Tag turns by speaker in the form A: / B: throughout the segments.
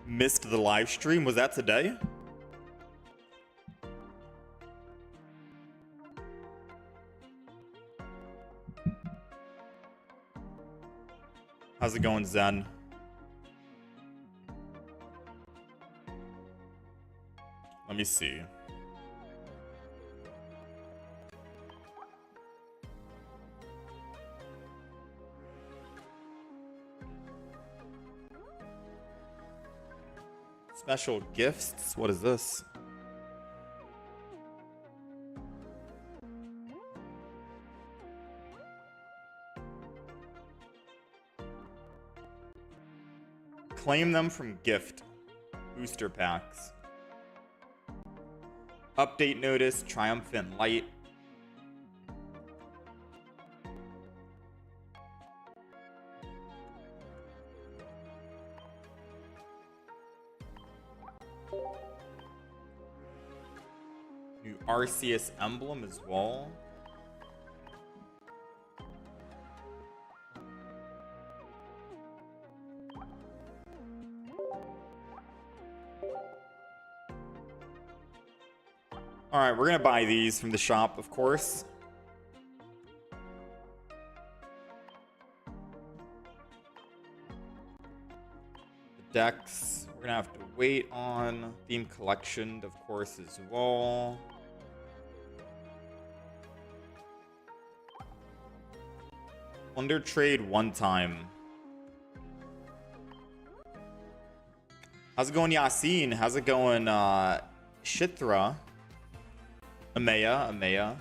A: Missed the live stream. Was that today? How's it going, Zen? Let me see. Special gifts? What is this? Claim them from gift. Booster packs. Update notice. Triumphant Light. New Arceus emblem as well. Alright, we're gonna buy these from the shop, of course. The decks, we're gonna have to wait on. Theme collection, of course, as well. Under trade one time. How's it going, Yasin? How's it going, Shithra? Amaya.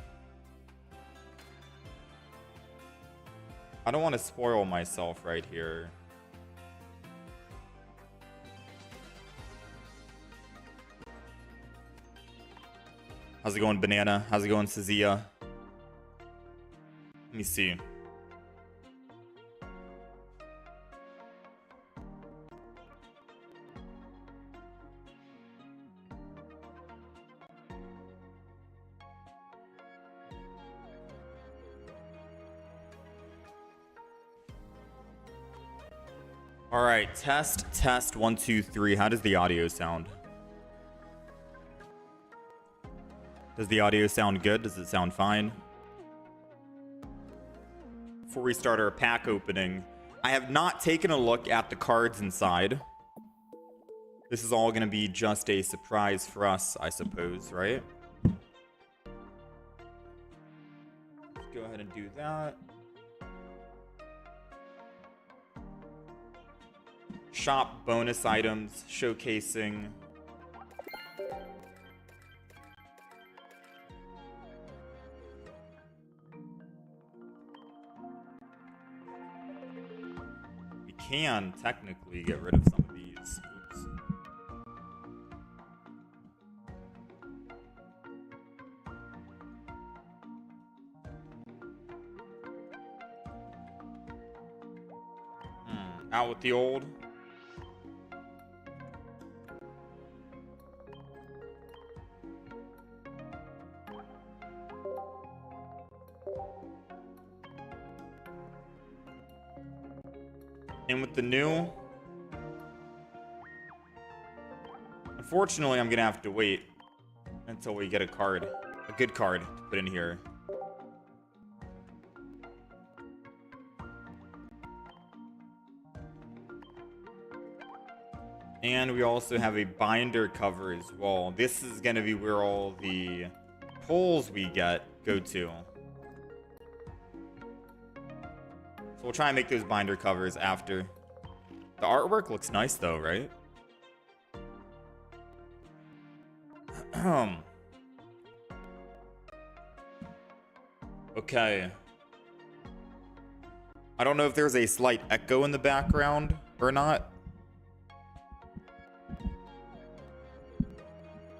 A: I don't want to spoil myself right here. How's it going, Banana? How's it going, Sazia? Let me see. All right, test 1 2 3. How does the audio sound? Does the audio sound good? Does it sound fine? Before we start our pack opening, I have not taken a look at the cards inside. This is all going to be just a surprise for us, I suppose, right? Let's go ahead and do that. Shop bonus items, showcasing. We can technically get rid of some of these. Oops. Out with the old. In with the new. Unfortunately, I'm gonna have to wait until we get a card, a good card to put in here. And we also have a binder cover as well. This is gonna be where all the pulls we get go to. So we'll try and make those binder covers after. The artwork looks nice though, right? Okay. I don't know if there's a slight echo in the background or not.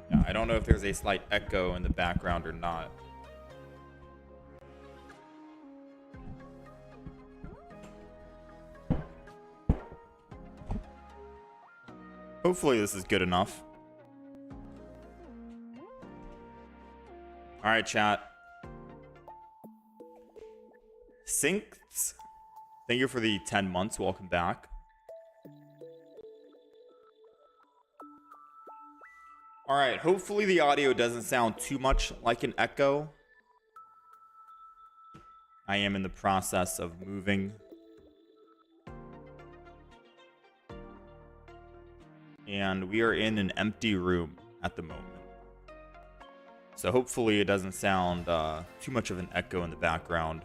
A: Yeah, I don't know if there's a slight echo in the background or not. Hopefully this is good enough. All right, chat. Synced. Thank you for the 10 months. Welcome back. All right. Hopefully the audio doesn't sound too much like an echo. I am in the process of moving. And we are in an empty room at the moment. So hopefully it doesn't sound too much of an echo in the background.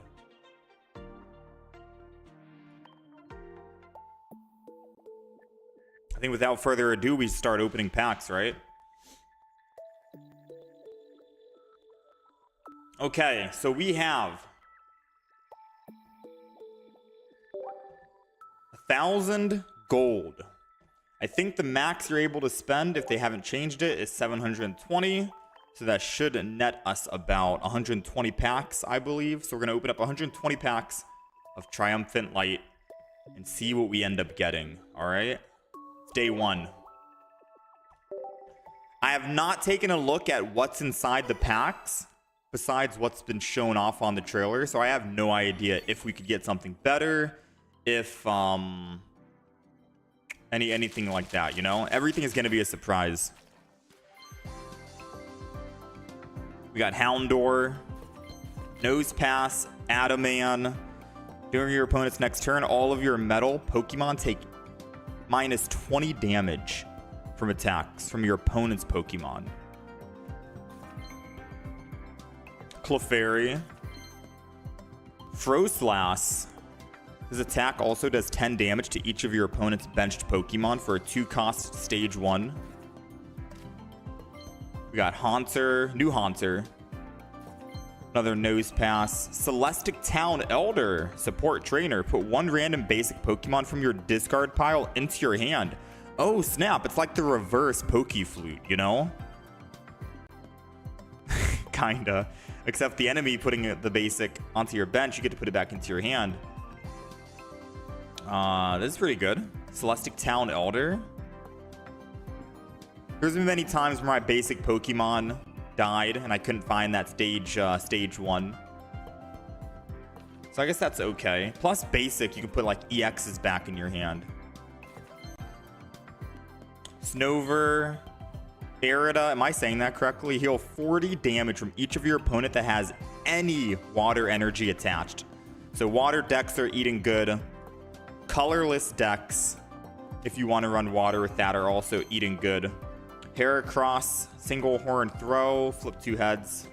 A: I think without further ado, we start opening packs, right? Okay, so we have 1,000 gold. I think the max you're able to spend, if they haven't changed it, is 720. So that should net us about 120 packs, I believe. So we're going to open up 120 packs of Triumphant Light and see what we end up getting. All right? It's day one. I have not taken a look at what's inside the packs besides what's been shown off on the trailer. So I have no idea if we could get something better, if anything like that, you know? Everything is going to be a surprise. We got Houndour, Nose Pass, Adaman. During your opponent's next turn, all of your metal Pokemon take minus 20 damage from attacks from your opponent's Pokemon. Clefairy. Froslass. His attack also does 10 damage to each of your opponent's benched Pokemon for a 2-cost stage 1. We got Haunter, new Haunter. Another Nose Pass. Celestic Town Elder, support trainer. Put 1 random basic Pokemon from your discard pile into your hand. Oh, snap. It's like the reverse Pokeflute, you know? Kinda. Except the enemy putting the basic onto your bench, you get to put it back into your hand. This is pretty good. Celestic Town Elder. There's been many times where my basic Pokemon died and I couldn't find that stage 1. So I guess that's okay. Plus basic, you can put like EXs back in your hand. Snover. Arida, am I saying that correctly? Heal 40 damage from each of your opponent that has any water energy attached. So water decks are eating good. Colorless decks, if you want to run water with that, are also eating good. Heracross, single horn throw, flip 2 heads,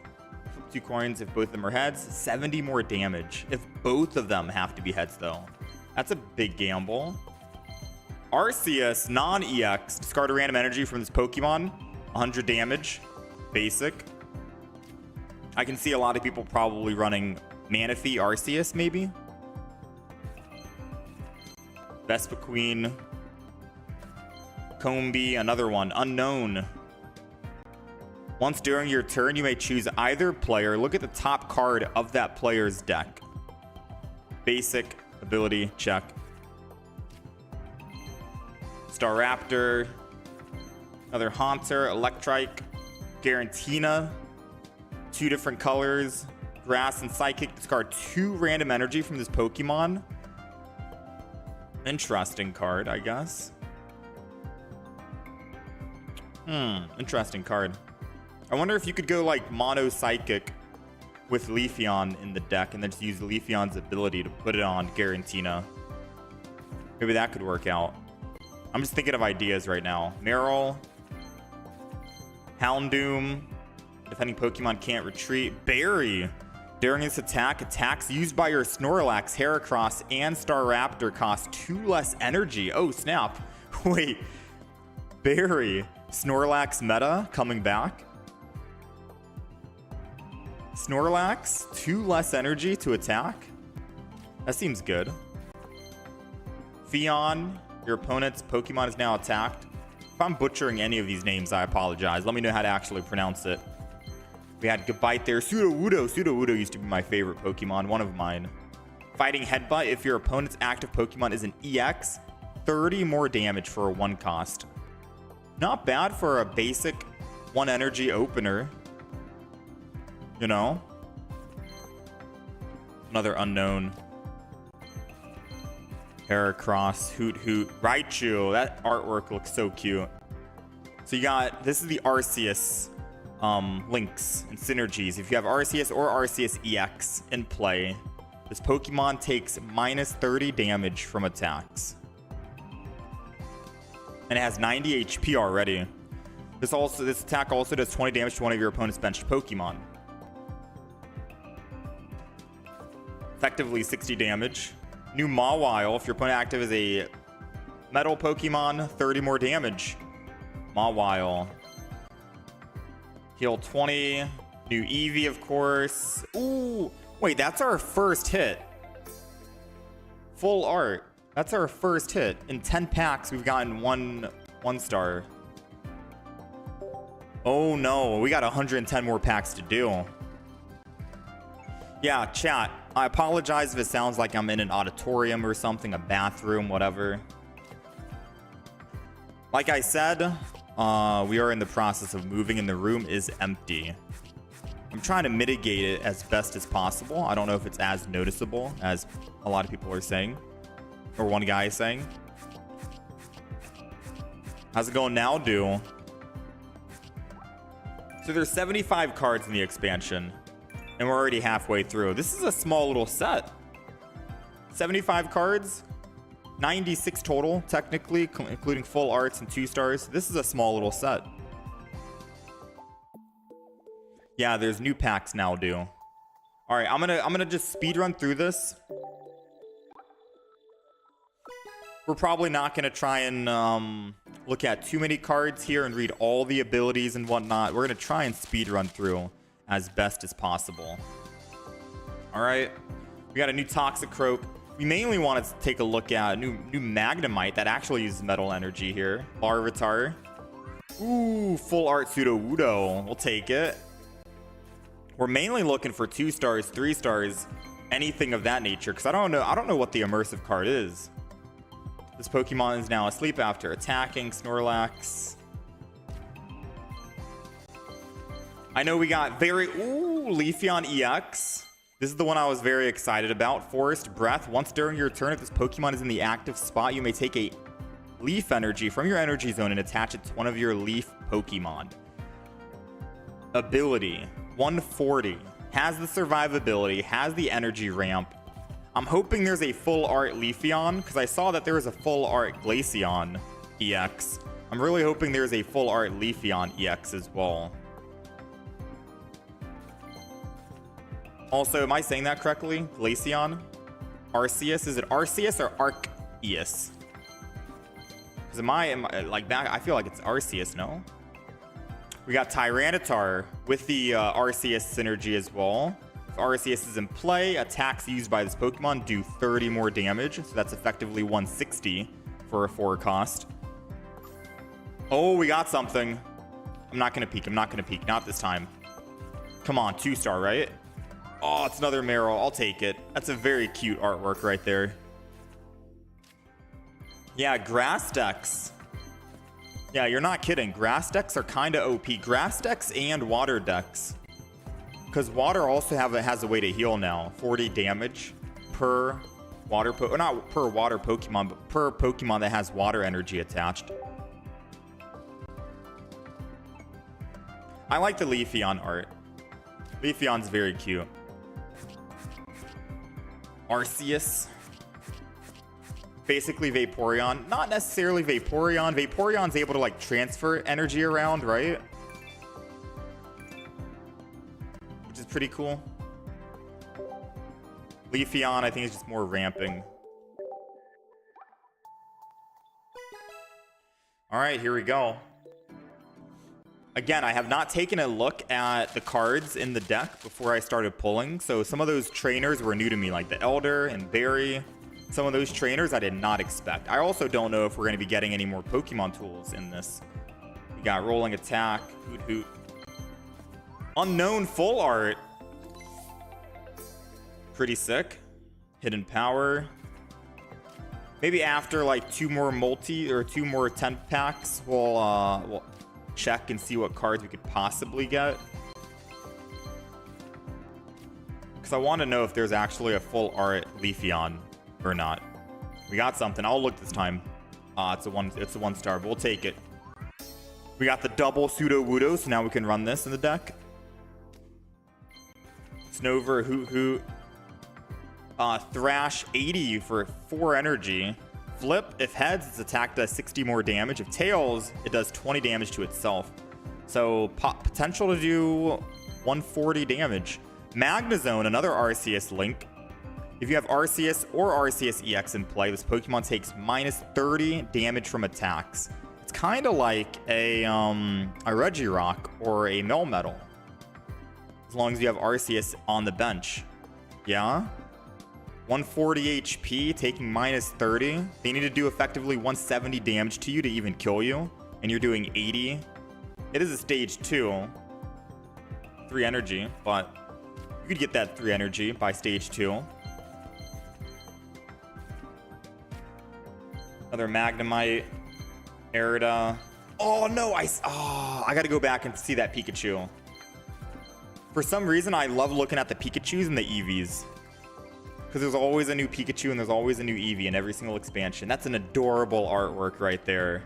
A: flip 2 coins if both of them are heads. 70 more damage if both of them have to be heads, though. That's a big gamble. Arceus, non-EX, discard a random energy from this Pokemon. 100 damage, basic. I can see a lot of people probably running Manaphy Arceus, maybe. Vespiquen. Combee, another one. Unknown. Once during your turn, you may choose either player. Look at the top card of that player's deck. Basic, ability, check. Staraptor. Another Haunter, Electrike, Garantina. 2 different colors. Grass and Psychic. Discard 2 random energy from this Pokemon. Interesting card, I guess. Interesting card. I wonder if you could go like Mono Psychic with Leafeon in the deck and then just use Leafeon's ability to put it on Garantina. Maybe that could work out. I'm just thinking of ideas right now. Meryl. Houndoom. Defending Pokemon can't retreat. Berry. During its attack, attacks used by your Snorlax, Heracross, and Staraptor cost 2 less energy. Oh, snap. Wait. Berry. Snorlax meta coming back. Snorlax, 2 less energy to attack. That seems good. Fion. Your opponent's Pokemon is now attacked. If I'm butchering any of these names, I apologize. Let me know how to actually pronounce it. We had Gabite there. Sudowoodo. Sudowoodo used to be my favorite Pokemon, one of mine. Fighting Headbutt. If your opponent's active Pokemon is an EX, 30 more damage for a 1 cost. Not bad for a basic 1 energy opener. you know? Another unknown. Heracross, Hoot Hoot, Raichu. That artwork looks so cute. So you got, this is the Arceus links and synergies. If you have Arceus or Arceus EX in play, this Pokemon takes minus 30 damage from attacks. And it has 90 HP already. This attack also does 20 damage to one of your opponent's benched Pokemon. Effectively 60 damage. New Mawile, if your opponent active is a metal Pokemon, 30 more damage. Mawile. Heal 20. New Eevee, of course. Ooh, wait, that's our first hit. Full art. That's our first hit. In 10 packs, we've gotten one star. Oh no, we got 110 more packs to do. Yeah, chat. I apologize if it sounds like I'm in an auditorium or something, a bathroom, whatever. Like I said, we are in the process of moving and the room is empty. I'm trying to mitigate it as best as possible. I don't know if it's as noticeable as a lot of people are saying, or one guy is saying. How's it going now, Do? So there's 75 cards in the expansion. And we're already halfway through. This is a small little set. 75 cards, 96 total, technically, including full arts and 2 stars. This is a small little set. Yeah, there's new packs now, Do. All right, I'm gonna just speed run through this. We're probably not gonna try and look at too many cards here and read all the abilities and whatnot. We're gonna try and speed run through as best as possible. All right, we got a new Toxicroak. We mainly wanted to take a look at new Magnemite that actually uses metal energy here. Larvitar. Ooh, full art Sudowoodo. We'll take it. We're mainly looking for 2 stars, 3 stars, anything of that nature, because I don't know what the immersive card is. This Pokemon is now asleep after attacking. Snorlax. I know we got Leafeon EX. This is the one I was very excited about. Forest Breath. Once during your turn, if this Pokemon is in the active spot, you may take a Leaf Energy from your energy zone and attach it to one of your Leaf Pokemon. Ability 140. Has the survivability, has the energy ramp. I'm hoping there's a full art Leafeon, because I saw that there was a full art Glaceon EX. I'm really hoping there's a full art Leafeon EX as well. Also, am I saying that correctly? Glaceon? Arceus? Is it Arceus or Arceus? Because am I like that? I feel like it's Arceus, no? We got Tyranitar with the Arceus synergy as well. If Arceus is in play, attacks used by this Pokemon do 30 more damage. So that's effectively 160 for a 4 cost. Oh, we got something. I'm not going to peek. I'm not going to peek. Not this time. Come on, 2-star, right? Oh, it's another Meryl. I'll take it. That's a very cute artwork right there. Yeah, grass decks. Yeah, you're not kidding. Grass decks are kind of OP. Grass decks and water decks. Because water also has a way to heal now. 40 damage per water or not per water Pokemon, but per Pokemon that has water energy attached. I like the Leafeon art. Leafeon's very cute. Arceus. Basically Vaporeon. Not necessarily Vaporeon. Vaporeon's able to like transfer energy around, right? Which is pretty cool. Leafeon, I think, is just more ramping. All right, here we go. Again, I have not taken a look at the cards in the deck before I started pulling. So some of those trainers were new to me, like the Elder and Berry. Some of those trainers I did not expect. I also don't know if we're going to be getting any more Pokemon tools in this. We got Rolling Attack, Hoot Hoot. Unknown full art. Pretty sick. Hidden Power. Maybe after like 2 more 10 packs, we'll check and see what cards we could possibly get. because I want to know if there's actually a full art Leafeon or not. We got something. I'll look this time. It's a one star, but we'll take it. We got the double Pseudo Wudo, so now we can run this in the deck. Snover, Hoot Hoot. Thrash 80 for 4 energy. Flip, if heads, its attack does 60 more damage. If tails, it does 20 damage to itself. So potential to do 140 damage. Magnezone, another Arceus link. If you have Arceus or Arceus EX in play, this Pokemon takes minus 30 damage from attacks. It's kind of like a Regirock or a Melmetal. As long as you have Arceus on the bench. Yeah? 140 HP, taking minus 30. They need to do effectively 170 damage to you to even kill you. And you're doing 80. It is a stage 2. 3 energy, but you could get that 3 energy by stage 2. Another Magnemite. Erida. Oh no, I gotta go back and see that Pikachu. For some reason, I love looking at the Pikachus and the Eevees. Because there's always a new Pikachu and there's always a new Eevee in every single expansion. That's an adorable artwork right there.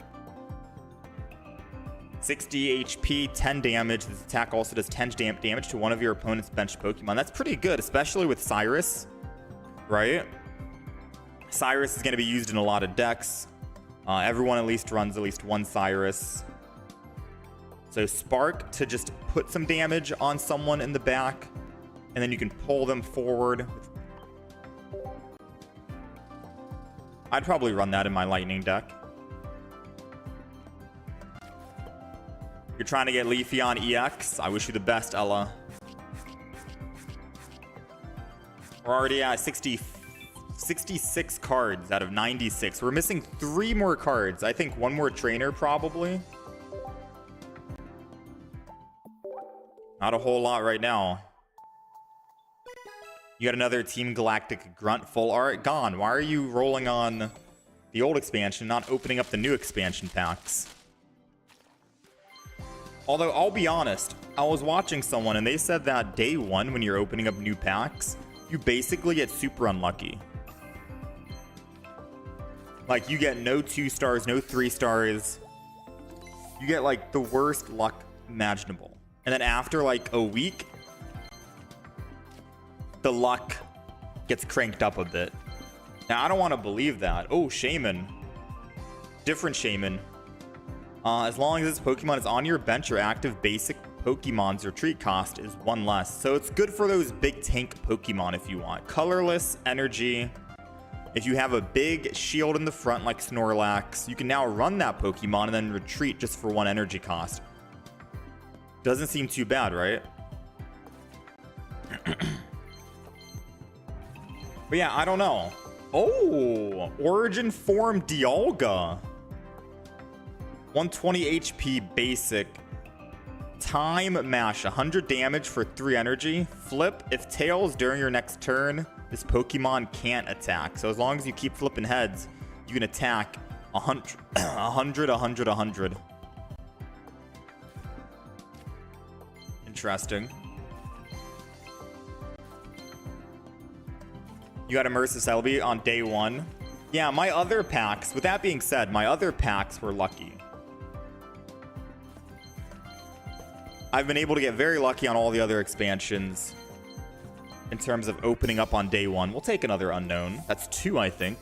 A: 60 HP, 10 damage. This attack also does 10 damage to one of your opponent's bench Pokemon. That's pretty good, especially with Cyrus, right? Cyrus is going to be used in a lot of decks. Everyone at least runs at least one Cyrus. So Spark to just put some damage on someone in the back, and then you can pull them forward. I'd probably run that in my Lightning deck. You're trying to get Leafeon EX. I wish you the best, Ella. We're already at 66 cards out of 96. We're missing 3 more cards. I think 1 more trainer, probably. Not a whole lot right now. You got another Team Galactic Grunt full art. Gone. Why are you rolling on the old expansion, not opening up the new expansion packs? Although, I'll be honest, I was watching someone and they said that day 1 when you're opening up new packs, you basically get super unlucky. Like, you get no 2 stars, no 3 stars. You get, like, the worst luck imaginable. And then after, like, a week, the luck gets cranked up a bit. Now, I don't want to believe that. Oh, Shaman. Different Shaman. As long as this Pokemon is on your bench, your active basic Pokemon's retreat cost is 1 less. So it's good for those big tank Pokemon if you want. Colorless, energy. If you have a big shield in the front like Snorlax, you can now run that Pokemon and then retreat just for 1 energy cost. Doesn't seem too bad, right? But yeah, I don't know. Oh, Origin Form Dialga. 120 HP basic. Time Mash, 100 damage for 3 energy. Flip, if tails during your next turn, this Pokemon can't attack. So as long as you keep flipping heads, you can attack 100, 100, 100, 100. Interesting. You got Immersive Celebi on day 1. Yeah, my other packs, with that being said, my other packs were lucky. I've been able to get very lucky on all the other expansions in terms of opening up on day 1. We'll take another unknown. That's 2, I think.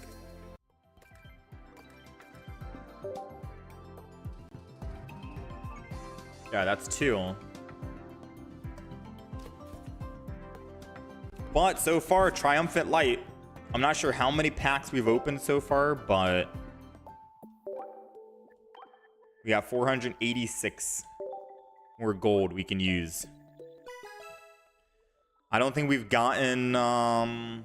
A: Yeah, that's 2. But so far, Triumphant Light. I'm not sure how many packs we've opened so far, but we got 486 more gold we can use. I don't think we've gotten I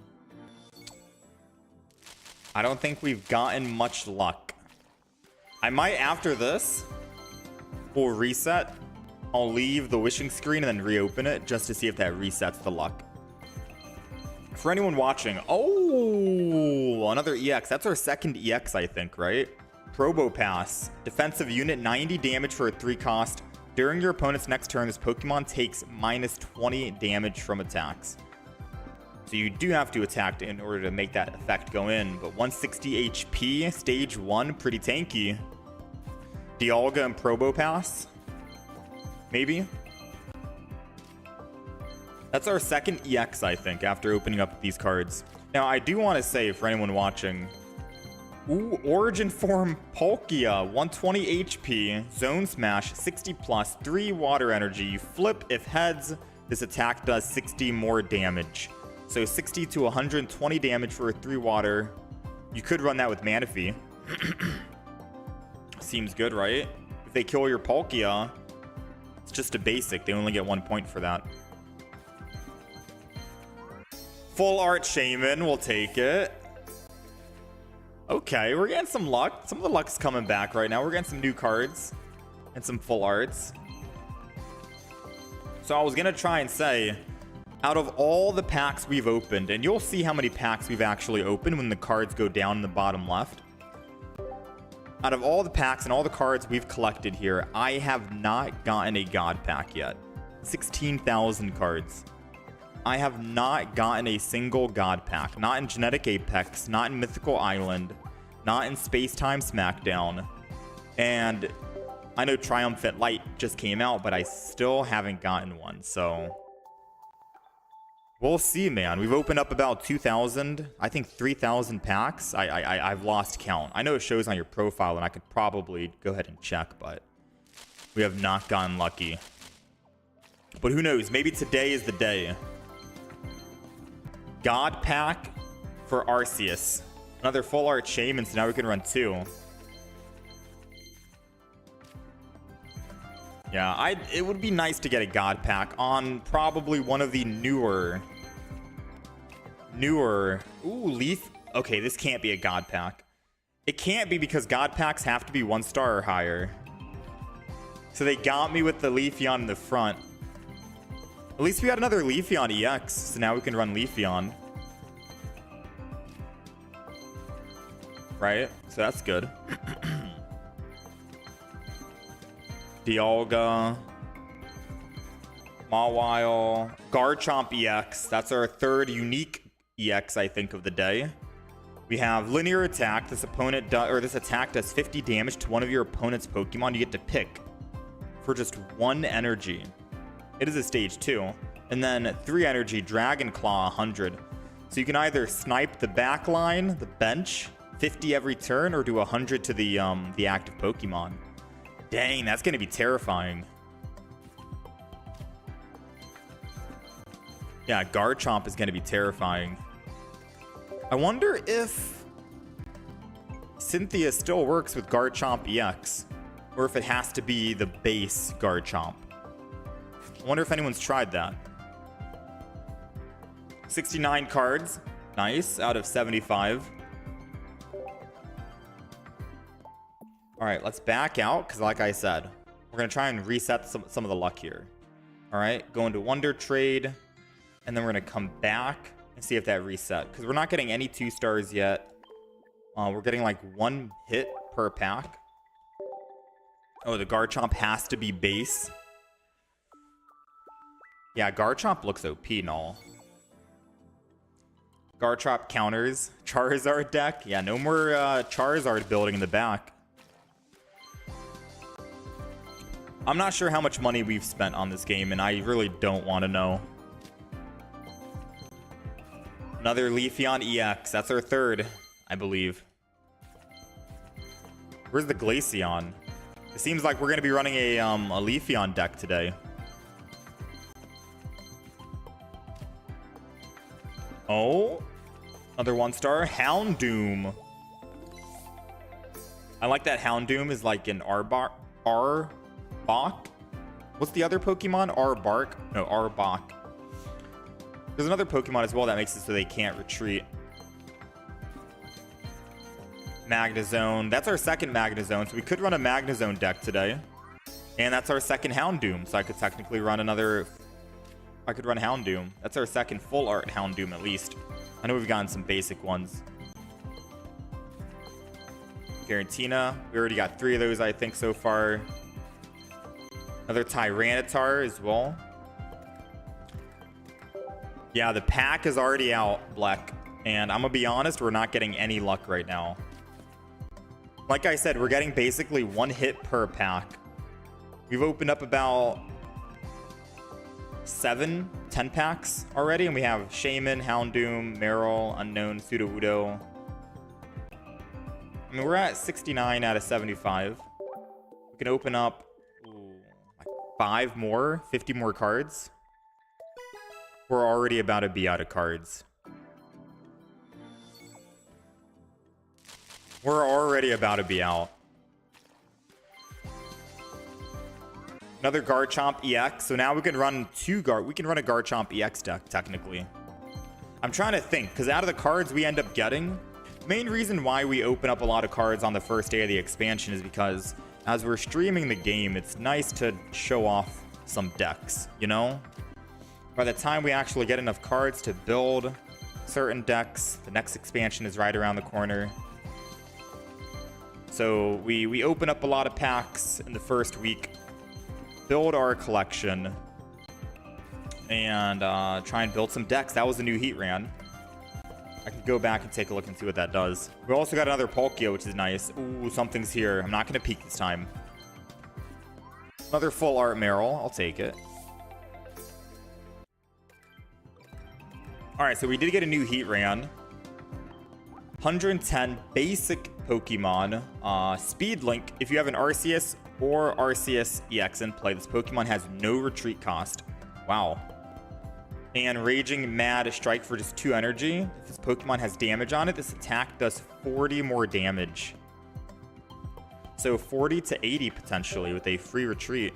A: don't think we've gotten much luck. I might, after this, we'll reset. I'll leave the wishing screen and then reopen it just to see if that resets the luck. For anyone watching, oh, another EX. That's our second EX, I think, right? Probopass. Defensive unit, 90 damage for a 3 cost. During your opponent's next turn, this Pokemon takes minus 20 damage from attacks. So you do have to attack in order to make that effect go in. But 160 HP, stage 1, pretty tanky. Dialga and Probopass? Maybe? That's our second EX, I think, after opening up these cards. Now, I do want to say, for anyone watching, ooh, Origin Form Palkia, 120 HP, Zone Smash, 60 plus, 3 water energy. You flip if heads, this attack does 60 more damage. So 60 to 120 damage for a 3 water. You could run that with Manaphy. Seems good, right? If they kill your Palkia, it's just a basic. They only get 1 point for that. Full Art Shaman, we'll take it. Okay, we're getting some luck. Some of the luck's coming back right now. We're getting some new cards and some full arts. So I was going to try and say, out of all the packs we've opened, and you'll see how many packs we've actually opened when the cards go down in the bottom left. Out of all the packs and all the cards we've collected here, I have not gotten a God pack yet. 16,000 cards. I have not gotten a single God pack. Not in Genetic Apex, not in Mythical Island, not in Space Time Smackdown. And I know Triumphant Light just came out, but I still haven't gotten one, so we'll see, man. We've opened up about 2,000, I think 3,000 packs. I've lost count. I know it shows on your profile, and I could probably go ahead and check, but we have not gotten lucky. But who knows? Maybe today is the day. God pack for Arceus. Another full art Shaman, so now we can run 2. Yeah, it would be nice to get a God pack on probably one of the newer. Ooh, Leaf. Okay, this can't be a God pack. It can't be because God packs have to be 1 star or higher. So they got me with the Leafeon in the front. At least we got another Leafeon EX, so now we can run Leafeon. Right? So that's good. Dialga, Mawile, Garchomp EX. That's our 3rd unique EX, I think, of the day. We have Linear Attack. This attack does 50 damage to one of your opponent's Pokemon. You get to pick for just 1 energy. It is a stage 2. And then 3 energy, Dragon Claw, 100. So you can either snipe the back line, the bench, 50 every turn, or do 100 to the active Pokemon. Dang, that's going to be terrifying. Yeah, Garchomp is going to be terrifying. I wonder if Cynthia still works with Garchomp EX, or if it has to be the base Garchomp. I wonder if anyone's tried that. 69 cards. Nice, out of 75. All right, let's back out, because like I said, we're going to try and reset some of the luck here. All right, go into Wonder Trade, and then we're going to come back and see if that reset, because we're not getting any 2 stars yet. We're getting like 1 hit per pack. Oh, the Garchomp has to be base. Yeah, Garchomp looks OP and all. Garchomp counters. Charizard deck. Yeah, no more Charizard building in the back. I'm not sure how much money we've spent on this game, and I really don't want to know. Another Leafeon EX. That's our 3rd, I believe. Where's the Glaceon? It seems like we're going to be running a Leafeon deck today. Oh, another 1-star Houndoom. I like that Houndoom is like an Arbok. What's the other Pokemon? Arbok. No, Arbok. There's another Pokemon as well that makes it so they can't retreat. Magnezone. That's our 2nd Magnezone, so we could run a Magnezone deck today. And that's our 2nd Houndoom, so I could technically run another... I could run Houndoom. That's our 2nd full art Houndoom, at least. I know we've gotten some basic ones. Garantina. We already got 3 of those, I think, so far. Another Tyranitar as well. Yeah, the pack is already out, Black. And I'm gonna be honest, we're not getting any luck right now. Like I said, we're getting basically one hit per pack. We've opened up about 7-10 packs already, and we have Shaman, Houndoom, Meryl, Unknown, Sudowoodo. I mean, we're at 69 out of 75. We can open up like 5 more, 50 more cards. We're already about to be out of cards. We're already about to be out. Another Garchomp EX. So now we can run we can run a Garchomp EX deck, technically. I'm trying to think, because out of the cards we end up getting, the main reason why we open up a lot of cards on the first day of the expansion is because as we're streaming the game, it's nice to show off some decks, you know? By the time we actually get enough cards to build certain decks, the next expansion is right around the corner. So we open up a lot of packs in the first week, build our collection, and try and build some decks. That was a new heat ran. I can go back and take a look and see what that does. We also got another Palkia, which is nice. Ooh, something's here. I'm not going to peek this time. Another full art Meryl. I'll take it. Alright, so we did get a new heat ran. 110 basic Pokemon. Speed Link. If you have an Arceus or Arceus EX in play, this Pokemon has no retreat cost. Wow. And Raging Mad Strike for just 2 energy. If this Pokemon has damage on it, this attack does 40 more damage. So 40 to 80 potentially with a free retreat.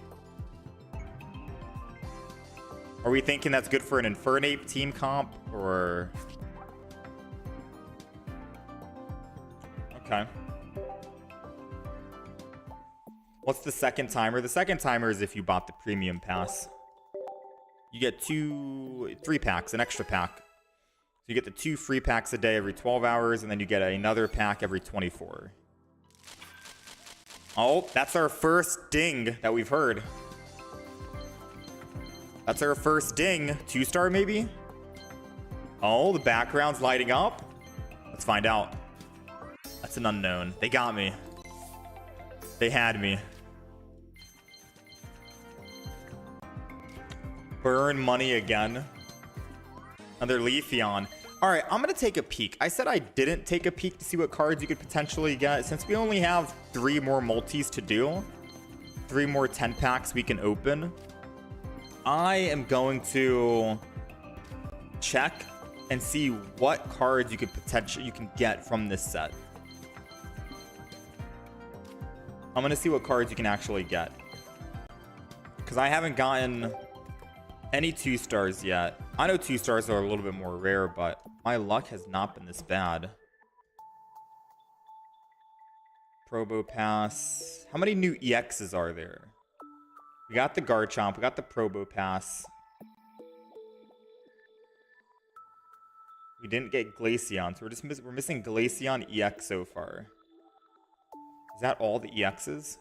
A: Are we thinking that's good for an Infernape team comp, or... Okay. What's the second timer? The second timer is if you bought the premium pass. You get 3 packs, an extra pack. So you get the 2 free packs a day every 12 hours, and then you get another pack every 24. Oh, that's our first ding that we've heard. That's our first ding. 2-star maybe? Oh, the background's lighting up. Let's find out. That's an unknown. They got me. They had me. Burn money again. Another Leafeon. Alright, I'm going to take a peek. I said I didn't take a peek to see what cards you could potentially get. Since we only have 3 more multis to do, 3 more 10 packs we can open, I am going to check and see what cards you can get from this set. I'm going to see what cards you can actually get, because I haven't gotten any 2-stars yet. I know 2-stars are a little bit more rare, but my luck has not been this bad. Probo Pass. How many new EXs are there? We got the Garchomp. We got the Probo Pass. We didn't get Glaceon, so we're missing Glaceon EX so far. Is that all the EXs?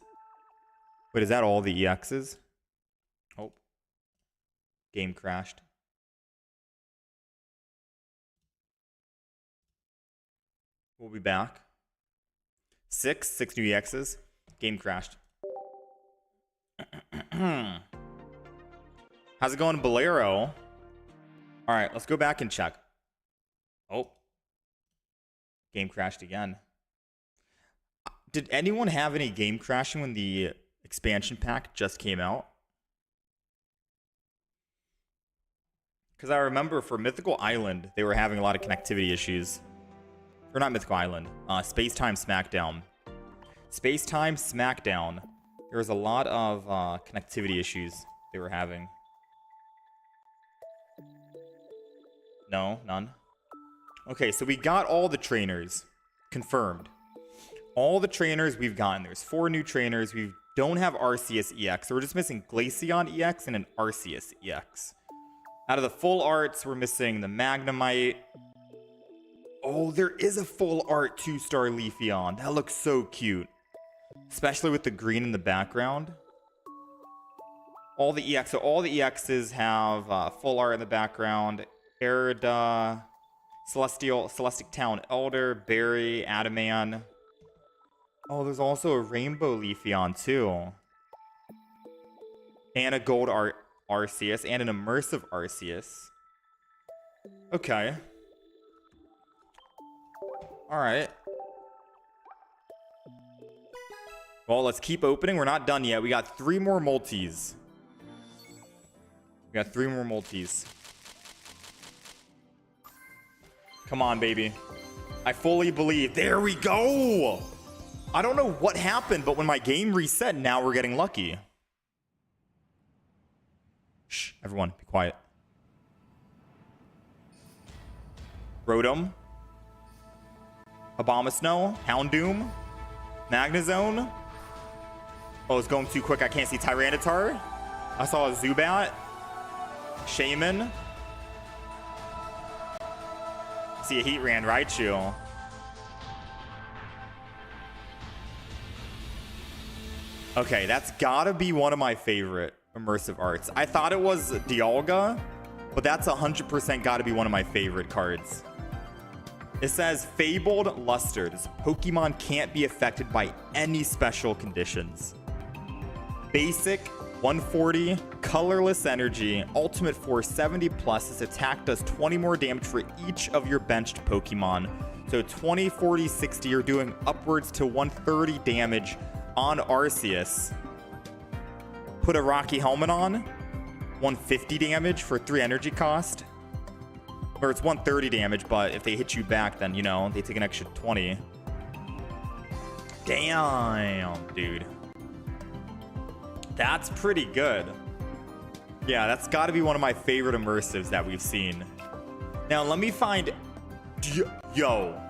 A: Wait, is that all the EXs? Oh. Game crashed. We'll be back. 6 new EXs. Game crashed. How's it going, Bolero? Alright, let's go back and check. Oh. Game crashed again. Did anyone have any game crashing when the expansion pack just came out? Because I remember for Mythical Island, they were having a lot of connectivity issues. Or not Mythical Island. Space-Time Smackdown. Space-Time Smackdown. There was a lot of connectivity issues they were having. No, none. Okay, so we got all the trainers. Confirmed. All the trainers we've gotten. There's 4 new trainers. We don't have Arceus EX. So we're just missing Glaceon EX and an Arceus EX. Out of the full arts, we're missing the Magnemite. Oh, there is a full art 2-star Leafeon. That looks so cute. Especially with the green in the background. All the EX, so all the EXs have full art in the background. Arida, Celestic Town Elder, Berry, Adaman. Oh, there's also a Rainbow Leafeon too. And a Gold Arceus and an Immersive Arceus. Okay. Alright. Well, let's keep opening. We're not done yet. We got 3 more multis. Come on, baby. I fully believe. There we go! I don't know what happened, but when my game reset, now we're getting lucky. Shh, everyone, be quiet. Rotom. Abomasnow. Houndoom. Magnezone. Oh, it's going too quick. I can't see Tyranitar. I saw a Zubat. Shaman. See a Heatran Raichu. Okay, that's gotta be one of my favorite immersive arts. I thought it was Dialga, but that's 100% gotta be one of my favorite cards. It says, Fabled Luster. This Pokemon can't be affected by any special conditions. Basic, 140, colorless energy, ultimate force 70 plus. This attack does 20 more damage for each of your benched Pokemon. So 20, 40, 60, you're doing upwards to 130 damage on Arceus. Put a Rocky Helmet on, 150 damage for 3 energy cost. Or it's 130 damage, but if they hit you back, then, you know, they take an extra 20. Damn, dude. That's pretty good. Yeah, that's got to be one of my favorite immersives that we've seen. Now, let me find... Yo.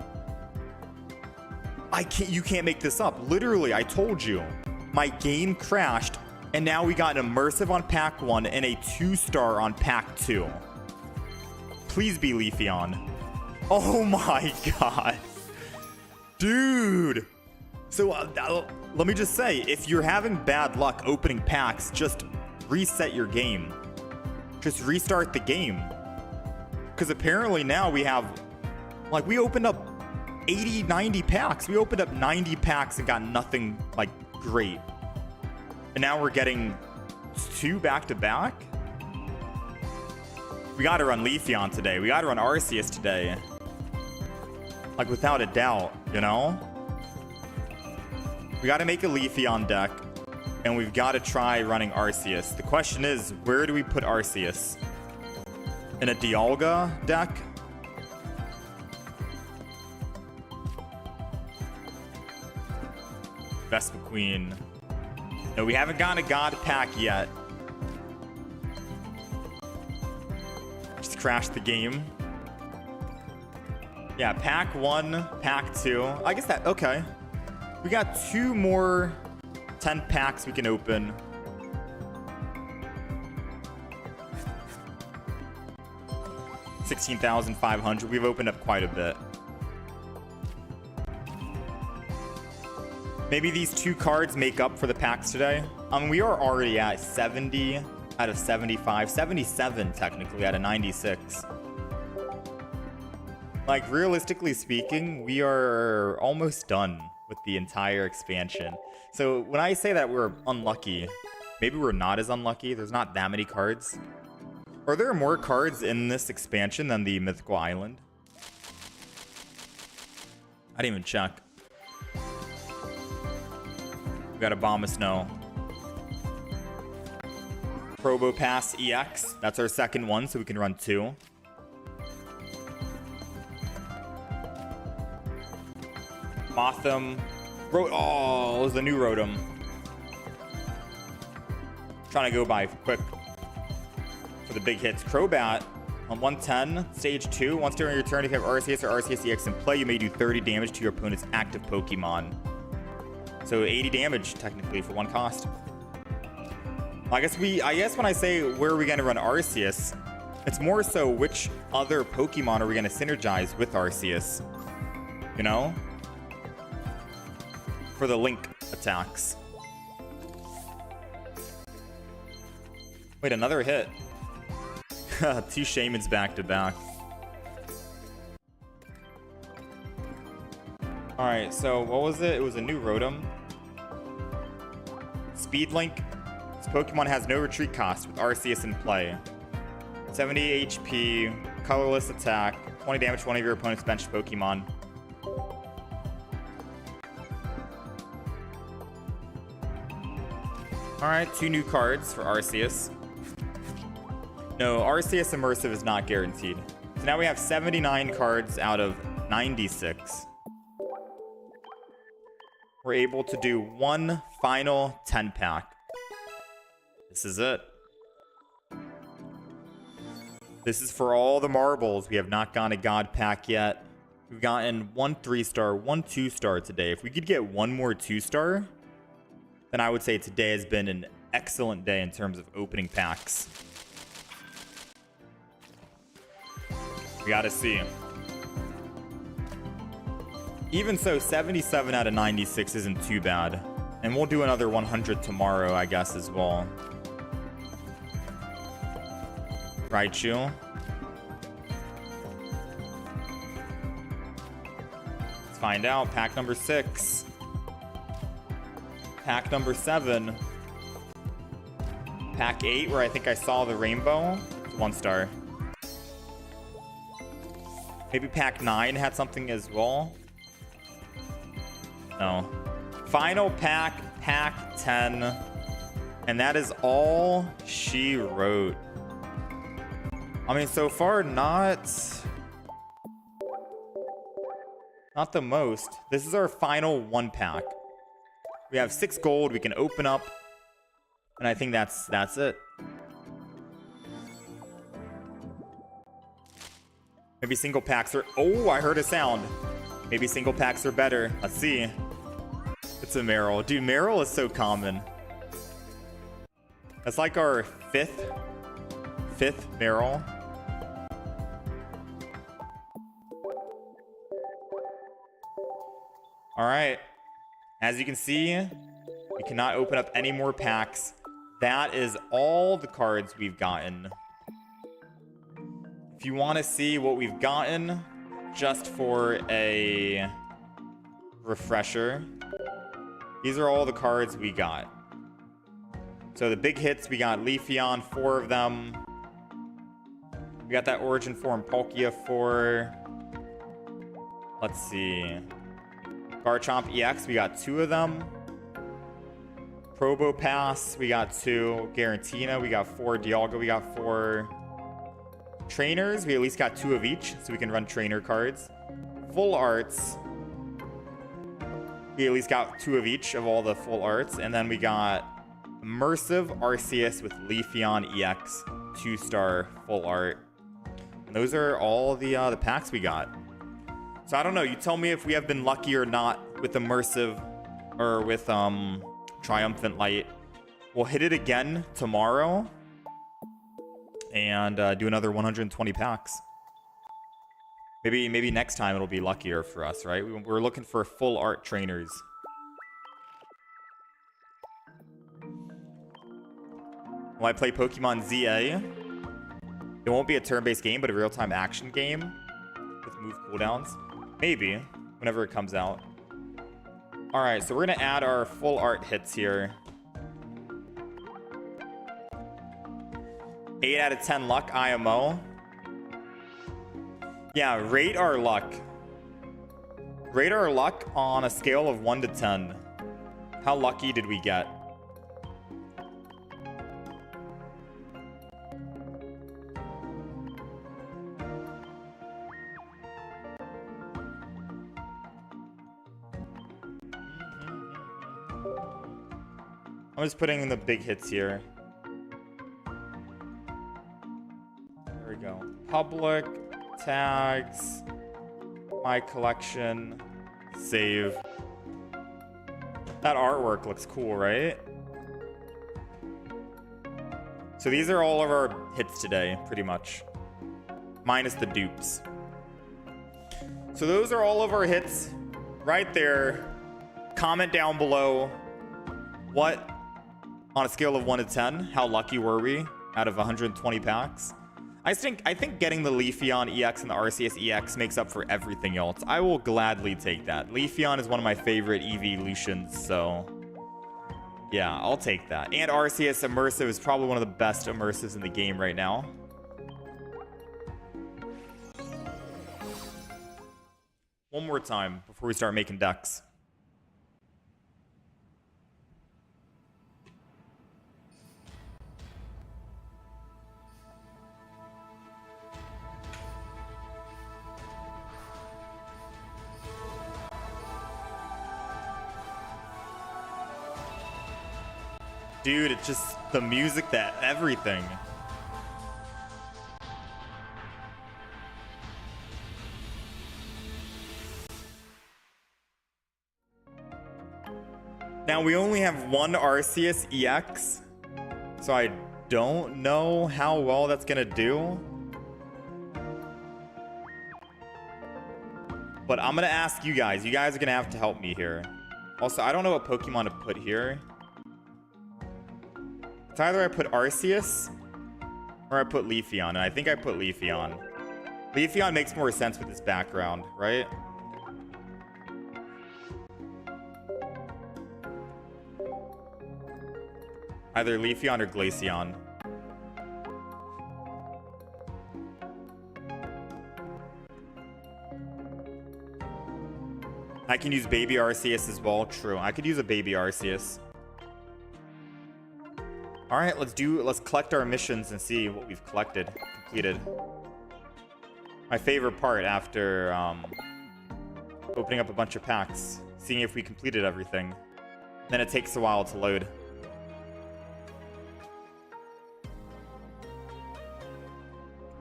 A: You can't make this up. Literally, I told you. My game crashed, and now we got an immersive on pack 1 and a 2-star on pack 2. Please be Leafeon. Oh my god. Dude. So let me just say, if you're having bad luck opening packs, just reset your game. Just restart the game. Because apparently now we have, like, we opened up 80, 90 packs. We opened up 90 packs and got nothing, like, great. And now we're getting 2 back-to-back? We gotta run Leafeon today. We gotta run Arceus today. Like, without a doubt, you know? We gotta make a Leafeon deck, and we've gotta try running Arceus. The question is, where do we put Arceus? In a Dialga deck? Vespiquen. No, we haven't gotten a God pack yet. Just crashed the game. Yeah, pack 1, pack 2. I guess that, okay. We got 2 more 10 packs we can open. $16,500. We've opened up quite a bit. Maybe these 2 cards make up for the packs today. We are already at 70 out of 75. 77, technically, out of 96. Like, realistically speaking, we are almost done with the entire expansion. So when I say that we're unlucky, maybe we're not as unlucky. There's not that many cards. Are there more cards in this expansion than the Mythical Island? I didn't even check. We got Abomasnow. Probopass EX. That's our second one, so we can run 2. Mothim. Oh, it was the new Rotom. Trying to go by quick for the big hits. Crobat on 110, stage 2. Once during your turn, if you have Arceus or Arceus EX in play, you may do 30 damage to your opponent's active Pokemon. So 80 damage, technically, for 1 cost. I guess when I say where are we going to run Arceus, it's more so which other Pokemon are we going to synergize with Arceus. You know? For the link attacks. Wait, another hit. Two Shamans back to back. Alright, so what was it? It was a new Rotom. Speed Link. This Pokemon has no retreat cost with Arceus in play. 70 HP, colorless attack, 20 damage to one of your opponent's benched Pokemon. Alright, 2 new cards for Arceus. No, Arceus Immersive is not guaranteed. So now we have 79 cards out of 96. We're able to do one final 10-pack. This is it. This is for all the marbles. We have not gotten a God pack yet. We've gotten 1 3-star, 1 2-star today. If we could get 1 more 2-star, then I would say today has been an excellent day in terms of opening packs. We gotta see. Even so, 77 out of 96 isn't too bad. And we'll do another 100 tomorrow, I guess, as well. Raichu. Let's find out. Pack number 6. Pack number 7. Pack 8, where I think I saw the rainbow. 1 star. Maybe pack 9 had something as well. No. Final pack, pack 10. And that is all she wrote. I mean, so far, not the most. This is our final 1 pack. We have 6 gold we can open up. And I think that's it. Maybe single packs are... Oh, I heard a sound. Maybe single packs are better. Let's see. It's a Meryl. Dude, Meryl is so common. That's like our fifth Meryl. All right. As you can see, we cannot open up any more packs. That is all the cards we've gotten. If you want to see what we've gotten, just for a refresher, these are all the cards we got. So the big hits, we got Leafeon, 4 of them. We got that Origin Form Palkia 4. Let's see. Garchomp EX, we got 2 of them. Probopass, we got 2. Garantina, we got 4. Dialga, we got 4. Trainers, we at least got 2 of each, so we can run trainer cards. Full arts, we at least got 2 of each of all the full arts. And then we got Immersive Arceus with Leafeon EX 2-star full art. And those are all the packs we got. So I don't know, you tell me if we have been lucky or not with Immersive or with Triumphant Light. We'll hit it again tomorrow and do another 120 packs. Maybe next time it'll be luckier for us, right? We're looking for full art trainers. Will I play Pokemon ZA? It won't be a turn-based game, but a real-time action game with move cooldowns. Maybe, whenever it comes out. All right, so we're gonna add our full art hits here. 8 out of 10 luck, IMO. Yeah, rate our luck. Rate our luck on a scale of 1 to 10. How lucky did we get? I'm just putting in the big hits here. There we go. Public, tags, my collection, save. That artwork looks cool, right? So these are all of our hits today, pretty much. Minus the dupes. So those are all of our hits right there. Comment down below what, on a scale of 1 to 10, how lucky were we out of 120 packs? I think getting the Leafeon EX and the Arceus EX makes up for everything else. I will gladly take that. Leafeon is one of my favorite evolutions, so yeah, I'll take that. And Arceus Immersive is probably one of the best Immersives in the game right now. One more time before we start making decks. Dude, it's just the music, that everything. Now we only have one Arceus EX, so I don't know how well that's gonna do. But I'm gonna ask you guys. You guys are gonna have to help me here. Also, I don't know what Pokemon to put here. It's either I put Arceus or I put Leafeon, and I think I put Leafeon. Leafeon makes more sense with this background, right? Either Leafeon or Glaceon. I can use Baby Arceus as well. True, I could use a Baby Arceus. All right, let's collect our missions and see what we've completed. My favorite part after opening up a bunch of packs, seeing if we completed everything. Then it takes a while to load.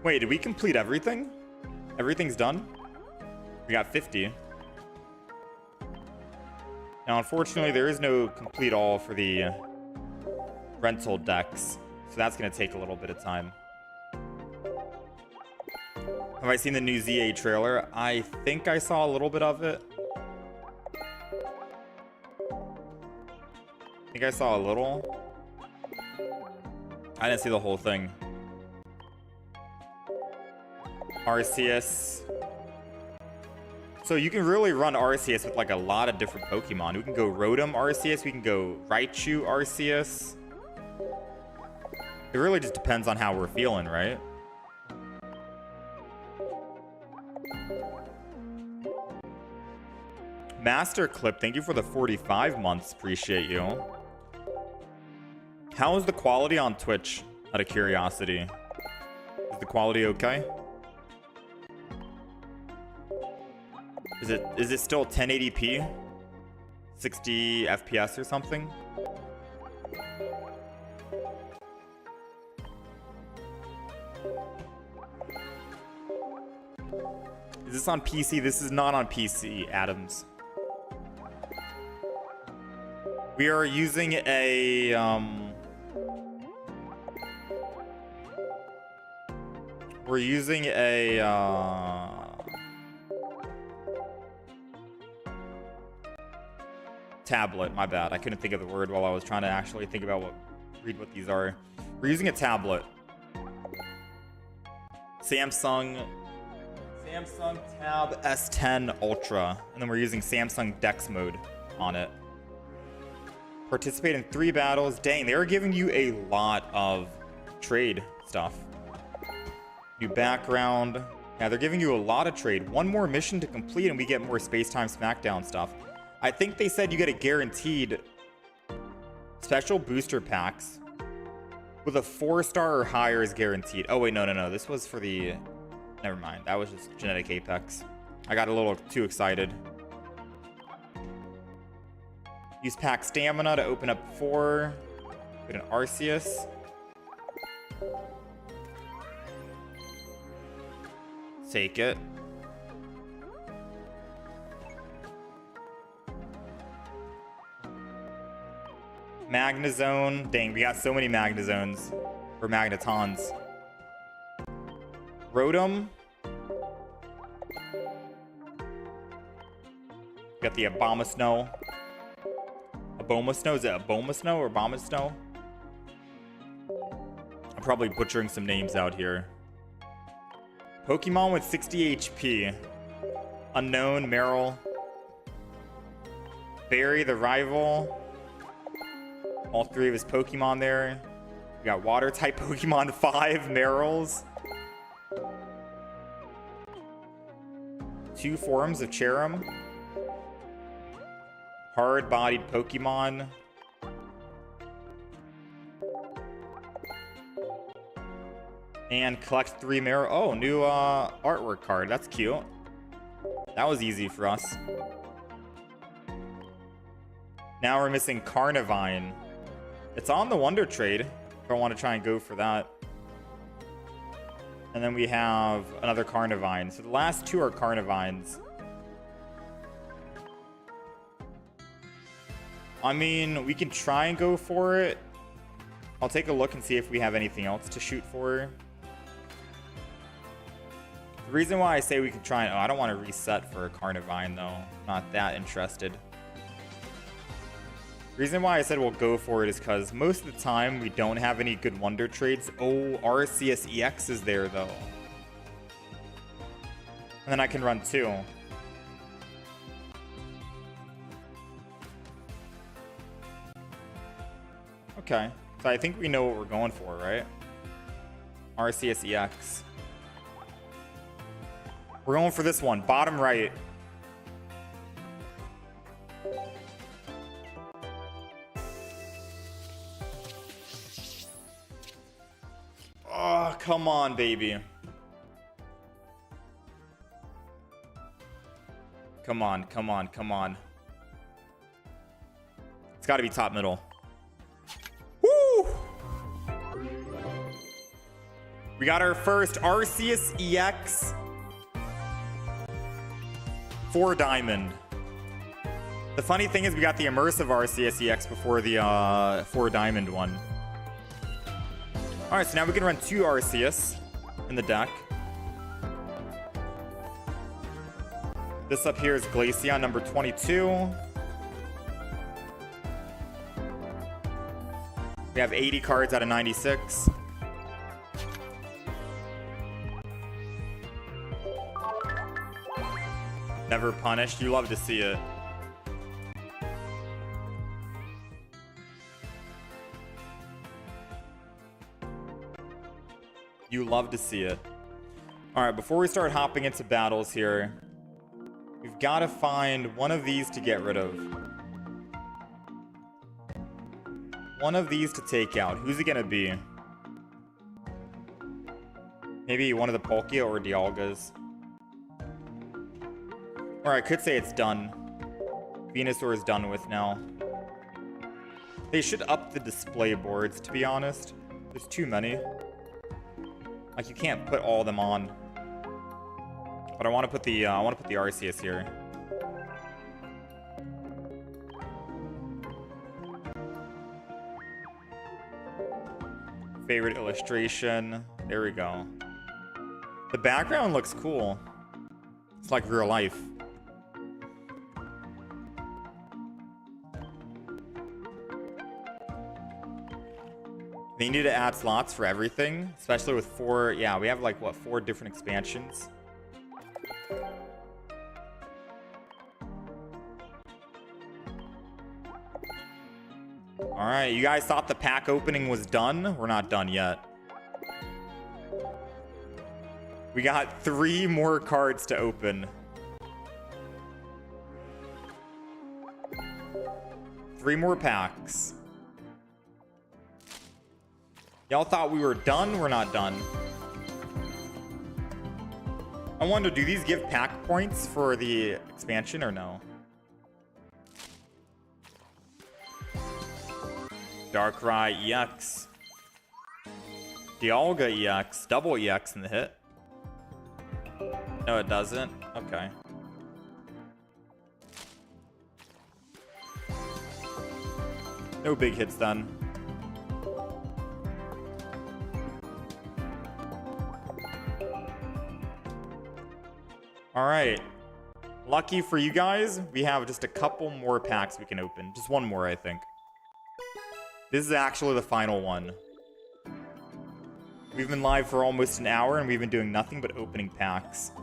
A: Wait, did we complete everything? Everything's done? We got 50. Now, unfortunately, there is no complete all for the rental decks, so that's going to take a little bit of time. Have I seen the new ZA trailer? I think I saw a little bit of it. I think I saw a little. I didn't see the whole thing. Arceus. So you can really run Arceus with like a lot of different Pokemon. We can go Rotom Arceus. We can go Raichu Arceus. It really just depends on how we're feeling, right? Master Clip, thank you for the 45 months. Appreciate you. How is the quality on Twitch, out of curiosity? Is the quality okay? Is it still 1080p? 60 FPS or something? Is this on PC? This is not on PC, Adams. We are using a we're using a tablet. My bad. I couldn't think of the word while I was trying to actually think about read what these are. We're using a tablet. Samsung Tab S10 Ultra, and then we're using Samsung Dex mode on it. Participate in 3 battles. Dang, they are giving you a lot of trade stuff. New background. Yeah, they're giving you a lot of trade. One more mission to complete and we get more Space-Time Smackdown stuff. I think they said you get a guaranteed special booster packs with a 4-star or higher is guaranteed. Oh wait, no. This was for the... Never mind. That was just Genetic Apex. I got a little too excited. Use pack Stamina to open up 4. Get an Arceus. Take it. Magnezone. Dang, we got so many Magnezones. Or Magnetons. Rotom. Got the Abomasnow. Abomasnow? Is it Abomasnow or Abomasnow? I'm probably butchering some names out here. Pokemon with 60 HP. Unknown, Meryl. Barry, the rival. All three of his Pokemon there. We got water-type Pokemon, 5 Meryls. 2 forms of Cherim. Hard-bodied Pokemon. And collect 3 Meryl. Oh, new artwork card. That's cute. That was easy for us. Now we're missing Carnivine. It's on the Wonder Trade. If I want to try and go for that. And then we have another Carnivine. So the last 2 are Carnivines. I mean, we can try and go for it. I'll take a look and see if we have anything else to shoot for. The reason why I say we can try and... Oh, I don't want to reset for a Carnivine, though. Not that interested. The reason why I said we'll go for it is because most of the time we don't have any good Wonder Trades. Oh, Arceus EX is there, though. And then I can run 2. Okay. So I think we know what we're going for, right? Arceus EX. We're going for this one. Bottom right. Oh, come on, baby. Come on, come on, come on. It's got to be top middle. Woo! We got our first Arceus EX 4 diamond. The funny thing is we got the immersive Arceus EX before the 4 diamond one. Alright, so now we can run 2 Arceus in the deck. This up here is Glaceon, number 22. We have 80 cards out of 96. Never punished. You love to see it. You love to see it. All right, before we start hopping into battles here, we've got to find one of these to get rid of. One of these to take out. Who's it gonna be? Maybe one of the Palkia or Dialgas. Or I could say it's done. Venusaur is done with now. They should up the display boards, to be honest. There's too many. Like, you can't put all of them on. But I want to put the Arceus here. Favorite illustration. There we go. The background looks cool. It's like real life. They need to add slots for everything, especially with 4. Yeah, we have like, what, 4 different expansions. All right, you guys thought the pack opening was done? We're not done yet. We got 3 more cards to open. 3 more packs. Y'all thought we were done? We're not done. I wonder, do these give pack points for the expansion or no? Darkrai EX. Dialga EX. Double EX in the hit. No, it doesn't. Okay. No big hits then. All right. Lucky for you guys, we have just a couple more packs we can open. Just one more, I think. This is actually the final one. We've been live for almost an hour and we've been doing nothing but opening packs.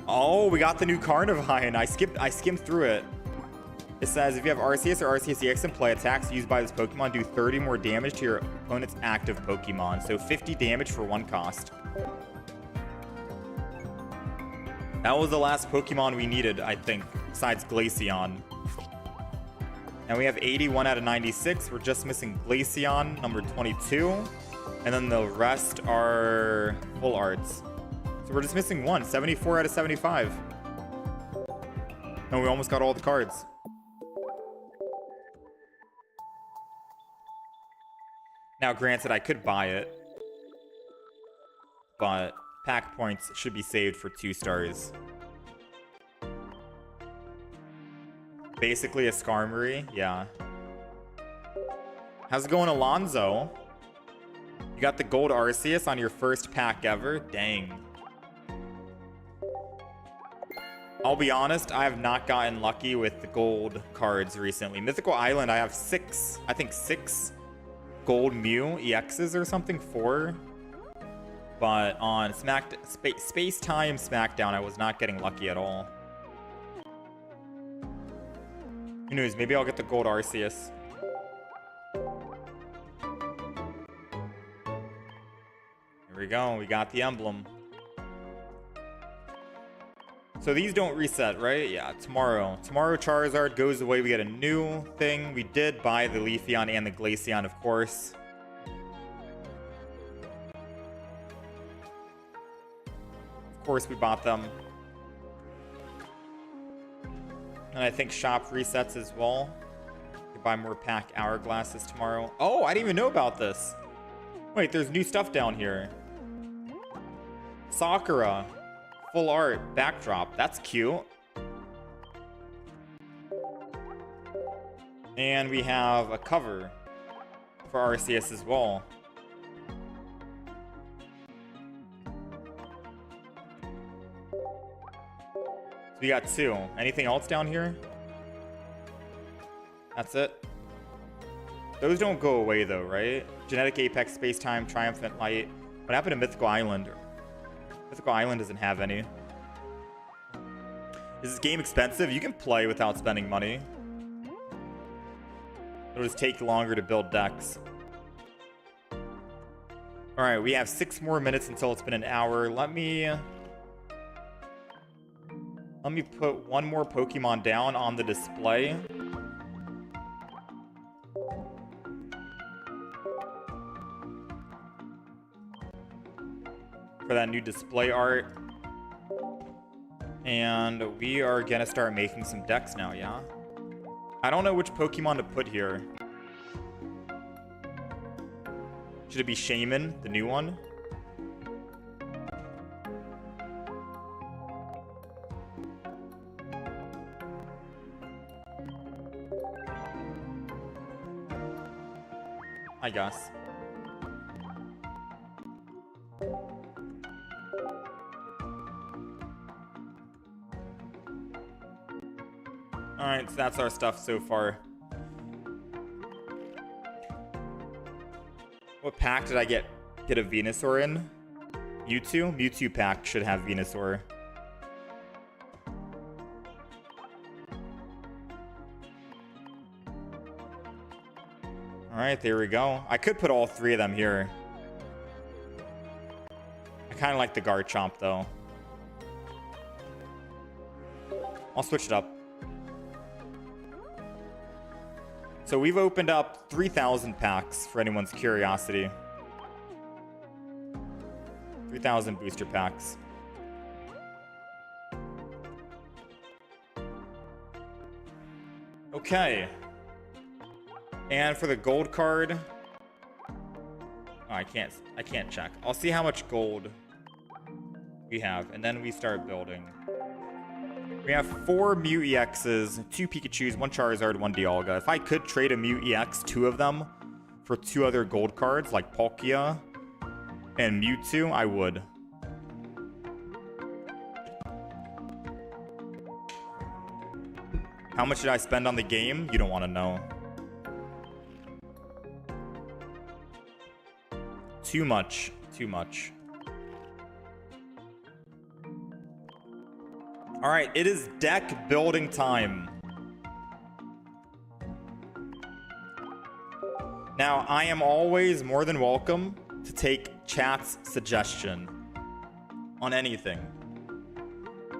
A: Oh, we got the new Carnivine. I skimmed through it. It says if you have Arceus or Arceus EX in play, attacks used by this Pokemon do 30 more damage to your opponent's active Pokemon. So 50 damage for 1 cost. That was the last Pokemon we needed, I think, besides Glaceon. And we have 81 out of 96. We're just missing Glaceon, number 22. And then the rest are full arts. So we're just missing one, 74 out of 75. And we almost got all the cards. Now, granted, I could buy it, but pack points should be saved for 2 stars. Basically a Skarmory, yeah. How's it going, Alonzo? You got the gold Arceus on your first pack ever? Dang. I'll be honest, I have not gotten lucky with the gold cards recently. Mythical Island, I have 6, I think 6 gold Mew EXs or something, 4. But on Space Time Smackdown, I was not getting lucky at all. Who knows, maybe I'll get the gold Arceus. Here we go, we got the emblem. So these don't reset, right? Yeah, tomorrow. Tomorrow Charizard goes away. We get a new thing. We did buy the Leafeon and the Glaceon, of course. Of course, we bought them. And I think shop resets as well. You buy more pack hourglasses tomorrow. Oh, I didn't even know about this. Wait, there's new stuff down here. Sakura. Full art backdrop. That's cute. And we have a cover for Arceus as well. So we got 2. Anything else down here? That's it. Those don't go away though, right? Genetic Apex, Space Time, Triumphant Light. What happened to Mythical Island? Mythical Island doesn't have any. Is this game expensive? You can play without spending money. It'll just take longer to build decks. Alright, we have 6 more minutes until it's been an hour. Let me put one more Pokemon down on the display. For that new display art. And we are gonna start making some decks now, yeah? I don't know which Pokemon to put here. Should it be Shaman, the new one? I guess. Alright, so that's our stuff so far. What pack did I get a Venusaur in? Mewtwo? Mewtwo pack should have Venusaur. Alright, there we go. I could put all 3 of them here. I kind of like the Garchomp though. I'll switch it up. So we've opened up 3,000 packs for anyone's curiosity. 3,000 booster packs. Okay. And for the gold card, oh, I can't check. I'll see how much gold we have, and then we start building. We have 4 Mew EXs, 2 Pikachus, 1 Charizard, 1 Dialga. If I could trade a Mew EX, 2 of them, for 2 other gold cards like Palkia and Mewtwo, I would. How much did I spend on the game? You don't want to know. Too much. Too much. All right, it is deck building time. Now, I am always more than welcome to take chat's suggestion on anything.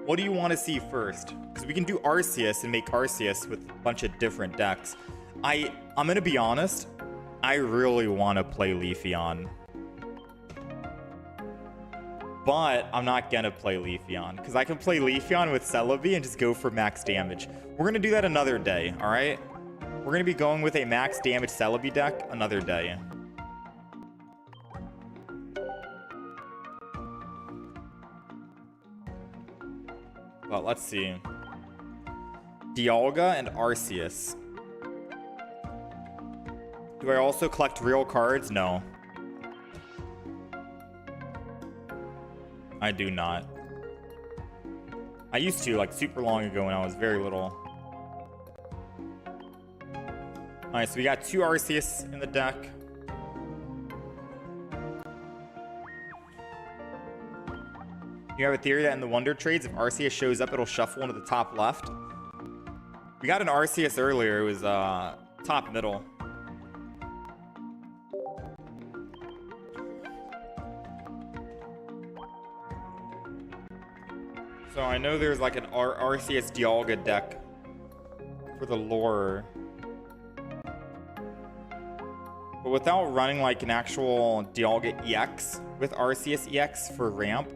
A: What do you want to see first? Because we can do Arceus and make Arceus with a bunch of different decks. I'm going to be honest. I really want to play Leafeon. But I'm not going to play Leafeon. Because I can play Leafeon with Celebi and just go for max damage. We're going to do that another day, alright? We're going to be going with a max damage Celebi deck another day. Well, let's see. Dialga and Arceus. Do I also collect real cards? No. I do not. I used to, like, super long ago when I was very little. Alright, so we got 2 Arceus in the deck. You have a theory that in the Wonder Trades, if Arceus shows up, it'll shuffle into the top left. We got an Arceus earlier. It was top middle. So I know there's like an Arceus Dialga deck for the lore. But without running like an actual Dialga EX with Arceus EX for ramp,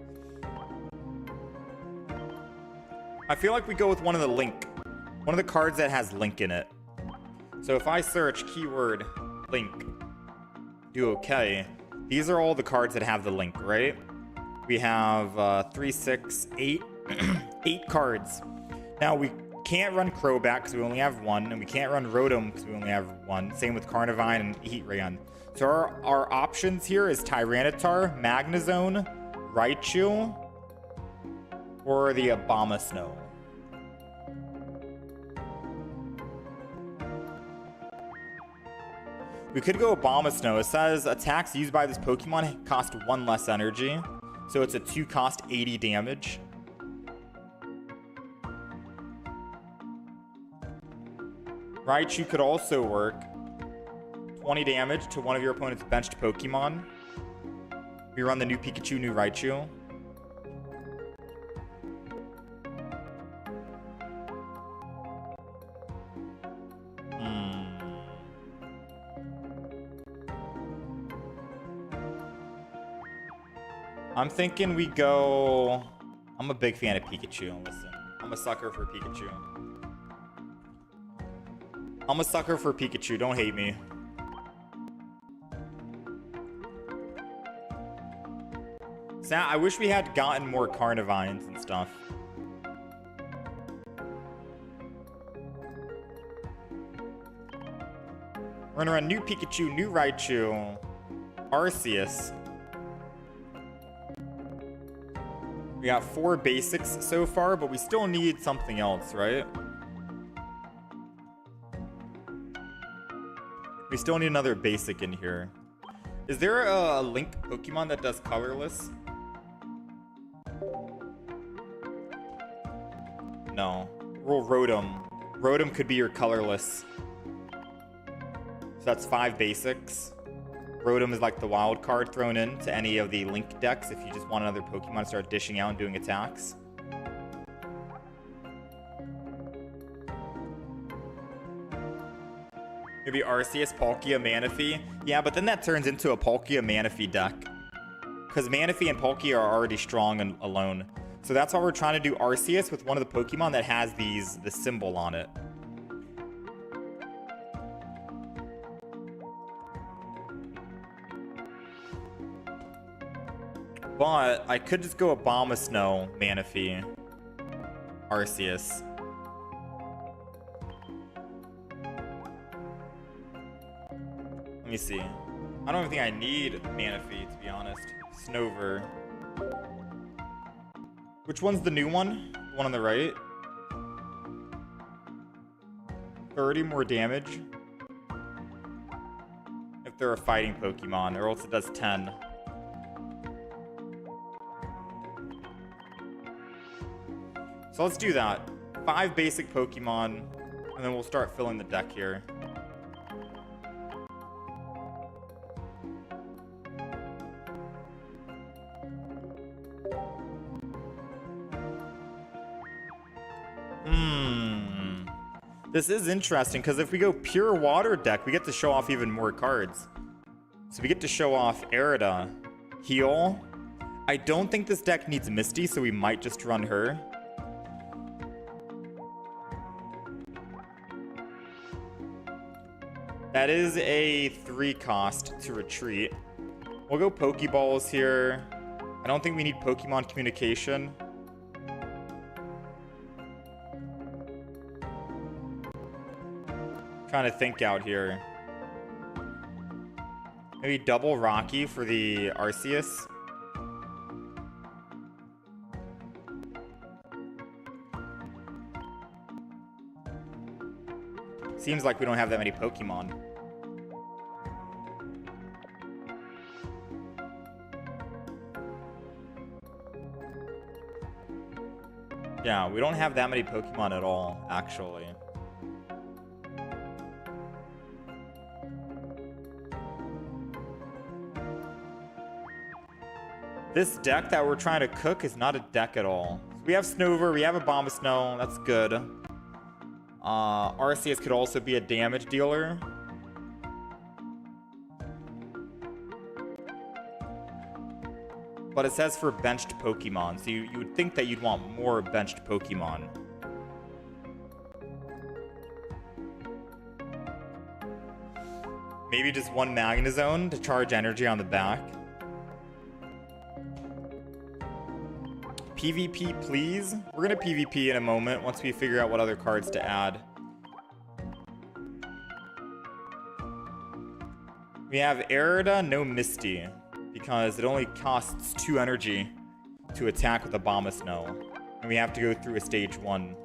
A: I feel like we go with one of the Link. One of the cards that has Link in it. So if I search keyword Link, do okay. These are all the cards that have the Link, right? We have 3, 6, 8, 8 cards. Now we can't run Crobat because we only have 1, and we can't run Rotom because we only have 1. Same with Carnivine and Heatran. So our options here is Tyranitar, Magnezone, Raichu, or the Abomasnow. We could go Abomasnow. It says attacks used by this Pokemon cost 1 less energy. So it's a 2 cost 80 damage. Raichu could also work. 20 damage to one of your opponent's benched Pokemon. We run the new Pikachu, new Raichu. I'm thinking we go... I'm a big fan of Pikachu. Listen, I'm a sucker for Pikachu. I'm a sucker for Pikachu. Don't hate me. So I wish we had gotten more Carnivines and stuff. We're gonna run new Pikachu, new Raichu, Arceus. We got 4 basics so far, but we still need something else, right? We still need another basic in here. Is there a Link Pokemon that does colorless? No. Roll Rotom. Rotom could be your colorless. So that's 5 basics. Rotom is like the wild card thrown in to any of the Link decks if you just want another Pokemon to start dishing out and doing attacks. Maybe Arceus, Palkia, Manaphy. Yeah, but then that turns into a Palkia Manaphy deck. Because Manaphy and Palkia are already strong and alone. So that's why we're trying to do Arceus with one of the Pokemon that has the symbol on it. But I could just go Abomasnow, Manaphy, Arceus. Let me see. I don't even think I need Manaphy, to be honest. Snover. Which one's the new one? The one on the right? 30 more damage. If they're a fighting Pokemon, or else it does 10. So let's do that. 5 basic Pokemon, and then we'll start filling the deck here. This is interesting, because if we go pure water deck, we get to show off even more cards. So we get to show off Arida, Heal. I don't think this deck needs Misty, so we might just run her. That is a 3 cost to retreat. We'll go Pokeballs here. I don't think we need Pokemon Communication. Trying to think out here. Maybe double Rocky for the Arceus. Seems like we don't have that many Pokemon. Yeah, we don't have that many Pokemon at all, actually. This deck that we're trying to cook is not a deck at all. We have Snover, we have Abomasnow, that's good. Arceus could also be a damage dealer. But it says for benched Pokemon, so you would think that you'd want more benched Pokemon. Maybe just one Magnezone to charge energy on the back. PvP, please. We're gonna PvP in a moment once we figure out what other cards to add. We have Arida, no Misty, because it only costs 2 energy to attack with Abomasnow, and we have to go through a stage 1.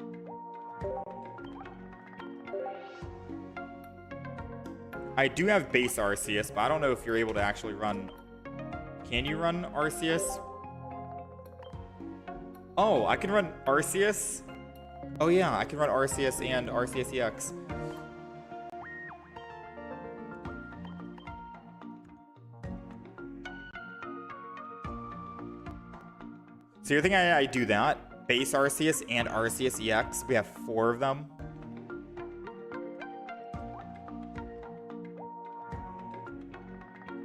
A: I do have base Arceus, but I don't know if you're able to actually run... Can you run Arceus? Oh, I can run Arceus? Oh yeah, I can run Arceus and Arceus EX. So you think I do that? Base Arceus and Arceus EX? We have 4 of them.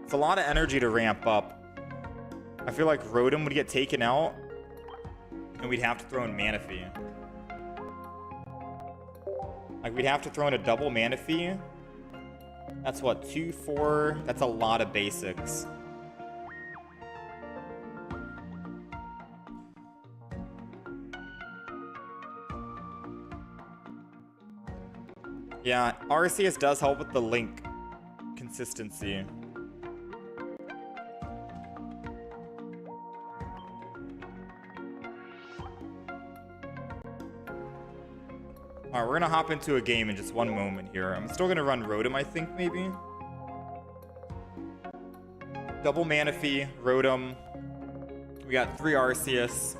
A: It's a lot of energy to ramp up. I feel like Rotom would get taken out, and we'd have to throw in Manaphy. Like, we'd have to throw in a double Manaphy. That's what, 2, 4? That's a lot of basics. Yeah, Arceus does help with the link consistency. Alright, we're gonna hop into a game in just one moment here. I'm still gonna run Rotom, I think, maybe. Double Manaphy, Rotom. We got 3 Arceus.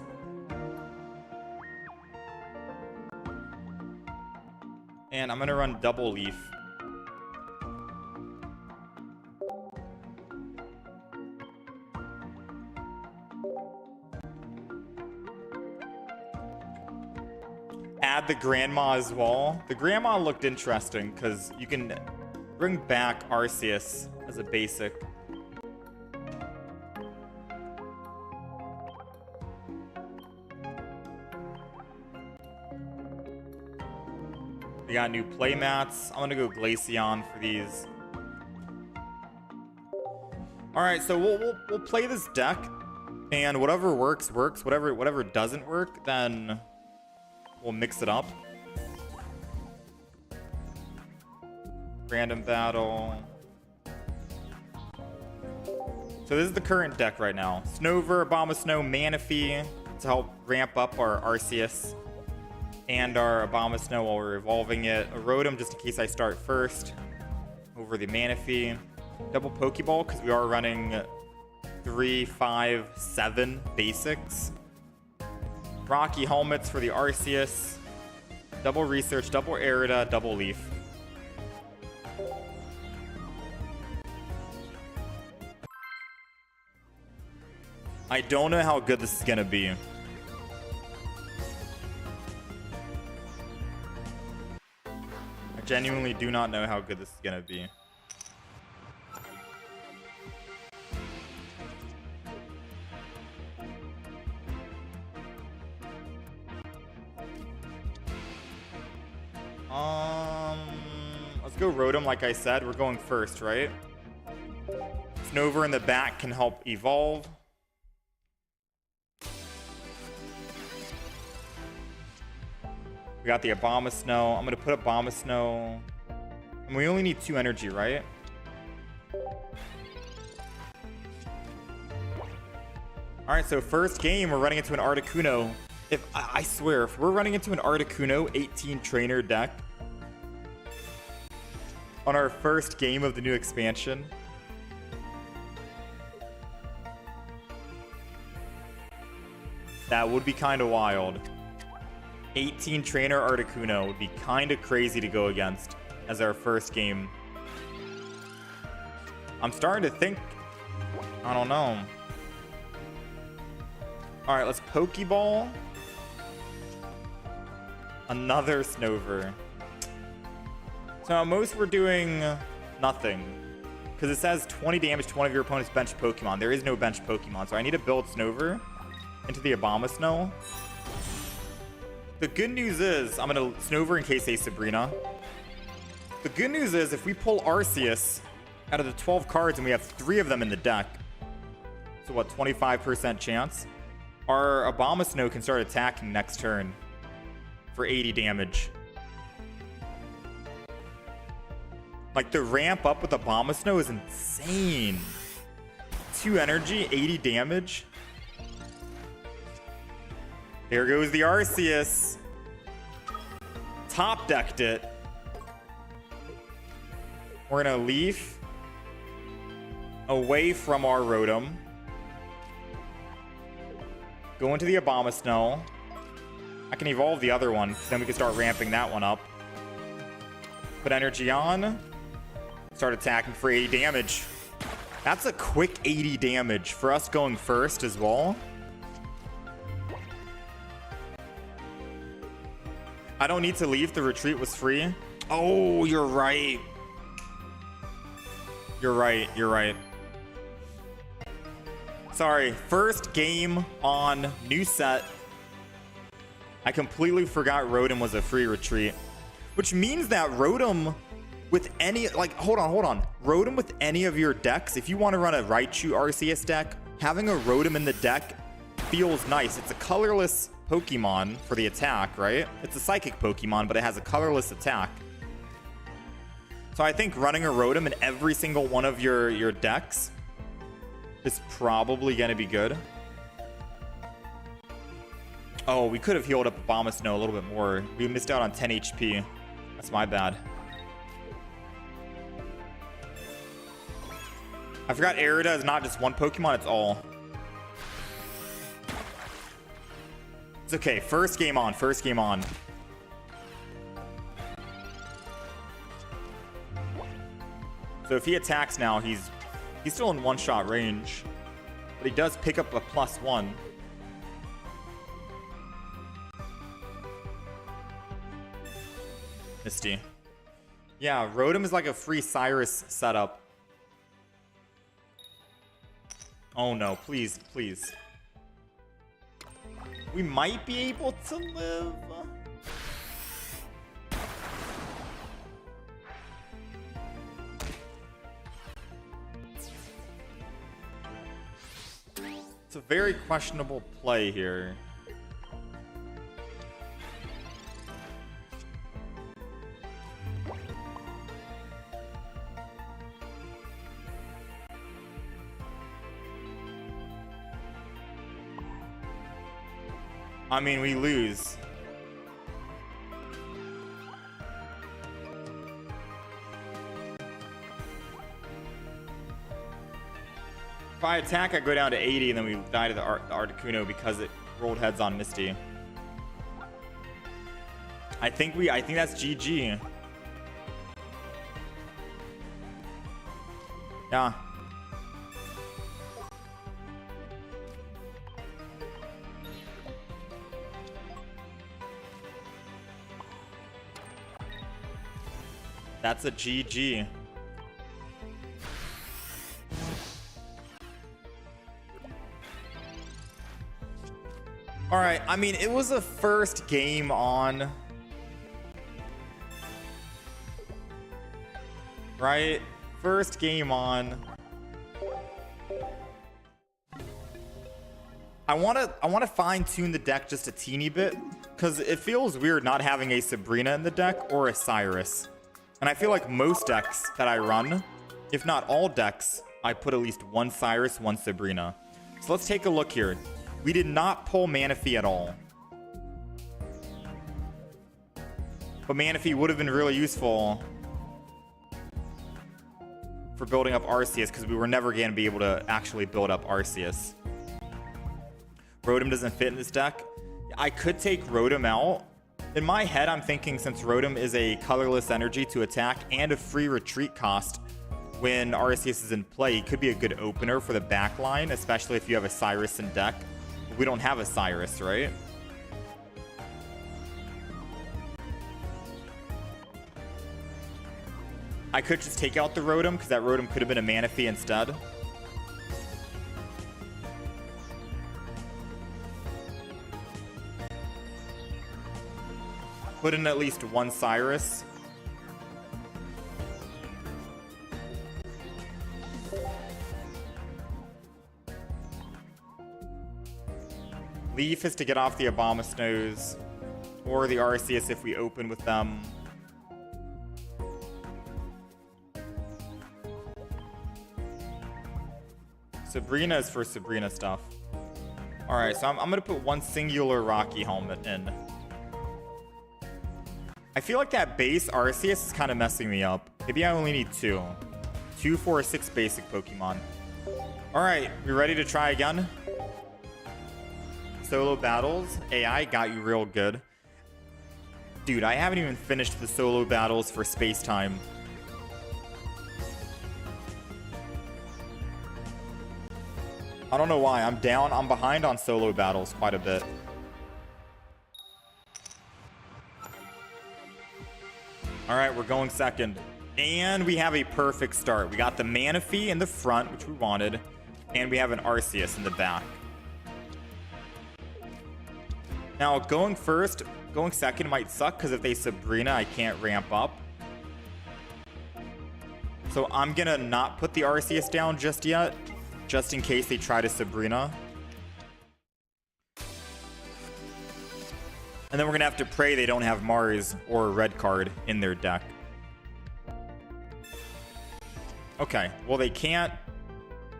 A: And I'm gonna run Double Leaf. Add the Grandma as well. The Grandma looked interesting because you can bring back Arceus as a basic. We got new playmats. I'm gonna go Glaceon for these. All right, so we'll play this deck, and whatever works works. Whatever doesn't work, then we'll mix it up. Random battle. So this is the current deck right now. Snover, Abomasnow, Manaphy to help ramp up our Arceus and our Abomasnow while we're evolving it. A Rotom just in case I start first over the Manaphy. Double Pokeball because we are running 3, 5, 7 basics. Rocky helmets for the Arceus. Double research, double Arida, double leaf. I don't know how good this is gonna be. I genuinely do not know how good this is gonna be. Let's go Rotom like I said. We're going first, right? Snover in the back can help evolve. We got the Abomasnow. I'm going to put Abomasnow. And we only need 2 energy, right? Alright, so first game, we're running into an Articuno. I swear, if we're running into an Articuno 18 trainer deck on our first game of the new expansion, that would be kind of wild. 18 trainer Articuno would be kind of crazy to go against as our first game. I'm starting to think, I don't know. All right, let's Pokeball. Another Snover. So at most we're doing nothing because it says 20 damage to one of your opponent's bench Pokemon. There is no bench Pokemon, so I need to build Snover into the Abomasnow. The good news is, I'm going to Snover in case a Sabrina. The good news is, if we pull Arceus out of the 12 cards and we have 3 of them in the deck, so what, 25% chance? Our Abomasnow can start attacking next turn for 80 damage. Like, the ramp up with Abomasnow is insane. 2 energy, 80 damage. There goes the Arceus. Top decked it. We're gonna Leaf away from our Rotom. Go into the Abomasnow. I can evolve the other one, so then we can start ramping that one up. Put energy on. Start attacking for 80 damage. That's a quick 80 damage for us going first as well. I don't need to leave. The retreat was free. Oh, you're right. You're right. You're right. Sorry. First game on new set. I completely forgot Rotom was a free retreat. Which means that Rotom with any... Like, hold on. Rotom with any of your decks, if you want to run a Raichu Arceus deck, having a Rotom in the deck feels nice. It's a colorless Pokemon for the attack, right? It's a psychic Pokemon, but it has a colorless attack. So I think running a Rotom in every single one of your decks is probably going to be good. Oh, we could have healed up Abomasnow a little bit more. We missed out on 10 HP. That's my bad. I forgot Arida is not just one Pokemon, it's all. It's okay. First game on. First game on. So if he attacks now, he's still in one-shot range. But he does pick up a +1. Misty. Yeah, Rotom is like a free Cyrus setup. Oh no, please, please. We might be able to live. It's a very questionable play here. I mean, we lose. If I attack, I go down to 80, and then we die to the Articuno because it rolled heads on Misty. I think that's GG. Yeah. That's a GG. All right, I mean, it was a first game on, right? First game on. I want to fine tune the deck just a teeny bit because it feels weird not having a Sabrina in the deck or a Cyrus. And I feel like most decks that I run, if not all decks, I put at least one Cyrus, one Sabrina. So let's take a look here. We did not pull Manaphy at all. But Manaphy would have been really useful for building up Arceus because we were never going to be able to actually build up Arceus. Rotom doesn't fit in this deck. I could take Rotom out. In my head, I'm thinking since Rotom is a colorless energy to attack and a free retreat cost when Arceus is in play, it could be a good opener for the back line, especially if you have a Cyrus in deck. We don't have a Cyrus, right? I could just take out the Rotom because that Rotom could have been a Manaphy instead. Put in at least one Cyrus. Leaf is to get off the Abomasnows or the Arceus if we open with them. Sabrina is for Sabrina stuff. Alright, so I'm going to put one singular Rocky Helmet in. I feel like that base Arceus is kind of messing me up. Maybe I only need two. 2, 4, 6 basic Pokemon. Alright, we ready to try again? Solo battles. AI got you real good. Dude, I haven't even finished the solo battles for Space Time. I don't know why. I'm behind on solo battles quite a bit. All right, we're going second. And we have a perfect start. We got the Manaphy in the front, which we wanted. And we have an Arceus in the back. Now, going second might suck because if they Sabrina, I can't ramp up. So I'm going to not put the Arceus down just yet, just in case they try to Sabrina. And then we're going to have to pray they don't have Mars or a red card in their deck. Okay, well, they can't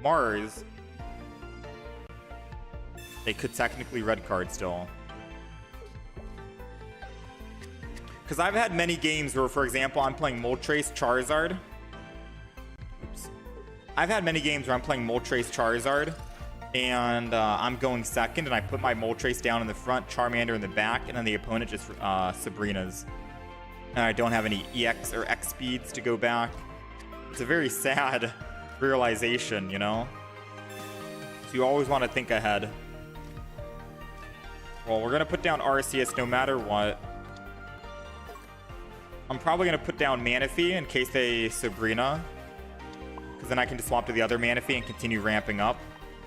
A: Mars. They could technically red card still. Because I've had many games where, for example, I'm playing Moltres Charizard. Oops. I've had many games where I'm playing Moltres Charizard. And I'm going second, and I put my Moltres down in the front, Charmander in the back, and then the opponent just Sabrina's. And I don't have any EX or X speeds to go back. It's a very sad realization, you know? So you always want to think ahead. Well, we're going to put down Arceus no matter what. I'm probably going to put down Manaphy in case they Sabrina. Because then I can just swap to the other Manaphy and continue ramping up.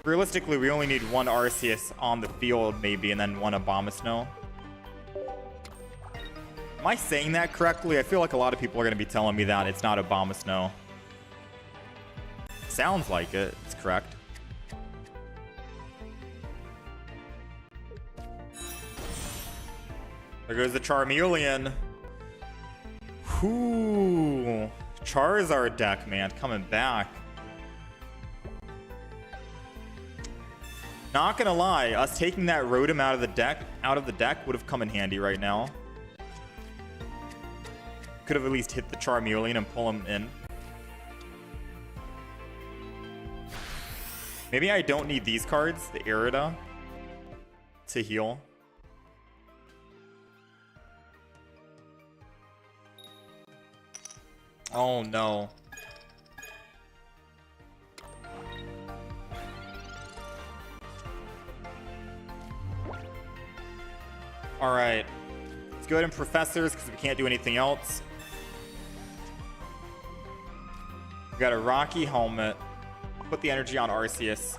A: Realistically, we only need one Arceus on the field, maybe, and then one Abomasnow. Am I saying that correctly? I feel like a lot of people are going to be telling me that it's not Abomasnow. Sounds like it. It's correct. There goes the Charmeleon. Ooh, Charizard deck, man, coming back. Not gonna lie, us taking that Rotom out of the deck would have come in handy right now. Could have at least hit the Charmeleon and pull him in. Maybe I don't need these cards, the Irida, to heal. Oh no. All right. Let's go ahead and Professors because we can't do anything else. We got a Rocky Helmet. Put the energy on Arceus.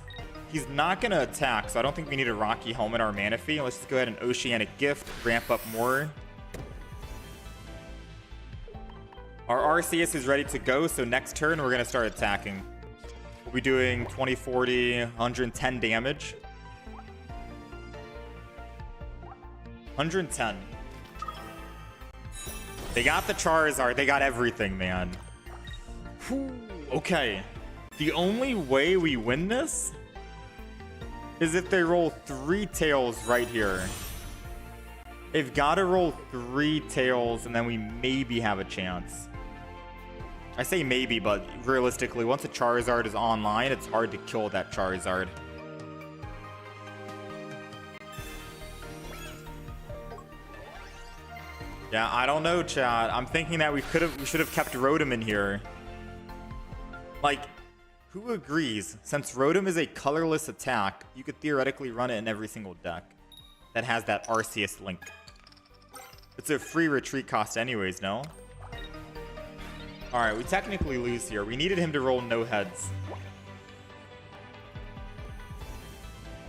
A: He's not going to attack, so I don't think we need a Rocky Helmet or Manaphy. Let's just go ahead and Oceanic Gift, ramp up more. Our Arceus is ready to go, so next turn we're going to start attacking. We'll be doing 20, 40, 110 damage. 110. They got the Charizard. They got everything, man. Whew. Okay. The only way we win this is if they roll 3 tails right here. They've got to roll 3 tails, and then we maybe have a chance. I say maybe, but realistically, once a Charizard is online, it's hard to kill that Charizard. Yeah, I don't know, chat. I'm thinking that we should have kept Rotom in here. Like, who agrees? Since Rotom is a colorless attack, you could theoretically run it in every single deck that has that Arceus link. It's a free retreat cost anyways, no? Alright, we technically lose here. We needed him to roll no heads.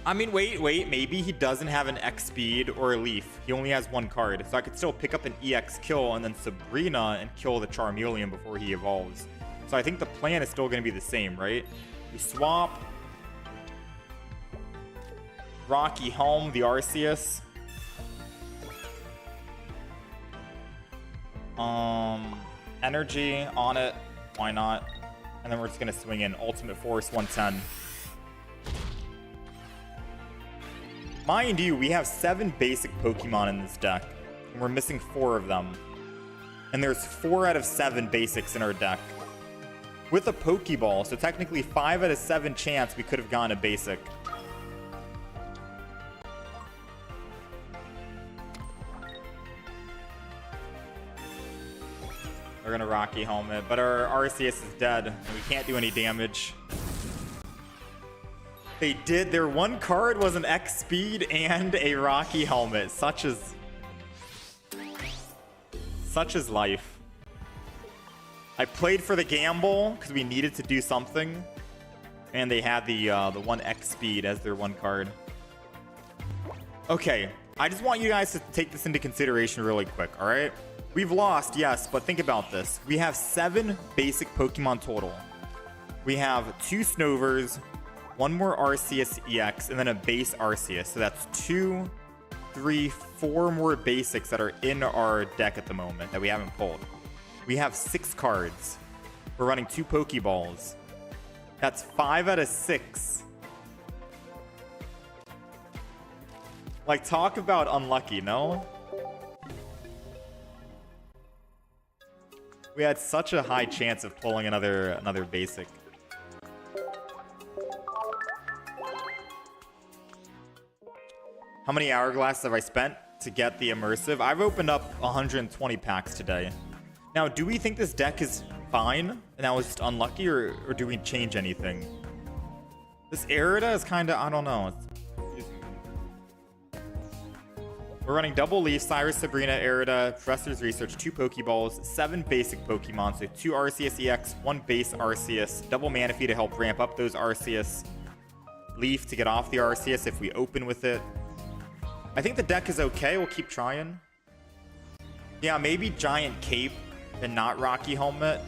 A: I mean, wait, maybe he doesn't have an X speed or a Leaf. He only has 1 card, so I could still pick up an EX kill and then Sabrina and kill the Charmeleon before he evolves. So I think the plan is still going to be the same, right? We swap Rocky Helm, the Arceus. Energy on it. Why not? And then we're just going to swing in Ultimate Force 110. Mind you, we have 7 basic Pokemon in this deck, and we're missing 4 of them. And there's 4 out of 7 basics in our deck. With a Pokeball, so technically 5 out of 7 chance we could have gotten a basic. We're gonna Rocky Helmet, but our Arceus is dead, and we can't do any damage. They did. Their 1 card was an X speed and a Rocky Helmet. Such is life. I played for the gamble because we needed to do something, and they had the 1 X speed as their 1 card. Okay, I just want you guys to take this into consideration really quick. All right, we've lost, yes, but think about this. We have 7 basic Pokemon total. We have 2 Snovers, 1 more Arceus EX, and then a base Arceus. So that's 2, 3, 4 more basics that are in our deck at the moment that we haven't pulled. We have 6 cards. We're running 2 Pokeballs. That's 5 out of 6. Like, talk about unlucky, no? We had such a high chance of pulling another basic. How many hourglasses have I spent to get the immersive? I've opened up 120 packs today. Now, do we think this deck is fine and that was just unlucky, or do we change anything? This Arida is kind of, I don't know. We're running double Leaf, Cyrus, Sabrina, Arida, Professor's Research, 2 Pokeballs, 7 basic Pokemon, so 2 Arceus EX, 1 base Arceus, double Manaphy to help ramp up those Arceus, Leaf to get off the Arceus if we open with it. I think the deck is okay. We'll keep trying. Yeah, maybe Giant Cape and not Rocky Helmet.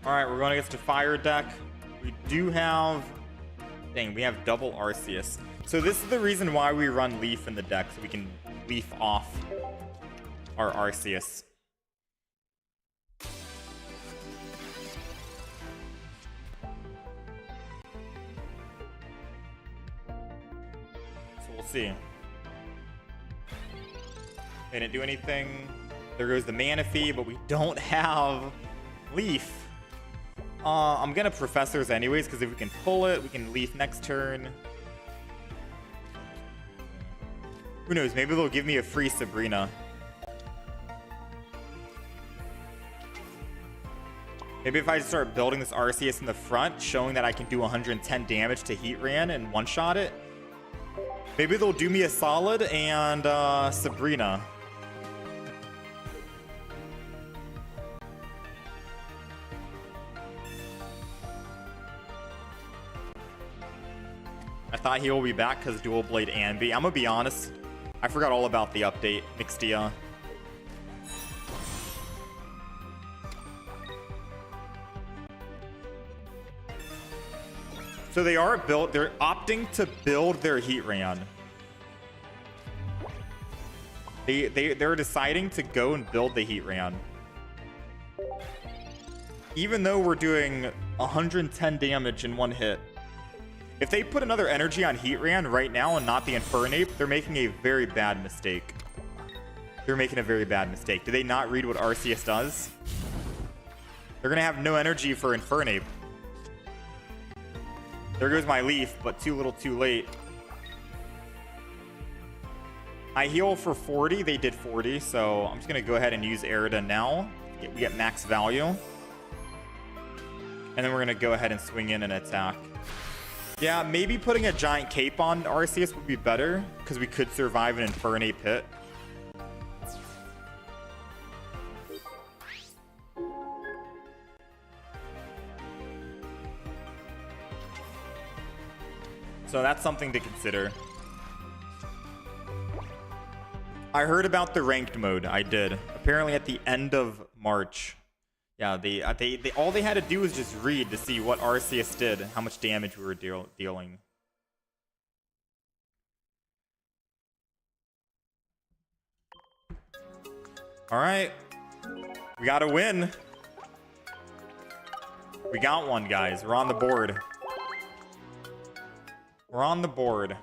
A: Alright, we're going against a fire deck. We do have... Dang, we have double Arceus. So this is the reason why we run Leaf in the deck, so we can Leaf off our Arceus. So we'll see. They didn't do anything. There goes the Manaphy, but we don't have Leaf. I'm gonna Professors anyways, because if we can pull it, we can Leaf next turn. Who knows? Maybe they'll give me a free Sabrina. Maybe if I start building this Arceus in the front, showing that I can do 110 damage to Heatran and one-shot it, maybe they'll do me a solid and Sabrina. I thought he will be back because Dual Blade Anby. I'm gonna be honest, I forgot all about the update, Mixtia. So they're opting to build their Heatran. They're deciding to go and build the Heatran. Even though we're doing 110 damage in one hit. If they put another energy on Heatran right now and not the Infernape, they're making a very bad mistake. They're making a very bad mistake. Do they not read what Arceus does? They're gonna have no energy for Infernape. There goes my Leaf, but too little too late. I heal for 40. They did 40, so I'm just going to go ahead and use Erida now. We get max value. And then we're going to go ahead and swing in and attack. Yeah, maybe putting a giant cape on Arceus would be better, because we could survive an Infernape hit. So that's something to consider. I heard about the ranked mode. I did. Apparently at the end of March. Yeah, all they had to do was just read to see what Arceus did, how much damage we were dealing. All right. We got a win. We got one, guys. We're on the board. We're on the board.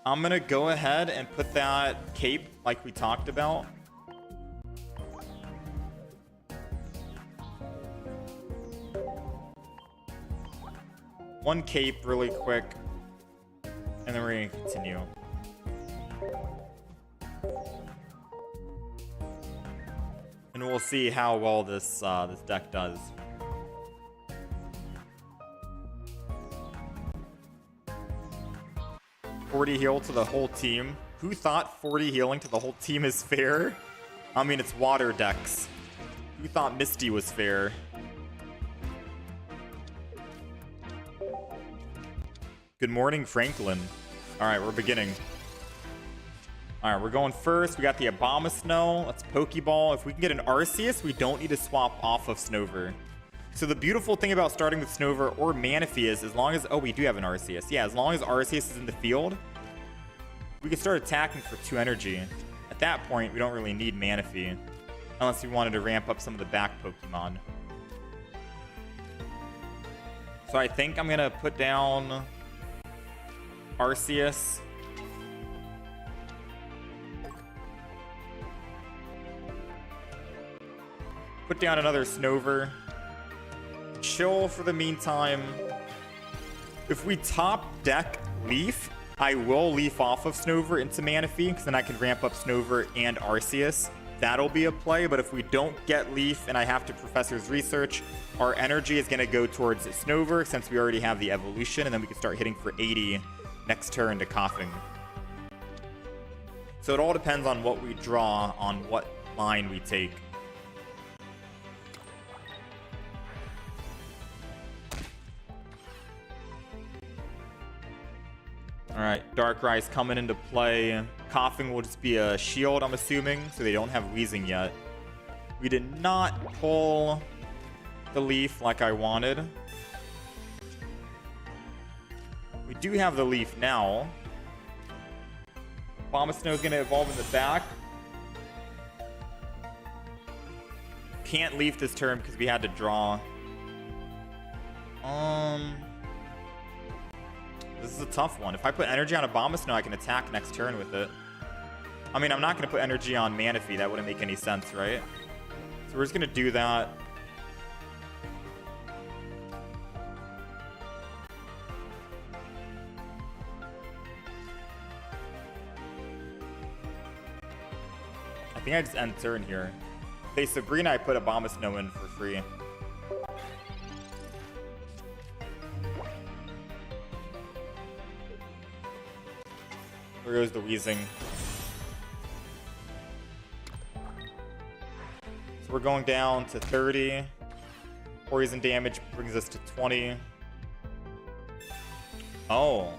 A: I'm gonna go ahead and put that cape like we talked about. One cape really quick, and then we're gonna continue. And we'll see how well this deck does. $40 heal to the whole team. Who thought 40 healing to the whole team is fair? I mean, it's water decks. Who thought Misty was fair? Good morning, Franklin. All right, we're beginning. All right, we're going first. We got the Abomasnow. Let's Pokeball. If we can get an Arceus, we don't need to swap off of Snover. So the beautiful thing about starting with Snover or Manaphy is as long as... Oh, we do have an Arceus. Yeah, as long as Arceus is in the field, we can start attacking for 2 energy. At that point, we don't really need Manaphy. Unless we wanted to ramp up some of the back Pokemon. So I think I'm going to put down Arceus. Put down another Snover. Chill for the meantime. If we top deck Leaf, I will Leaf off of Snover into Manaphy, because then I can ramp up Snover and Arceus. That'll be a play, but if we don't get Leaf and I have to Professor's Research, our energy is going to go towards Snover, since we already have the evolution, and then we can start hitting for 80 next turn to Coughing. So it all depends on what we draw, on what line we take. All right, Darkrai's coming into play. Coughing will just be a shield, I'm assuming, so they don't have Wheezing yet. We did not pull the Leaf like I wanted. We do have the Leaf now. Abomasnow is going to evolve in the back. Can't Leaf this turn because we had to draw. This is a tough one. If I put energy on Abomasnow, I can attack next turn with it. I mean, I'm not going to put energy on Manaphy. That wouldn't make any sense, right? So we're just going to do that. think I just end turn here. If they Sabrina, I put Abomasnow in for free. There goes the Wheezing. So we're going down to 30. Poison damage brings us to 20. Oh.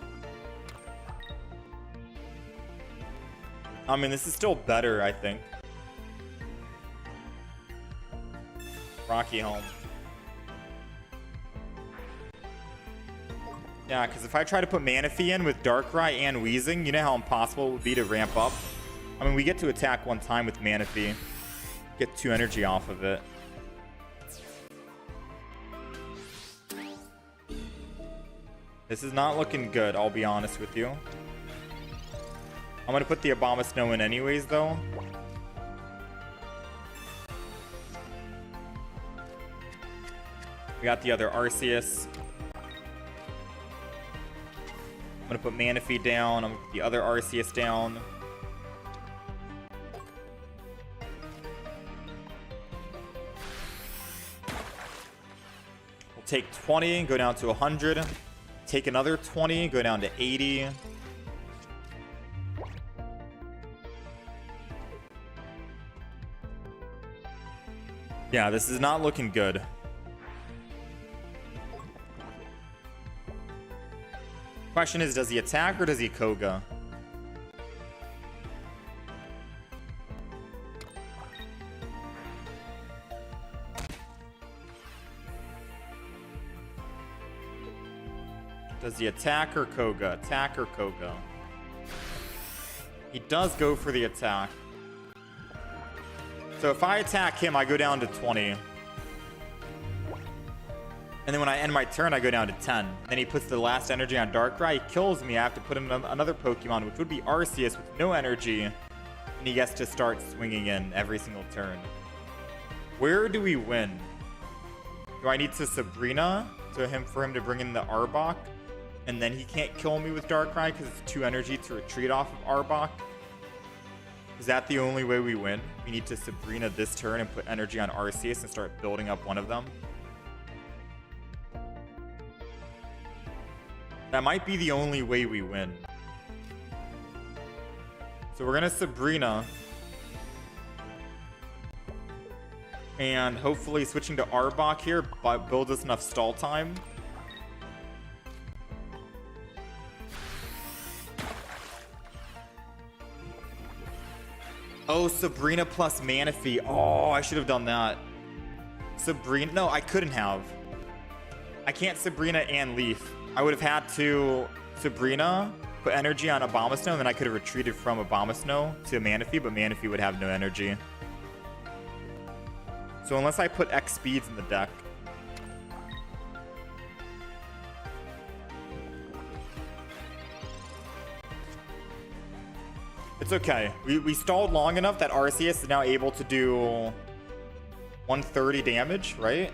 A: I mean, this is still better, I think. Rocky Helm. Yeah, because if I try to put Manaphy in with Darkrai and Wheezing, you know how impossible it would be to ramp up? I mean, we get to attack one time with Manaphy. Get 2 energy off of it. This is not looking good, I'll be honest with you. I'm going to put the Abomasnow in anyways, though. We got the other Arceus. I'm going to put Manaphy down. I'm going to put the other Arceus down. We'll take 20 and go down to 100. Take another 20, go down to 80. Yeah, this is not looking good. Question is, does he attack or does he Koga? Does he attack or Koga? Attack or Koga? He does go for the attack. So if I attack him, I go down to 20. And then when I end my turn, I go down to 10. Then he puts the last energy on Darkrai. He kills me. I have to put in another Pokemon, which would be Arceus with no energy. And he gets to start swinging in every single turn. Where do we win? Do I need to Sabrina for him to bring in the Arbok? And then he can't kill me with Darkrai because it's 2 energy to retreat off of Arbok? Is that the only way we win? We need to Sabrina this turn and put energy on Arceus and start building up one of them? That might be the only way we win. So we're gonna Sabrina. And hopefully switching to Arbok here builds us enough stall time. Oh, Sabrina plus Manaphy. Oh, I should have done that. Sabrina. No, I couldn't have. I can't Sabrina and Leaf. I would have had to Sabrina, put energy on Abomasnow, and then I could have retreated from Abomasnow to Manaphy, but Manaphy would have no energy. So unless I put X speeds in the deck. It's okay. We stalled long enough that Arceus is now able to do 130 damage, right?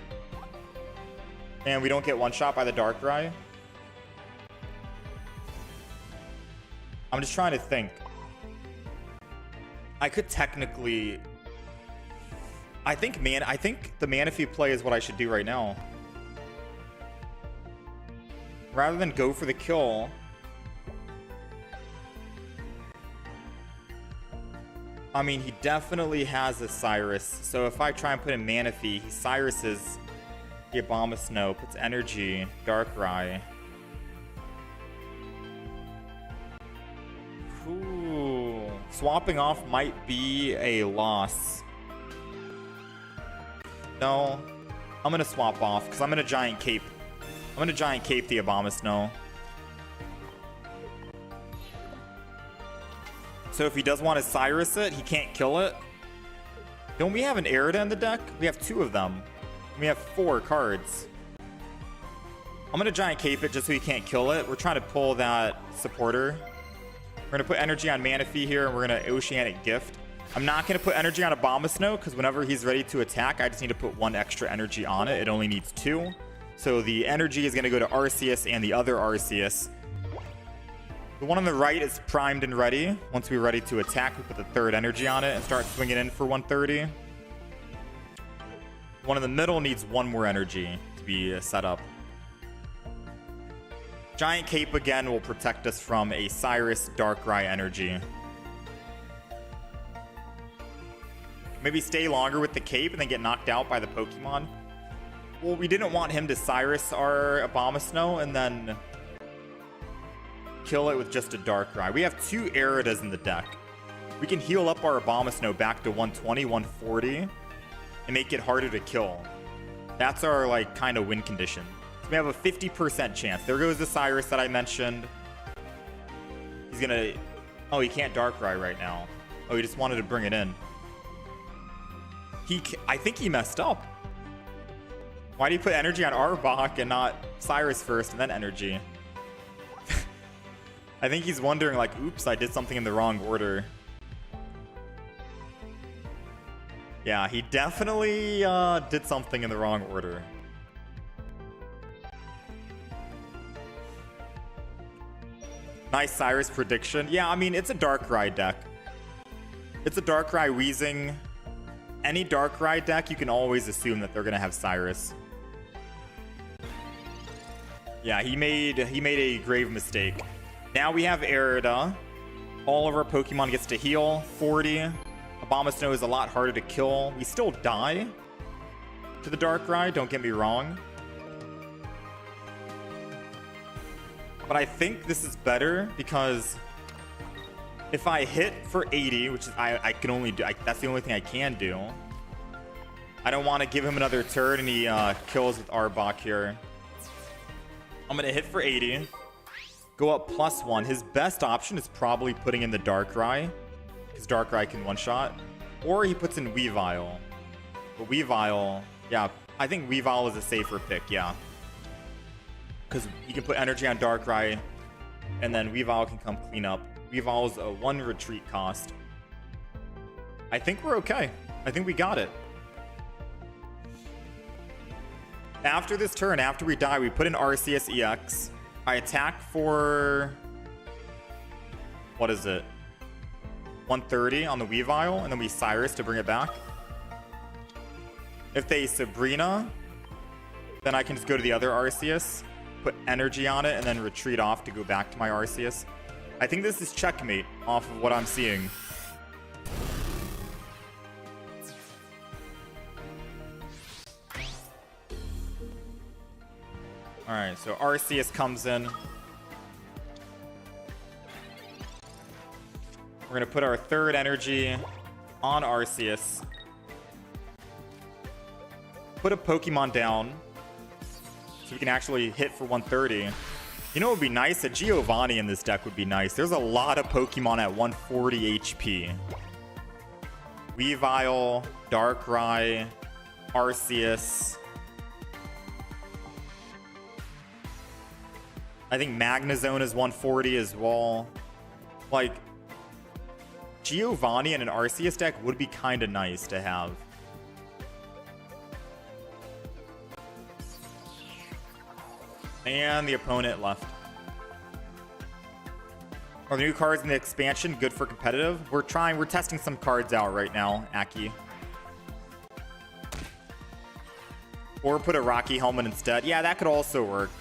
A: And we don't get one-shot by the Darkrai. I'm just trying to think. I could technically... I think the Manaphy play is what I should do right now. Rather than go for the kill... I mean, he definitely has a Cyrus. So if I try and put in Manaphy, he Cyruses the Abomasnow, puts energy, Darkrai. Ooh. Swapping off might be a loss. No. I'm going to swap off because I'm going to Giant Cape. I'm going to Giant Cape the Abomasnow. So if he does want to Cyrus it, he can't kill it. Don't we have an Airida in the deck? We have 2 of them. We have 4 cards. I'm going to Giant Cape it just so he can't kill it. We're trying to pull that supporter. We're going to put energy on Manaphy here, and we're going to Oceanic Gift. I'm not going to put energy on Abomasnow, because whenever he's ready to attack, I just need to put 1 extra energy on it. It only needs 2. So the energy is going to go to Arceus and the other Arceus. The one on the right is primed and ready. Once we're ready to attack, we put the third energy on it and start swinging in for 130. The one in the middle needs one more energy to be set up. Giant Cape again will protect us from a Cyrus Darkrai energy. Maybe stay longer with the Cape and then get knocked out by the Pokemon. Well, we didn't want him to Cyrus our Abomasnow and then kill it with just a Darkrai. We have 2 Aridas in the deck. We can heal up our Abomasnow back to 120, 140 and make it harder to kill. That's our like kind of win condition. So we have a 50% chance. There goes the Cyrus that I mentioned. He's gonna... Oh, he can't Darkrai right now. Oh, he just wanted to bring it in. I think he messed up. Why do you put energy on Arbok and not Cyrus first and then energy? I think he's wondering like, oops, I did something in the wrong order. Yeah, he definitely did something in the wrong order. Nice Cyrus prediction. Yeah, I mean, it's a Darkrai deck. It's a Darkrai Weezing. Any Darkrai deck, you can always assume that they're going to have Cyrus. Yeah, he made a grave mistake. Now we have Arida. All of our Pokemon gets to heal. 40. Abomasnow is a lot harder to kill. We still die to the Darkrai, don't get me wrong. But I think this is better because if I hit for 80, which is I can only do, that's the only thing I can do. I don't want to give him another turn and he kills with Arbok here. I'm going to hit for 80. Go up +1. His best option is probably putting in the Darkrai, because Darkrai can one-shot. Or he puts in Weavile. But Weavile, yeah, I think Weavile is a safer pick, yeah. Because you can put energy on Darkrai, and then Weavile can come clean up. Weavile's a 1 retreat cost. I think we're okay. I think we got it. After this turn, after we die, we put in Arceus EX. I attack for... What is it? 130 on the Weavile, and then we Cyrus to bring it back. If they Sabrina, then I can just go to the other Arceus, put energy on it, and then retreat off to go back to my Arceus. I think this is checkmate off of what I'm seeing. Alright, so Arceus comes in. We're going to put our third energy on Arceus. Put a Pokemon down so we can actually hit for 130. You know what would be nice? A Giovanni in this deck would be nice. There's a lot of Pokemon at 140 HP. Weavile, Darkrai, Arceus. I think Magnezone is 140 as well. Like, Giovanni in an Arceus deck would be kind of nice to have. And the opponent left. Are the new cards in the expansion good for competitive? We're testing some cards out right now, Aki. Or put a Rocky Helmet instead. Yeah, that could also work.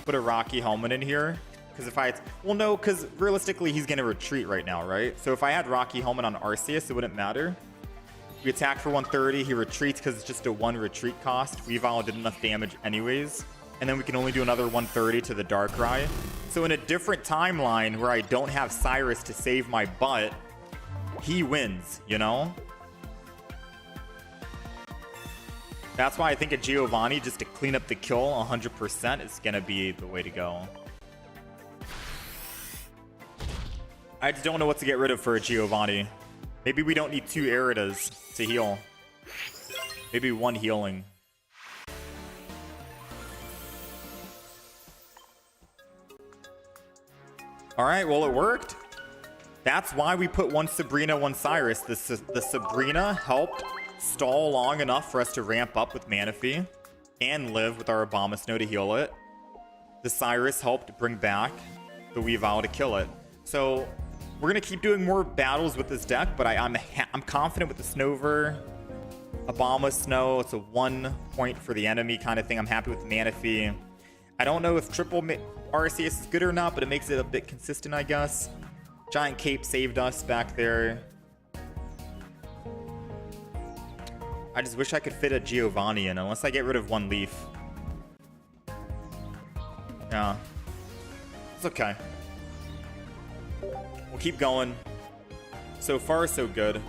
A: Put a Rocky Helmet in here. Because if I... Well, no, because realistically, he's going to retreat right now, right? So if I had Rocky Helmet on Arceus, it wouldn't matter. We attack for 130. He retreats because it's just a 1 retreat cost. Weavile did enough damage anyways. And then we can only do another 130 to the Darkrai. So in a different timeline where I don't have Cyrus to save my butt, he wins, you know? That's why I think a Giovanni, just to clean up the kill 100%, is going to be the way to go. I just don't know what to get rid of for a Giovanni. Maybe we don't need 2 Aridas to heal. Maybe 1 healing. Alright, well it worked. That's why we put 1 Sabrina, 1 Cyrus. The Sabrina helped stall long enough for us to ramp up with Manaphy and live with our Abomasnow to heal it. The Cyrus helped bring back the Weavile to kill it. So we're gonna keep doing more battles with this deck, but I'm confident with the Snover, Obama Snow. It's a 1 point for the enemy kind of thing. I'm happy with Manaphy. I don't know if triple RCS is good or not, but it makes it a bit consistent, I guess. Giant Cape saved us back there. I just wish I could fit a Giovanni in, unless I get rid of one leaf. Yeah. It's okay. We'll keep going. So far, so good.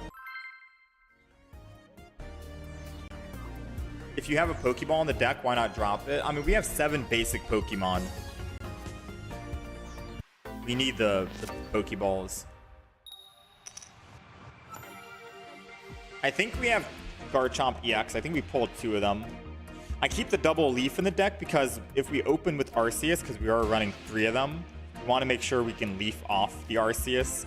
A: If you have a Pokeball in the deck, why not drop it? I mean, we have 7 basic Pokemon. We need the Pokeballs. I think we have Garchomp EX. I think we pulled 2 of them. I keep the double leaf in the deck because if we open with Arceus, because we are running 3 of them, we want to make sure we can leaf off the Arceus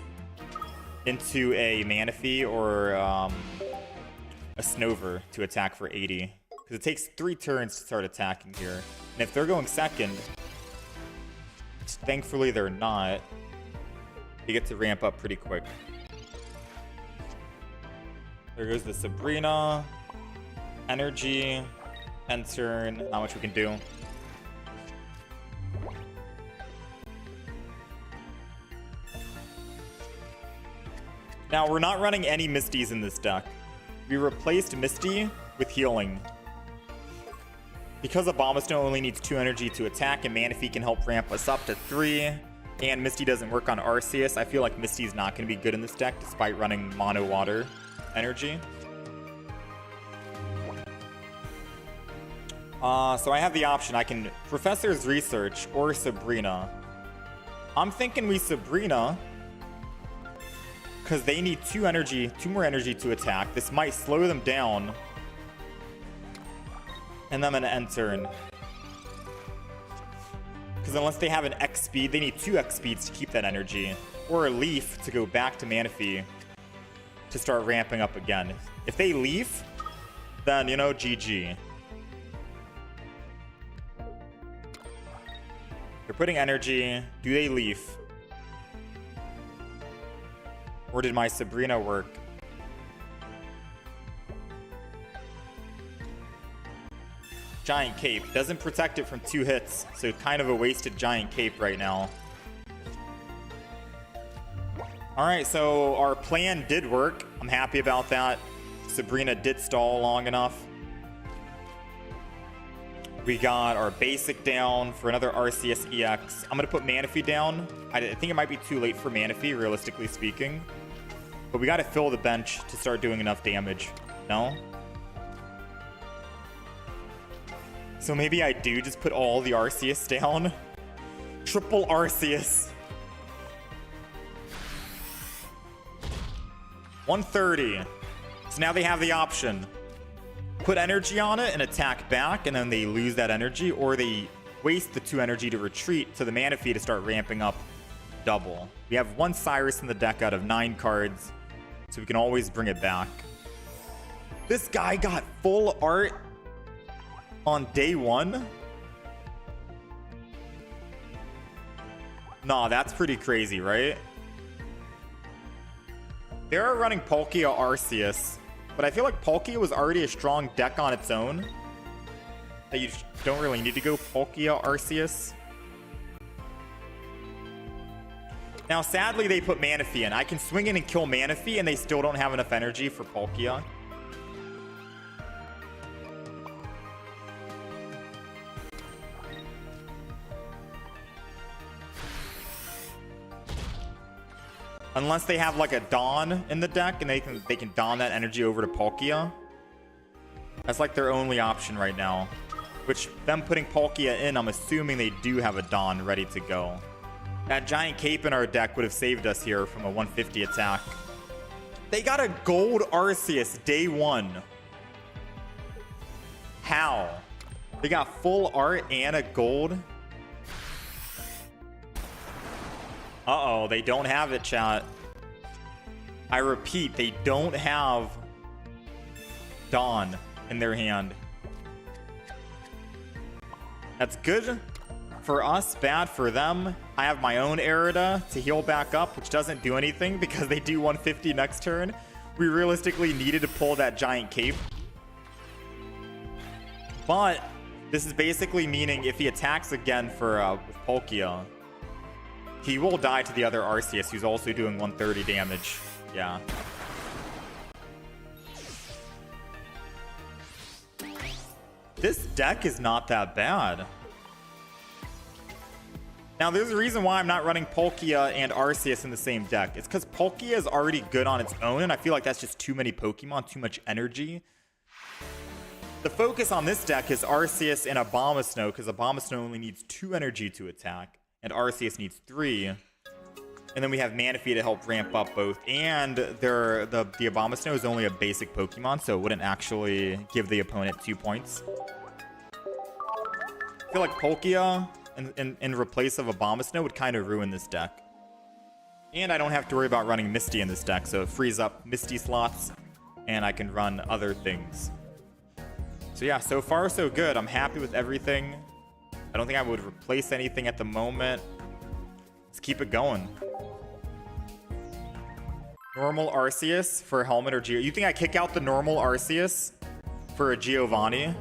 A: into a Manaphy or a Snover to attack for 80. Because it takes 3 turns to start attacking here. And if they're going second, which thankfully they're not, they get to ramp up pretty quick. There goes the Sabrina. Energy. End turn. Not much we can do. Now, we're not running any Misties in this deck. We replaced Misty with Healing. Because Abomasnow only needs 2 energy to attack, and Manaphy can help ramp us up to 3, and Misty doesn't work on Arceus, I feel like Misty's not going to be good in this deck, despite running Mono Water energy. So I have the option. I can Professor's Research or Sabrina. I'm thinking we Sabrina, because they need 2 more energy to attack. This might slow them down. And then I'm going to end turn. Because unless they have an X speed, they need 2 X speeds to keep that energy. Or a Leaf to go back to Manaphy to start ramping up again. If they Leaf, then, you know, GG. They're putting energy. Do they Leaf? Or did my Sabrina work? Giant Cape. Doesn't protect it from 2 hits, so kind of a wasted Giant Cape right now. Alright, so our plan did work. I'm happy about that. Sabrina did stall long enough. We got our basic down for another Arceus EX. I'm going to put Manaphy down. I think it might be too late for Manaphy, realistically speaking. But we got to fill the bench to start doing enough damage. No? So maybe I do just put all the Arceus down. Triple Arceus. 130. So now they have the option. Put energy on it and attack back, and then they lose that energy, or they waste the 2 energy to retreat to the Manaphy to start ramping up double. We have 1 Cyrus in the deck out of 9 cards, so we can always bring it back. This guy got full art on day 1? Nah, that's pretty crazy, right? They are running Palkia Arceus, but I feel like Palkia was already a strong deck on its own, that you don't really need to go Palkia Arceus. Now, sadly, they put Manaphy in. I can swing in and kill Manaphy, and they still don't have enough energy for Palkia. Unless they have like a Dawn in the deck and they can Dawn that energy over to Palkia. That's like their only option right now. Which, them putting Palkia in, I'm assuming they do have a Dawn ready to go. That Giant Cape in our deck would have saved us here from a 150 attack. They got a gold Arceus day 1. How? They got full art and a gold? Uh-oh, they don't have it, chat. I repeat, they don't have Dawn in their hand. That's good For us, bad. For them, I have my own Arida to heal back up, which doesn't do anything because they do 150 next turn. We realistically needed to pull that giant cape. But this is basically meaning if he attacks again for with Palkia, he will die to the other Arceus, who's also doing 130 damage. Yeah. This deck is not that bad. Now, there's a reason why I'm not running Palkia and Arceus in the same deck. It's because Palkia is already good on its own, and I feel like that's just too many Pokemon, too much energy. The focus on this deck is Arceus and Abomasnow, because Abomasnow only needs 2 energy to attack, and Arceus needs 3. And then we have Manaphy to help ramp up both. And the Abomasnow is only a basic Pokemon, so it wouldn't actually give the opponent 2 points. I feel like Palkia in replace of Abomasnow would kind of ruin this deck. And I don't have to worry about running Misty in this deck, so it frees up Misty slots, and I can run other things. So yeah, so far so good. I'm happy with everything. I don't think I would replace anything at the moment. Let's keep it going. Normal Arceus for Helmet or Geo. You think I kick out the normal Arceus for a Giovanni?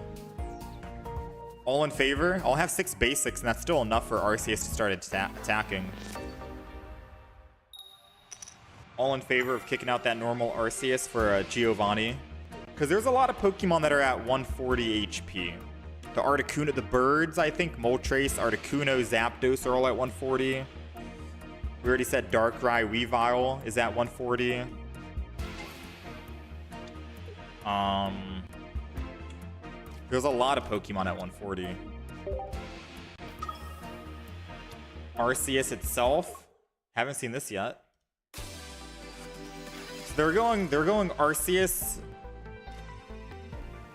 A: All in favor? I'll have 6 basics, and that's still enough for Arceus to start attacking. All in favor of kicking out that normal Arceus for a Giovanni. Because there's a lot of Pokemon that are at 140 HP. The Articuno, the birds, I think, Moltres, Articuno, Zapdos are all at 140. We already said Darkrai, Weavile is at 140. There's a lot of Pokemon at 140. Arceus itself, haven't seen this yet. So they're going Arceus,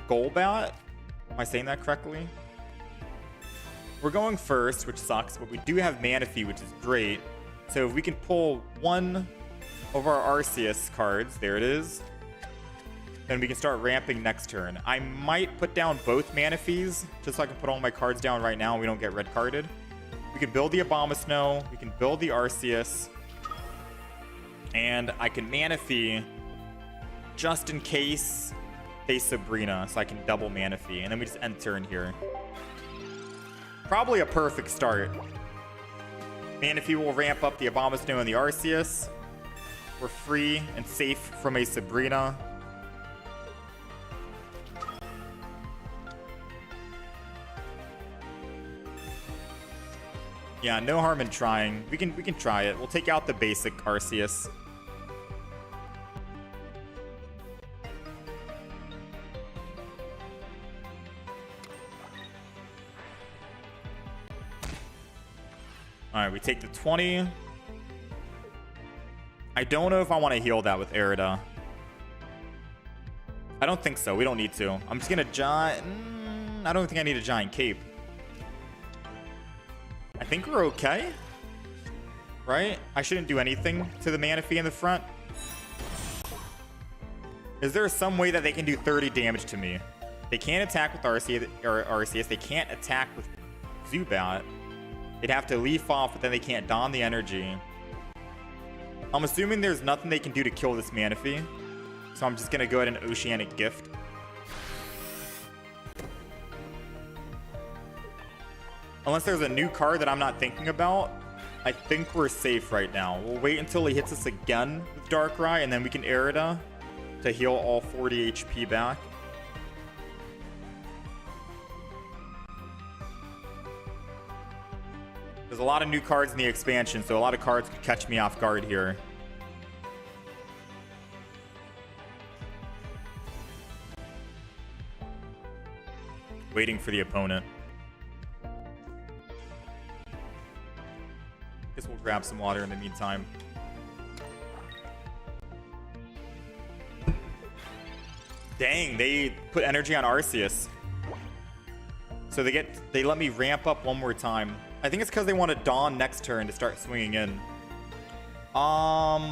A: Golbat. Am I saying that correctly? We're going first, which sucks, but we do have Manaphy, which is great. So if we can pull one of our Arceus cards, there it is, then we can start ramping next turn. I might put down both Manaphys, just so I can put all my cards down right now and we don't get red carded. We can build the Abomasnow, we can build the Arceus, and I can Manaphy just in case they Sabrina, so I can double Manaphy, and then we just end turn here. Probably a perfect start. Manaphy will ramp up the Abomasnow and the Arceus. We're free and safe from a Sabrina. Yeah, no harm in trying. We can try it. We'll take out the basic Arceus. Alright, we take the 20. I don't know if I want to heal that with Arida. I don't think so. We don't need to. I'm just going to I don't think I need a giant cape. I think we're okay. Right? I shouldn't do anything to the Manaphy in the front. Is there some way that they can do 30 damage to me? They can't attack with Arceus. They can't attack with Zubat. They'd have to leaf off, but then they can't don the energy. I'm assuming there's nothing they can do to kill this Manaphy. So I'm just going to go ahead and Oceanic Gift. Unless there's a new card that I'm not thinking about, I think we're safe right now. We'll wait until he hits us again with Darkrai, and then we can Arida to heal all 40 HP back. There's a lot of new cards in the expansion, so a lot of cards could catch me off guard here. Waiting for the opponent. Guess we'll grab some water in the meantime. Dang, they put energy on Arceus. So they let me ramp up one more time. I think it's because they want to Dawn next turn to start swinging in. What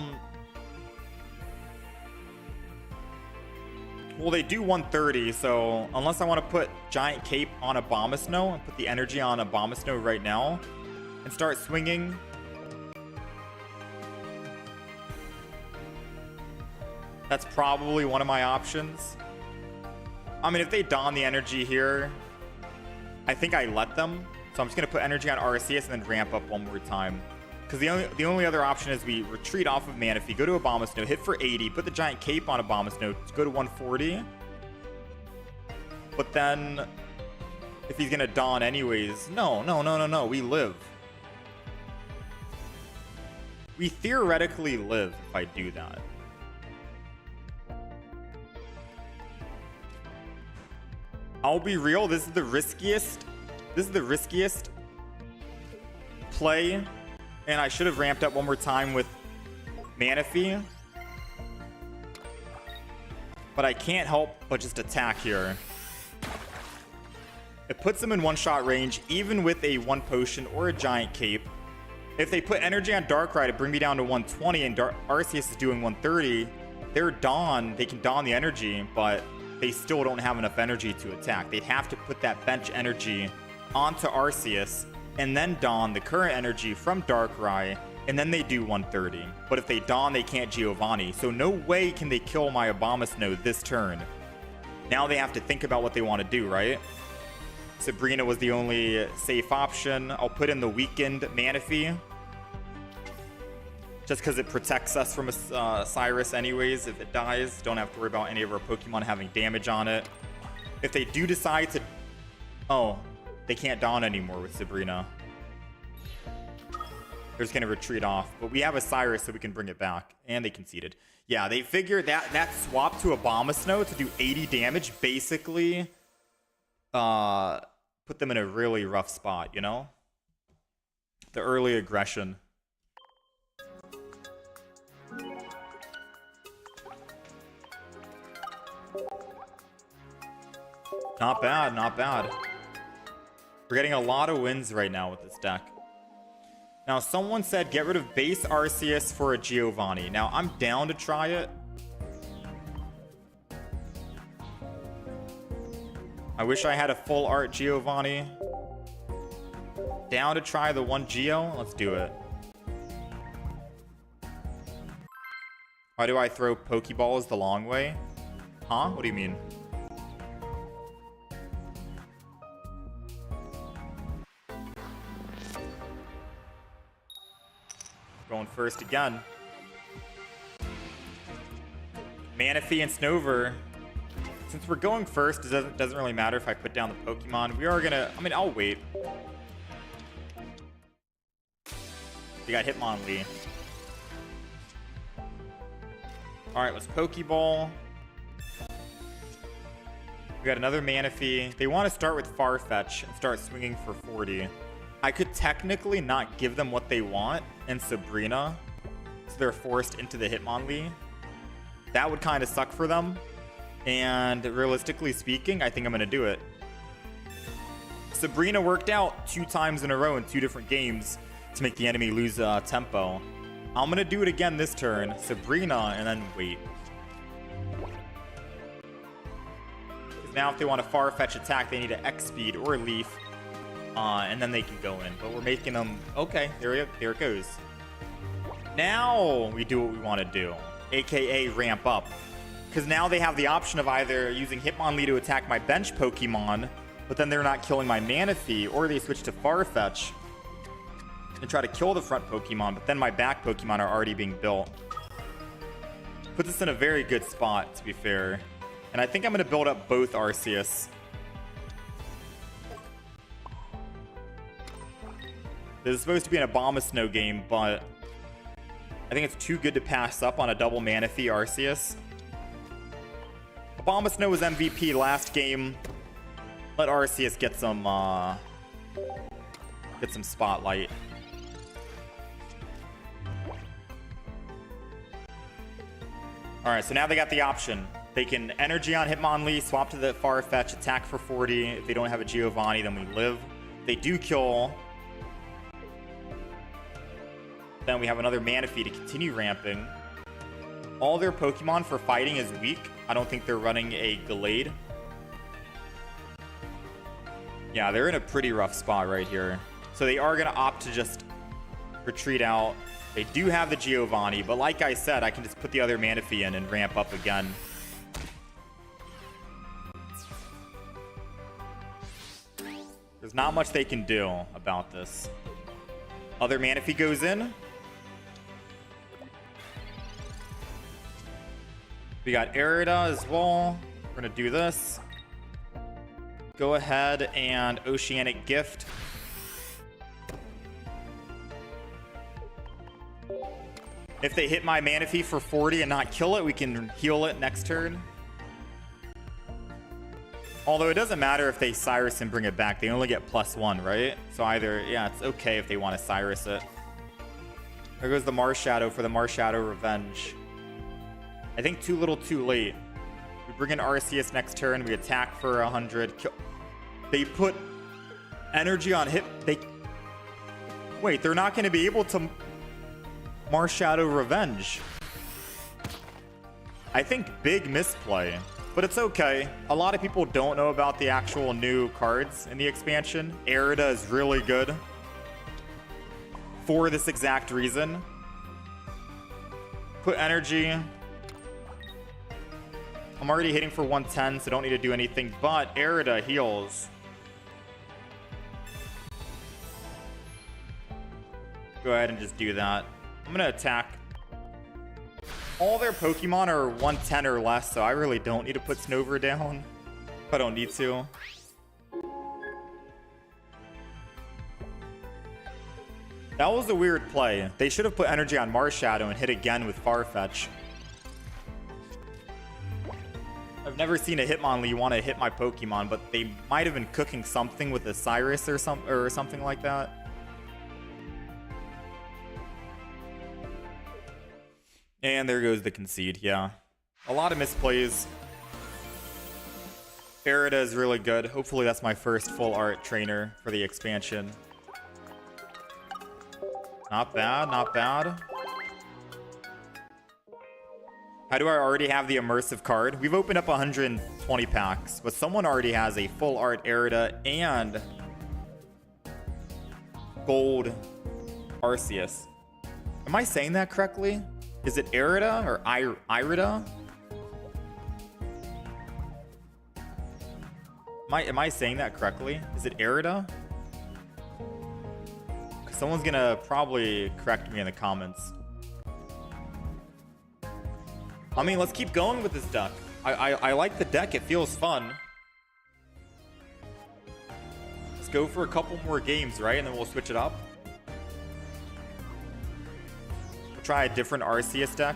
A: Well, they do 130, so unless I want to put Giant Cape on Abomasnow and put the energy on Abomasnow right now and start swinging. That's probably one of my options. I mean, if they don the energy here, I think I let them. So I'm just going to put energy on Arceus and then ramp up one more time. Because the only other option is we retreat off of Manaphy, go to Abomasnow, hit for 80, put the Giant Cape on Abomasnow, go to 140. But then, if he's going to don anyways, no, we live. We theoretically live if I do that. I'll be real, this is the riskiest play. And I should have ramped up one more time with Manaphy. But I can't help but just attack here. It puts them in one-shot range, even with a 1 potion or a Giant Cape. If they put energy on Darkrai to bring me down to 120 and Arceus is doing 130, they're Dawn. They can Dawn the energy, but they still don't have enough energy to attack. They'd have to put that bench energy onto Arceus and then Dawn the current energy from Darkrai, and then they do 130. But if they Dawn, they can't Giovanni. So no way can they kill my Abomasnow this turn. Now they have to think about what they want to do, right? Sabrina was the only safe option. I'll put in the weakened Manaphy, just because it protects us from a Cyrus anyways. If it dies, don't have to worry about any of our Pokemon having damage on it. If they do decide to... Oh, they can't Dawn anymore with Sabrina. They're just going to retreat off. But we have a Cyrus, so we can bring it back. And they conceded. Yeah, they figured that swap to Abomasnow to do 80 damage basically put them in a really rough spot, you know? The early aggression. Not bad, not bad. We're getting a lot of wins right now with this deck. Now, someone said get rid of base Arceus for a Giovanni. Now, I'm down to try it. I wish I had a full art Giovanni. Down to try the one Geo? Let's do it. Why do I throw Pokeballs the long way? Huh? What do you mean? Going first again. Manaphy and Snover. Since we're going first, it doesn't really matter if I put down the Pokemon. We are gonna... I mean, I'll wait. We got Hitmonlee. Alright, let's Pokeball. We got another Manaphy. They want to start with Farfetch and start swinging for 40. I could technically not give them what they want in Sabrina, so they're forced into the Hitmonlee. That would kind of suck for them. And realistically speaking, I think I'm going to do it. Sabrina worked out 2 times in a row in 2 different games to make the enemy lose tempo. I'm going to do it again this turn. Sabrina, and then wait. Because now if they want a Farfetch attack, they need an X-Speed or a Leaf. And then they can go in. But we're making them... Okay, there it goes. Now we do what we want to do. AKA ramp up. Because now they have the option of either using Hitmonlee to attack my bench Pokemon, but then they're not killing my Manaphy, or they switch to Farfetch and try to kill the front Pokemon, but then my back Pokemon are already being built. Puts us in a very good spot, to be fair. And I think I'm going to build up both Arceus. This is supposed to be an Abomasnow game, but I think it's too good to pass up on a double Manaphy Arceus. Abomasnow was MVP last game. Let Arceus get some spotlight. Alright, so now they got the option. They can energy on Hitmonlee, swap to the Farfetch, attack for 40. If they don't have a Giovanni, then we live. They do kill. Then we have another Manaphy to continue ramping. All their Pokemon for fighting is weak. I don't think they're running a Gallade. Yeah, they're in a pretty rough spot right here. So they are going to opt to just retreat out. They do have the Giovanni, but like I said, I can just put the other Manaphy in and ramp up again. There's not much they can do about this. Other Manaphy goes in. We got Arida as well. We're going to do this. Go ahead and Oceanic Gift. If they hit my Manaphy for 40 and not kill it, we can heal it next turn. Although it doesn't matter if they Cyrus and bring it back. They only get +1, right? So either, yeah, it's okay if they want to Cyrus it. There goes the Marshadow for the Marshadow Revenge. I think too little too late. We bring in Arceus next turn. We attack for 100. They put energy on hit. Wait, they're not going to be able to Marshadow Revenge. I think big misplay, but it's okay. A lot of people don't know about the actual new cards in the expansion. Arida is really good for this exact reason. Put energy. I'm already hitting for 110, so don't need to do anything, but Arida heals. Go ahead and just do that. I'm going to attack. All their Pokemon are 110 or less, so I really don't need to put Snover down. If I don't need to. That was a weird play. They should have put energy on Marshadow and hit again with Farfetch. I've never seen a Hitmonlee want to hit my Pokemon, but they might have been cooking something with a Cyrus or something like that. And there goes the concede, yeah. A lot of misplays. Arida is really good. Hopefully that's my first full art trainer for the expansion. Not bad, not bad. How do I already have the immersive card? We've opened up 120 packs, but someone already has a full art Arida and gold Arceus. Am I saying that correctly? Is it Arida or Irida? Am I saying that correctly? Is it Arida? Someone's gonna probably correct me in the comments. I mean, let's keep going with this deck. I like the deck. It feels fun. Let's go for a couple more games, right? And then we'll switch it up. We'll try a different Arceus deck.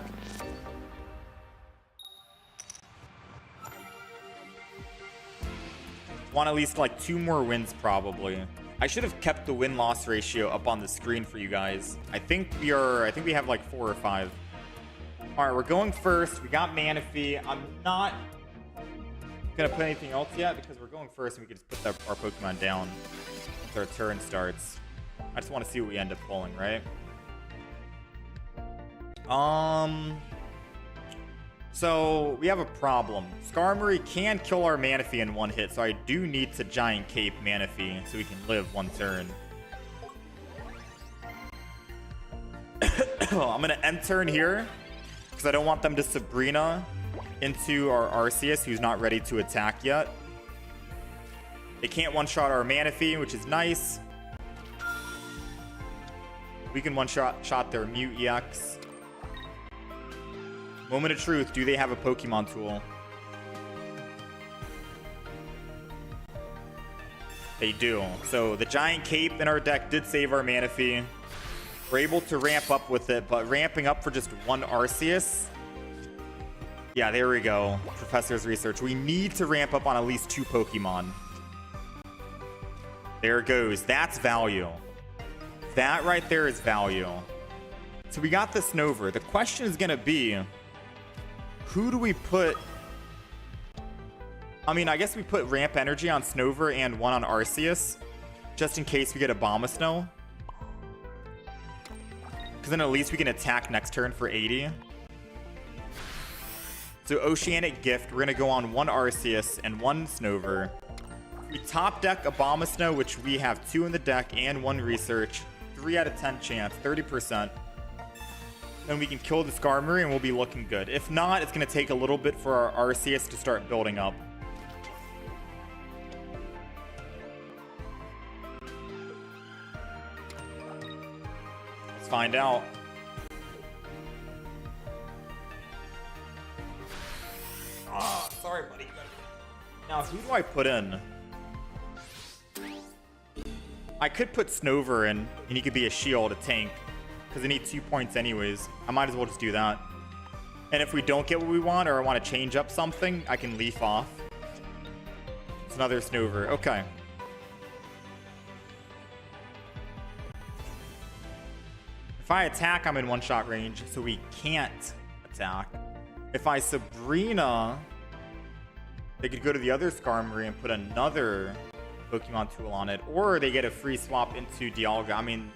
A: Want at least like 2 more wins probably. I should have kept the win-loss ratio up on the screen for you guys. I think we have like 4 or 5. All right, we're going first. We got Manaphy. I'm not gonna put anything else yet because we're going first and we can just put our Pokemon down once our turn starts. I just want to see what we end up pulling, right? So we have a problem. Skarmory can kill our Manaphy in 1 hit, so I do need to Giant Cape Manaphy so we can live 1 turn. I'm gonna end turn here because I don't want them to Sabrina into our Arceus, who's not ready to attack yet. They can't one-shot our Manaphy, which is nice. We can one-shot their Mute EX. Moment of truth. Do they have a Pokemon tool? They do. So the Giant Cape in our deck did save our Manaphy. We're able to ramp up with it, but ramping up for just 1 Arceus. Yeah, there we go. Professor's research. We need to ramp up on at least 2 Pokemon. There it goes. That's value. That right there is value. So we got the Snover. The question is going to be, who do we put? I mean, I guess we put ramp energy on Snover and 1 on Arceus, just in case we get a Abomasnow. Because then at least we can attack next turn for 80. So Oceanic Gift, we're going to go on 1 Arceus and 1 Snover. We top deck Abomasnow, which we have 2 in the deck and 1 research. 3 out of 10 chance, 30%. Then we can kill the Skarmory and we'll be looking good. If not, it's going to take a little bit for our Arceus to start building up. Let's find out. Ah, sorry, buddy. Now, who do I put in? I could put Snover in, and he could be a shield, a tank, because I need 2 points anyways. I might as well just do that. And if we don't get what we want, or I want to change up something, I can leaf off. It's another Snover. Okay. If I attack, I'm in one-shot range, so we can't attack. If I Sabrina, they could go to the other Skarmory and put another Pokemon tool on it, or they get a free swap into Dialga. I mean,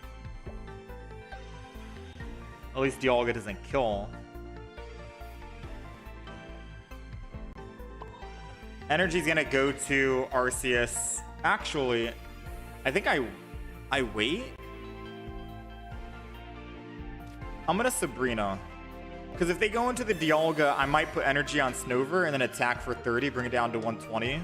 A: at least Dialga doesn't kill. Energy's gonna go to Arceus. Actually, I think I wait. I'm gonna Sabrina. Because if they go into the Dialga, I might put energy on Snover and then attack for 30, bring it down to 120.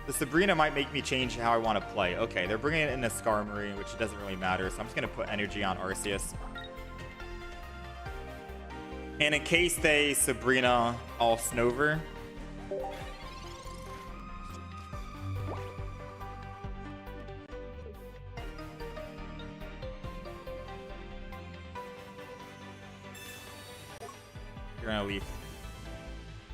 A: The Sabrina might make me change how I want to play. Okay, they're bringing it in a Skarmory, which doesn't really matter, so I'm just going to put energy on Arceus. And in case they Sabrina, I'll Snover. You're gonna leave.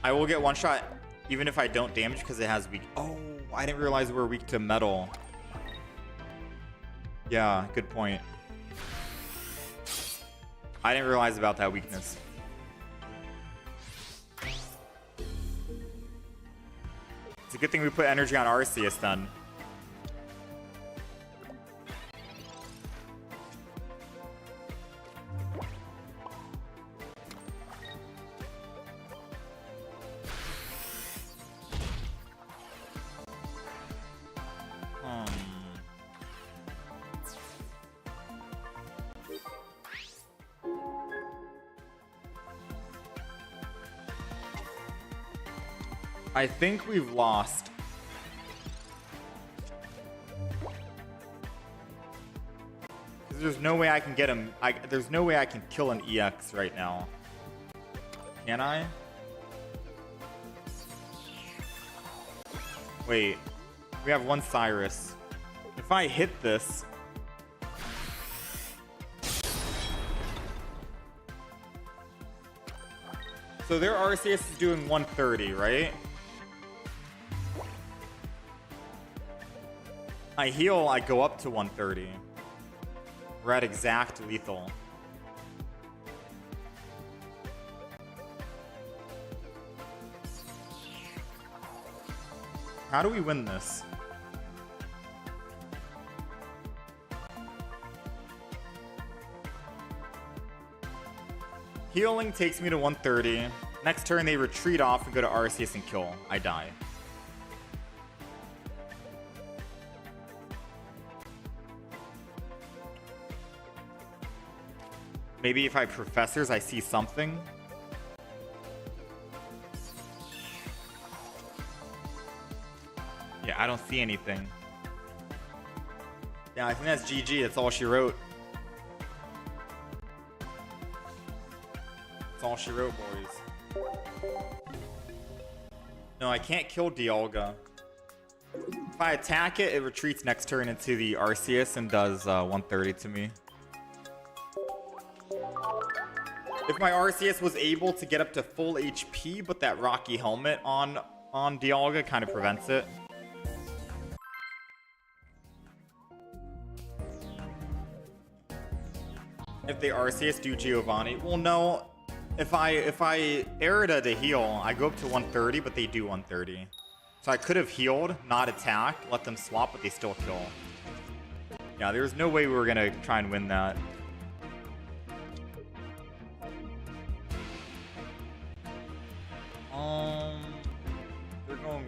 A: I will get one shot even if I don't damage because it has weak. Oh, I didn't realize we're weak to metal. Yeah, good point. I didn't realize about that weakness. It's a good thing we put energy on Arceus then. I think we've lost. There's no way I can get him. There's no way I can kill an EX right now. Can I? Wait. We have 1 Cyrus. If I hit this... So their Arceus is doing 130, right? I heal, I go up to 130. We're at exact lethal. How do we win this? Healing takes me to 130. Next turn, they retreat off and go to Arceus and kill. I die. Maybe if I Professors, I see something. Yeah, I don't see anything. Yeah, I think that's GG. That's all she wrote. That's all she wrote, boys. No, I can't kill Dialga. If I attack it, it retreats next turn into the Arceus and does 130 to me. If my Arceus was able to get up to full HP, but that Rocky Helmet on Dialga kind of prevents it. If they Arceus do Giovanni, well, no. If I Erida to heal, I go up to 130, but they do 130. So I could have healed, not attacked, let them swap, but they still kill. Yeah, there's no way we were gonna try and win that.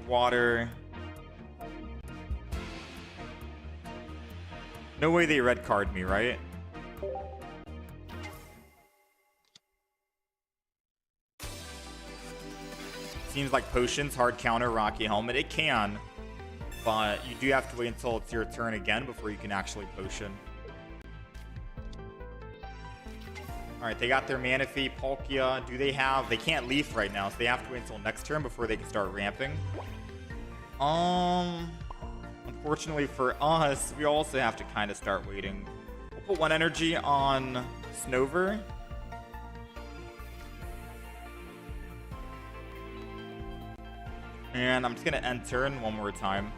A: water. No way they red card me, right? Seems like potions, hard counter, Rocky Helmet. It can, but you do have to wait until it's your turn again before you can actually potion. Alright, they got their Manaphy, Palkia. Do they have... They can't Leaf right now, so they have to wait until next turn before they can start ramping. Unfortunately for us, we also have to kind of start waiting. We'll put 1 energy on Snover. And I'm just going to end turn one more time.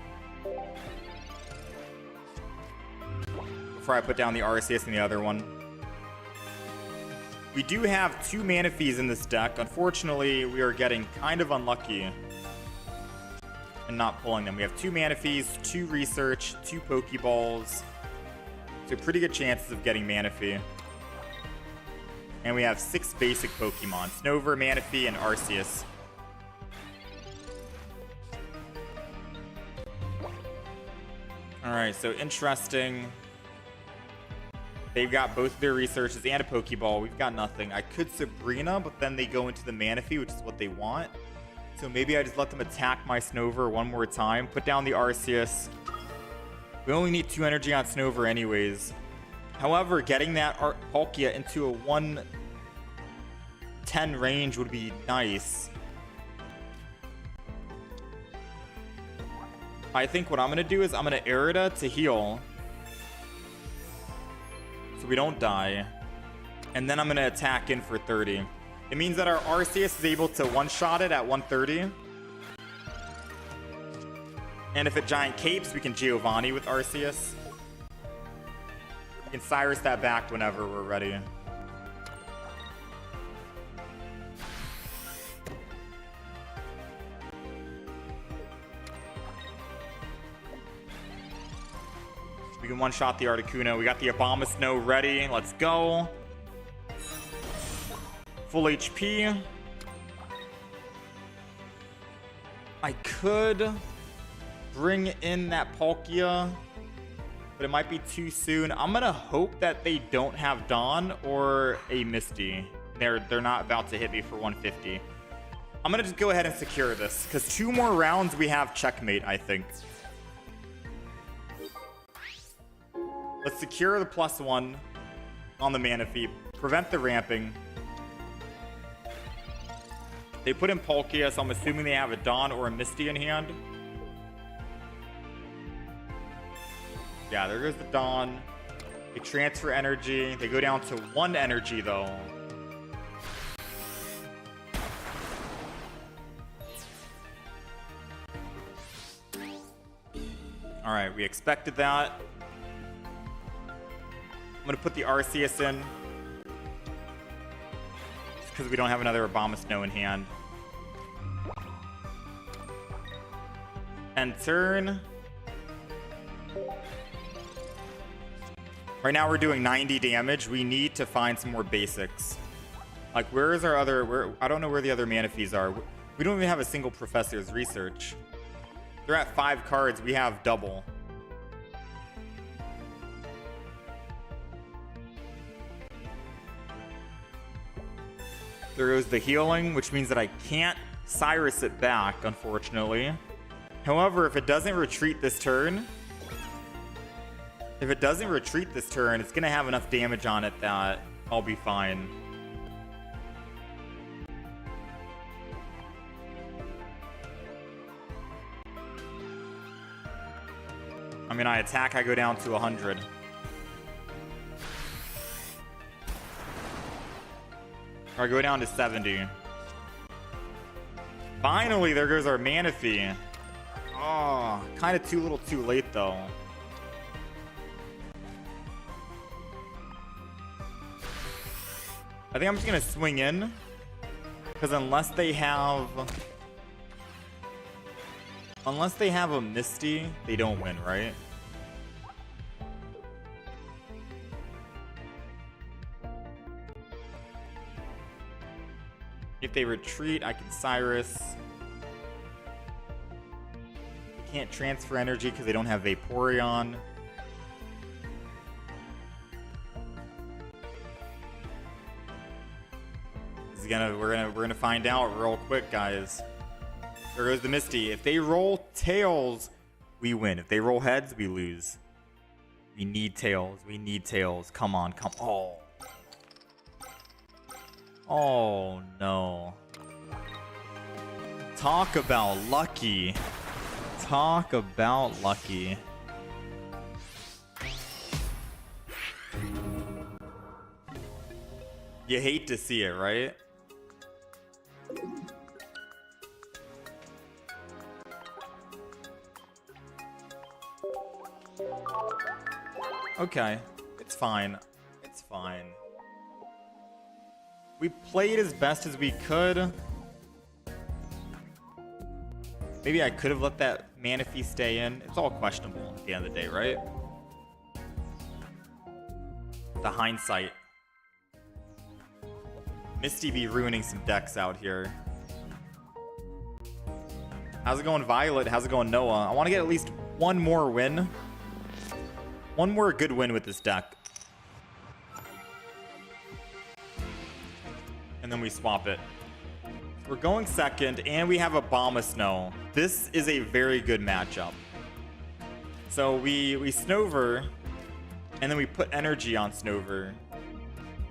A: Before I put down the Arceus and the other one. We do have 2 Manaphy's in this deck. Unfortunately, we are getting kind of unlucky and not pulling them. We have 2 Manaphy's, 2 Research, 2 Pokeballs. So pretty good chances of getting Manaphy. And we have 6 basic Pokemon. Snover, Manaphy, and Arceus. Alright, so interesting. They've got both their Researches and a Pokeball. We've got nothing. I could Sabrina, but then they go into the Manaphy, which is what they want. So maybe I just let them attack my Snover one more time. Put down the Arceus. We only need 2 energy on Snover anyways. However, getting that Palkia into a 110 range would be nice. I think what I'm going to do is I'm going to Erida to heal. So we don't die. And then I'm going to attack in for 30. It means that our Arceus is able to one-shot it at 130. And if it Giant Capes, we can Giovanni with Arceus. We can Cyrus that back whenever we're ready. We can one-shot the Articuno. We got the Abomasnow ready. Let's go. Full HP. I could bring in that Palkia, but it might be too soon. I'm gonna hope that they don't have Dawn or a Misty. They're not about to hit me for 150. I'm gonna just go ahead and secure this, because 2 more rounds we have checkmate, I think. Let's secure the +1 on the Manaphy. Prevent the ramping. They put in Palkia, so I'm assuming they have a Dawn or a Misty in hand. Yeah, there goes the Dawn. They transfer energy. They go down to 1 energy, though. All right, we expected that. I'm going to put the Arceus in. Just because we don't have another Abomasnow in hand. End turn. Right now we're doing 90 damage. We need to find some more basics. Like, where is our other... I don't know where the other Manaphy's are. We don't even have a single Professor's Research. They're at 5 cards. We have double. There goes the healing, which means that I can't Cyrus it back, unfortunately. However, if it doesn't retreat this turn... If it doesn't retreat this turn, it's going to have enough damage on it that I'll be fine. I mean, I attack, I go down to 100. Or I go down to 70. Finally, there goes our Manaphy. Oh, kind of too little too late, though. I think I'm just going to swing in. Because unless they have a Misty, they don't win, right? If they retreat, I can Cyrus. can't transfer energy because they don't have Vaporeon. We're gonna find out real quick, guys. There goes the Misty. If they roll tails, we win. If they roll heads, we lose. We need tails. We need tails. Come on, come on. Oh no. Talk about lucky. Talk about lucky. You hate to see it, right? Okay, it's fine. It's fine. We played as best as we could. Maybe I could have let that Manaphy stay in. It's all questionable at the end of the day, right? The hindsight. Misty be ruining some decks out here. How's it going, Violet? How's it going, Noah? I want to get at least one more win. One more good win with this deck. And then we swap it. We're going second, and we have a Abomasnow. This is a very good matchup. So we Snover, and then we put energy on Snover.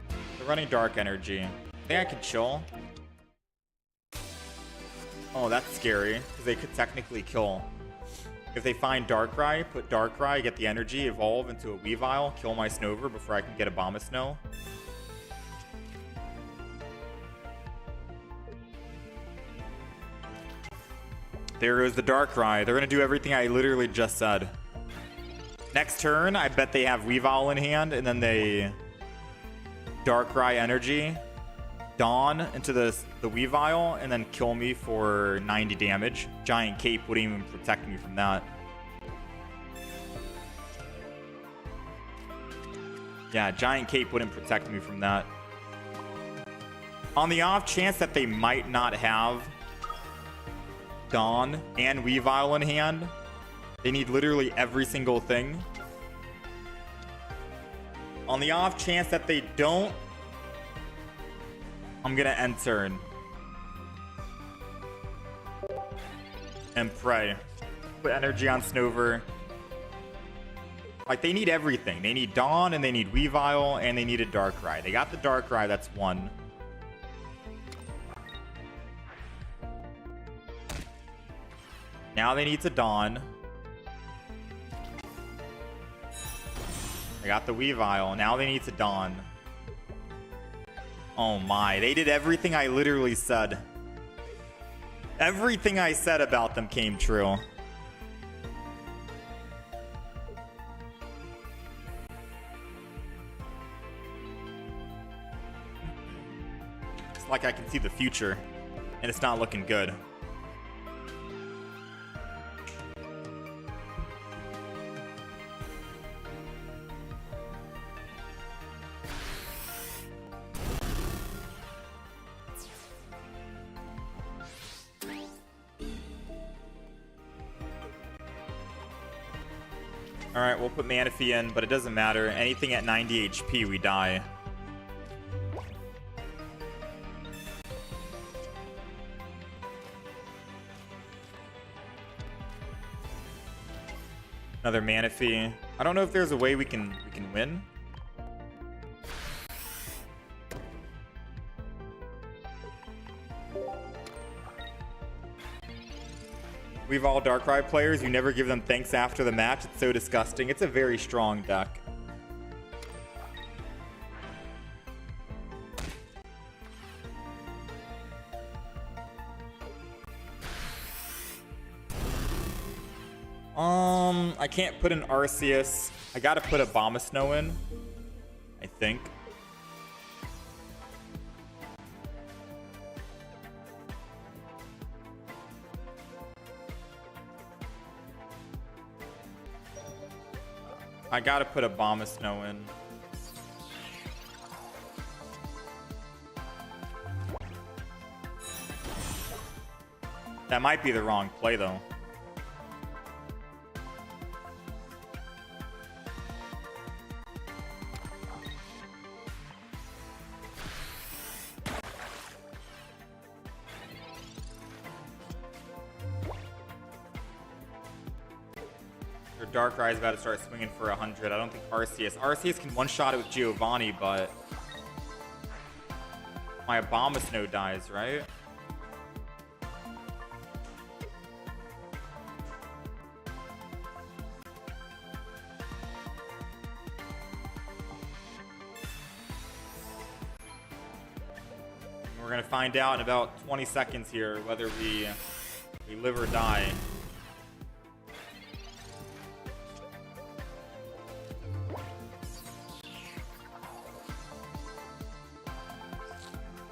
A: They're running dark energy. I think I can chill. Oh, that's scary, because they could technically kill. If they find Darkrai, put Darkrai, get the energy, evolve into a Weavile, kill my Snover before I can get a Abomasnow. There goes the Darkrai. They're going to do everything I literally just said. Next turn, I bet they have Weavile in hand, and then they Darkrai energy, Dawn into the Weavile, and then kill me for 90 damage. Giant Cape wouldn't even protect me from that. Yeah, Giant Cape wouldn't protect me from that. On the off chance that they might not have Dawn and Weavile in hand, they need literally every single thing. On the off chance that they don't, I'm gonna end turn and pray. Put energy on Snover. Like, they need everything. They need Dawn, and they need Weavile, and they need a Darkrai. They got the Darkrai, that's one. Now they need to Dawn. They got the Weavile. Now they need to Dawn. Oh my, they did everything I literally said. Everything I said about them came true. It's like I can see the future, and it's not looking good. Alright, we'll put Manaphy in, but it doesn't matter. Anything at 90 HP, we die. Another Manaphy. I don't know if there's a way we can win. We've all Darkrai players. You never give them thanks after the match. It's so disgusting. It's a very strong deck. I can't put an Arceus. I gotta put a Abomasnow in, I think. I gotta put a Abomasnow in. That might be the wrong play, though. Your Darkrai is about to start swinging for 100. I don't think Arceus can one-shot it with Giovanni, but my Abomasnow dies, right? We're gonna find out in about 20 seconds here whether we live or die.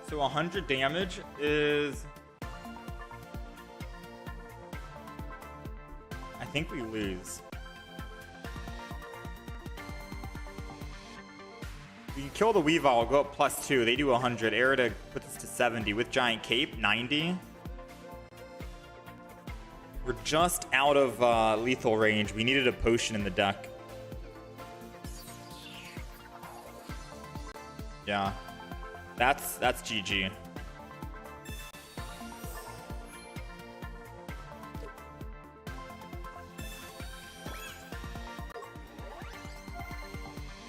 A: So 100 damage is... I think we lose. We can kill the Weavile, go up +2. They do 100. Arida puts us to 70 with Giant Cape, 90. We're just out of lethal range. We needed a potion in the deck. Yeah. That's GG.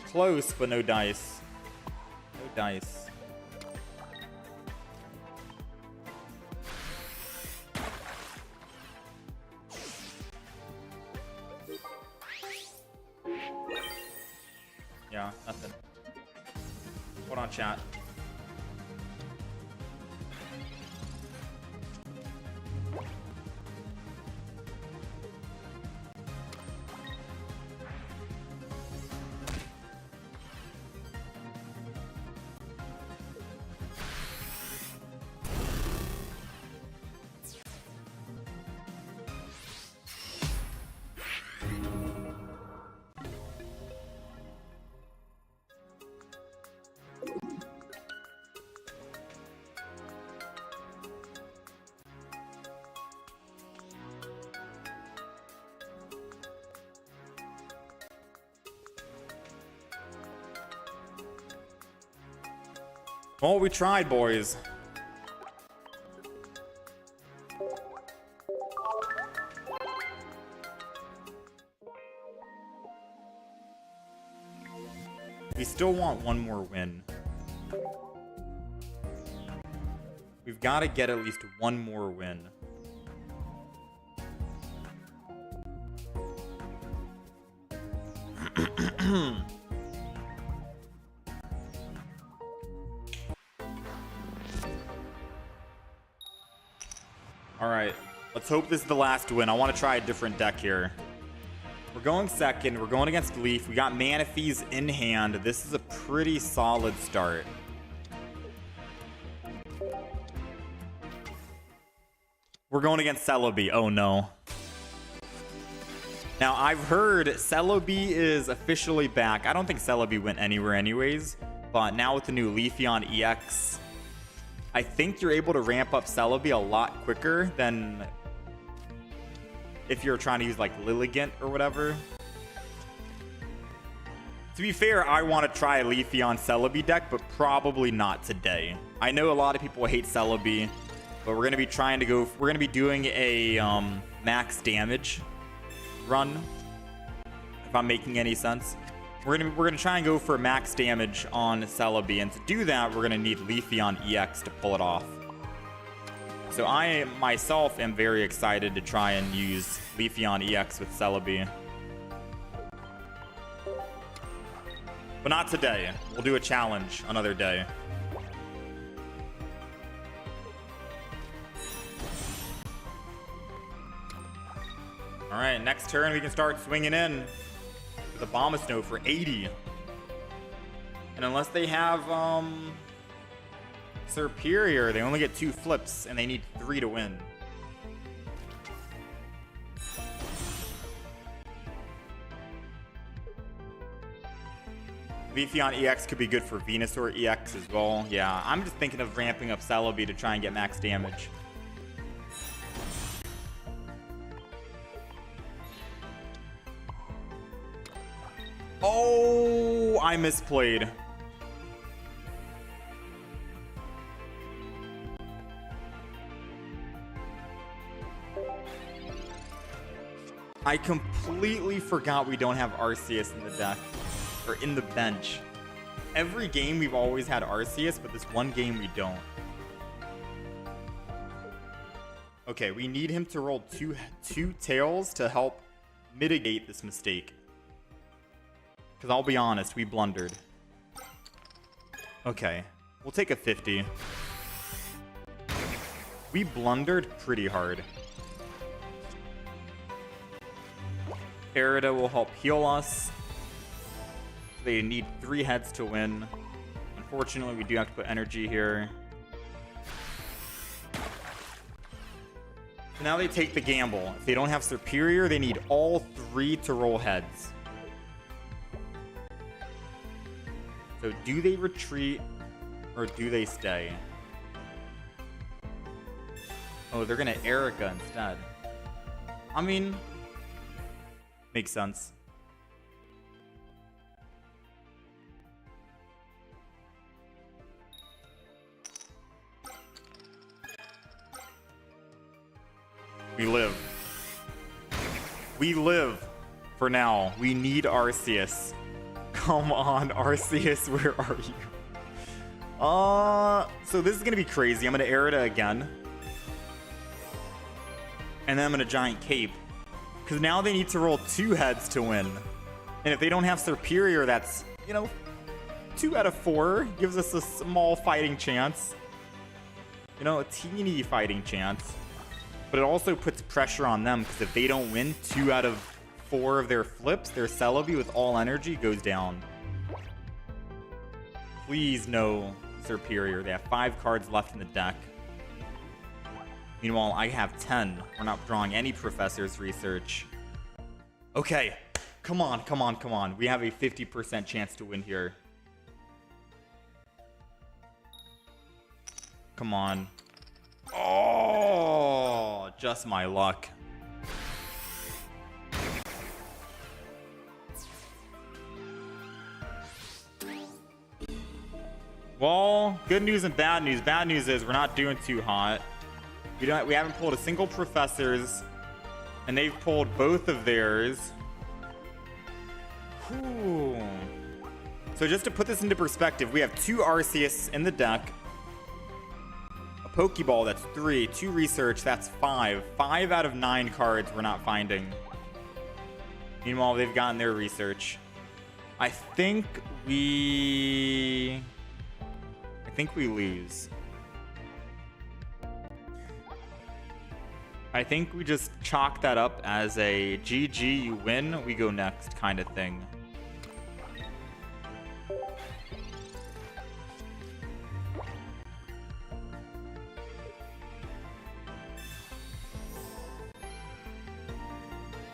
A: Close, but no dice. No dice. Yeah, nothing. Hold on, chat. Well, we tried, boys. We still want one more win. We've got to get at least one more win. All right, let's hope this is the last win. I want to try a different deck here. We're going second. We're going against Leaf. We got Manaphy's in hand. This is a pretty solid start. We're going against Celebi. Oh, no. Now, I've heard Celebi is officially back. I don't think Celebi went anywhere anyways. But now with the new Leafeon EX, I think you're able to ramp up Celebi a lot quicker than if you're trying to use like Lilligant or whatever. To be fair, I want to try a Leafeon Celebi deck, but probably not today. I know a lot of people hate Celebi, but we're going to be trying to go... We're going to be doing a max damage run, if I'm making any sense. We're gonna try and go for max damage on Celebi, and to do that, we're gonna need Leafeon EX to pull it off. So I myself am very excited to try and use Leafeon EX with Celebi. But not today. We'll do a challenge another day. All right, next turn we can start swinging in with Abomasnow for 80. And unless they have Superior, they only get 2 flips and they need 3 to win. Leafeon EX could be good for Venusaur EX as well. Yeah, I'm just thinking of ramping up Celebi to try and get max damage. Oh, I misplayed. I completely forgot we don't have Arceus in the deck. Or in the bench. Every game we've always had Arceus, but this one game we don't. Okay, we need him to roll two tails to help mitigate this mistake. Because I'll be honest, we blundered. Okay, we'll take a 50. We blundered pretty hard. Erida will help heal us. They need 3 heads to win. Unfortunately, we do have to put energy here. So now they take the gamble. If they don't have Superior, they need all 3 to roll heads. So do they retreat or do they stay? Oh, they're gonna Erica instead. I mean, makes sense. We live. We live for now. We need Arceus. Come on, Arceus, where are you? So this is gonna be crazy. I'm gonna Erida again. And then I'm gonna Giant Cape. Because now they need to roll 2 heads to win. And if they don't have Superior, that's, you know, 2 out of 4. Gives us a small fighting chance. You know, a teeny fighting chance. But it also puts pressure on them, because if they don't win 2 out of 4 of their flips, their Celebi with all energy goes down. Please no Superior. They have 5 cards left in the deck. Meanwhile, I have 10. We're not drawing any Professor's Research. Okay. Come on, come on, come on. We have a 50% chance to win here. Come on. Oh, just my luck. Well, good news and bad news. Bad news is we're not doing too hot. We haven't pulled a single Professor's, and they've pulled both of theirs. Whew. So just to put this into perspective, we have 2 Arceus in the deck. Pokeball, that's 3. 2 research, that's 5. 5 out of 9 cards we're not finding. Meanwhile, they've gotten their research. I think we lose. I think we just chalk that up as a GG, you win, we go next kind of thing.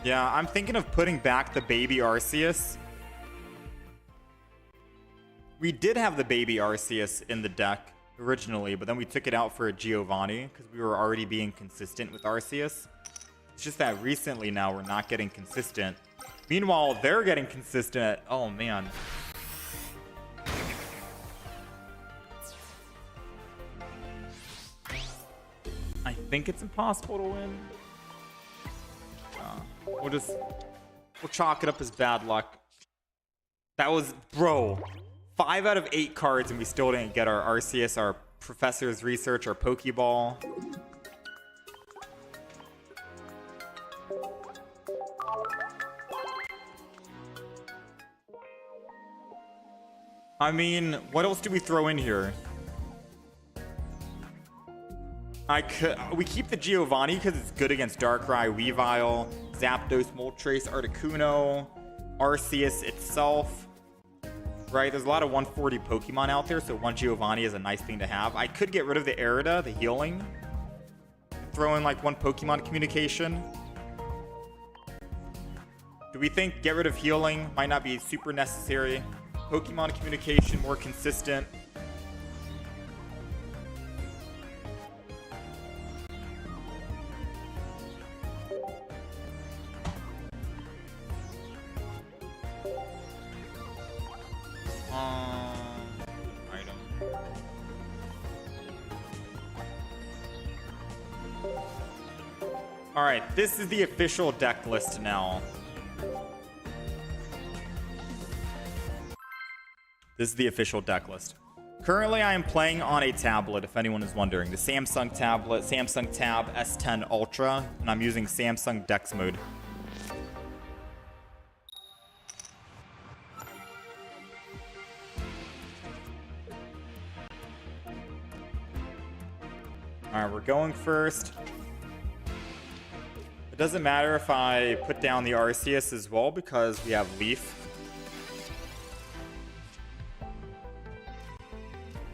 A: Yeah, I'm thinking of putting back the baby Arceus. We did have the baby Arceus in the deck originally, but then we took it out for a Giovanni because we were already being consistent with Arceus. It's just that recently now we're not getting consistent. Meanwhile, they're getting consistent. Oh, man. I think it's impossible to win. We'll chalk it up as bad luck. That was, bro, 5 out of 8 cards and we still didn't get our Arceus, our Professor's Research, our Pokeball. I mean, what else do we throw in here? We keep the Giovanni because it's good against Darkrai, Weavile, Zapdos, Moltres, Articuno, Arceus itself. Right, there's a lot of 140 Pokemon out there, so 1 Giovanni is a nice thing to have. I could get rid of the Erida, the healing. Throw in like 1 Pokemon Communication. Do we think get rid of healing might not be super necessary? Pokemon Communication, more consistent. Item. All right, this is the official deck list now. This is the official deck list. Currently, I am playing on a tablet, if anyone is wondering. The Samsung tablet, Samsung Tab S10 Ultra, and I'm using Samsung Dex mode. All right, we're going first. It doesn't matter if I put down the Arceus as well because we have Leaf.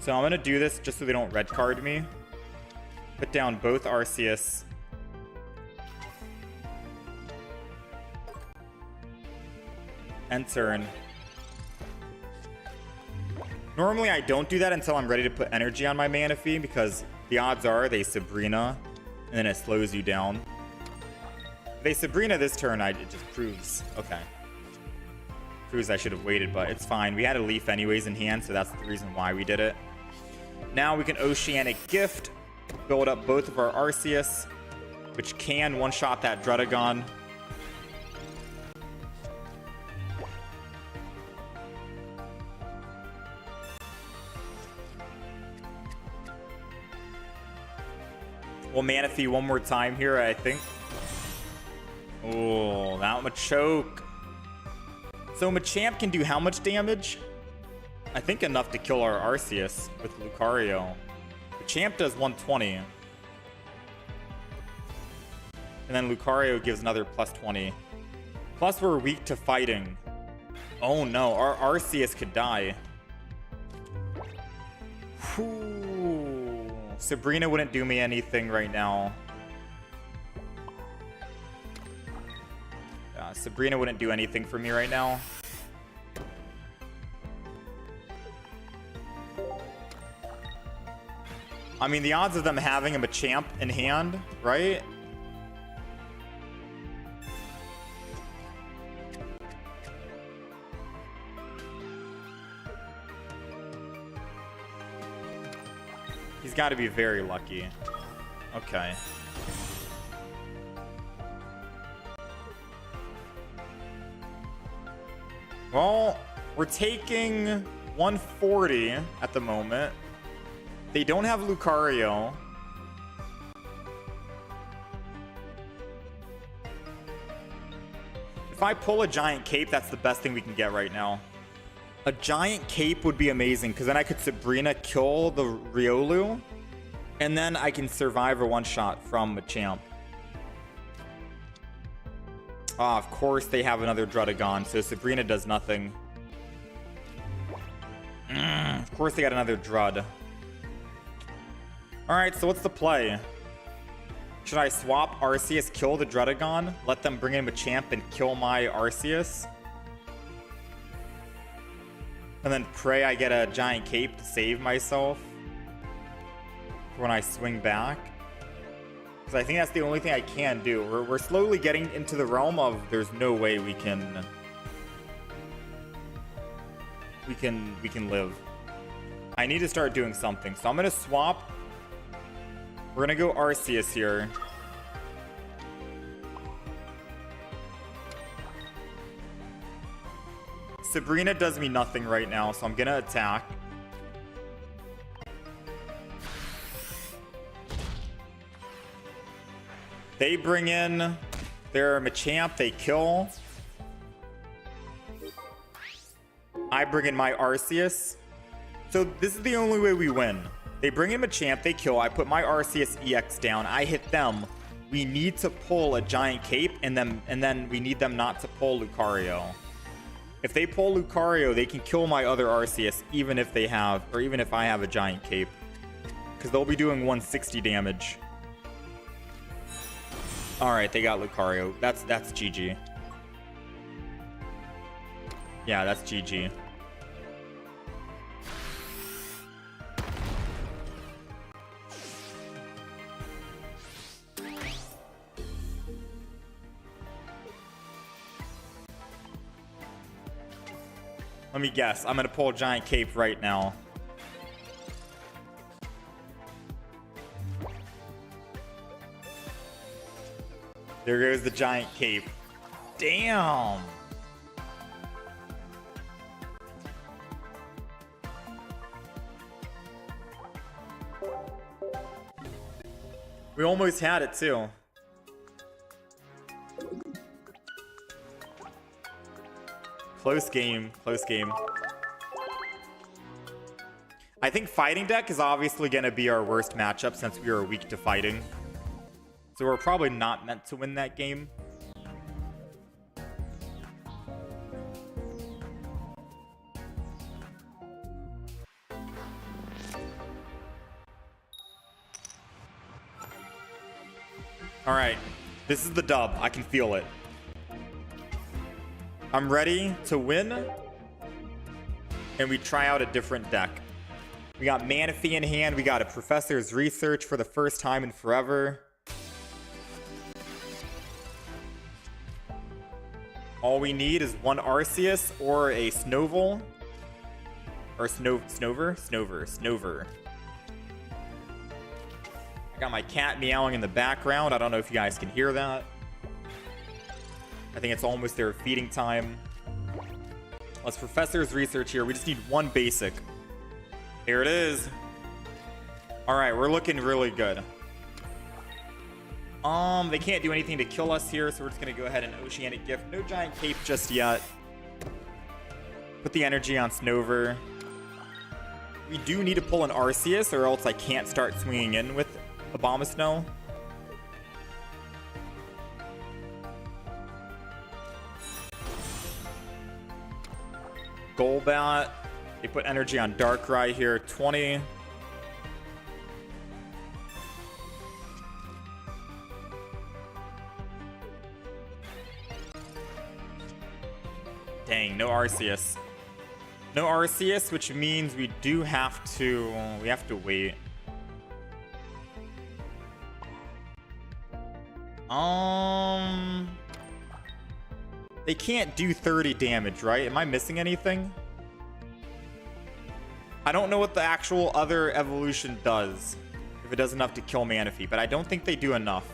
A: So I'm going to do this just so they don't red card me. Put down both Arceus. End turn. Normally I don't do that until I'm ready to put energy on my Manaphy because the odds are they Sabrina and then it slows you down. If they Sabrina this turn, it just proves. Okay. Proves I should have waited, but it's fine. We had a Leaf anyways in hand, so that's the reason why we did it. Now we can Oceanic Gift, build up both of our Arceus, which can one-shot that Druddigon. We'll Manaphy one more time here, I think. Oh, that Machoke. So Machamp can do how much damage? I think enough to kill our Arceus with Lucario. Machamp does 120. And then Lucario gives another plus 20. Plus we're weak to fighting. Oh no, our Arceus could die. Whew. Sabrina wouldn't do me anything right now. Sabrina wouldn't do anything for me right now. I mean, the odds of them having a Machamp in hand, right? He's got to be very lucky. Okay. Well, we're taking 140 at the moment. They don't have Lucario. If I pull a Giant Cape, that's the best thing we can get right now. A Giant Cape would be amazing, because then I could Sabrina kill the Riolu, and then I can survive a one-shot from Machamp. Ah, of course they have another Druddigon, so Sabrina does nothing. Of course they got another Drud. Alright, so what's the play? Should I swap Arceus, kill the Druddigon, let them bring in Machamp and kill my Arceus? And then pray I get a Giant Cape to save myself when I swing back? Because I think that's the only thing I can do. We're slowly getting into the realm of there's no way we can live. I need to start doing something. So I'm going to swap. We're going to go Arceus here. Sabrina does me nothing right now, so I'm going to attack. They bring in their Machamp, they kill. I bring in my Arceus. So this is the only way we win. They bring in Machamp, they kill. I put my Arceus EX down. I hit them. We need to pull a Giant Cape, and then we need them not to pull Lucario. If they pull Lucario, they can kill my other Arceus, even if they have, or even if I have a Giant Cape, because they'll be doing 160 damage. All right, they got Lucario. That's GG. Yeah, that's GG. Let me guess. I'm going to pull a Giant Cape right now. There goes the giant cape. Damn. We almost had it too. Close game, close game. I think fighting deck is obviously going to be our worst matchup since we are weak to fighting. So we're probably not meant to win that game. All right, this is the dub. I can feel it. I'm ready to win. And we try out a different deck. We got Manaphy in hand. We got a Professor's Research for the first time in forever. All we need is one Arceus or a Snovel. Or Snover. I got my cat meowing in the background. I don't know if you guys can hear that. I think it's almost their feeding time. Let's Professor's Research here. We just need one basic. Here it is. All right, we're looking really good. They can't do anything to kill us here, so we're just gonna go ahead and Oceanic Gift. No giant cape just yet. Put the energy on Snover. We do need to pull an Arceus, or else I can't start swinging in with Abomasnow. Golbat. They put energy on Darkrai here. 20. Dang, no Arceus. No Arceus, which means we do have to... We have to wait. They can't do 30 damage, right? Am I missing anything? I don't know what the actual other evolution does. If it does enough to kill Manaphy, but I don't think they do enough.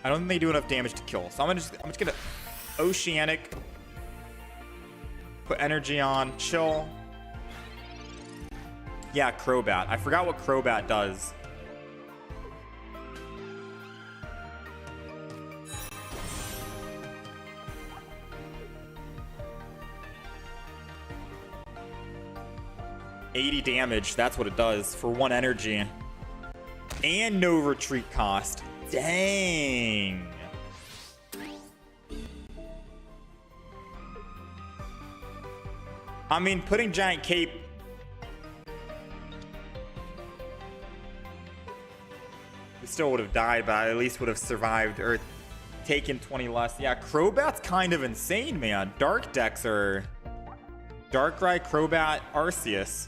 A: I don't think they do enough damage to kill. So I'm just gonna Oceanic. Put energy on. Chill. Yeah, Crobat. I forgot what Crobat does. $80 damage, that's what it does for one energy. And no retreat cost. Dang. I mean, putting Giant Cape... We still would have died, but I at least would have survived or taken 20 less. Yeah, Crobat's kind of insane, man. Dark decks are... Darkrai, Crobat, Arceus.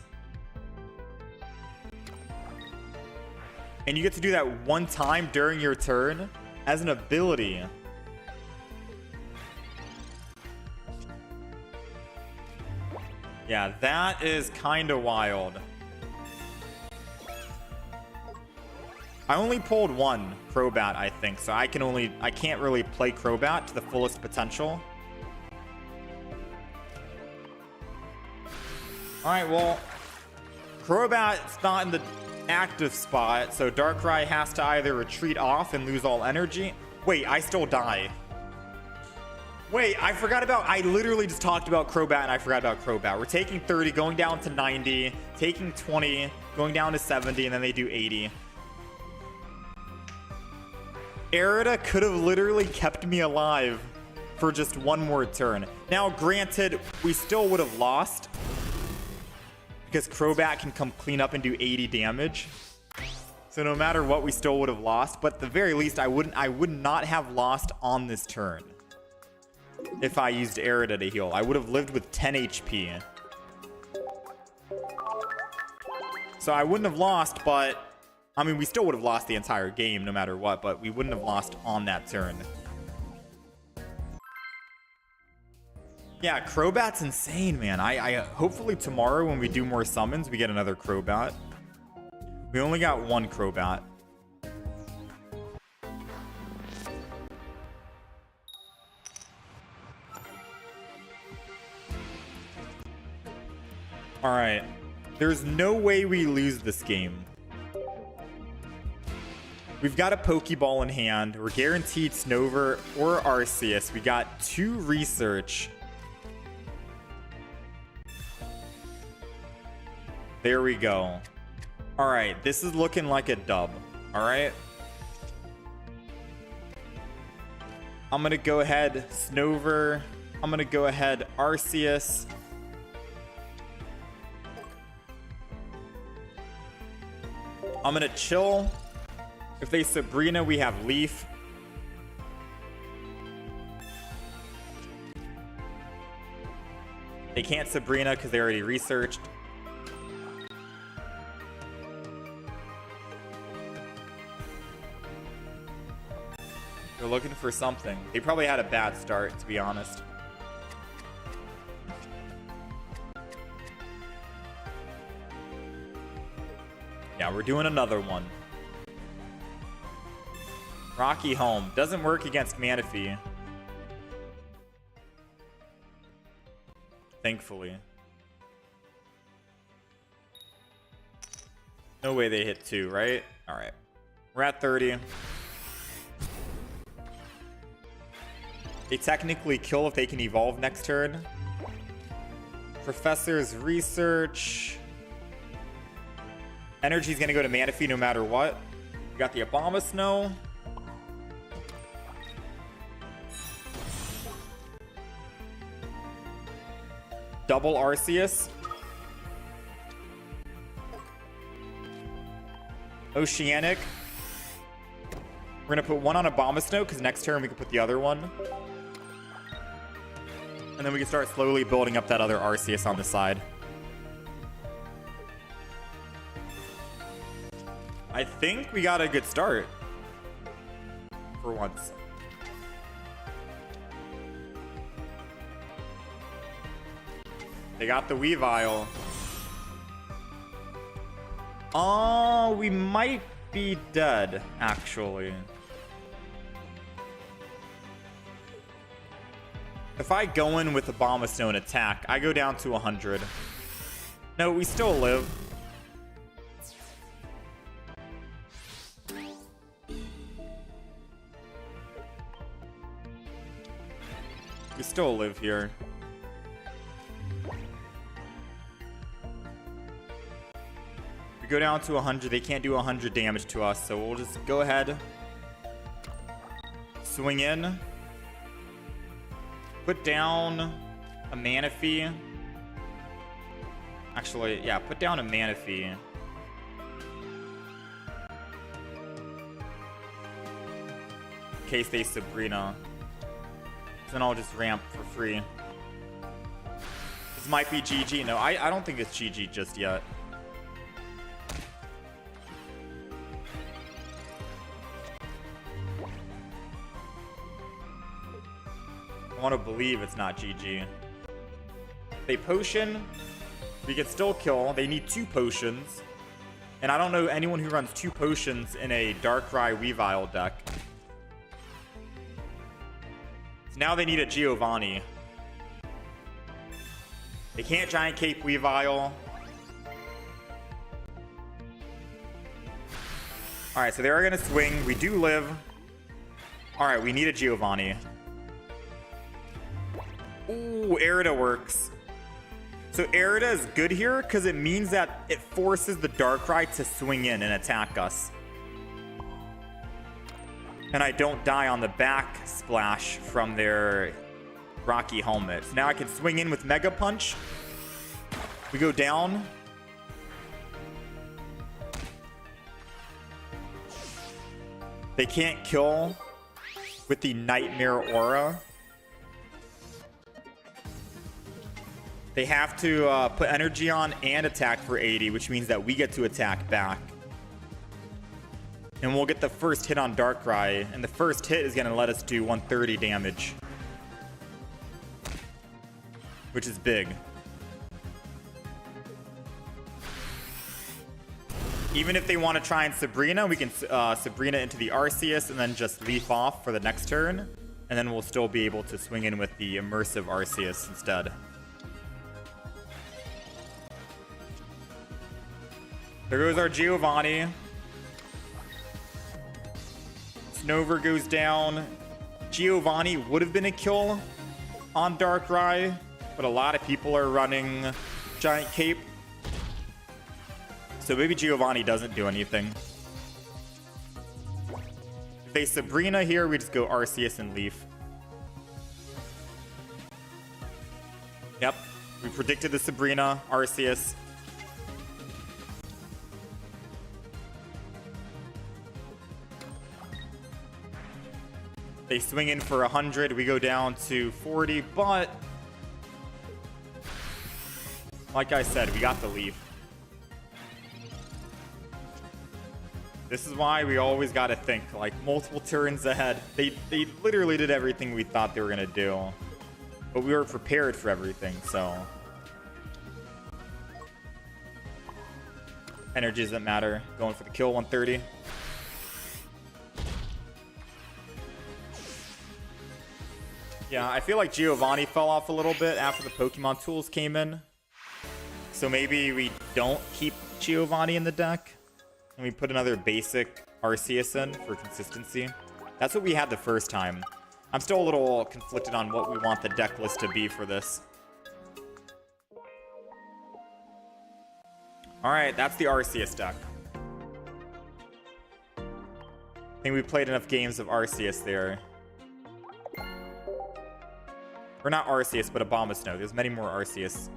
A: And you get to do that one time during your turn as an ability. Yeah, that is kind of wild. I only pulled one Crobat, I think, so I can't really play Crobat to the fullest potential. Alright, well, Crobat's not in the active spot, so Darkrai has to either retreat off and lose all energy. Wait, I still die. Wait, I literally just talked about Crobat and I forgot about Crobat. We're taking 30, going down to 90, taking 20, going down to 70, and then they do 80. Arida could have literally kept me alive for just one more turn. Now, granted, we still would have lost, because Crobat can come clean up and do 80 damage. So no matter what, we still would have lost. But at the very least, I would not have lost on this turn. If I used Arida to heal, I would have lived with 10 HP. So I wouldn't have lost, but... I mean, we still would have lost the entire game no matter what, but we wouldn't have lost on that turn. Yeah, Crobat's insane, man. I hopefully tomorrow when we do more summons, we get another Crobat. We only got one Crobat. All right. There's no way we lose this game. We've got a Pokeball in hand. We're guaranteed Snover or Arceus. We got 2 research. There we go. All right. This is looking like a dub. All right. I'm going to go ahead Snover. I'm going to go ahead Arceus. I'm going to chill. If they Sabrina, we have Leaf. They can't Sabrina because they already researched. They're looking for something. They probably had a bad start, to be honest. Yeah, we're doing another one. Rocky Home. Doesn't work against Manaphy. Thankfully. No way they hit 2, right? Alright. We're at 30. They technically kill if they can evolve next turn. Professor's Research. Energy's gonna go to Manaphy no matter what. We got the Abomasnow. Double Arceus. Oceanic. We're gonna put one on Abomasnow because next turn we can put the other one. And then we can start slowly building up that other Arceus on the side. I think we got a good start. For once. They got the Weavile. Oh, we might be dead, actually. If I go in with Abomasnow and attack, I go down to 100. No, we still live. We still live here. We go down to 100. They can't do 100 damage to us, so we'll just go ahead. Swing in. Put down a Manaphy. Actually, yeah, put down a Manaphy. In case they Sabrina. Then I'll just ramp for free. This might be GG. No, I don't think it's GG just yet. I want to believe it's not GG. They potion. We can still kill. They need 2 potions. And I don't know anyone who runs 2 potions in a Darkrai Weavile deck. So now they need a Giovanni. They can't Giant Cape Weavile. Alright, so they are going to swing. We do live. Alright, we need a Giovanni. Ooh, Arida works. So Arida is good here because it means that it forces the Darkrai to swing in and attack us. And I don't die on the back splash from their Rocky Helmet. So now I can swing in with Mega Punch. We go down. They can't kill with the Nightmare Aura. They have to put energy on and attack for 80, which means that we get to attack back. And we'll get the first hit on Darkrai, and the first hit is going to let us do 130 damage. Which is big. Even if they want to try and Sabrina, we can Sabrina into the Arceus and then just leaf off for the next turn. And then we'll still be able to swing in with the immersive Arceus instead. There goes our Giovanni. Snover goes down. Giovanni would have been a kill on Darkrai, but a lot of people are running Giant Cape. So maybe Giovanni doesn't do anything. If they Sabrina here, we just go Arceus and Leaf. Yep, we predicted the Sabrina, Arceus. They swing in for 100. We go down to 40, but like I said, we got the Leaf. This is why we always got to think like multiple turns ahead. They literally did everything we thought they were going to do, but we were prepared for everything, so energy doesn't matter. Going for the kill, 130. Yeah, I feel like Giovanni fell off a little bit after the Pokemon tools came in. So maybe we don't keep Giovanni in the deck and we put another basic Arceus in for consistency. That's what we had the first time. I'm still a little conflicted on what we want the deck list to be for this. Alright, that's the Arceus deck. I think we played enough games of Arceus there. Or not Arceus, but Abomasnow. There's many more Arceus.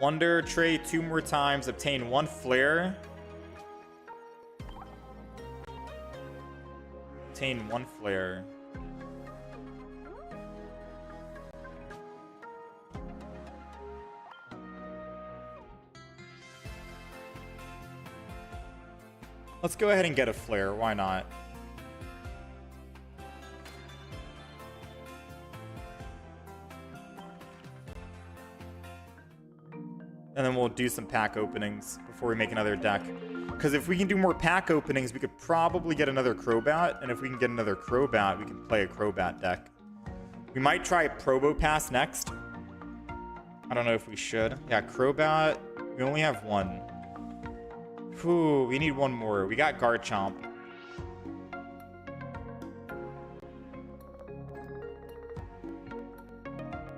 A: Wonder, trade 2 more times, obtain 1 flare. Obtain 1 flare. Let's go ahead and get a flare. Why not? And then we'll do some pack openings before we make another deck. Because if we can do more pack openings, we could probably get another Crobat. And if we can get another Crobat, we can play a Crobat deck. We might try Probopass next. I don't know if we should. Yeah, Crobat. We only have 1. Whew, we need 1 more. We got Garchomp.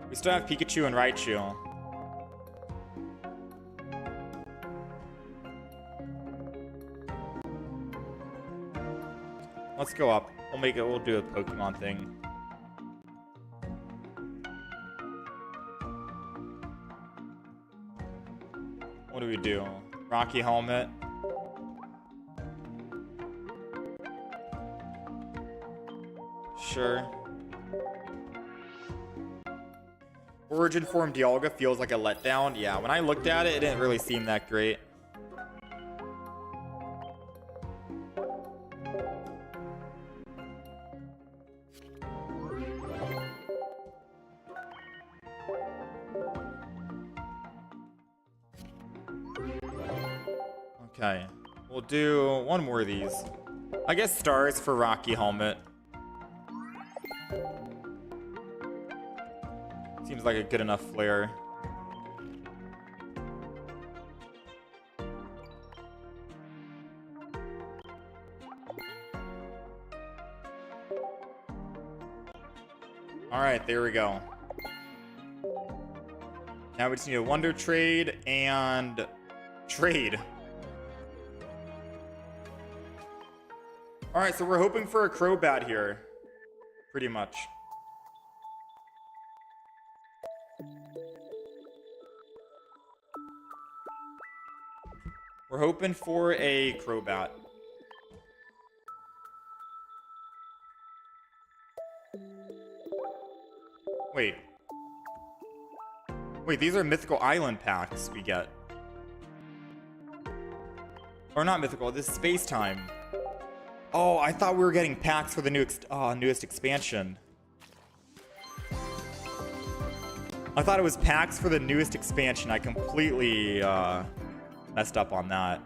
A: We still have Pikachu and Raichu. Let's go up. We'll do a Pokemon thing. What do we do? Rocky Helmet. Sure. Origin Form Dialga feels like a letdown. Yeah, when I looked at it, it didn't really seem that great. Okay, we'll do 1 more of these. I guess stars for Rocky Helmet. Seems like a good enough flare. Alright, there we go. Now we just need a Wonder Trade and trade. Alright, so we're hoping for a Crobat here. Pretty much. We're hoping for a Crobat. Wait. Wait, these are Mythical Island packs we get. Or not Mythical, this is Space Time. Oh, I thought we were getting packs for the newest expansion. I thought it was packs for the newest expansion. I completely messed up on that.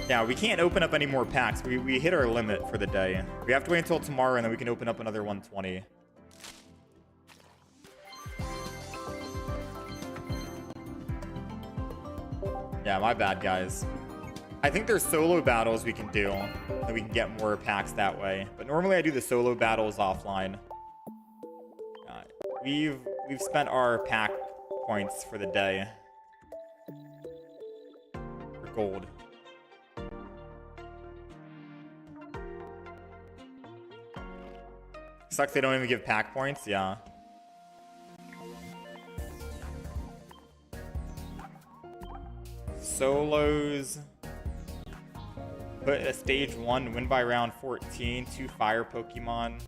A: Yeah, we can't open up any more packs. We hit our limit for the day. We have to wait until tomorrow, and then we can open up another 120. Yeah, my bad, guys. I think there's solo battles we can do, and we can get more packs that way. But normally I do the solo battles offline. We've spent our pack points for the day. For gold. Sucks they don't even give pack points, yeah. Solos. Put a stage 1, win by round 14, 2 fire Pokemon.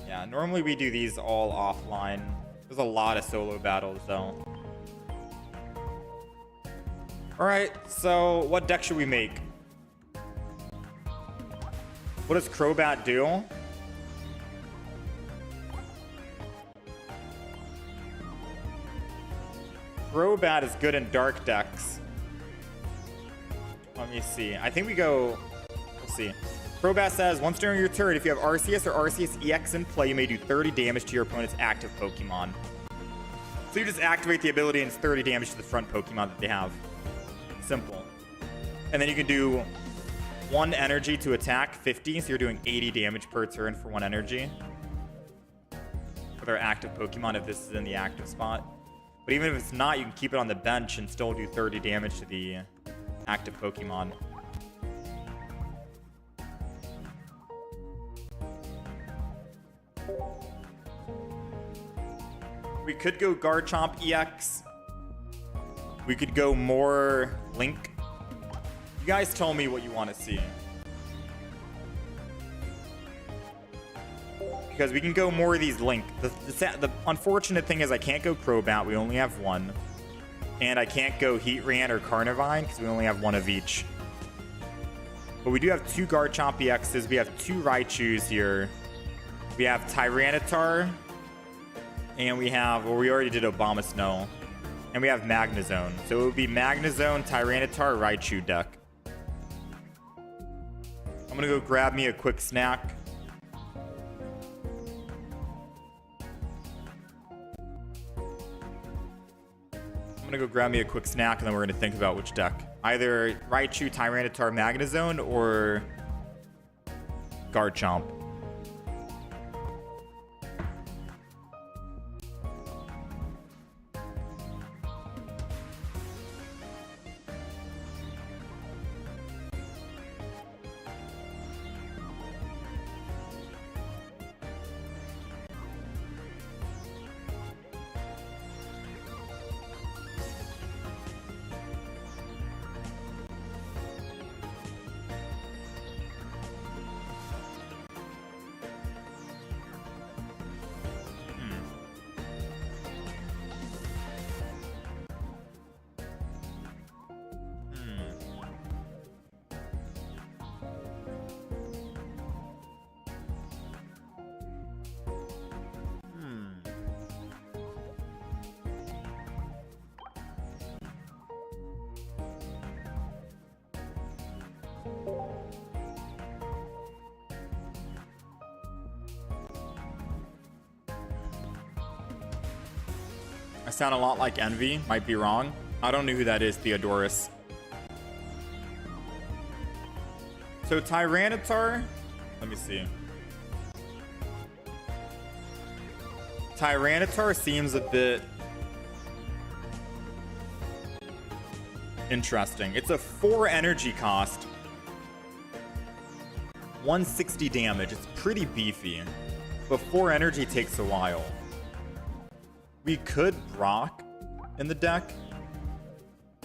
A: Yeah, normally we do these all offline. There's a lot of solo battles though. Alright, so what deck should we make? What does Crobat do? Crobat is good in dark decks. Let me see. I think we go... We'll see. Crobat says, once during your turn, if you have Arceus or Arceus EX in play, you may do 30 damage to your opponent's active Pokemon. So you just activate the ability and it's 30 damage to the front Pokemon that they have. Simple. And then you can do 1 energy to attack, 50, so you're doing 80 damage per turn for 1 energy. With our active Pokemon, if this is in the active spot. But even if it's not, you can keep it on the bench and still do 30 damage to the active Pokemon. We could go Garchomp EX. We could go more Link. You guys tell me what you want to see. Because we can go more of these Link. The unfortunate thing is I can't go Crobat. We only have 1. And I can't go Heatran or Carnivine because we only have 1 of each. But we do have 2 Garchomp EXs. We have 2 Raichus here. We have Tyranitar. And we have, well, we already did Obama Snow. And we have Magnezone. So it would be Magnezone, Tyranitar, Raichu deck. I'm going to go grab me a quick snack. I'm gonna go grab me a quick snack and then we're gonna think about which deck. Either Raichu, Tyranitar, Magnezone, or Garchomp. I sound a lot like Envy. Might be wrong. I don't know who that is, Theodorus. So Tyranitar, let me see. Tyranitar seems a bit interesting. It's a 4 energy cost. 160 damage. It's pretty beefy. But 4 energy takes a while. We could Brock in the deck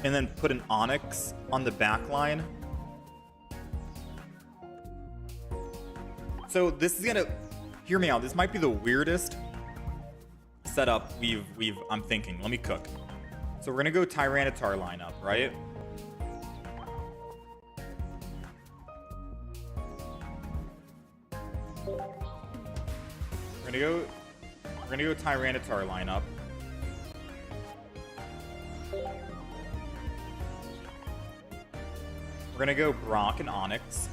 A: and then put an Onyx on the back line. So this is gonna, hear me out, this might be the weirdest setup I'm thinking. Let me cook. So we're gonna go Tyranitar lineup, right? We're gonna go Tyranitar lineup. We're gonna go Brock and Onyx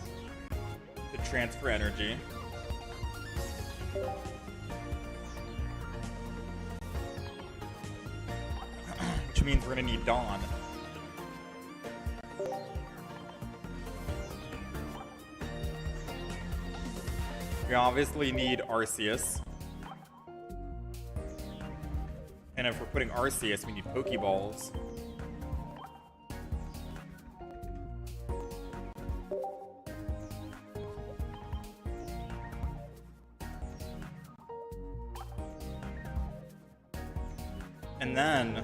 A: to transfer energy. means we're gonna need Dawn. We obviously need Arceus. And if we're putting Arceus, we need Pokeballs. And then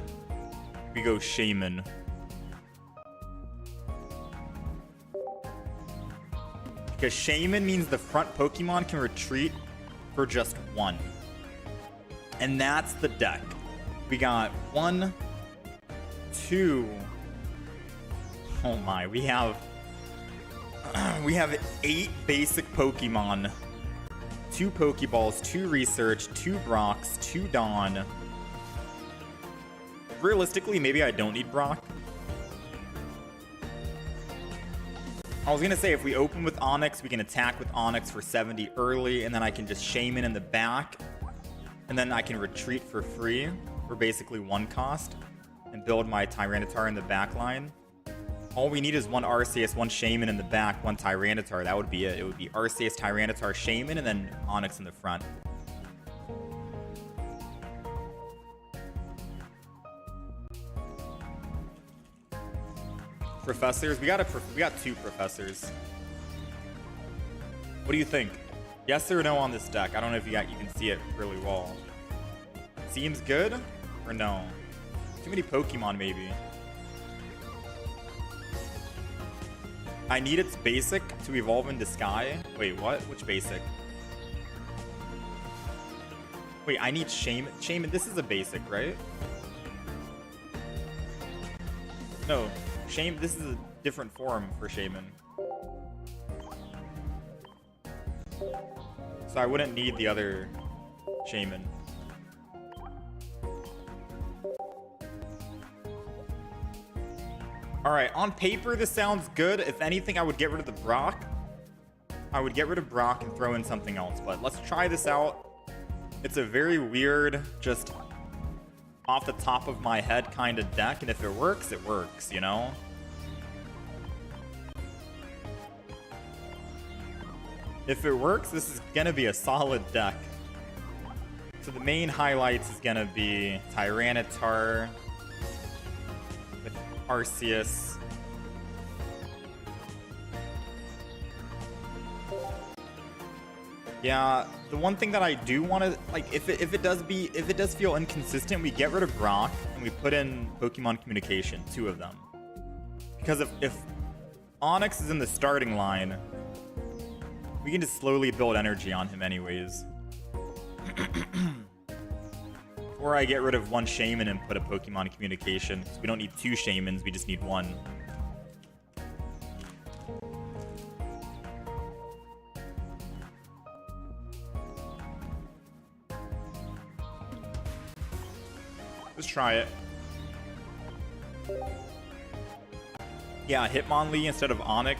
A: we go Shaman. Because Shaman means the front Pokemon can retreat for just one. And that's the deck. We got 1, 2. Oh my, we have 8 basic Pokemon. 2 Pokeballs, 2 Research, 2 Brocks, 2 Dawn. Realistically, maybe I don't need Brock. I was gonna say if we open with Onix, we can attack with Onix for 70 early, and then I can just Shaman in the back, and then I can retreat for free for basically 1 cost, and build my Tyranitar in the back line. All we need is 1 Arceus, 1 Shaman in the back, 1 Tyranitar. That would be it. It would be Arceus, Tyranitar, Shaman, and then Onix in the front. Professors? We got 2 professors. What do you think? Yes or no on this deck? I don't know if you can see it really well. Seems good or no? Too many Pokemon maybe. I need its basic to evolve into Sky. Wait, what? Which basic? Wait, I need Shaman. Shaman, this is a basic, right? No. This is a different form for Shaman. So I wouldn't need the other Shaman. Alright, on paper this sounds good. If anything, I would get rid of the Brock. I would get rid of Brock and throw in something else. But let's try this out. It's a very weird, just off the top of my head kind of deck, and if it works, you know? If it works, this is gonna be a solid deck. So the main highlights is gonna be Tyranitar with Arceus. Yeah, the one thing that I do want to, like, if it does feel inconsistent, we get rid of Brock and we put in Pokemon Communication, 2 of them. Because if Onix is in the starting line, we can just slowly build energy on him anyways. Or I get rid of 1 Shaman and put a Pokemon Communication. So we don't need 2 Shamans, we just need 1. Let's try it. Yeah, Hitmonlee instead of Onix.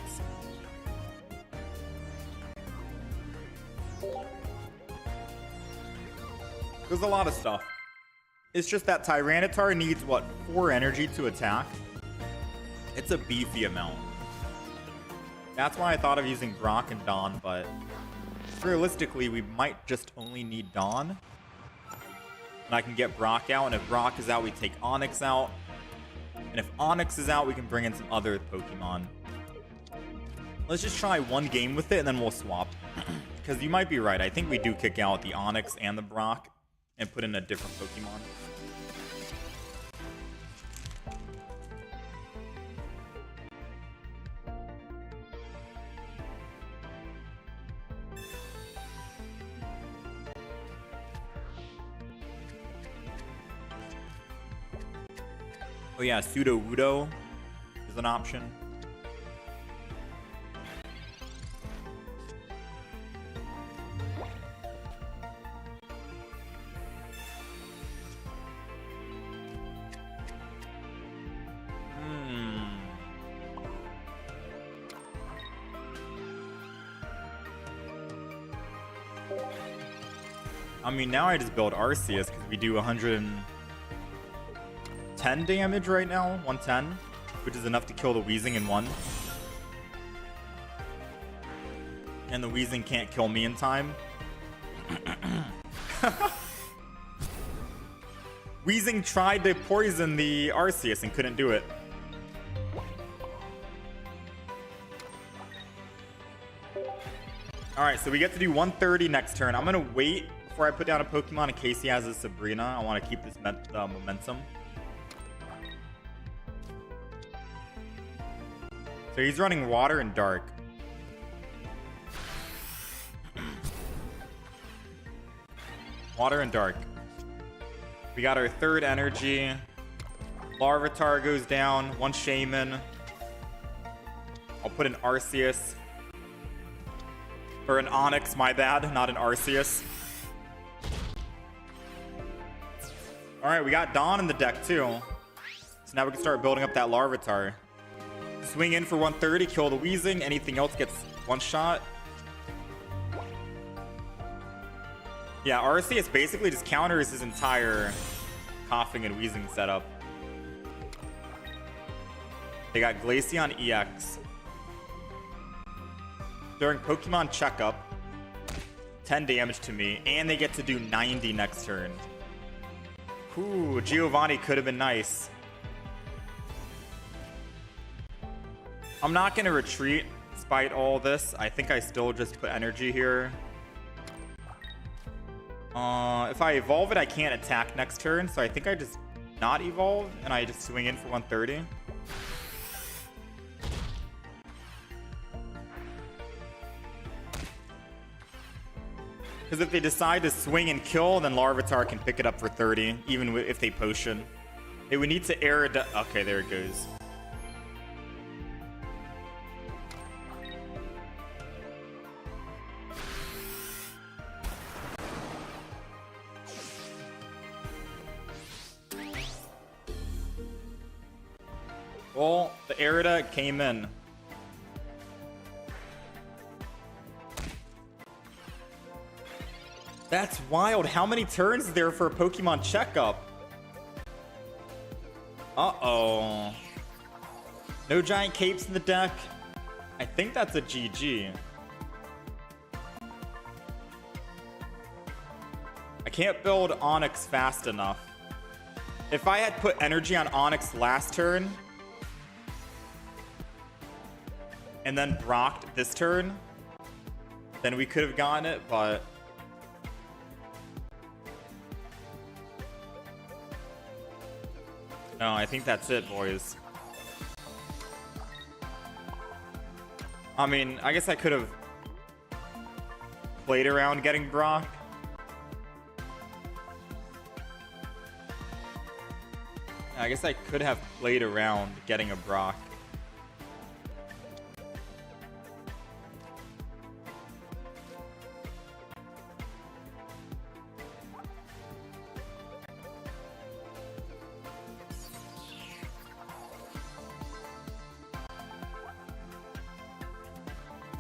A: There's a lot of stuff. It's just that Tyranitar needs, what, 4 energy to attack? It's a beefy amount. That's why I thought of using Brock and Dawn, but realistically, we might just only need Dawn. And I can get Brock out, and if Brock is out, we take Onix out. And if Onix is out, we can bring in some other Pokemon. Let's just try 1 game with it, and then we'll swap. Because you might be right. I think we do kick out the Onix and the Brock and put in a different Pokemon. Oh yeah, Sudowoodo is an option. I mean, now I just build Arceus because we do 110 110 damage right now. 110, which is enough to kill the Weezing in one. And the Weezing can't kill me in time. Weezing tried to poison the Arceus and couldn't do it. Alright, so we get to do 130 next turn. I'm going to wait before I put down a Pokemon in case he has a Sabrina. I want to keep this momentum. So he's running Water and Dark. Water and Dark. We got our third energy. Larvitar goes down. One Shaman. I'll put an Arceus. Or an Onix, my bad. Not an Arceus. Alright, we got Dawn in the deck too. So now we can start building up that Larvitar. Swing in for 130, kill the Weezing. Anything else gets one shot. Yeah, Arceus basically just counters his entire Coughing and Weezing setup. They got Glaceon EX. During Pokemon Checkup, 10 damage to me, and they get to do 90 next turn. Ooh, Giovanni could have been nice. I'm not going to retreat despite all this. I think I still just put energy here. If I evolve it, I can't attack next turn, so I think I just not evolve, and I just swing in for 130. Because if they decide to swing and kill, then Larvitar can pick it up for 30, even if they potion. They would need to air it. Okay, there it goes. Well, the Aerida came in. That's wild. How many turns is there for a Pokemon Checkup? Uh-oh. No giant capes in the deck. I think that's a GG. I can't build Onix fast enough. If I had put energy on Onix last turn, and then Brocked this turn, then we could have gotten it, but... No, I think that's it, boys. I mean, I guess I could have played around getting Brock. I guess I could have played around getting a Brock.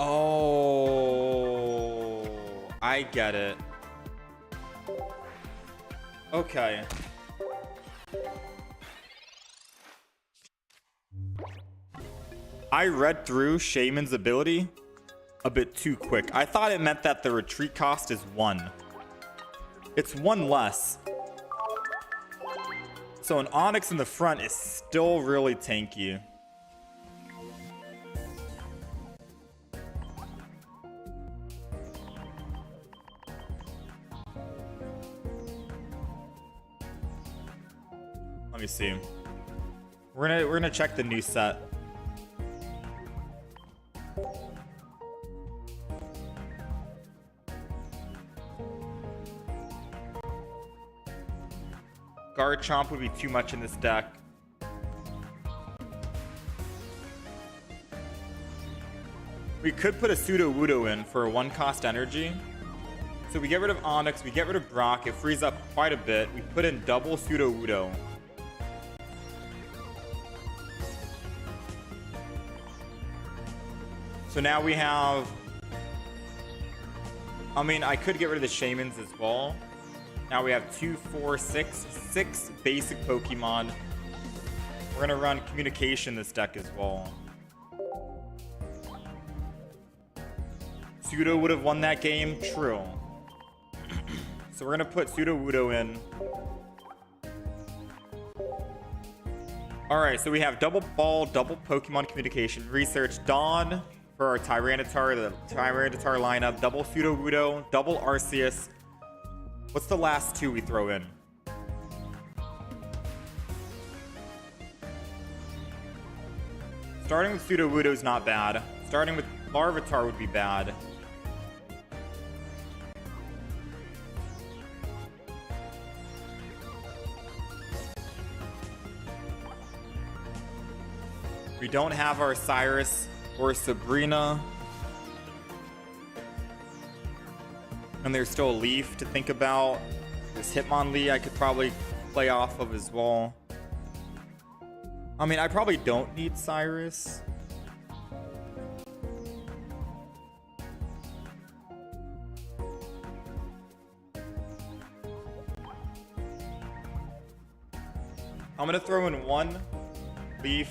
A: Oh, I get it. Okay. I read through Shaman's ability a bit too quick. I thought it meant that the retreat cost is 1. It's 1 less. So an Onix in the front is still really tanky. Let me see. We're gonna check the new set. Garchomp would be too much in this deck. We could put a Sudowoodo in for a 1-cost energy. So we get rid of Onix, we get rid of Brock, it frees up quite a bit. We put in double Sudowoodo. So now we have... I mean, I could get rid of the Shamans as well. Now we have 2, 4, 6 basic Pokemon We're gonna run communication this deck as well. Pseudo would have won that game. True. So we're gonna put Pseudo Wudo in. Alright, so we have double ball, double Pokemon communication, research, Dawn for our Tyranitar, the Tyranitar lineup, double Pseudo Wudo, double Arceus. What's the last two we throw in? Starting with Pseudo Wudo is not bad. Starting with Larvitar would be bad. We don't have our Cyrus or Sabrina. And there's still a Leaf to think about. This Hitmonlee I could probably play off of as well. I mean, I probably don't need Cyrus. I'm gonna throw in one Leaf.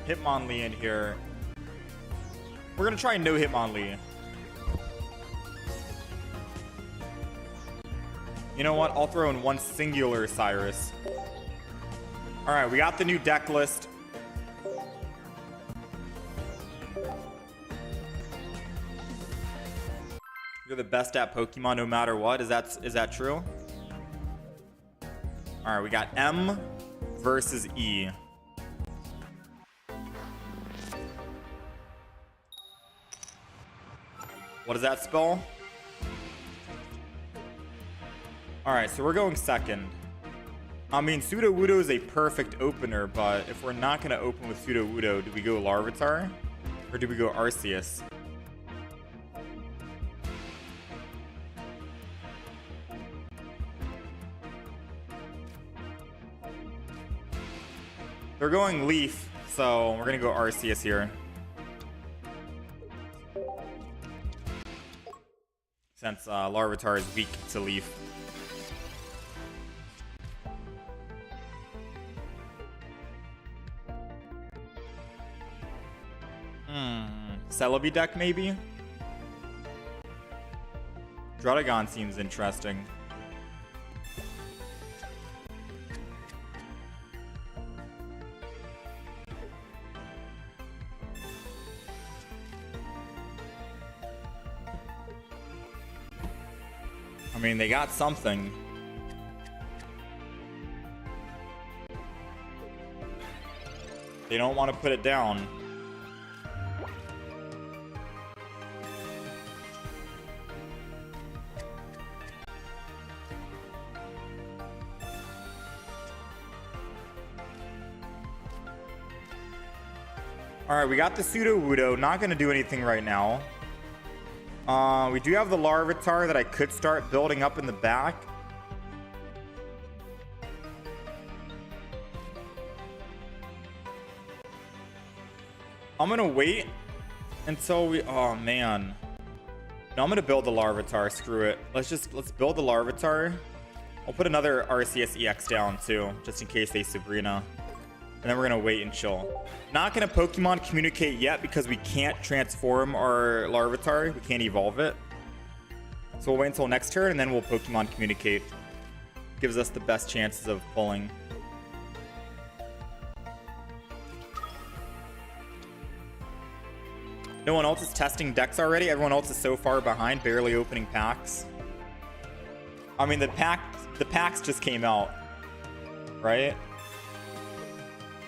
A: Hitmonlee in here. We're gonna try no Hitmonlee. You know what? I'll throw in one singular Cyrus. Alright, we got the new deck list. You're the best at Pokemon no matter what. Is that true? Alright, we got M versus E. What does that spell? Alright, so we're going second. I mean, Pseudo Wudo is a perfect opener, but if we're not going to open with Pseudo Wudo, do we go Larvitar? Or do we go Arceus? They're going Leaf, so we're going to go Arceus here. Since Larvitar is weak to Leaf. Celebi deck, maybe? Druddigon seems interesting. I mean, they got something. They don't want to put it down. Alright, we got the Pseudo Wudo. Not going to do anything right now. We do have the Larvitar that I could start building up in the back. I'm going to wait until we... Oh, man. No, I'm going to build the Larvitar. Screw it. Let's build the Larvitar. I'll put another Arceus EX down, too, just in case they Sabrina. And then we're going to wait and chill. Not going to Pokemon communicate yet because we can't transform our Larvitar. We can't evolve it. So we'll wait until next turn and then we'll Pokemon communicate. Gives us the best chances of pulling. No one else is testing decks already. Everyone else is so far behind, barely opening packs. I mean, the packs just came out, right?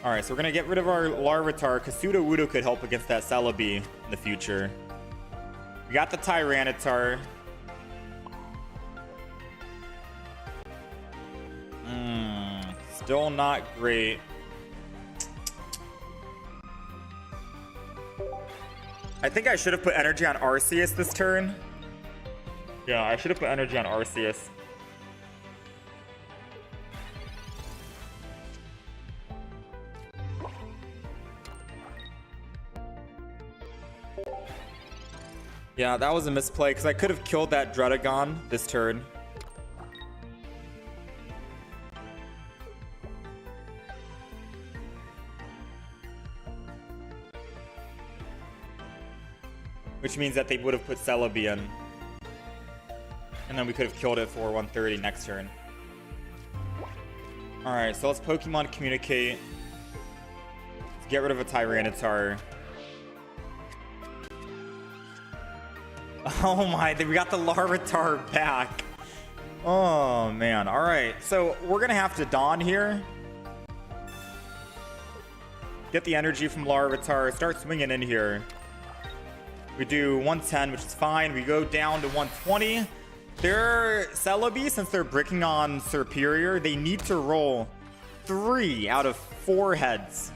A: All right, so we're gonna get rid of our Larvitar because Pseudo Wudo could help against that Celebi in the future. We got the Tyranitar. Still not great. I think I should have put energy on Arceus this turn. Yeah, I should have put energy on Arceus. Yeah, that was a misplay because I could have killed that Dredagon this turn. Which means that they would have put Celebi in. And then we could have killed it for 130 next turn. Alright, so let's Pokemon Communicate. Let's get rid of a Tyranitar. Oh my, we got the Larvitar back. Oh man, alright. So we're gonna have to Dawn here. Get the energy from Larvitar, start swinging in here. We do 110, which is fine. We go down to 120. Their Celebi, since they're bricking on Superior, they need to roll 3 out of 4 heads.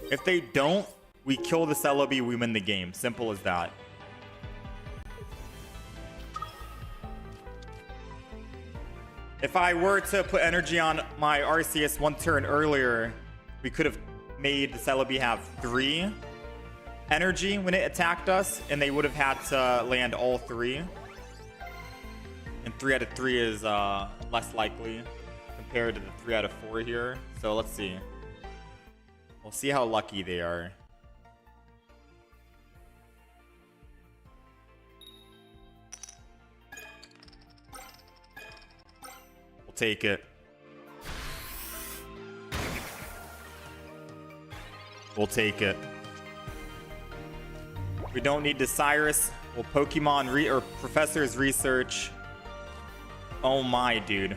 A: If they don't, we kill the Celebi, we win the game. Simple as that. If I were to put energy on my Arceus 1 turn earlier, we could have made the Celebi have 3 energy when it attacked us, and they would have had to land all 3. And 3 out of 3 is less likely compared to the 3 out of 4 here. So let's see. We'll see how lucky they are. We'll take it. We'll take it. We don't need Cyrus. We'll Pokemon or Professor's Research. Oh my, dude.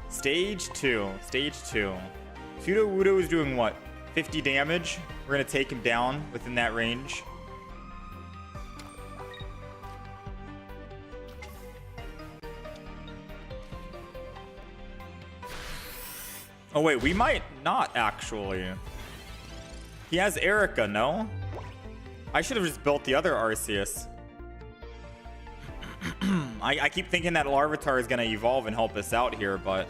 A: Stage 2. Stage 2. Sudowoodo is doing what? 50 damage? We're going to take him down within that range. Oh wait, we might not actually. He has Erica, no? I should have just built the other Arceus. I keep thinking that Larvitar is going to evolve and help us out here, but...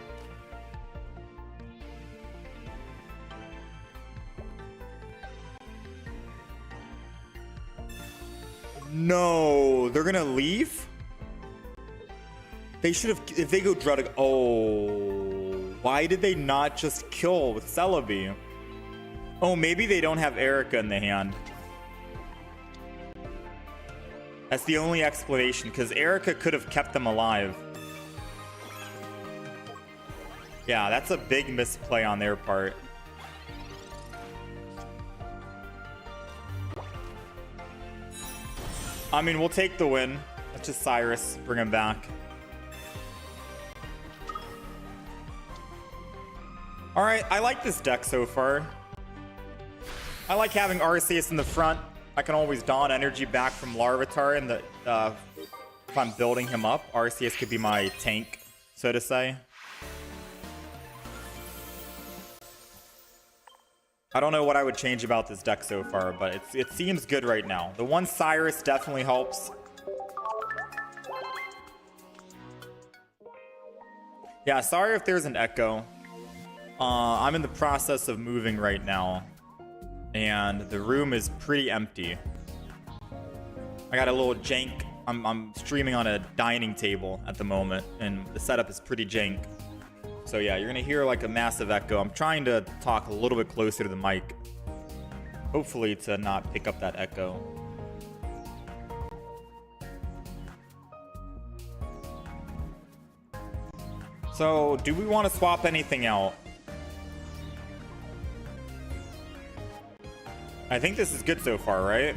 A: No, they're going to leave? They should have... If they go Druddick... Oh, why did they not just kill with Celebi? Oh, maybe they don't have Erica in the hand. That's the only explanation, because Erica could have kept them alive. Yeah, that's a big misplay on their part. I mean, we'll take the win. Let's just Cyrus, bring him back. Alright, I like this deck so far. I like having Arceus in the front. I can always Dawn energy back from Larvitar, and if I'm building him up, Arceus could be my tank, so to say. I don't know what I would change about this deck so far, but it seems good right now. The one Cyrus definitely helps. Yeah, sorry if there's an echo. I'm in the process of moving right now, and the room is pretty empty. I got a little jank. I'm streaming on a dining table at the moment, and the setup is pretty jank. So yeah, you're gonna hear like a massive echo. I'm trying to talk a little bit closer to the mic, hopefully to not pick up that echo. So, do we want to swap anything out? I think this is good so far, right?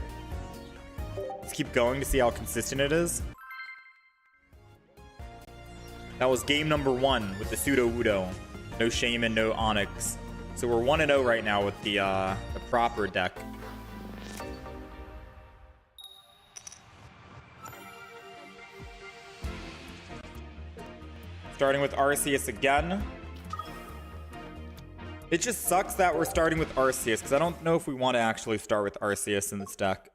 A: Let's keep going to see how consistent it is. That was game number 1 with the Sudowoodo. No Shaman, no Onyx. So we're 1-0 right now with the proper deck. Starting with Arceus again. It just sucks that we're starting with Arceus, because I don't know if we want to actually start with Arceus in this deck.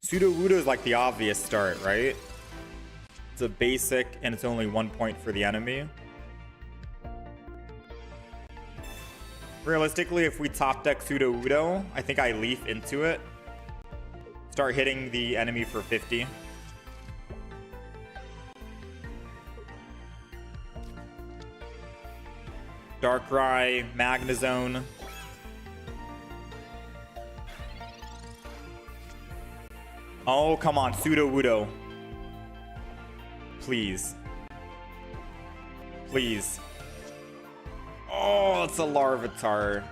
A: Sudowoodo is like the obvious start, right? It's a basic, and it's only 1 point for the enemy. Realistically, if we top deck Sudowoodo, I think I leaf into it. Start hitting the enemy for 50. Darkrai, Magnezone. Oh, come on, Sudowoodo. Please. Please. Oh, it's a Larvitar.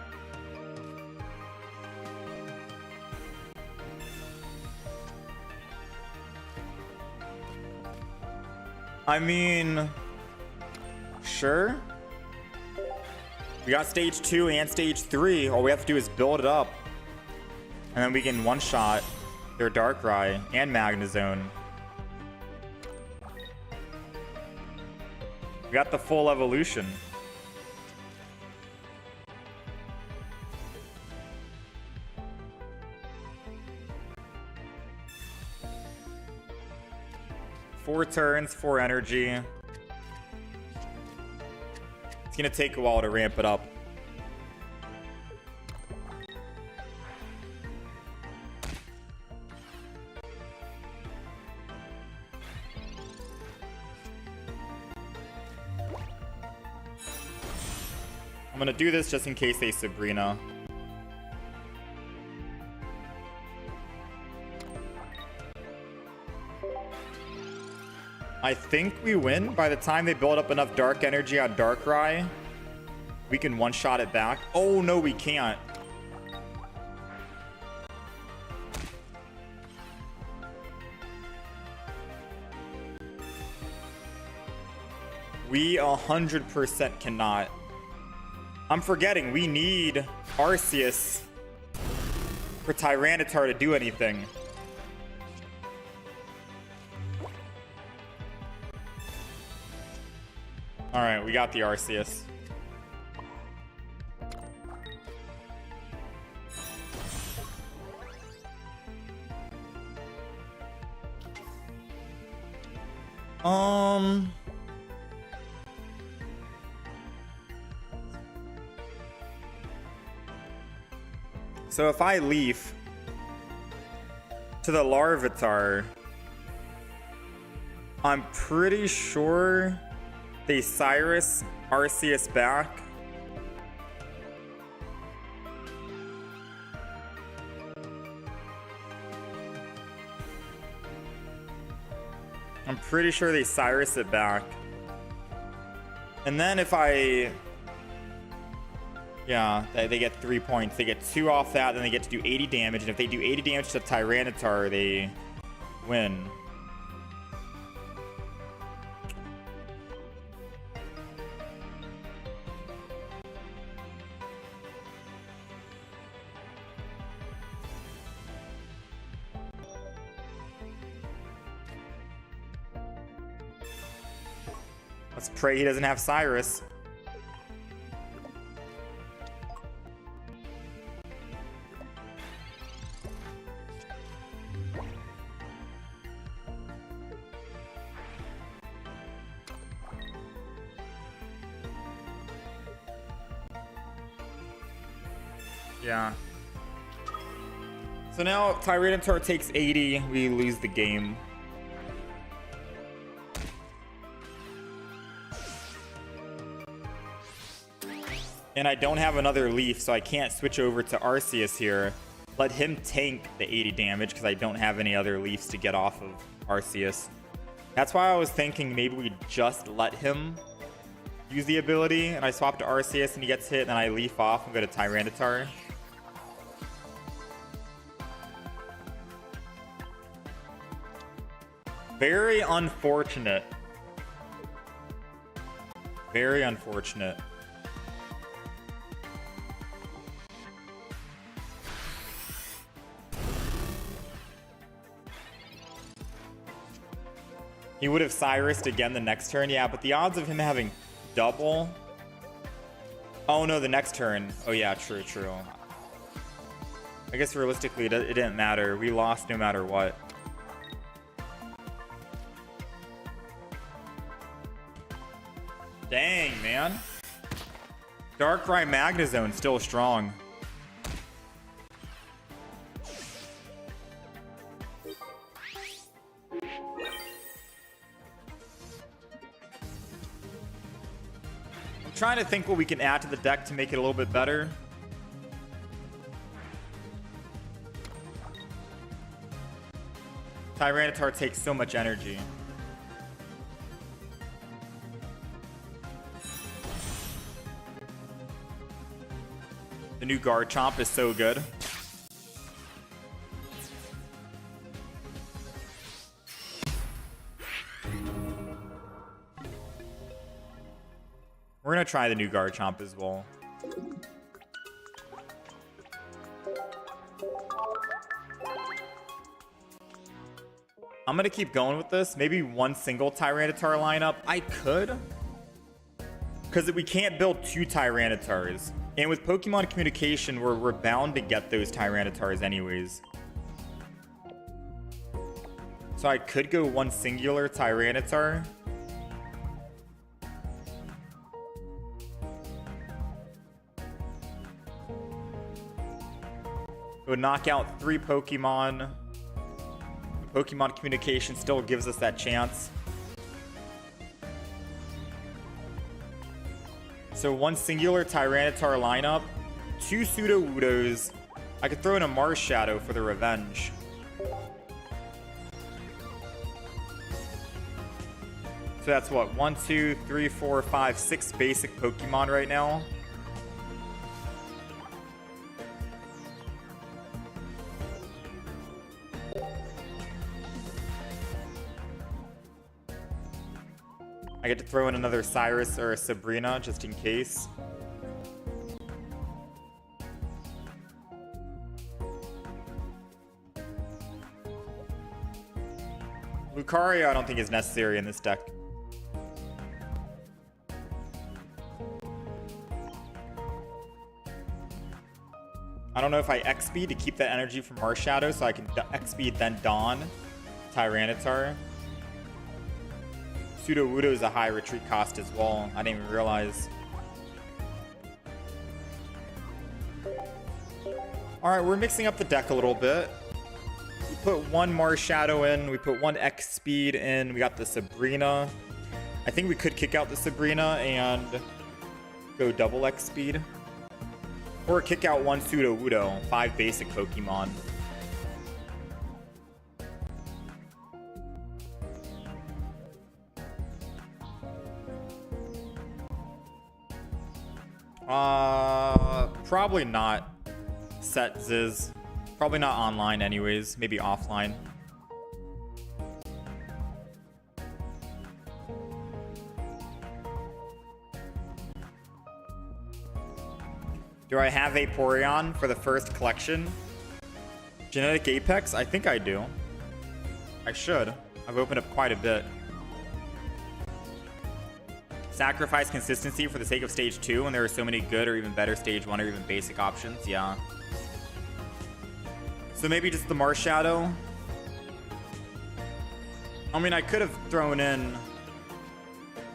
A: I mean, sure. We got stage 2 and stage 3. All we have to do is build it up. And then we can one-shot their Darkrai and Magnezone. We got the full evolution. Four turns, 4 energy. It's gonna take a while to ramp it up. I'm gonna do this just in case they Sabrina. I think we win. By the time they build up enough dark energy on Darkrai, we can one-shot it back. Oh, no, we can't. We 100% cannot. I'm forgetting, we need Arceus for Tyranitar to do anything. Alright, we got the Arceus. So if I leaf to the Larvitar, I'm pretty sure they Cyrus Arceus back. I'm pretty sure they Cyrus it back. And then if I... Yeah, they get 3 points. They get 2 off that, then they get to do 80 damage. And if they do 80 damage to Tyranitar, they win. Let's pray he doesn't have Cyrus. Yeah. So now Tyranitar takes 80, we lose the game. And I don't have another leaf, so I can't switch over to Arceus here. Let him tank the 80 damage because I don't have any other leaves to get off of Arceus. That's why I was thinking maybe we just let him use the ability and I swap to Arceus and he gets hit and then I leaf off and go to Tyranitar. Very unfortunate. Very unfortunate. He would have Cyrused again the next turn. Yeah, but the odds of him having double... Oh, no, the next turn. Oh, yeah, true, true. I guess realistically, it didn't matter. We lost no matter what. Dang, man. Darkrai Magnezone still strong. I'm trying to think what we can add to the deck to make it a little bit better. Tyranitar takes so much energy. The new Garchomp is so good. We're gonna try the new Garchomp as well. I'm gonna keep going with this. Maybe one single Tyranitar lineup. I could. Because we can't build two Tyranitars. And with Pokemon communication, we're bound to get those Tyranitars anyways. So I could go one singular Tyranitar. It would knock out 3 Pokemon. Pokemon communication still gives us that chance. So one singular Tyranitar lineup, 2 Sudowoodos. I could throw in a Marshadow for the revenge. So that's what, 1, 2, 3, 4, 5, 6 basic Pokemon right now. I get to throw in another Cyrus or a Sabrina just in case. Lucario I don't think is necessary in this deck. I don't know if I XP to keep that energy from Marshadow so I can XP then Dawn Tyranitar. Sudowoodo is a high retreat cost as well. I didn't even realize. Alright, we're mixing up the deck a little bit. We put one Marshadow in. We put one X speed in. We got the Sabrina. I think we could kick out the Sabrina and go double X speed. Or kick out one Sudowoodo. 5 basic Pokemon. Probably not set Ziz. Probably not online anyways. Maybe offline. Do I have a Vaporeon for the first collection? Genetic Apex? I think I do. I should. I've opened up quite a bit. Sacrifice consistency for the sake of stage 2 when there are so many good or even better stage 1 or even basic options. Yeah. So maybe just the Marshadow. I mean, I could have thrown in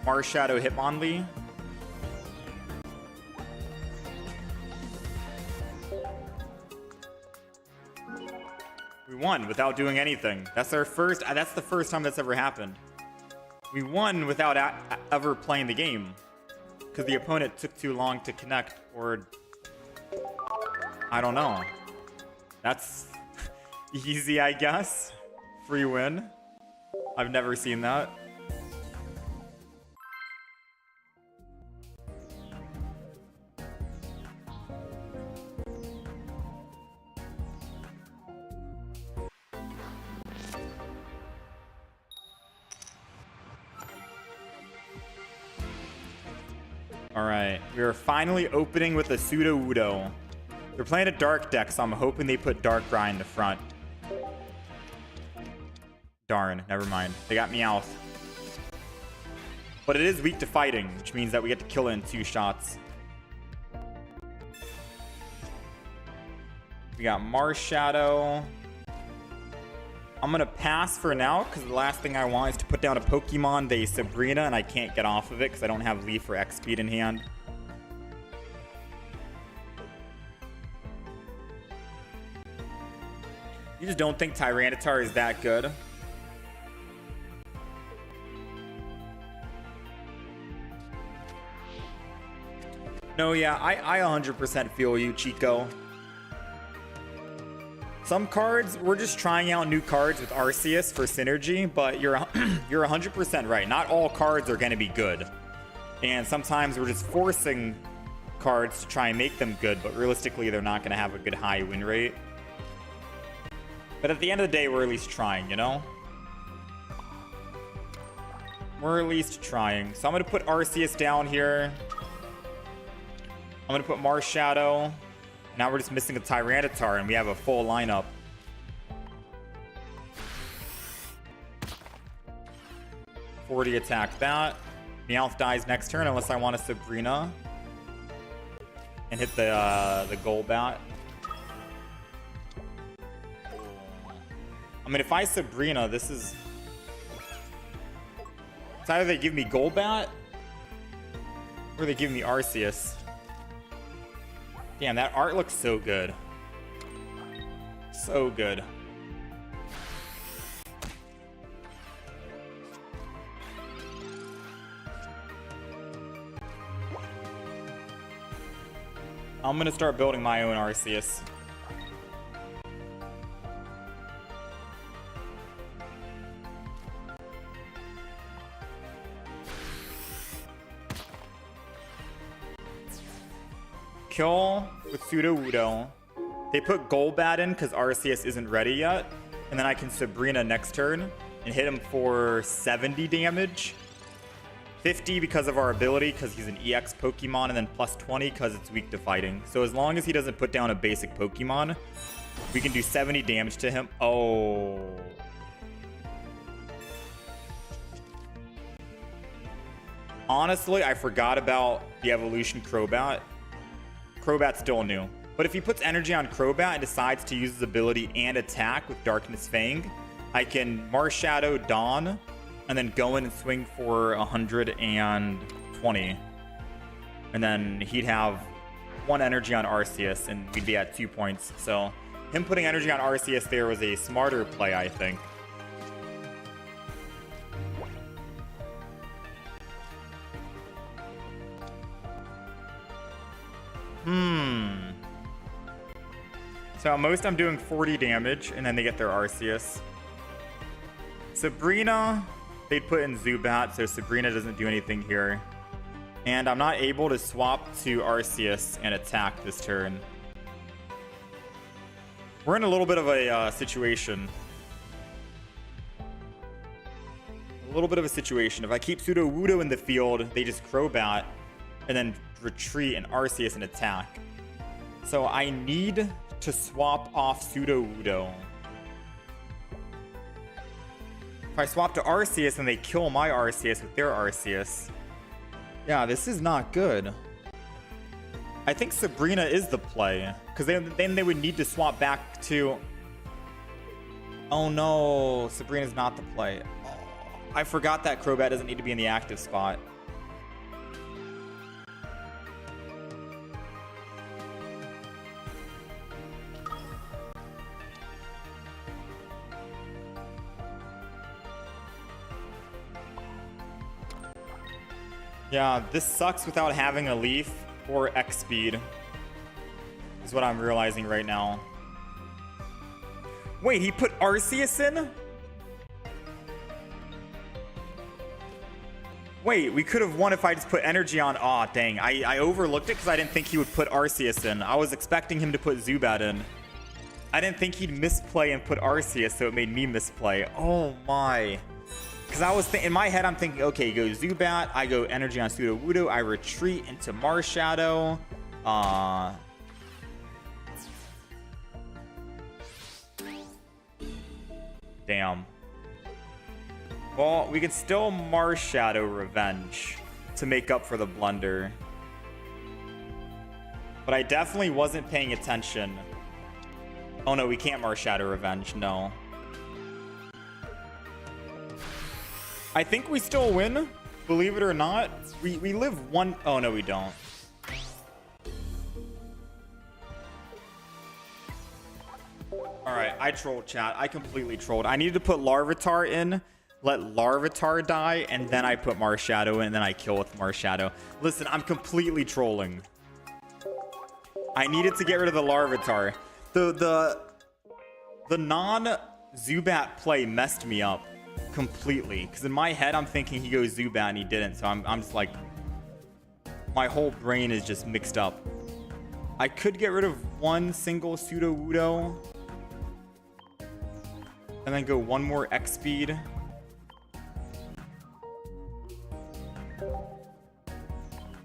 A: Marshadow Hitmonlee. We won without doing anything. That's our first. That's the first time that's ever happened. We won without ever playing the game because the opponent took too long to connect, or I don't know. That's easy, I guess. Free win. I've never seen that. Alright, we are finally opening with a Sudowoodo. They're playing a dark deck, so I'm hoping they put Darkrai in the front. Darn, never mind. They got Meowth. But it is weak to fighting, which means that we get to kill it in 2 shots. We got Marshadow. I'm going to pass for now because the last thing I want is to put down a Pokemon, the Sabrina, and I can't get off of it because I don't have Leaf or X-Speed in hand. You just don't think Tyranitar is that good? No, yeah, I 100% feel you, Chico. Some cards, we're just trying out new cards with Arceus for synergy, but you're 100% right. Not all cards are going to be good. And sometimes we're just forcing cards to try and make them good, but realistically, they're not going to have a good high win rate. But at the end of the day, we're at least trying, you know? We're at least trying. So I'm going to put Arceus down here. I'm going to put Marshadow. Now we're just missing a Tyranitar, and we have a full lineup. $40 attack that. Meowth dies next turn unless I want a Sabrina. And hit the Golbat. I mean, if I Sabrina, this is... It's either they give me Golbat, or they give me Arceus. Damn, that art looks so good. So good. I'm gonna start building my own Arceus. Kill with Sudowoodo. They put Golbat in because Arceus isn't ready yet. And then I can Sabrina next turn and hit him for 70 damage. 50 because of our ability because he's an EX Pokemon, and then plus 20 because it's weak to fighting. So as long as he doesn't put down a basic Pokemon, we can do 70 damage to him. Oh. Honestly, I forgot about the evolution Crobat. Crobat's still new. But if he puts energy on Crobat and decides to use his ability and attack with Darkness Fang, I can Marshadow Dawn and then go in and swing for 120. And then he'd have 1 energy on Arceus and we'd be at 2 points. So him putting energy on Arceus there was a smarter play, I think. So at most I'm doing 40 damage, and then they get their Arceus. Sabrina, they'd put in Zubat, so Sabrina doesn't do anything here. And I'm not able to swap to Arceus and attack this turn. We're in a little bit of a situation. A little bit of a situation. If I keep Sudowoodo in the field, they just Crobat, and then retreat and Arceus and attack. So I need to swap off Sudowoodo. If I swap to Arceus and they kill my Arceus with their Arceus. Yeah, this is not good. I think Sabrina is the play. Because then they would need to swap back to... Oh no, Sabrina's not the play. Oh, I forgot that Crobat doesn't need to be in the active spot. Yeah, this sucks without having a leaf or X speed. Is what I'm realizing right now. Wait, he put Arceus in? Wait, we could have won if I just put energy on. Aw, dang. I overlooked it because I didn't think he would put Arceus in. I was expecting him to put Zubat in. I didn't think he'd misplay and put Arceus, so it made me misplay. Oh my. Because I was in my head, I'm thinking, okay, go Zubat, I go energy on Sudowoodo, I retreat into Marshadow. Damn. Well, we can still Marshadow Revenge to make up for the blunder. But I definitely wasn't paying attention. Oh no, we can't Marshadow Revenge, no. I think we still win, believe it or not. We live one... Oh, no, we don't. Alright, I trolled, chat. I completely trolled. I needed to put Larvitar in, let Larvitar die, and then I put Marshadow in, and then I kill with Marshadow. Listen, I'm completely trolling. I needed to get rid of the Larvitar. The non-Zubat play messed me up completely. Because in my head, I'm thinking he goes Zubat and he didn't. So I'm just like... My whole brain is just mixed up. I could get rid of one single Sudowoodo. And then go one more X-Speed.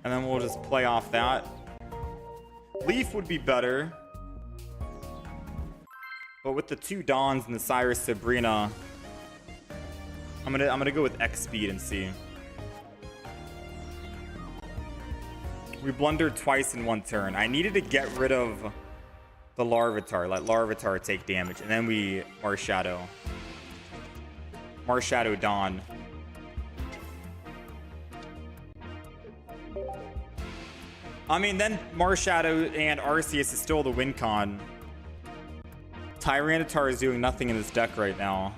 A: And then we'll just play off that. Leaf would be better. But with the two Dawns and the Cyrus Sabrina, I'm gonna go with X-Speed and see. We blundered twice in one turn. I needed to get rid of the Larvitar. Let Larvitar take damage. And then we Marshadow. Marshadow Dawn. I mean, then Marshadow and Arceus is still the win con. Tyranitar is doing nothing in this deck right now.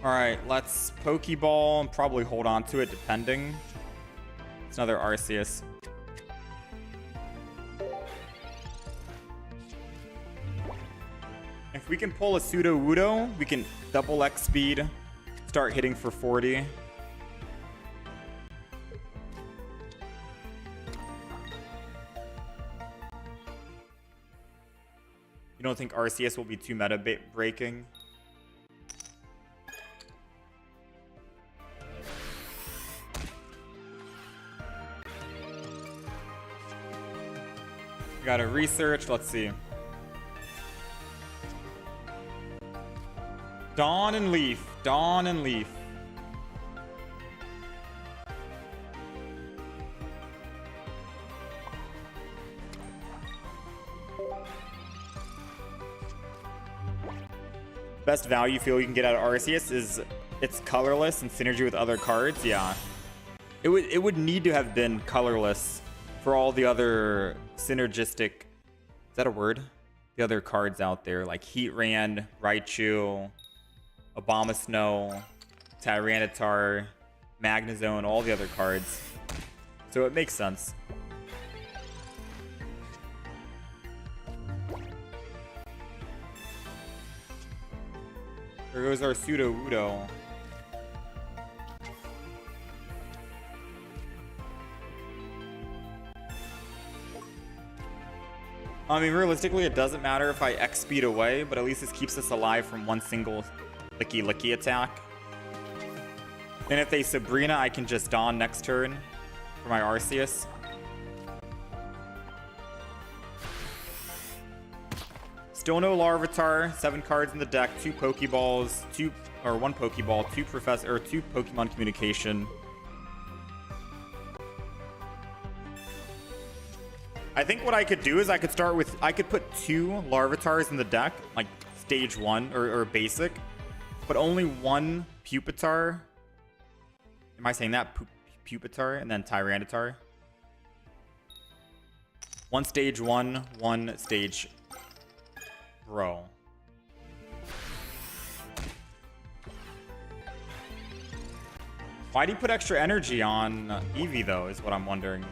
A: Alright, let's Pokeball and probably hold on to it depending. It's another Arceus. If we can pull a Sudowoodo, we can double X speed, start hitting for 40. You don't think Arceus will be too meta breaking? Got to research. Let's see. Dawn and Leaf. Dawn and Leaf. Best value you feel you can get out of Arceus is it's colorless and synergy with other cards. Yeah. It would need to have been colorless for all the other synergistic, is that a word? The other cards out there like Heatran, Raichu, Abomasnow, Tyranitar, Magnezone, all the other cards. So it makes sense. There goes our Sudowoodo. I mean, realistically, it doesn't matter if I X-Speed away, but at least this keeps us alive from one single Licky attack. And if they Sabrina, I can just Dawn next turn for my Arceus. Still no Larvitar, 7 cards in the deck, 2 Pokeballs, 1 Pokeball, 2 Pokemon Communication. I think what I could do is I could put 2 Larvitars in the deck, like stage 1 or basic, but only 1 Pupitar. Am I saying that? Pupitar and then Tyranitar. 1 stage 1, 1 stage Bro. Why do you put extra energy on Eevee though, is what I'm wondering.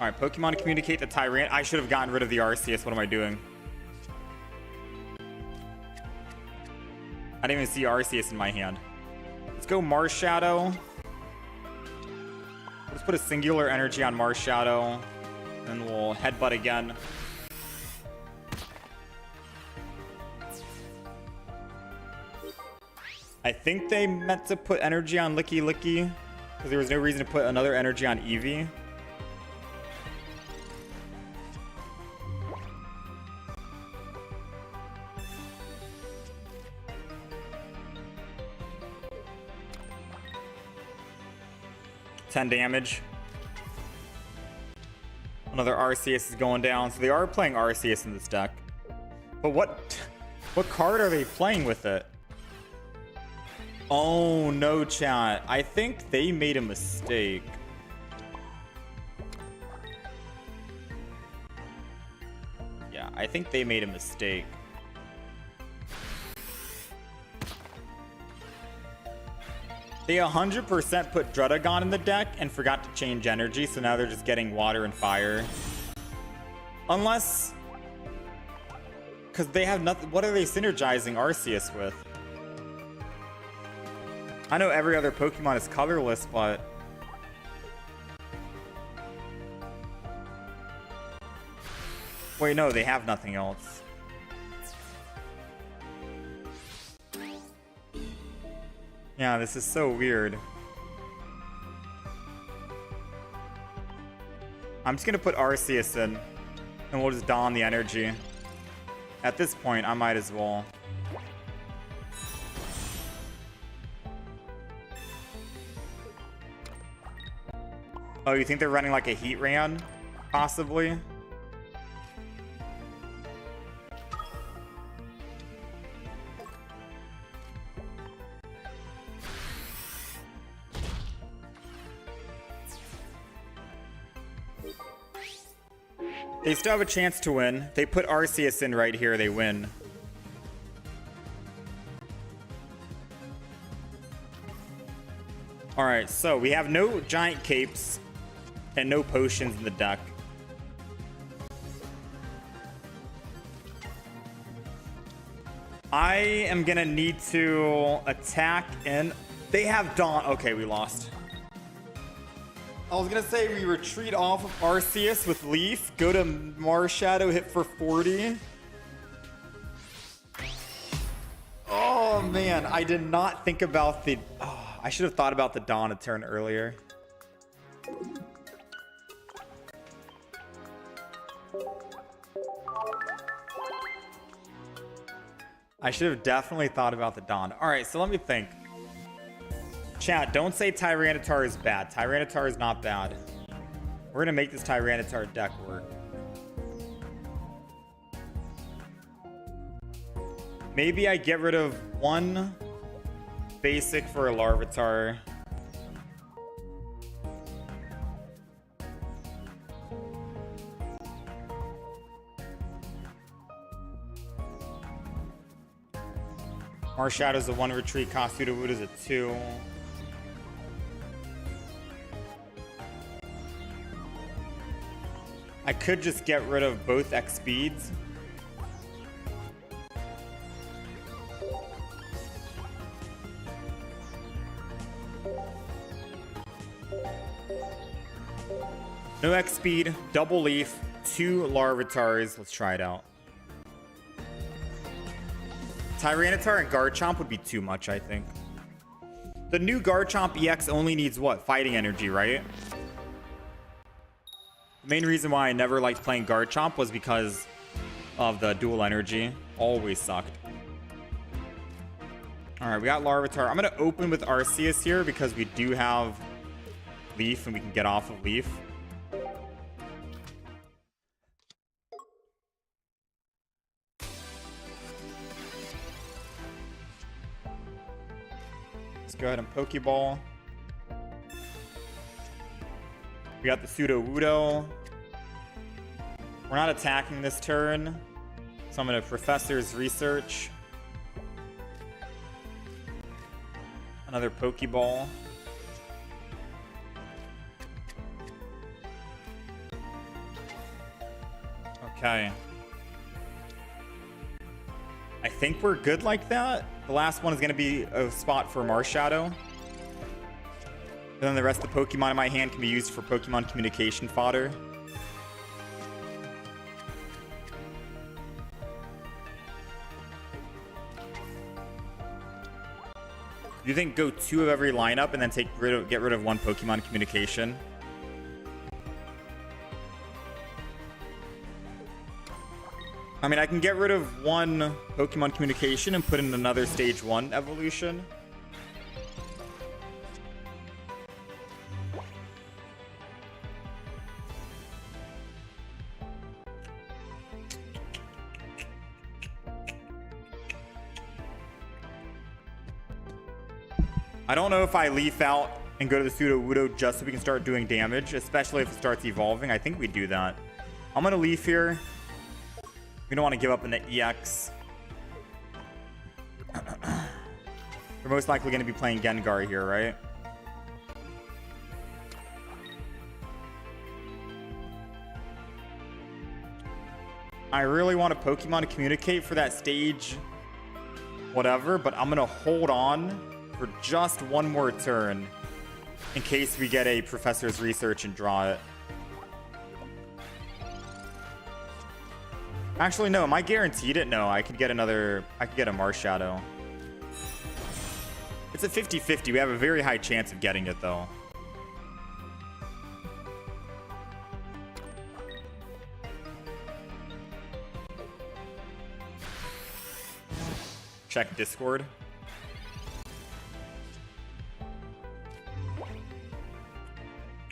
A: Alright, Pokemon communicate the Tyrant. I should have gotten rid of the Arceus. What am I doing? I didn't even see Arceus in my hand. Let's go Marshadow. Let's put a singular energy on Marshadow. And we'll Headbutt again. I think they meant to put energy on Licky, because there was no reason to put another energy on Eevee. $10 damage. Another Arceus is going down. So they are playing Arceus in this deck. But what card are they playing with it? Oh, no, chat. I think they made a mistake. Yeah. I think they made a mistake. They 100% put Druddigon in the deck and forgot to change energy, so now they're just getting water and fire. Unless... because they have nothing... what are they synergizing Arceus with? I know every other Pokemon is colorless, but... wait, no, they have nothing else. Yeah, this is so weird. I'm just gonna put Arceus in, and we'll just don the energy. At this point, I might as well. Oh, you think they're running like a Heat Ran? Possibly? They still have a chance to win. They put Arceus in right here, they win. Alright, so we have no giant capes and no potions in the deck. I am gonna need to attack and they have Dawn. Okay, we lost. I was gonna say we retreat off of Arceus with Leaf, go to Marshadow, hit for 40. Oh man, I did not think about the... oh, I should have thought about the Dawn a turn earlier. I should have definitely thought about the Dawn. Alright, so let me think. Chat, don't say Tyranitar is bad. Tyranitar is not bad. We're gonna make this Tyranitar deck work. Maybe I get rid of one basic for a Larvitar. Marshadow's a 1 retreat, cost Sudowoodo is a 2. I could just get rid of both X speeds. No X speed, double leaf, 2 Larvitars. Let's try it out. Tyranitar and Garchomp would be too much, I think. The new Garchomp EX only needs what? Fighting energy, right? The main reason why I never liked playing Garchomp was because of the dual energy. Always sucked. Alright, we got Larvitar. I'm going to open with Arceus here because we do have Leaf and we can get off of Leaf. Let's go ahead and Pokeball. We got the Sudowoodo. We're not attacking this turn, so I'm going to Professor's Research. Another Pokeball. Okay. I think we're good like that. The last one is going to be a spot for Marshadow. And then the rest of the Pokemon in my hand can be used for Pokemon communication fodder. Do you think go 2 of every lineup and then get rid of 1 Pokemon communication? I mean, I can get rid of 1 Pokemon communication and put in another stage 1 evolution. I don't know if I leaf out and go to the Sudowoodo just so we can start doing damage, especially if it starts evolving. I think we do that. I'm going to leaf here. I'm We don't want to give up an EX. We're most likely going to be playing Gengar here, right? I really want to Pokemon communicate for that stage whatever, but I'm going to hold on for just one more turn in case we get a Professor's Research and draw it. Actually, no. Am I guaranteed it? No, I could get another... I could get a Marshadow. It's a 50-50. We have a very high chance of getting it, though. Check Discord.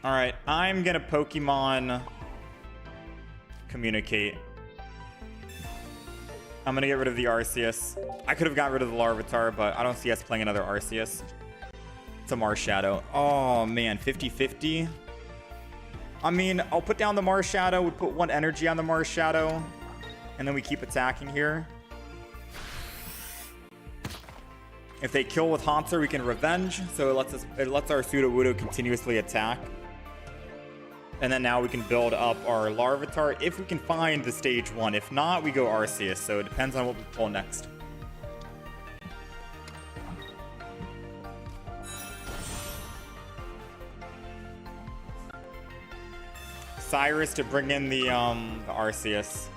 A: Alright, I'm gonna Pokemon communicate. I'm gonna get rid of the Arceus. I could have got rid of the Larvitar, but I don't see us playing another Arceus. It's a Marshadow. Oh man, 50-50. I mean, I'll put down the Marshadow. We put one energy on the Marshadow, and then we keep attacking here. If they kill with Haunter, we can revenge. So it lets our Sudowoodo continuously attack. And then now we can build up our Larvitar if we can find the stage 1. If not, we go Arceus. So it depends on what we pull next. Cyrus to bring in the Arceus.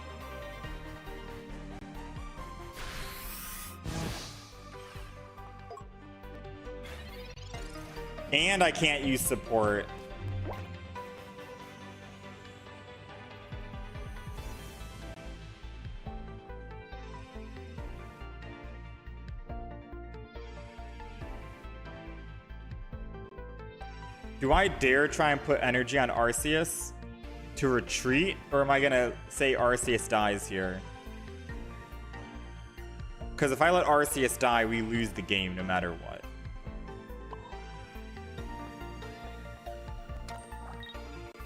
A: And I can't use support. Do I dare try and put energy on Arceus to retreat? Or am I going to say Arceus dies here? Because if I let Arceus die, we lose the game no matter what.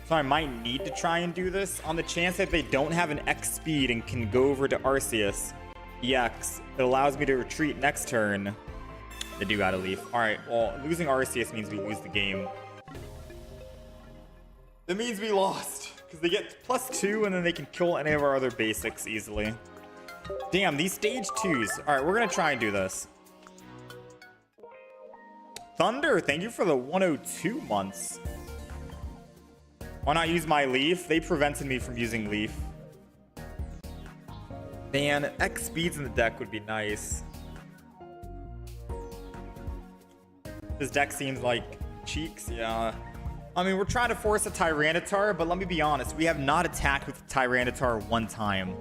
A: So I might need to try and do this. On the chance that they don't have an X speed and can go over to Arceus EX, it allows me to retreat next turn. They do gotta leave. Alright, well, losing Arceus means we lose the game. That means we lost. Because they get +2 and then they can kill any of our other basics easily. Damn, these stage 2s. Alright, we're gonna try and do this. Thunder, thank you for the 102 months. Why not use my Leaf? They prevented me from using Leaf. Man, X speeds in the deck would be nice. This deck seems like cheeks, yeah. I mean, we're trying to force a Tyranitar, but let me be honest, we have not attacked with Tyranitar one time.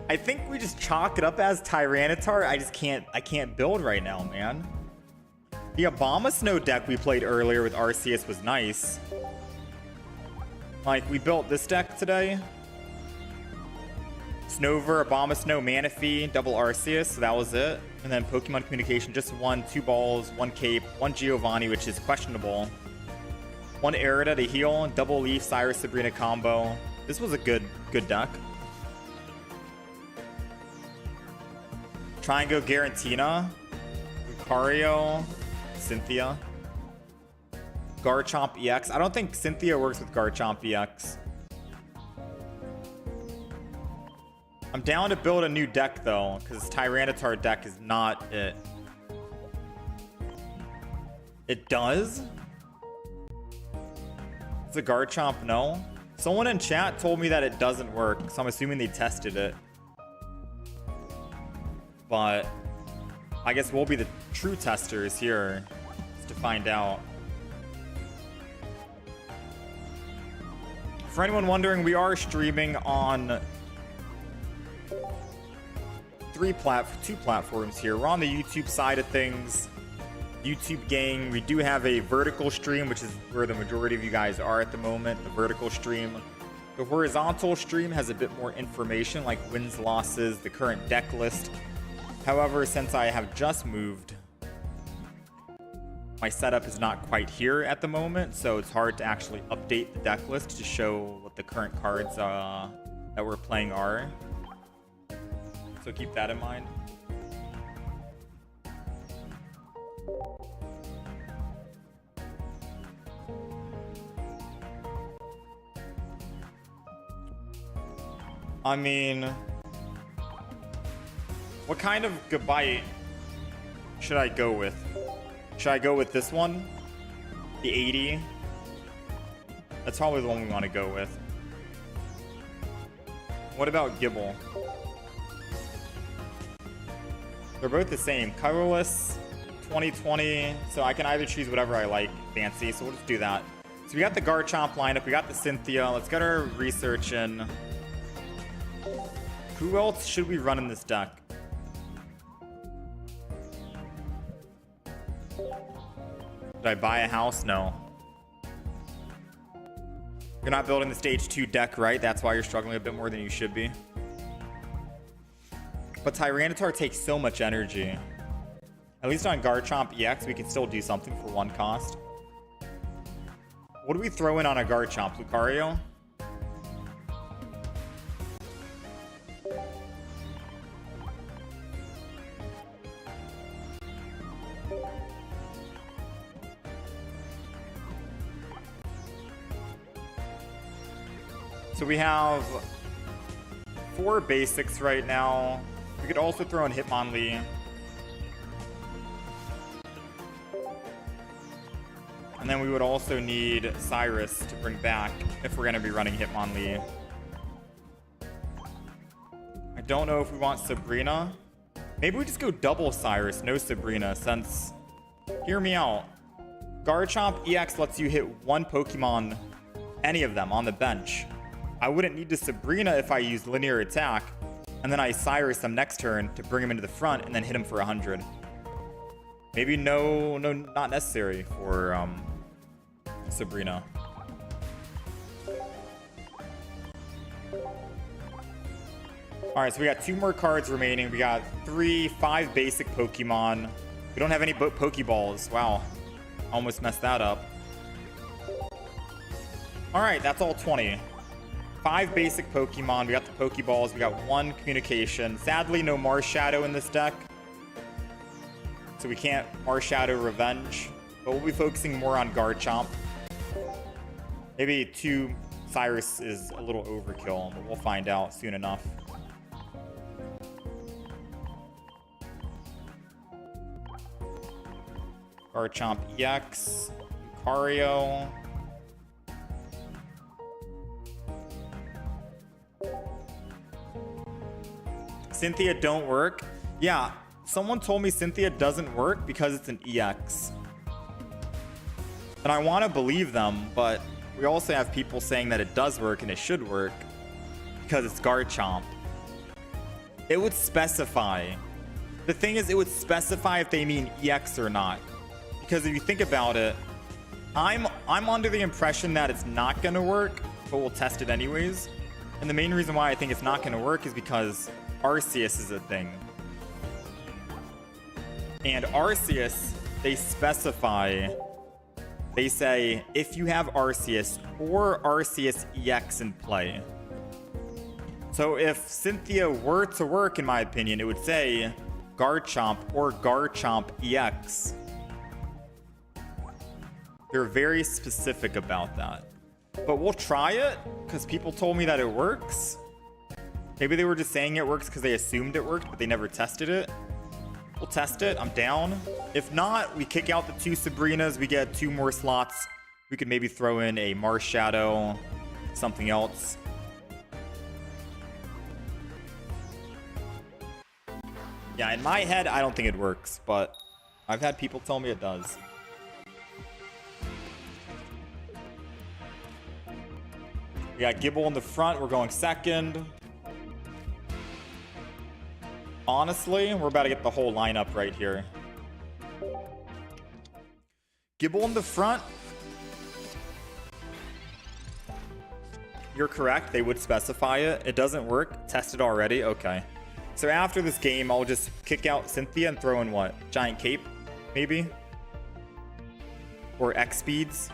A: I think we just chalk it up as Tyranitar. I can't build right now, man. The Abomasnow deck we played earlier with Arceus was nice. Like, we built this deck today. Snover, Abomasnow, Manaphy, double Arceus, so that was it. And then Pokemon Communication, just one, 2 balls, 1 cape, 1 Giovanni, which is questionable. 1 Erida to heal, double Leaf, Cyrus, Sabrina combo. This was a good deck. Try and go Garantina, Lucario, Cynthia. Garchomp EX. I don't think Cynthia works with Garchomp EX. I'm down to build a new deck, though, because Tyranitar deck is not it. It does? It's a Garchomp, no? Someone in chat told me that it doesn't work, so I'm assuming they tested it. But I guess we'll be the true testers here to find out. For anyone wondering, we are streaming on two platforms here. We're on the YouTube side of things. YouTube gang. We do have a vertical stream, which is where the majority of you guys are at the moment. The vertical stream. The horizontal stream has a bit more information, like wins, losses, the current deck list. However, since I have just moved, my setup is not quite here at the moment, so it's hard to actually update the deck list to show what the current cards that we're playing are. So keep that in mind. I mean, what kind of goodbye should I go with? Should I go with this one? The 80? That's probably the one we want to go with. What about Gibble? They're both the same. Colorless, 2020. So I can either choose whatever I like fancy. So we'll just do that. So we got the Garchomp lineup. We got the Cynthia. Let's get our research in. Who else should we run in this deck? Did I buy a house? No. You're not building the stage 2 deck, right? That's why you're struggling a bit more than you should be. But Tyranitar takes so much energy. At least on Garchomp EX, we can still do something for 1 cost. What do we throw in on a Garchomp? Lucario? So we have 4 basics right now. We could also throw in Hitmonlee. And then we would also need Cyrus to bring back if we're going to be running Hitmonlee. I don't know if we want Sabrina. Maybe we just go double Cyrus, no Sabrina, since... Hear me out. Garchomp EX lets you hit 1 Pokemon, any of them, on the bench. I wouldn't need to Sabrina if I used linear attack, and then I Cyrus them next turn to bring him into the front and then hit him for 100. Maybe no, not necessary for Sabrina. All right, so we got 2 more cards remaining. We got 5 basic Pokemon. We don't have any Pokeballs. Wow, almost messed that up. All right, that's all 20. 5 basic Pokemon. We got the Pokeballs. We got 1 communication. Sadly, no Marshadow in this deck. So we can't Marshadow Revenge. But we'll be focusing more on Garchomp. Maybe 2 Cyrus is a little overkill, but we'll find out soon enough. Garchomp EX. Lucario. Cynthia don't work. Yeah, someone told me Cynthia doesn't work because it's an EX. And I want to believe them, but we also have people saying that it does work and it should work because it's Garchomp. It would specify. The thing is, it would specify if they mean EX or not. Because if you think about it, I'm under the impression that it's not going to work, but we'll test it anyways. And the main reason why I think it's not going to work is because Arceus is a thing. And Arceus, they specify, they say, if you have Arceus or Arceus EX in play. So if Cynthia were to work, in my opinion, it would say Garchomp or Garchomp EX. They're very specific about that. But we'll try it, because people told me that it works. Maybe they were just saying it works because they assumed it worked, but they never tested it. We'll test it. I'm down. If not, we kick out the 2 Sabrinas. We get 2 more slots. We could maybe throw in a Marshadow, something else. Yeah, in my head, I don't think it works, but I've had people tell me it does. We got Gibble in the front. We're going second. Honestly, we're about to get the whole lineup right here. Gibble in the front. You're correct. They would specify it. It doesn't work. Tested already. Okay. So after this game, I'll just kick out Cynthia and throw in what? Giant Cape, maybe? Or X Speeds?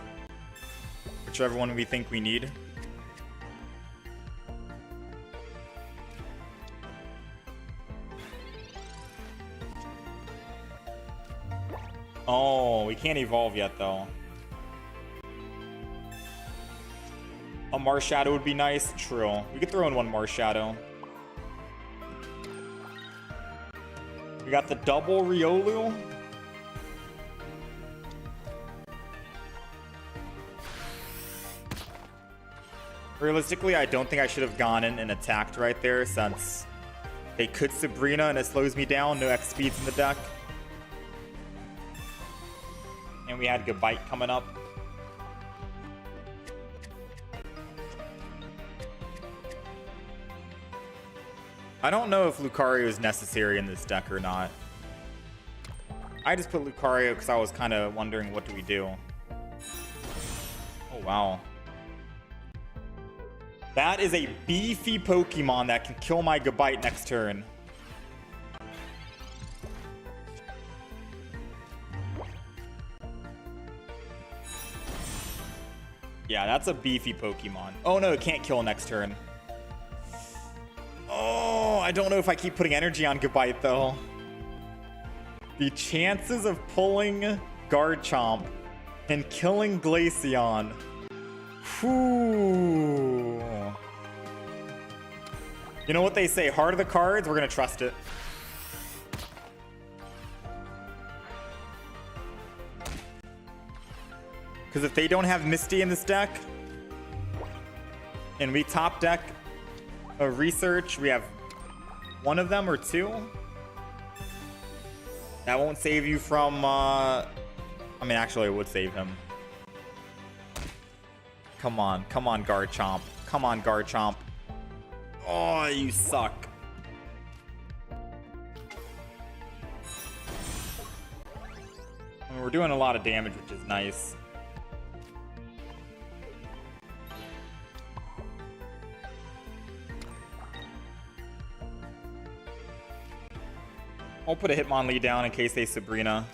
A: Whichever one we think we need. Oh, we can't evolve yet, though. A Marshadow would be nice. True. We could throw in one Marshadow. We got the double Riolu. Realistically, I don't think I should have gone in and attacked right there, since they could Sabrina and it slows me down. No X speeds in the deck. And we had Gabite coming up. I don't know if Lucario is necessary in this deck or not. I just put Lucario because I was kind of wondering, what do we do? Oh, wow. That is a beefy Pokemon that can kill my Gabite next turn. Yeah, that's a beefy Pokemon. Oh no, it can't kill next turn. Oh, I don't know if I keep putting energy on Gabite though. The chances of pulling Garchomp and killing Glaceon. Whew. You know what they say, heart of the cards, we're gonna trust it. Because if they don't have Misty in this deck, and we top deck a Research, we have one of them or two. That won't save you from, I mean, actually it would save him. Come on, Garchomp. Come on, Garchomp. Oh, you suck. I mean, we're doing a lot of damage, which is nice. I'll put a Hitmonlee down in case they Sabrina.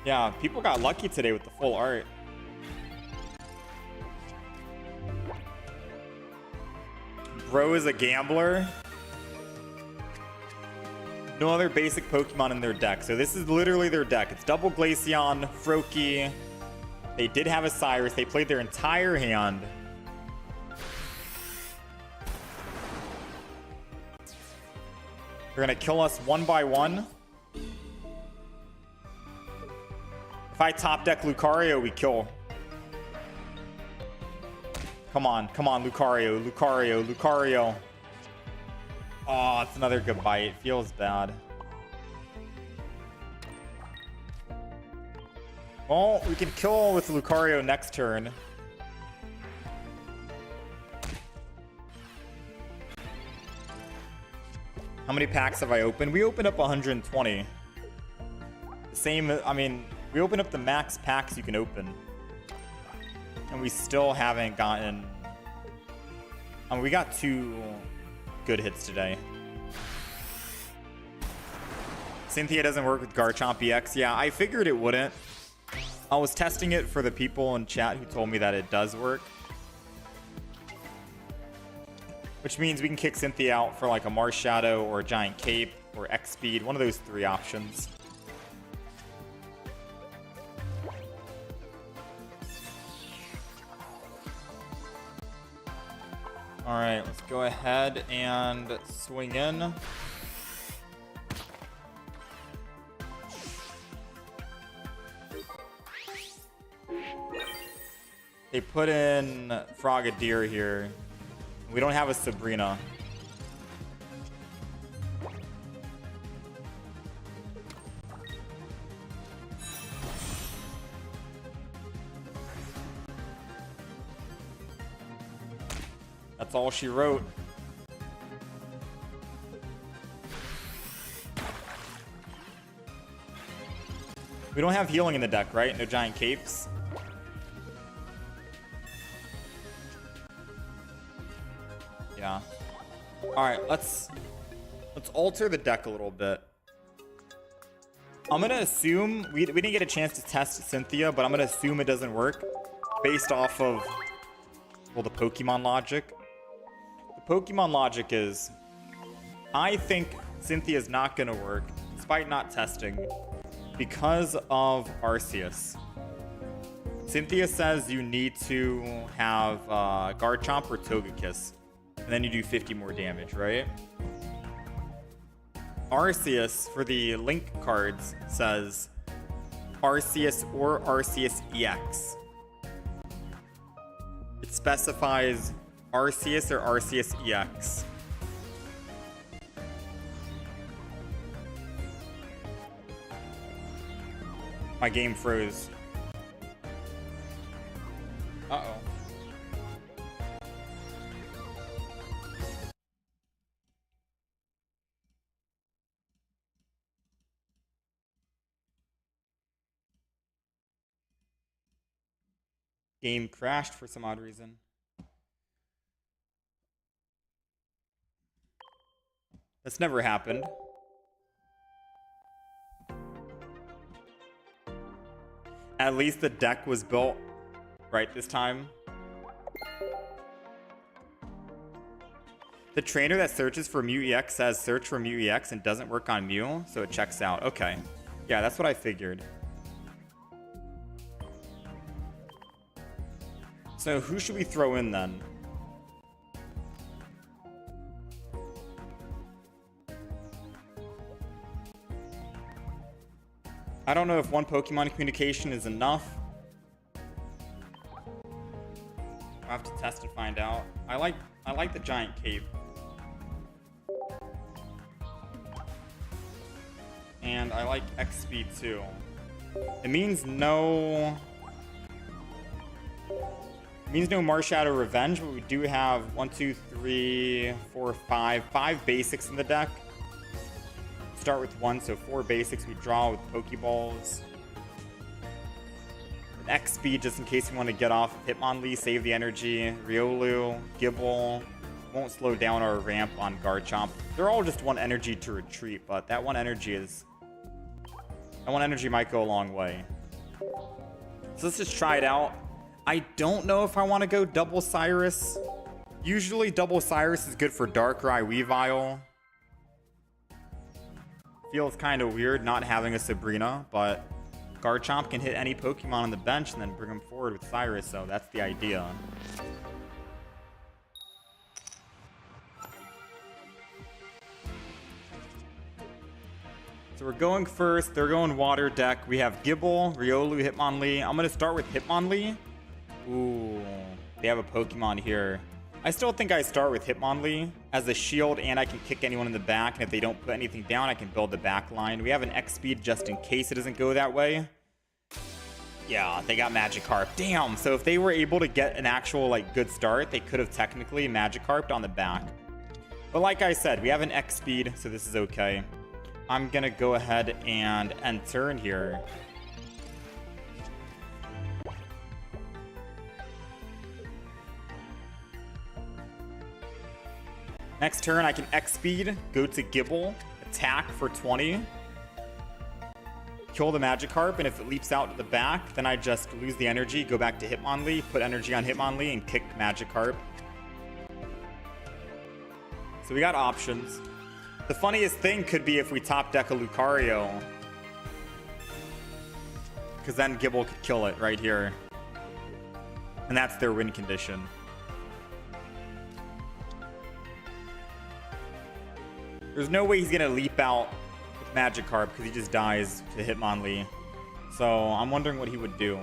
A: Yeah, people got lucky today with the full art. Bro is a gambler. No other basic Pokemon in their deck. So this is literally their deck. It's double Glaceon, Froakie. They did have a Cyrus. They played their entire hand. They're gonna kill us one by one. If I top deck Lucario, we kill. Come on, Lucario, Lucario. Oh, it's another good bite. Feels bad. Well, we can kill with Lucario next turn. How many packs have I opened? We opened up 120. Same, I mean, we opened up the max packs you can open. And we still haven't gotten... I mean, we got 2 good hits today. Cynthia doesn't work with Garchomp EX. Yeah, I figured it wouldn't. I was testing it for the people in chat who told me that it does work. Which means we can kick Cynthia out for like a Marshadow or a Giant Cape or X Speed. One of those 3 options. Alright, let's go ahead and swing in. They put in Frogadier here. We don't have a Sabrina. That's all she wrote. We don't have healing in the deck, right? No Giant Capes. Yeah. Alright, let's alter the deck a little bit. I'm gonna assume we didn't get a chance to test Cynthia, but I'm gonna assume it doesn't work based off of, well, the Pokemon logic. The Pokemon logic is I think Cynthia's not going to work, despite not testing, because of Arceus. Cynthia says you need to have Garchomp or Togekiss, and then you do 50 more damage, right? Arceus, for the Link cards, says Arceus or Arceus EX. It specifies Arceus or Arceus EX. My game froze. Uh-oh. Game crashed for some odd reason. That's never happened. At least the deck was built right this time. The trainer that searches for Mew EX says search for Mew EX and doesn't work on Mew, so it checks out. Okay. Yeah, that's what I figured. So who should we throw in then? I don't know if one Pokemon communication is enough. I'll have to test and find out. I like the giant cape. And I like X speed too. It means no Marshadow Revenge, but we do have 5 basics in the deck. Start with 1, so 4 basics. We draw with Pokeballs. An X speed just in case you want to get off Hitmonlee, save the energy. Riolu, Gibble. Won't slow down our ramp on Garchomp. They're all just 1 energy to retreat, but that 1 energy might go a long way. So let's just try it out. I don't know if I want to go double Cyrus. Usually double Cyrus is good for Darkrai Weavile. Feels kind of weird not having a Sabrina, but Garchomp can hit any Pokemon on the bench and then bring them forward with Cyrus, so that's the idea. So we're going first. They're going water deck. We have Gibble, Riolu, Hitmonlee. I'm going to start with Hitmonlee. Ooh, they have a Pokemon here. I still think I start with Hitmonlee as a shield, and I can kick anyone in the back, and if they don't put anything down, I can build the back line. We have an X speed just in case it doesn't go that way. Yeah, they got Magikarp. Damn, so if they were able to get an actual like good start, they could have technically Magikarped on the back. But like I said, we have an X speed, so this is okay. I'm gonna go ahead and end turn here. Next turn, I can X-Speed, go to Gibble, attack for 20, kill the Magikarp, and if it leaps out to the back, then I just lose the energy, go back to Hitmonlee, put energy on Hitmonlee, and kick Magikarp. So we got options. The funniest thing could be if we top deck a Lucario, because then Gibble could kill it right here. And that's their win condition. There's no way he's going to leap out with Magikarp because he just dies to Hitmonlee. So I'm wondering what he would do.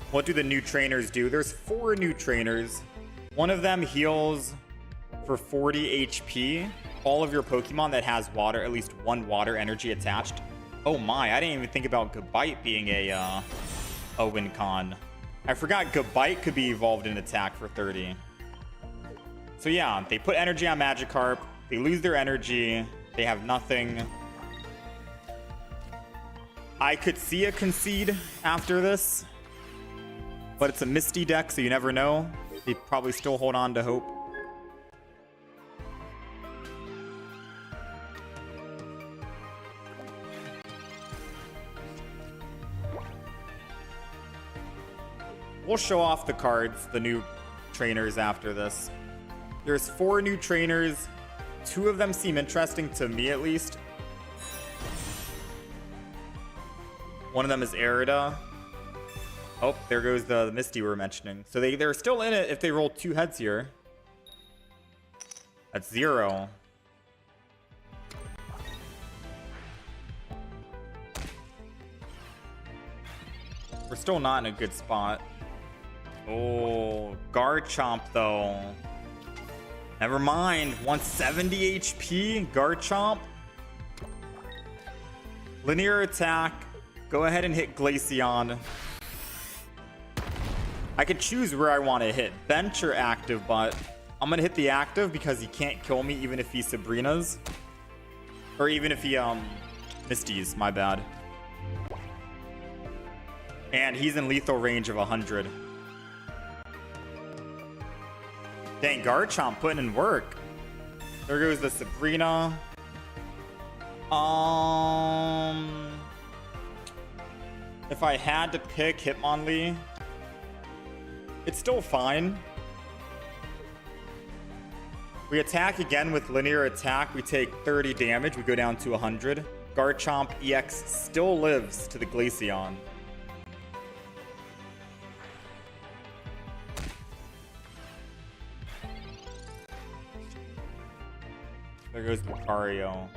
A: What do the new trainers do? There's 4 new trainers. One of them heals for 40 HP. All of your Pokemon that has water, at least 1 water energy attached. Oh my, I didn't even think about Gabite being a win con. I forgot Gabite could be evolved in attack for 30. So yeah, they put energy on Magikarp. They lose their energy. They have nothing. I could see a concede after this, but it's a Misty deck, so you never know. They probably still hold on to hope. we'll show off the cards, the new trainers after this. There's 4 new trainers. 2 of them seem interesting to me, at least. One of them is Arida. Oh, there goes the Misty we were mentioning. So they're still in it if they roll 2 heads here. That's 0. We're still not in a good spot. Oh, Garchomp though. Never mind. 170 HP. Garchomp. Linear attack. Go ahead and hit Glaceon. I could choose where I want to hit. Bench or active, but I'm going to hit the active because he can't kill me even if he Sabrina's. Or even if he Misty's. My bad. And he's in lethal range of 100. Dang, Garchomp putting in work. There goes the Sabrina. If I had to pick Hitmonlee, it's still fine. We attack again with linear attack. We take 30 damage. We go down to 100. Garchomp EX still lives to the Glaceon. There goes Lucario.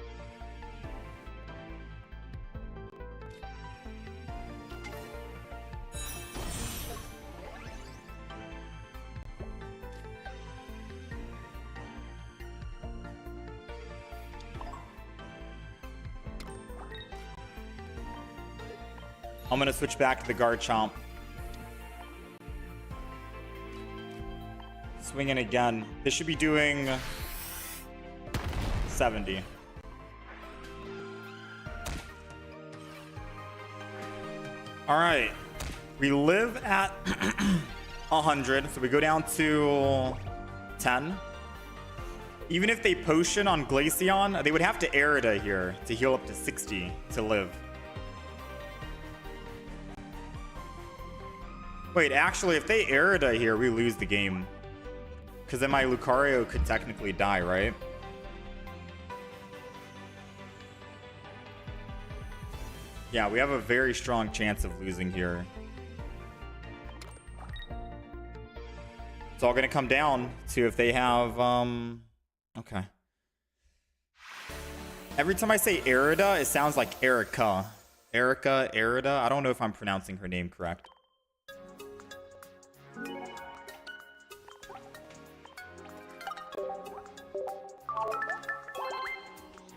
A: I'm going to switch back to the Garchomp. Swinging again. This should be doing 70. All right. We live at 100, so we go down to 10. Even if they potion on Glaceon, they would have to Arida here to heal up to 60 to live. Wait, actually, if they Arida here, we lose the game. Because then my Lucario could technically die, right? Yeah, we have a very strong chance of losing here. It's all going to come down to if they have... Okay. Every time I say Arida, it sounds like Erica. Erica, Arida. I don't know if I'm pronouncing her name correct.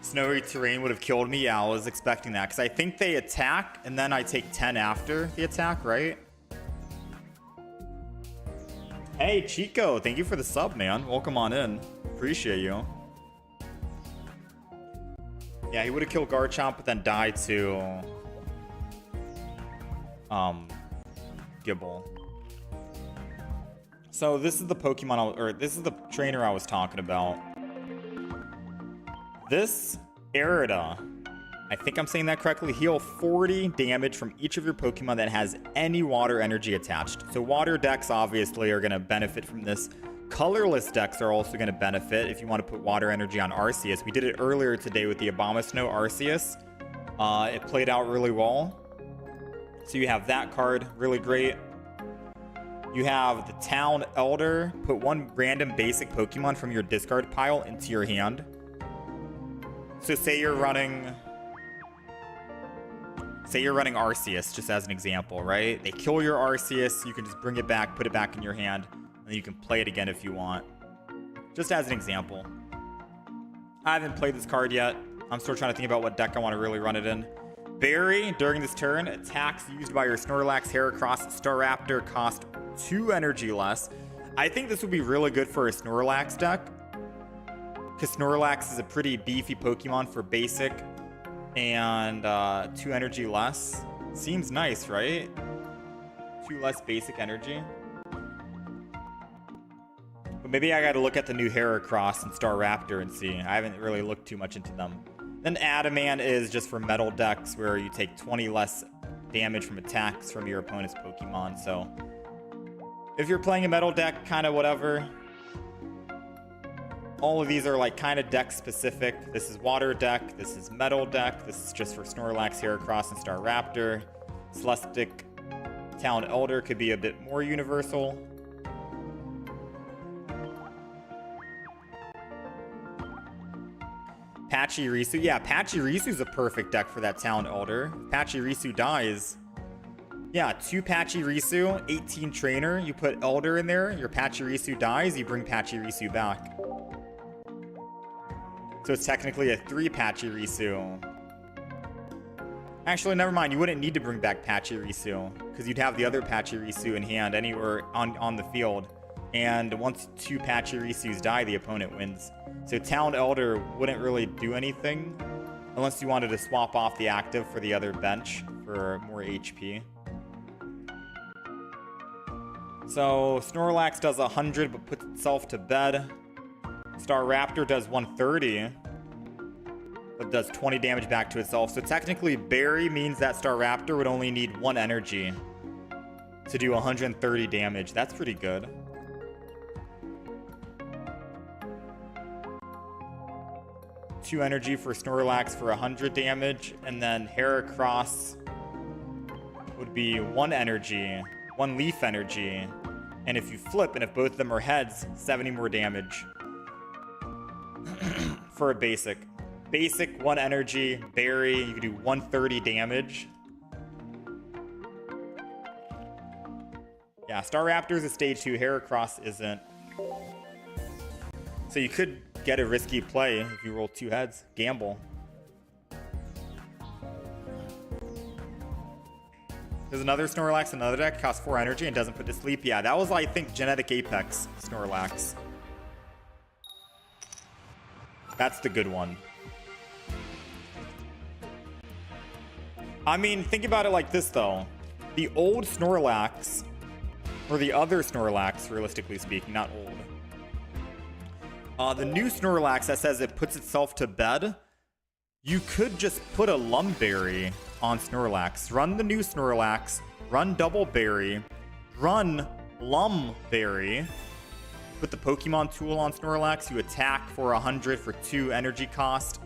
A: Snowy terrain would have killed me. Yeah, I was expecting that because I think they attack and then I take 10 after the attack, right? Hey, Chico, thank you for the sub, man. Welcome on in. Appreciate you. Yeah, he would have killed Garchomp but then died to Gibble. So this is the Pokemon, or this is the trainer I was talking about. This Arida, I think I'm saying that correctly, heal 40 damage from each of your Pokemon that has any water energy attached. So water decks obviously are going to benefit from this. Colorless decks are also going to benefit if you want to put water energy on Arceus. We did it earlier today with the Abomasnow Arceus. It played out really well. So you have that card, really great. You have the Town Elder. Put 1 random basic Pokemon from your discard pile into your hand. So say you're running Arceus, just as an example, right? They kill your Arceus, you can just bring it back, put it back in your hand, and then you can play it again if you want. Just as an example. I haven't played this card yet. I'm still trying to think about what deck I want to really run it in. Berry, during this turn, attacks used by your Snorlax, Heracross, Staraptor cost 2 energy less. I think this would be really good for a Snorlax deck, because Snorlax is a pretty beefy Pokemon for basic and 2 energy less. Seems nice, right? 2 less basic energy. But maybe I gotta look at the new Heracross and Staraptor and see. I haven't really looked too much into them. Then Adamant is just for metal decks where you take 20 less damage from attacks from your opponent's Pokemon. So If you're playing a metal deck, kind of whatever. All of these are like kind of deck specific. This is water deck. This is metal deck. This is just for Snorlax, Heracross, and Staraptor. Celestic Town Elder could be a bit more universal. Pachirisu. Yeah, Pachirisu's a perfect deck for that Town Elder. Pachirisu dies. Yeah, 2 Pachirisu, 18 trainer. You put Elder in there, your Pachirisu dies, you bring Pachirisu back. So it's technically a 3 Pachirisu. Actually, never mind. You wouldn't need to bring back Pachirisu because you'd have the other Pachirisu in hand anywhere on the field. And once 2 Pachirisus die, the opponent wins. So Town Elder wouldn't really do anything unless you wanted to swap off the active for the other bench for more HP. So Snorlax does 100 but puts itself to bed. Staraptor does 130 but does 20 damage back to itself. So technically Berry means that Staraptor would only need 1 energy to do 130 damage. That's pretty good. Two energy for Snorlax for 100 damage, and then Heracross would be 1 energy, 1 leaf energy, and if you flip and if both of them are heads, 70 more damage for a basic. Basic 1 energy, Berry, you can do 130 damage. Yeah, Staraptor's a stage 2, Heracross isn't. So you could get a risky play if you roll 2 heads. Gamble. There's another Snorlax, another deck, costs 4 energy and doesn't put to sleep. Yeah, that was, I think, Genetic Apex Snorlax. That's the good one. I mean, think about it like this, though. The old Snorlax, or the other Snorlax, realistically speaking, not old. The new Snorlax that says it puts itself to bed, you could just put a Lumberry on Snorlax. Run the new Snorlax, run Double Berry, run Lumberry, put the Pokemon tool on Snorlax, you attack for 100 for 2 energy cost,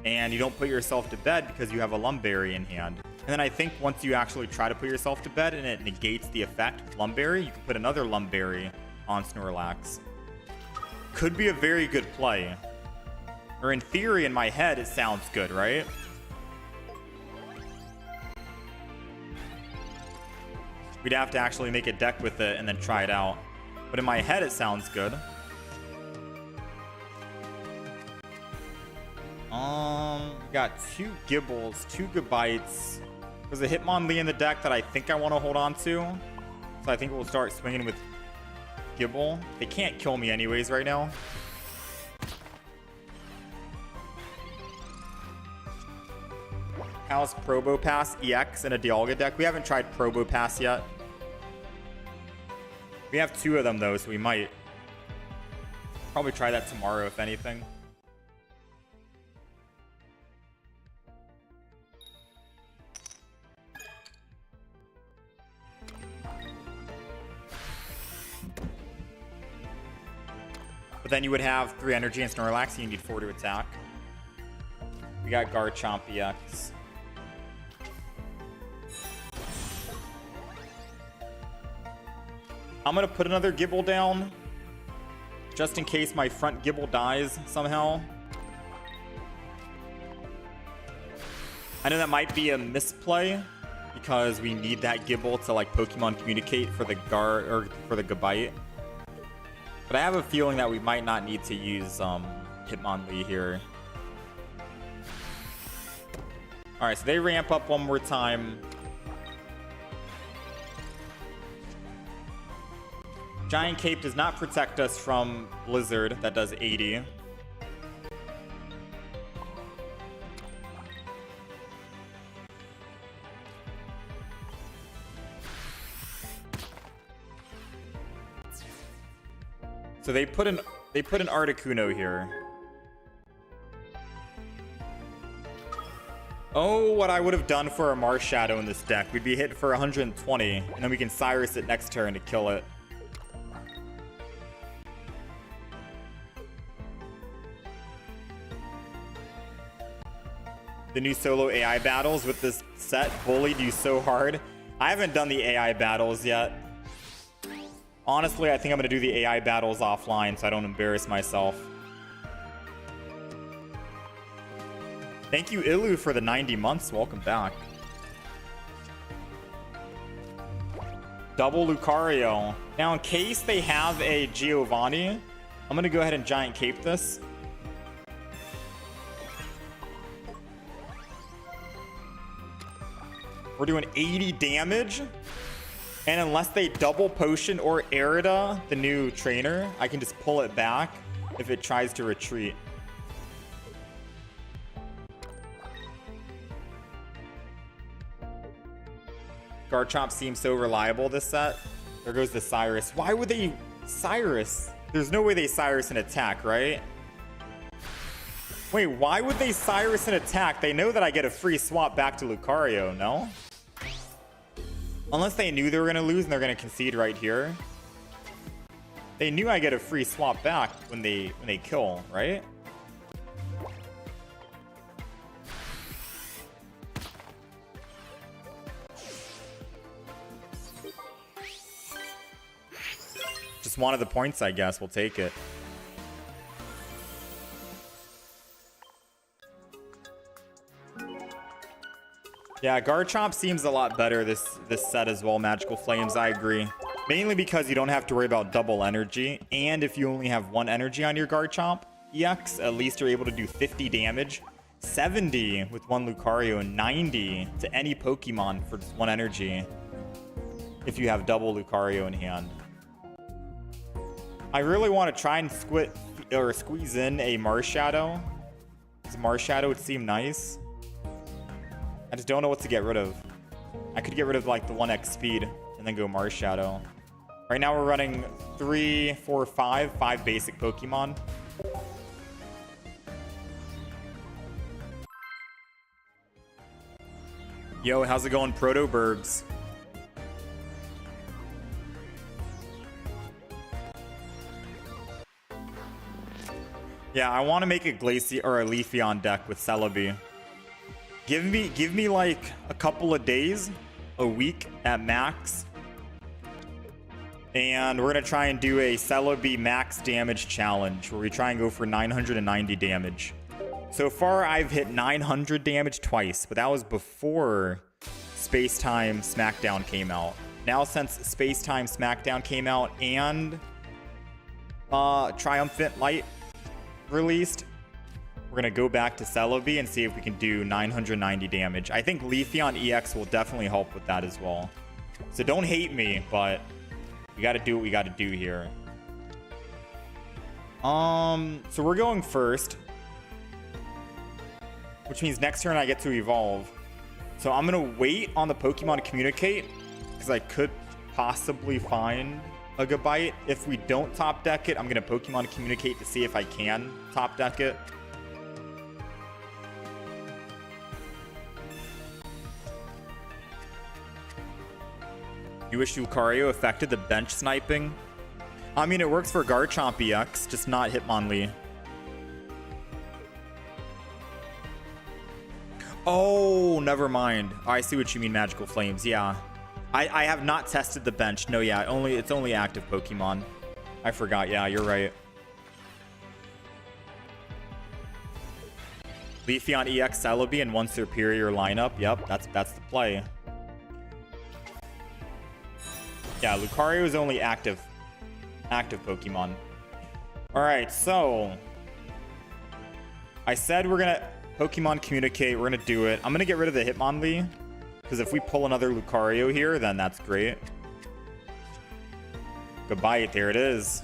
A: and you don't put yourself to bed because you have a Lumberry in hand. And then I think once you actually try to put yourself to bed and it negates the effect of Lumberry, you can put another Lumberry on Snorlax. Could be a very good play. Or in theory, in my head, it sounds good, right? We'd have to actually make a deck with it and then try it out. But in my head, it sounds good. We got 2 Gibbles, 2 Gabites. There's a Hitmonlee in the deck that I think I want to hold on to. So I think we'll start swinging with Gibble. They can't kill me anyways right now. How's Probopass EX in a Dialga deck? We haven't tried Probopass yet. We have 2 of them though, so we might probably try that tomorrow if anything. But then you would have 3 energy and Snorlax, so you need 4 to attack. We got Garchomp EX. I'm going to put another Gibble down, just in case my front Gibble dies somehow. I know that might be a misplay, because we need that Gibble to like Pokemon communicate for the for the Gabite. But I have a feeling that we might not need to use Hitmonlee here. Alright, so they ramp up one more time. Giant Cape does not protect us from Blizzard. That does 80. So they put an Articuno here. Oh, what I would have done for a Marshadow in this deck. We'd be hit for 120, and then we can Cyrus it next turn to kill it. the new solo AI battles with this set bullied you so hard. I haven't done the AI battles yet. Honestly, I think I'm going to do the AI battles offline so I don't embarrass myself. Thank you, Ilu, for the 90 months. Welcome back. Double Lucario. Now, in case they have a Giovanni, I'm going to go ahead and Giant Cape this. We're doing 80 damage. And unless they double potion or Arida, the new trainer, I can just pull it back if it tries to retreat. Garchomp seems so reliable this set. There goes the Cyrus. Why would they Cyrus? There's no way they Cyrus an attack, right? Wait, why would they Cyrus an attack? They know that I get a free swap back to Lucario, no? Unless they knew they were going to lose and they're going to concede right here. They knew I get a free swap back when they kill, right? Just wanted the points, I guess. We'll take it. Yeah, Garchomp seems a lot better this set as well, Magical Flames, I agree. Mainly because you don't have to worry about double energy, and if you only have one energy on your Garchomp EX, at least you're able to do 50 damage, 70 with one Lucario, and 90 to any Pokemon for just one energy if you have double Lucario in hand. I really want to try and squeeze in a Marshadow. Because Marshadow would seem nice. I just don't know what to get rid of. I could get rid of like the 1x speed and then go Marshadow. Right now we're running 3, 4, 5 basic Pokemon. Yo, how's it going, Protobergs? Yeah, I want to make a Glaceon or a Leafeon deck with Celebi. Give me like a couple of days, a week at max. And we're going to try and do a Celebi max damage challenge where we try and go for 990 damage. So far, I've hit 900 damage twice, but that was before Space Time Smackdown came out. Now, since Space Time Smackdown came out and Triumphant Light released, we're going to go back to Celebi and see if we can do 990 damage. I think Leafeon EX will definitely help with that as well. So don't hate me, but we got to do what we got to do here. So we're going first, which means next turn I get to evolve. So I'm going to wait on the Pokemon to communicate because I could possibly find a Gabite. If we don't top deck it, I'm going to Pokemon communicate to see if I can top deck it. You wish Lucario affected the bench sniping? I mean, it works for Garchomp EX, just not Hitmonlee. Oh, never mind. I see what you mean, Magical Flames. Yeah. I have not tested the bench. No, yeah, it's only active Pokemon. I forgot. Yeah, you're right. Leafeon EX Celebi in one superior lineup. Yep, that's the play. Yeah, Lucario is only active Pokemon. All right, so I said we're gonna Pokemon communicate. We're gonna do it. I'm gonna get rid of the Hitmonlee because if we pull another Lucario here, then that's great. Goodbye. There it is.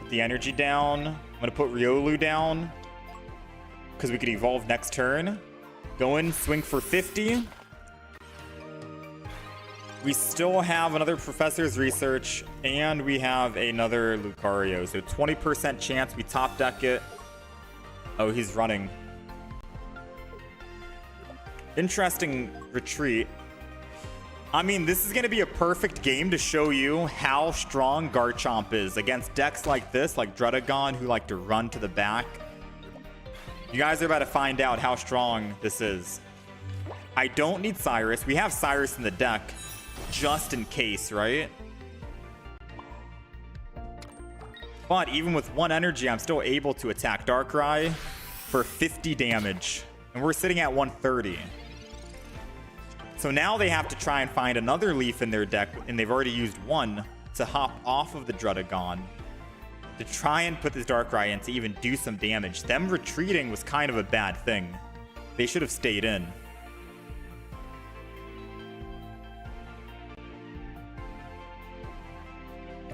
A: Put the energy down. I'm gonna put Riolu down because we could evolve next turn. Go in, swing for 50. We still have another Professor's Research, and we have another Lucario. So 20% chance we top deck it. Oh, he's running. Interesting retreat. I mean, this is going to be a perfect game to show you how strong Garchomp is against decks like this, like Dredagon, who like to run to the back You guys are about to find out how strong this is. I don't need Cyrus. We have Cyrus in the deck just in case, right? But even with 1 energy, I'm still able to attack Darkrai for 50 damage. And we're sitting at 130. So now they have to try and find another leaf in their deck, and they've already used 1 to hop off of the Drudagon to try and put this Darkrai in to even do some damage. Them retreating was kind of a bad thing. They should have stayed in.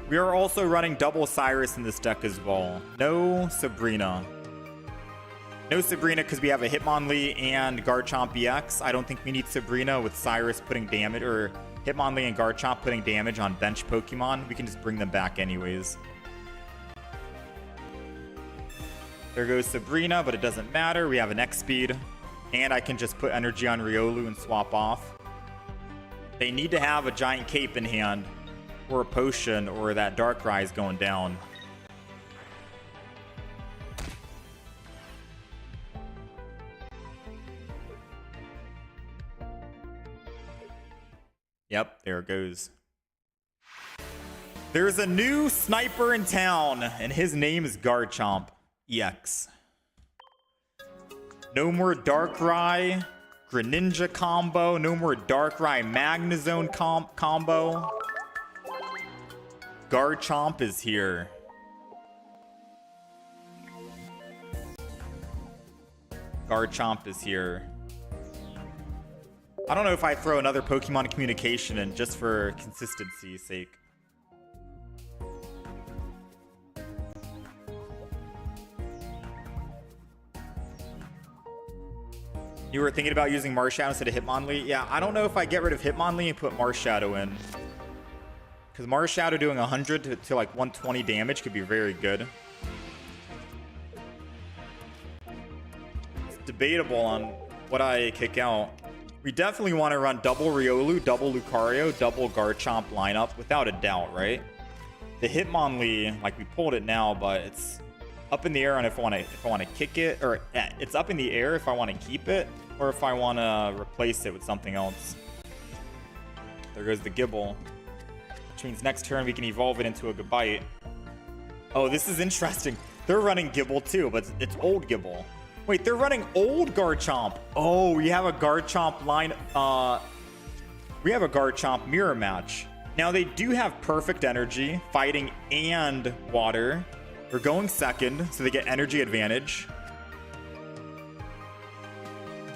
A: We are also running double Cyrus in this deck as well. No Sabrina. No Sabrina because we have a Hitmonlee and Garchomp EX. I don't think we need Sabrina with Cyrus putting damage, or Hitmonlee and Garchomp putting damage on bench Pokemon. We can just bring them back anyways. There goes Sabrina, but it doesn't matter. We have an X speed, and I can just put energy on Riolu and swap off. They need to have a giant cape in hand, or a potion, or that Darkrai is going down. Yep, there it goes. There's a new sniper in town, and his name is Garchomp EX. No more Darkrai Greninja combo. No more Darkrai Magnezone combo. Garchomp is here. Garchomp is here. I don't know if I throw another Pokemon communication in just for consistency's sake. You were thinking about using Marshadow instead of Hitmonlee? Yeah, I don't know if I get rid of Hitmonlee and put Marshadow in. Because Marshadow doing 100 to like 120 damage could be very good. It's debatable on what I kick out. We definitely want to run double Riolu, double Lucario, double Garchomp lineup without a doubt, right? The Hitmonlee, like we pulled it now, but it's up in the air on if I want to kick it, or it's up in the air if I want to keep it, or if I want to replace it with something else. There goes the Gible, which means next turn we can evolve it into a Gabite. Oh, this is interesting. They're running Gible too, but it's old Gible. Wait, they're running old Garchomp. Oh, we have a Garchomp line. We have a Garchomp mirror match. Now they do have perfect energy, fighting and water. They're going second, so they get energy advantage.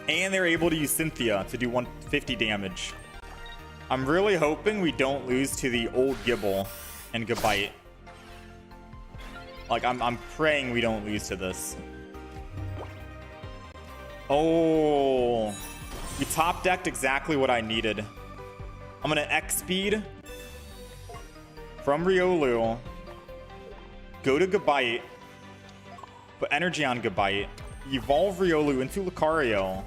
A: And they're able to use Cynthia to do 150 damage. I'm really hoping we don't lose to the old Gible and Gabite. Like, I'm praying we don't lose to this. Oh, we top decked exactly what I needed. I'm gonna X speed from Riolu, go to Gabite, put energy on Gabite, evolve Riolu into Lucario,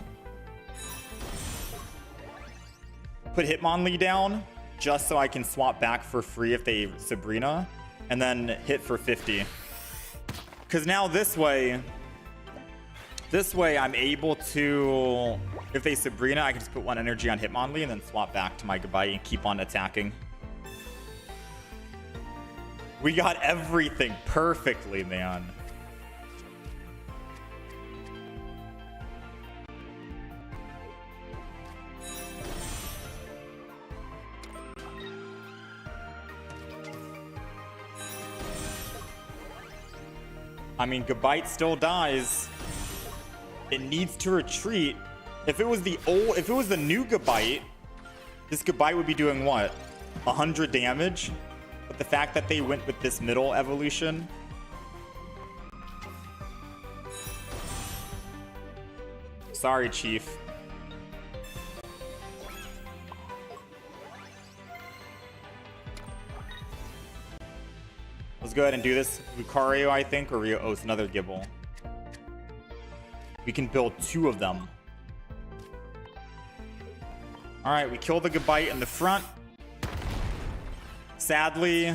A: put Hitmonlee down just so I can swap back for free if they Sabrina, and then hit for 50. Because now this way I'm able to, if they Sabrina, I can just put 1 energy on Hitmonlee and then swap back to my Gabite and keep on attacking. We got everything perfectly, man. I mean, Gabite still dies. It needs to retreat. If it was the new Gabite, this Gabite would be doing what? 100 damage? But the fact that they went with this middle evolution. Sorry, Chief. Let's go ahead and do this. Lucario, I think, or Rio. Oh, it's another Gible. We can build 2 of them. All right, we kill the Gabite in the front. Sadly,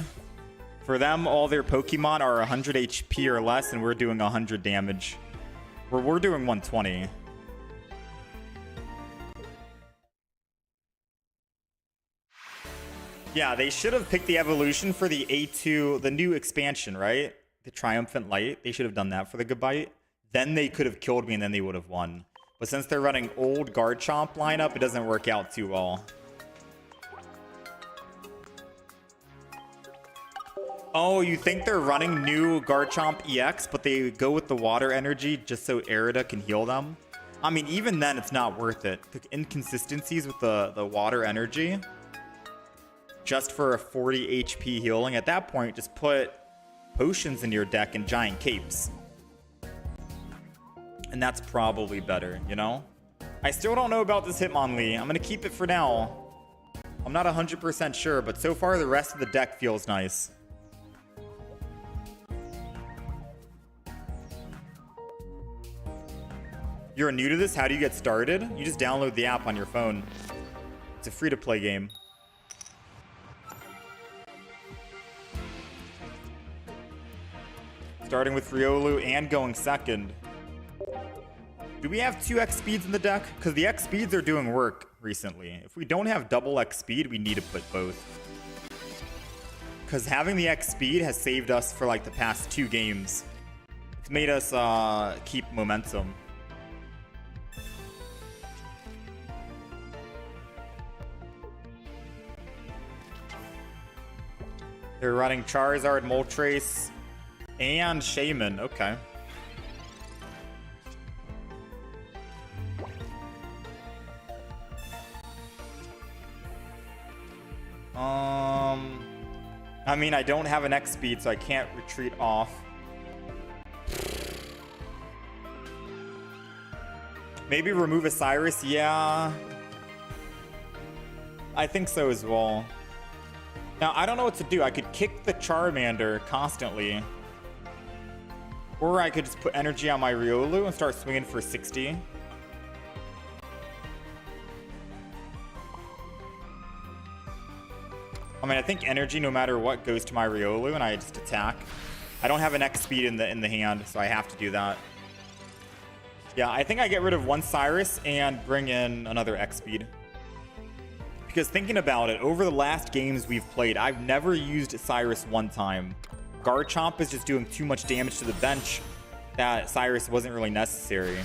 A: for them, all their Pokemon are 100 HP or less, and we're doing 100 damage. We're doing 120. Yeah, they should have picked the evolution for the A2, the new expansion, right? The Triumphant Light. They should have done that for the good bite. Then they could have killed me and then they would have won. But since they're running old Garchomp lineup, it doesn't work out too well. Oh, you think they're running new Garchomp EX, but they go with the water energy just so Arida can heal them? I mean, even then, it's not worth it. The inconsistencies with the water energy, just for a 40 HP healing, at that point, just put potions in your deck and giant capes. And that's probably better, you know? I still don't know about this Hitmonlee. I'm going to keep it for now. I'm not 100% sure, but so far the rest of the deck feels nice. You're new to this? How do you get started? You just download the app on your phone. It's a free-to-play game. Starting with Riolu and going second. Do we have 2x speeds in the deck? Because the x speeds are doing work recently. If we don't have double x speed, we need to put both. Because having the x speed has saved us for like the past 2 games. It's made us keep momentum. They're running Charizard, Moltres, and Shaman. Okay. I mean, I don't have an X speed, so I can't retreat off. Maybe remove a Cyrus? Yeah. I think so as well. Now, I don't know what to do. I could kick the Charmander constantly. Or I could just put energy on my Riolu and start swinging for 60. I mean, I think energy, no matter what, goes to my Riolu, and I just attack. I don't have an X speed in the hand, so I have to do that. Yeah, I think I get rid of one Cyrus and bring in another X speed. Because thinking about it, over the last games we've played, I've never used Cyrus one time. Garchomp is just doing too much damage to the bench that Cyrus wasn't really necessary.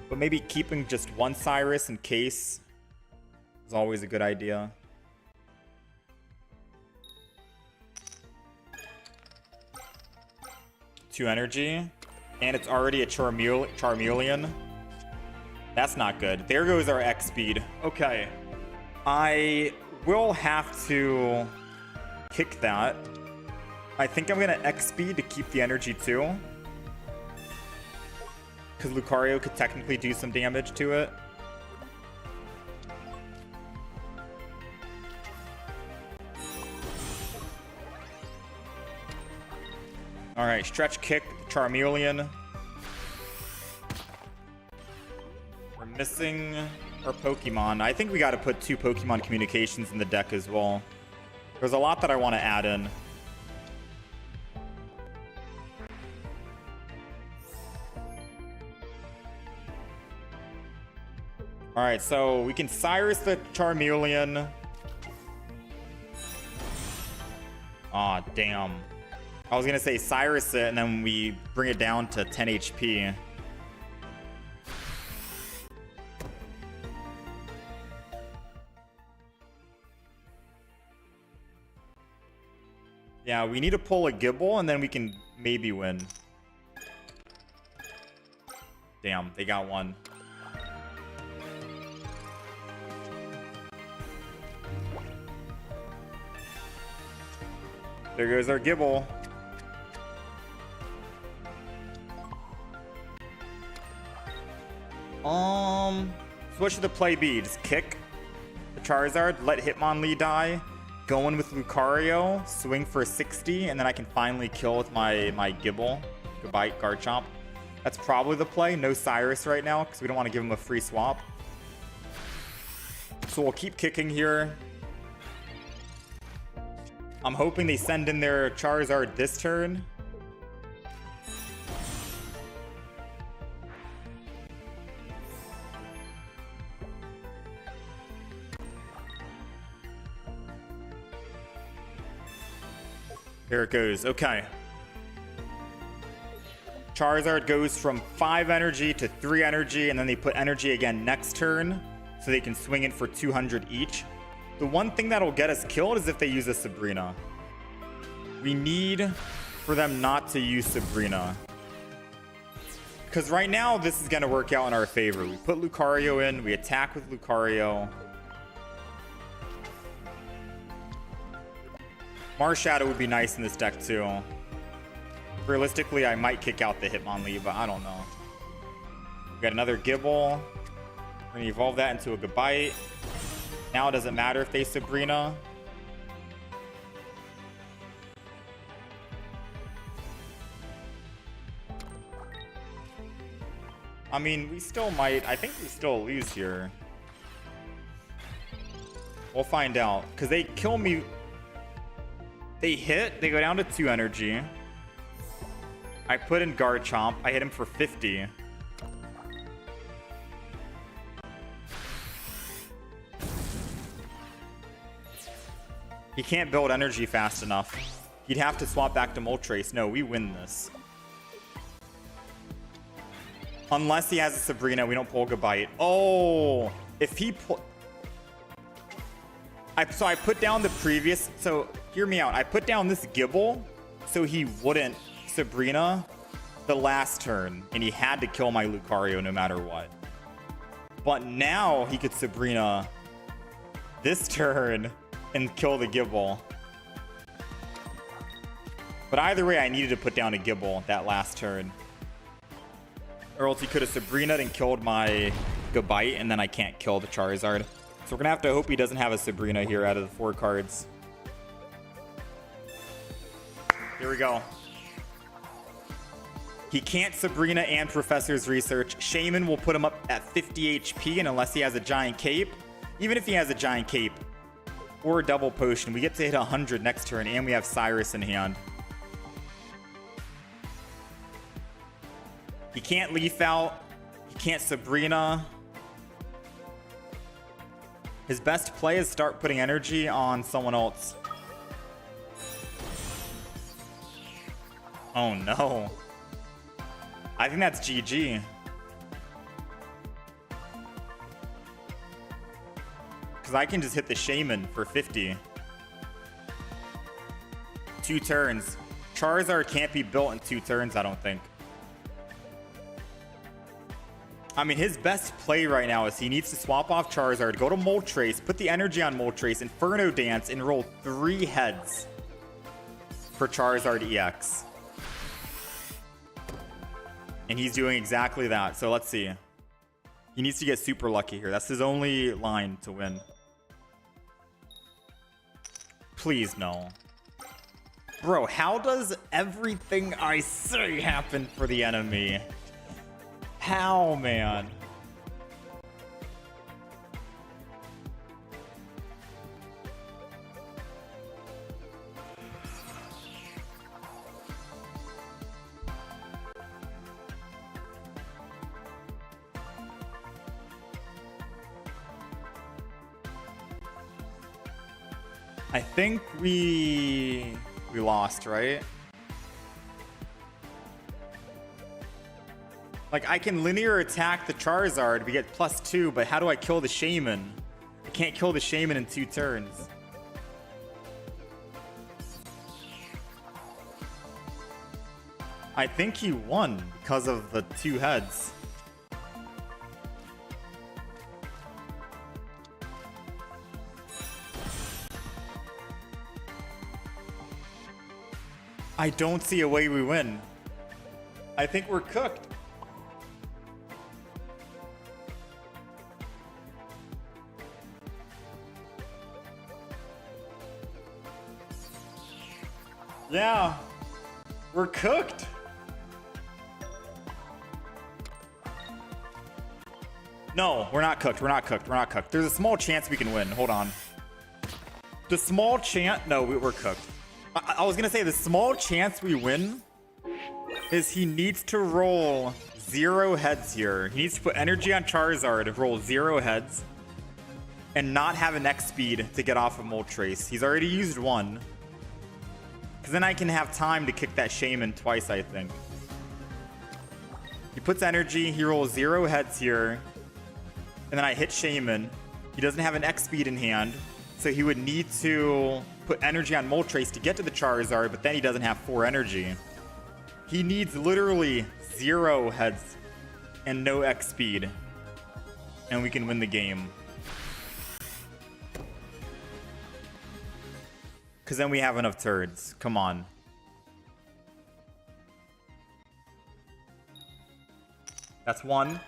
A: But maybe keeping just one Cyrus in case is always a good idea. Two energy. And it's already a Charmeleon. That's not good. There goes our X speed. Okay. I will have to kick that. I think I'm going to X speed to keep the energy too. Because Lucario could technically do some damage to it. Alright, stretch kick, Charmeleon. We're missing our Pokemon. I think we got to put 2 Pokemon communications in the deck as well. There's a lot that I want to add in. Alright, so we can Cyrus the Charmeleon. Aw, damn. I was gonna say Cyrus it, and then we bring it down to 10 HP. Yeah, we need to pull a Gibble, and then we can maybe win. Damn, they got one. There goes our Gibble. So what should the play be? Just kick the Charizard, let Hitmonlee die, go in with Lucario, swing for 60, and then I can finally kill with my Gibble. Goodbye, Garchomp. That's probably the play. No Cyrus right now, because we don't want to give him a free swap. So we'll keep kicking here. I'm hoping they send in their Charizard this turn. There it goes. Okay. Charizard goes from 5 energy to 3 energy, and then they put energy again next turn, so they can swing it for 200 each. The one thing that'll get us killed is if they use a Sabrina. We need for them not to use Sabrina. Because right now, this is going to work out in our favor. We put Lucario in, we attack with Lucario. Marshadow would be nice in this deck too. Realistically, I might kick out the Hitmonlee, but I don't know. We got another Gibble. We're going to evolve that into a Gabite. Now it doesn't matter if they Sabrina. I mean, we still might. I think we still lose here. We'll find out. Because they kill me. They hit. They go down to 2 energy. I put in Garchomp. I hit him for 50. He can't build energy fast enough. He'd have to swap back to Moltres. No, we win this. Unless he has a Sabrina, we don't pull Gabite. Oh, if he pull... So I put down the previous... So, hear me out. I put down this Gibble so he wouldn't Sabrina the last turn, and he had to kill my Lucario no matter what. But now he could Sabrina this turn and kill the Gibble. But either way, I needed to put down a Gibble that last turn. Or else he could have Sabrina'd and killed my Gabite, and then I can't kill the Charizard. So we're going to have to hope he doesn't have a Sabrina here out of the 4 cards. Here we go. He can't Sabrina and Professor's Research. Shaman will put him up at 50 HP, and unless he has a Giant Cape, even if he has a Giant Cape or a Double Potion, we get to hit 100 next turn, and we have Cyrus in hand. He can't Leaf Out. He can't Sabrina. His best play is start putting energy on someone else. Oh no. I think that's GG. Because I can just hit the Shaman for 50. 2 turns. Charizard can't be built in 2 turns, I don't think. I mean, his best play right now is he needs to swap off Charizard, go to Moltres, put the energy on Moltres, Inferno Dance, and roll 3 heads for Charizard EX. And he's doing exactly that. So let's see. He needs to get super lucky here. That's his only line to win. Please, no. Bro, how does everything I say happen for the enemy? How, man? I think we lost, right? Like, I can linear attack the Charizard. We get +2, but how do I kill the Shaman? I can't kill the Shaman in 2 turns. I think he won because of the 2 heads. I don't see a way we win. I think we're cooked. Yeah, we're cooked. No, we're not cooked. We're not cooked. We're not cooked. There's a small chance we can win. Hold on. The small chance. No, we're cooked. I was going to say the small chance we win is he needs to roll 0 heads here. He needs to put energy on Charizard, roll 0 heads, and not have an X speed to get off of Moltres. He's already used 1. Because then I can have time to kick that Shaman twice, I think. He puts energy, he rolls 0 heads here. And then I hit Shaman. He doesn't have an X speed in hand. So he would need to put energy on Moltres to get to the Charizard, but then he doesn't have 4 energy. He needs literally 0 heads and no X speed. And we can win the game. Because then we have enough turds. Come on. That's 1.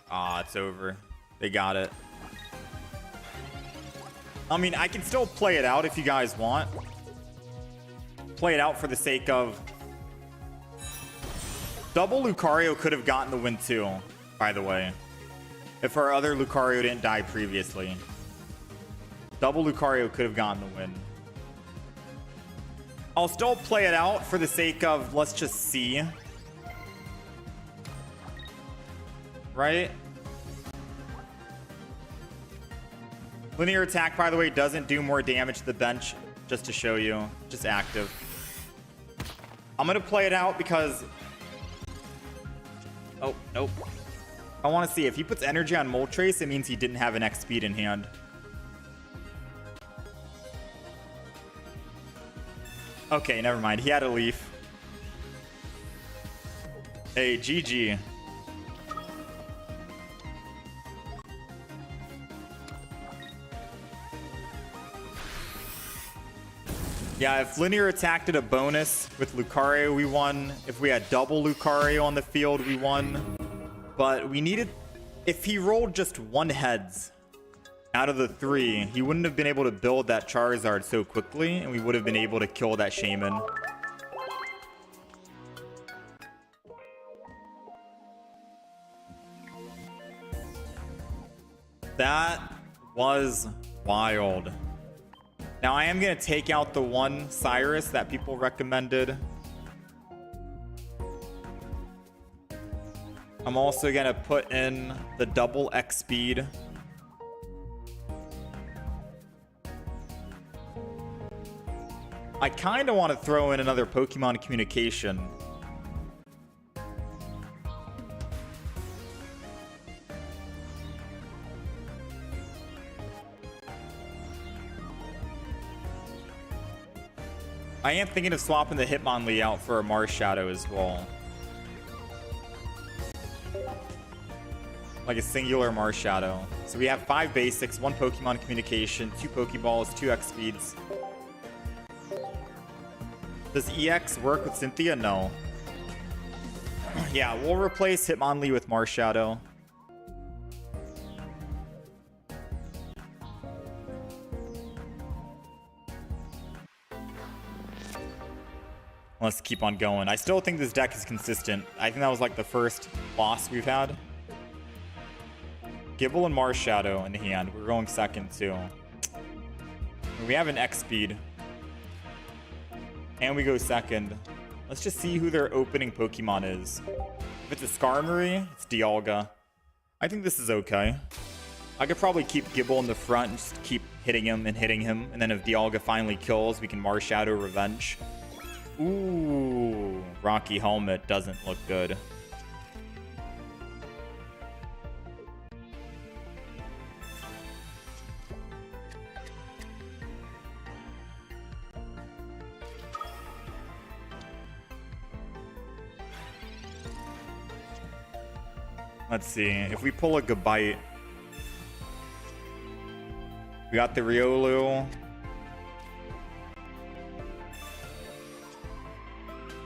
A: Ah, it's over. They got it. I mean, I can still play it out if you guys want. Play it out for the sake of... Double Lucario could have gotten the win too, by the way. If our other Lucario didn't die previously. Double Lucario could have gotten the win. I'll still play it out for the sake of, let's just see. Right? Linear attack, by the way, doesn't do more damage to the bench, just to show you. Just active. I'm going to play it out because... Oh, nope. I want to see. If he puts energy on Moltres, it means he didn't have an X speed in hand. Okay, never mind. He had a leaf. Hey, GG. Yeah, if Linear attacked at a bonus with Lucario, we won. If we had double Lucario on the field, we won. But we needed... If he rolled just 1 heads out of the 3, he wouldn't have been able to build that Charizard so quickly, and we would have been able to kill that Shaman. That was wild. Now, I am going to take out the 1 Cyrus that people recommended. I'm also going to put in the double X speed. I kind of want to throw in another Pokemon communication. I am thinking of swapping the Hitmonlee out for a Marshadow as well. Like a singular Marshadow. So we have 5 basics, 1 Pokemon communication, 2 Pokeballs, 2 X speeds. Does EX work with Cynthia? No. Yeah, we'll replace Hitmonlee with Marshadow. Let's keep on going. I still think this deck is consistent. I think that was like the first loss we've had. Gibble and Marshadow in the hand. We're going second too. We have an X speed. And we go second. Let's just see who their opening Pokemon is. If it's a Skarmory, it's Dialga. I think this is okay. I could probably keep Gibble in the front and just keep hitting him. And then if Dialga finally kills, we can Marshadow Revenge. Ooh, Rocky Helmet doesn't look good. Let's see. If we pull a Gabite, we got the Riolu.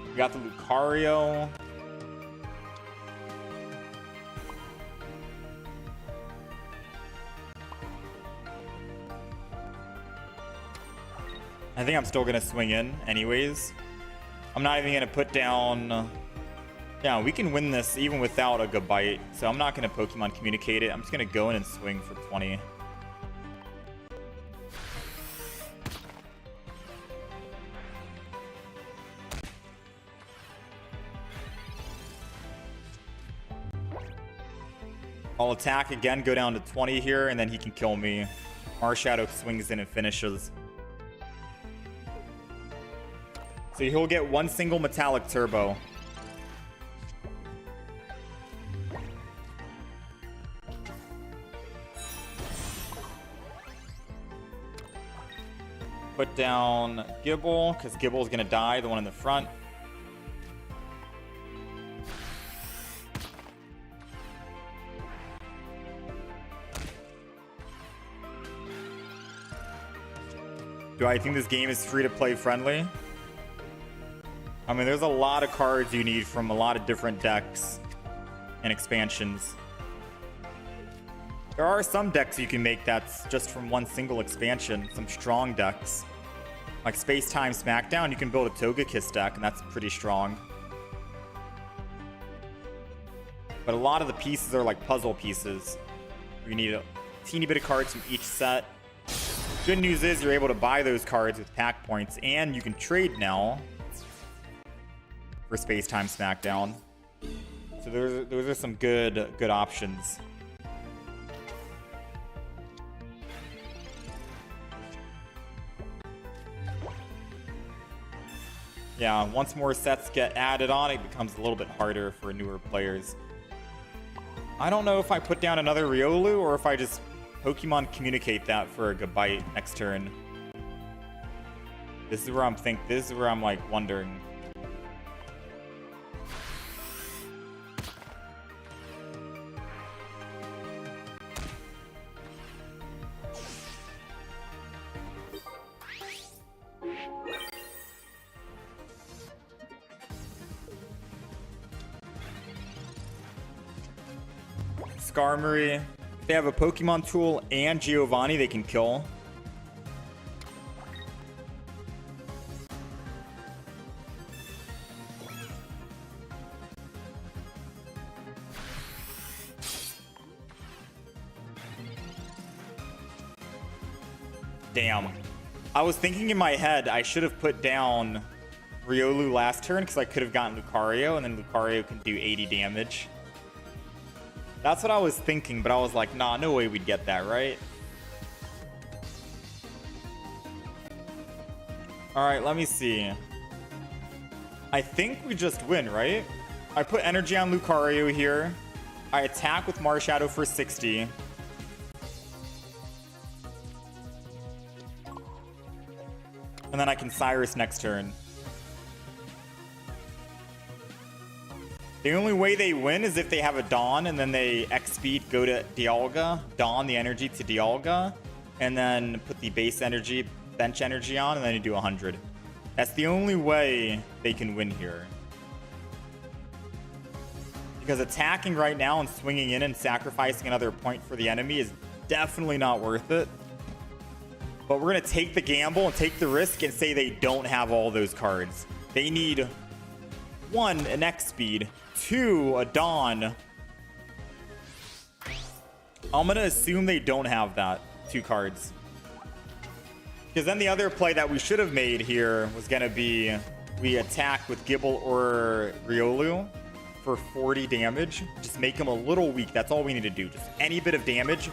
A: We got the Lucario. I think I'm still going to swing in anyways. I'm not even going to put down... Yeah, we can win this even without a Gabite. So I'm not going to Pokemon Communicate it. I'm just going to go in and swing for 20. I'll attack again, go down to 20 here, and then he can kill me. Marshadow swings in and finishes. So he'll get one single metallic turbo. Put down Gibble, because Gibble's going to die, the one in the front. Do I think this game is free-to-play friendly? I mean, there's a lot of cards you need from a lot of different decks and expansions. There are some decks you can make that's just from one single expansion. Some strong decks. Like Space Time Smackdown, you can build a Togekiss deck, and that's pretty strong. But a lot of the pieces are like puzzle pieces. You need a teeny bit of cards from each set. Good news is you're able to buy those cards with pack points, and you can trade now for Space Time Smackdown. So those are some good options. Yeah, once more sets get added on, it becomes a little bit harder for newer players. I don't know if I put down another Riolu or if I just Pokemon communicate that for a Gabite next turn. This is where I'm like wondering. Skarmory. If they have a Pokemon tool and Giovanni, they can kill. Damn. I was thinking in my head I should have put down Riolu last turn because I could have gotten Lucario, and then Lucario can do 80 damage. That's what I was thinking, but I was like, nah, no way we'd get that, right? Alright, let me see. I think we just win, right? I put energy on Lucario here. I attack with Marshadow for 60. And then I can Cyrus next turn. The only way they win is if they have a Dawn and then they X-Speed, go to Dialga, Dawn the energy to Dialga, and then put the base energy, bench energy on, and then you do 100. That's the only way they can win here. Because attacking right now and swinging in and sacrificing another point for the enemy is definitely not worth it. But we're going to take the gamble and take the risk and say they don't have all those cards. They need 1, an X-Speed, 2, a Dawn. I'm going to assume they don't have that 2 cards. Because then the other play that we should have made here was going to be we attack with Gibble or Riolu for 40 damage. Just make them a little weak. That's all we need to do. Just any bit of damage.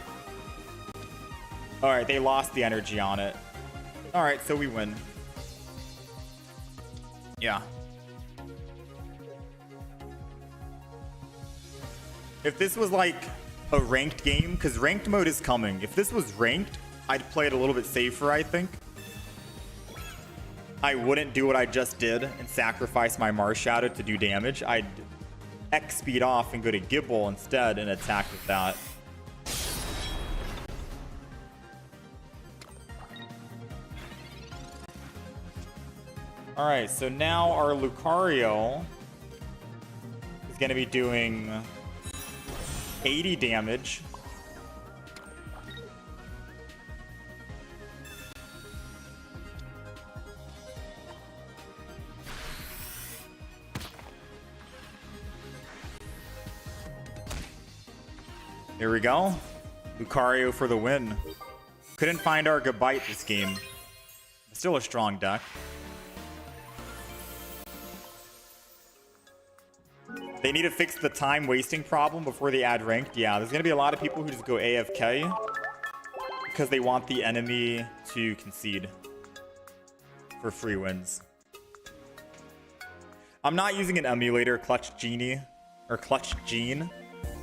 A: All right, they lost the energy on it. All right, so we win. Yeah. If this was like a ranked game, because ranked mode is coming. If this was ranked, I'd play it a little bit safer, I think. I wouldn't do what I just did and sacrifice my Marshadow to do damage. I'd X-Speed off and go to Gibble instead and attack with that. Alright, so now our Lucario is going to be doing 80 damage. Here we go. Lucario for the win. Couldn't find our Gabite this game. Still a strong deck. They need to fix the time wasting problem before they add ranked. Yeah, there's going to be a lot of people who just go AFK because they want the enemy to concede for free wins. I'm not using an emulator, Clutch Genie, or Clutch Gene.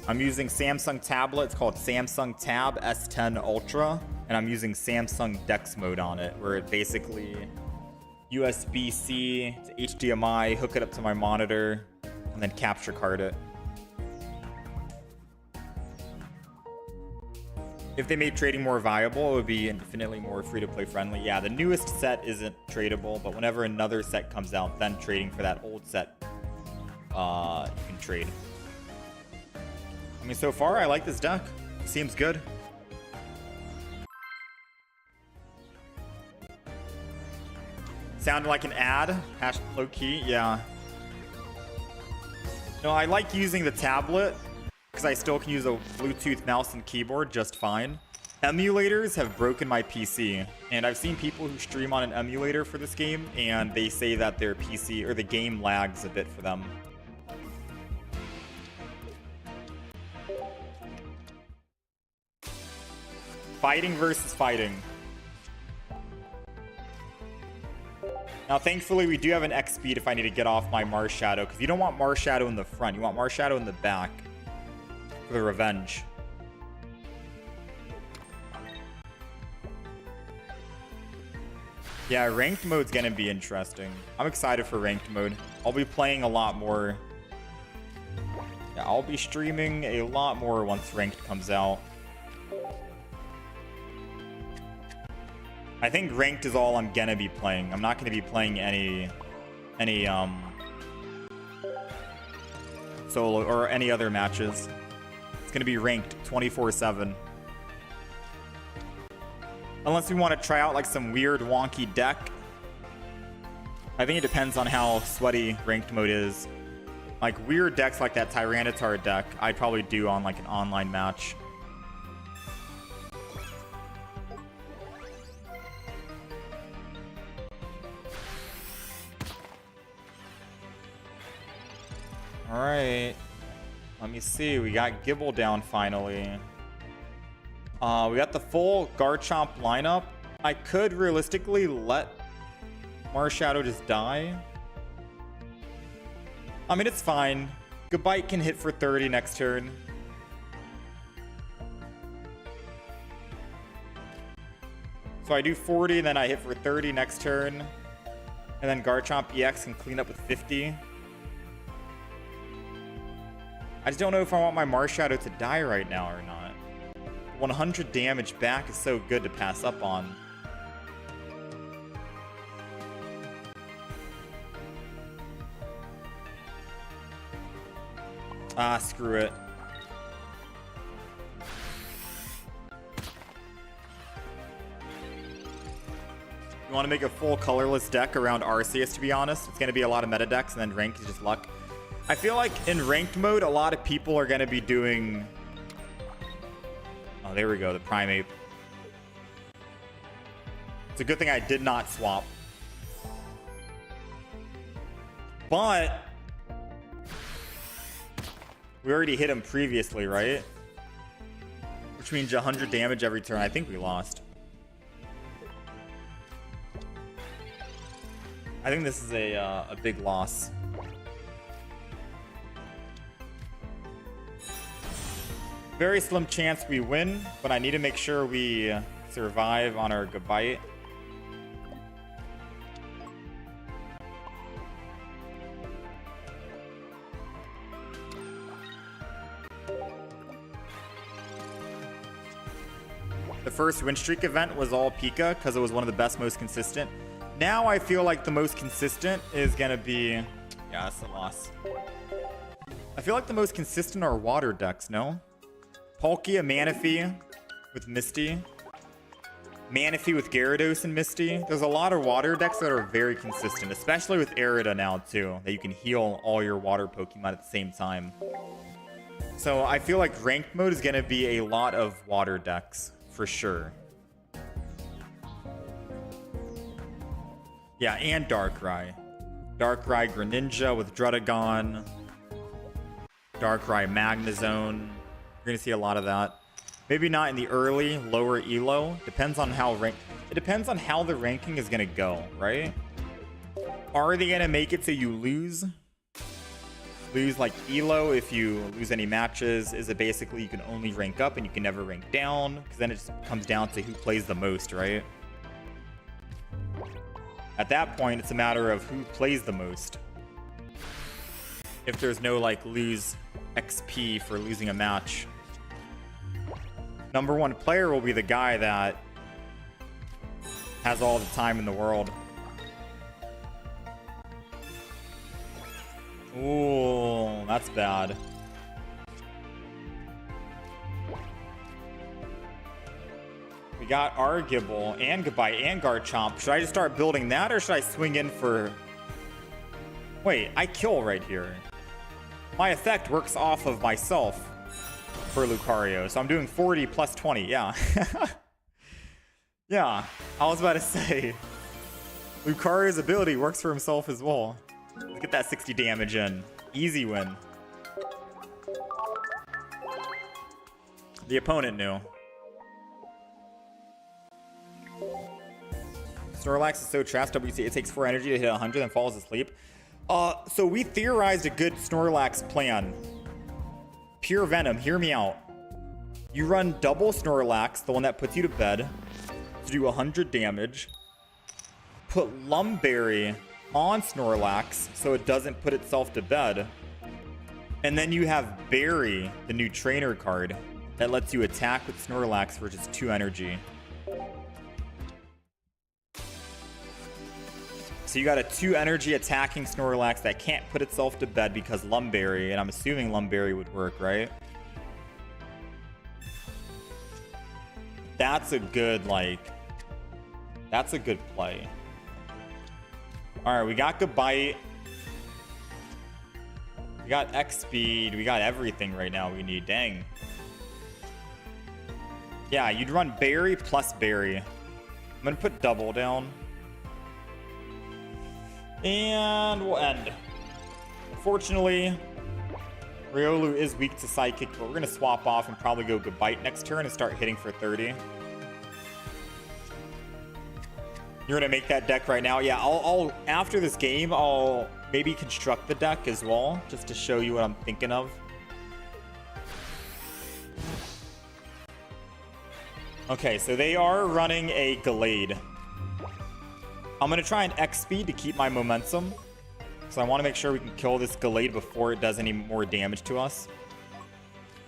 A: I'm using Samsung tablet. It's called Samsung Tab S10 Ultra, and I'm using Samsung Dex mode on it, where it basically USB-C to HDMI, hook it up to my monitor, and then capture card it. If they made trading more viable, it would be infinitely more free-to-play friendly. Yeah, the newest set isn't tradable, but whenever another set comes out, then trading for that old set, you can trade. I mean, so far, I like this deck. Seems good. Sounded like an ad. Hash low key, yeah. No, I like using the tablet because I still can use a Bluetooth mouse and keyboard just fine. Emulators have broken my PC, and I've seen people who stream on an emulator for this game, and they say that their PC or the game lags a bit for them. Fighting versus fighting. Now, thankfully, we do have an X speed if I need to get off my Mars Shadow, because you don't want Mars Shadow in the front. You want Mars Shadow in the back for the revenge. Yeah, ranked mode's gonna be interesting. I'm excited for ranked mode. I'll be playing a lot more. Yeah, I'll be streaming a lot more once ranked comes out. I think ranked is all I'm gonna be playing. I'm not gonna be playing any solo or any other matches. It's gonna be ranked 24/7. Unless we want to try out like some weird wonky deck. I think it depends on how sweaty ranked mode is. Like weird decks like that Tyranitar deck, I'd probably do on like an online match. Alright. Let me see. We got Gibble down finally. We got the full Garchomp lineup. I could realistically let Mars Shadow just die. I mean, it's fine. Goodbye can hit for 30 next turn. So I do 40, and then I hit for 30 next turn. And then Garchomp EX can clean up with 50. I just don't know if I want my Mars Shadow to die right now or not. 100 damage back is so good to pass up on. Ah, screw it. You want to make a full colorless deck around Arceus, to be honest. It's going to be a lot of meta decks, and then rank is just luck. I feel like in ranked mode, a lot of people are going to be doing... Oh, there we go, the Primeape. It's a good thing I did not swap. But... we already hit him previously, right? Which means 100 damage every turn. I think we lost. I think this is a big loss. Very slim chance we win, but I need to make sure we survive on our goodbye. The first win streak event was all Pika because it was one of the best, most consistent. Now I feel like the most consistent is gonna be... yeah, that's a loss. I feel like the most consistent are water decks, no? Palkia, Manaphy with Misty. Manaphy with Gyarados and Misty. There's a lot of water decks that are very consistent, especially with Arida now too, that you can heal all your water Pokemon at the same time. So I feel like ranked mode is going to be a lot of water decks, for sure. Yeah, and Darkrai. Darkrai Greninja with Druddigon. Darkrai Magnezone. You're going to see a lot of that. Maybe not in the early, lower elo. Depends on how it depends on how the ranking is going to go, right? Are they going to make it so you lose lose like elo if you lose any matches? Is it basically you can only rank up and you can never rank down? Because then it just comes down to who plays the most, right? At that point, it's a matter of who plays the most. If there's no like lose XP for losing a match. Number one player will be the guy that has all the time in the world. Ooh, that's bad. We got Argibble and Goodbye and Garchomp. Should I just start building that, or should I swing in for... Wait, I kill right here. My effect works off of myself for Lucario, so I'm doing 40 plus 20, yeah. Yeah, I was about to say, Lucario's ability works for himself as well. Let's get that 60 damage in. Easy win. The opponent knew. Snorlax is so trash, WC. It takes 4 energy to hit 100 and falls asleep. So we theorized a good Snorlax plan. Pure Venom, hear me out. You run double Snorlax, the one that puts you to bed, to do 100 damage. Put Lumberry on Snorlax so it doesn't put itself to bed. And then you have Berry, the new trainer card, that lets you attack with Snorlax for just 2 energy. So you got a 2 energy attacking Snorlax that can't put itself to bed because Lumberry, and I'm assuming Lumberry would work, right? That's a good, like, that's a good play. All right, we got Goodbye. We got X speed. We got everything right now we need. Dang. Yeah, you'd run Berry plus Berry. I'm gonna put double down. And we'll end. Unfortunately, Riolu is weak to Psychic, but we're going to swap off and probably go Goodbye next turn and start hitting for 30. You're going to make that deck right now? Yeah, I'll after this game, I'll maybe construct the deck as well, just to show you what I'm thinking of. Okay, so they are running a Gallade. I'm going to try an X speed to keep my momentum. So I want to make sure we can kill this Gallade before it does any more damage to us.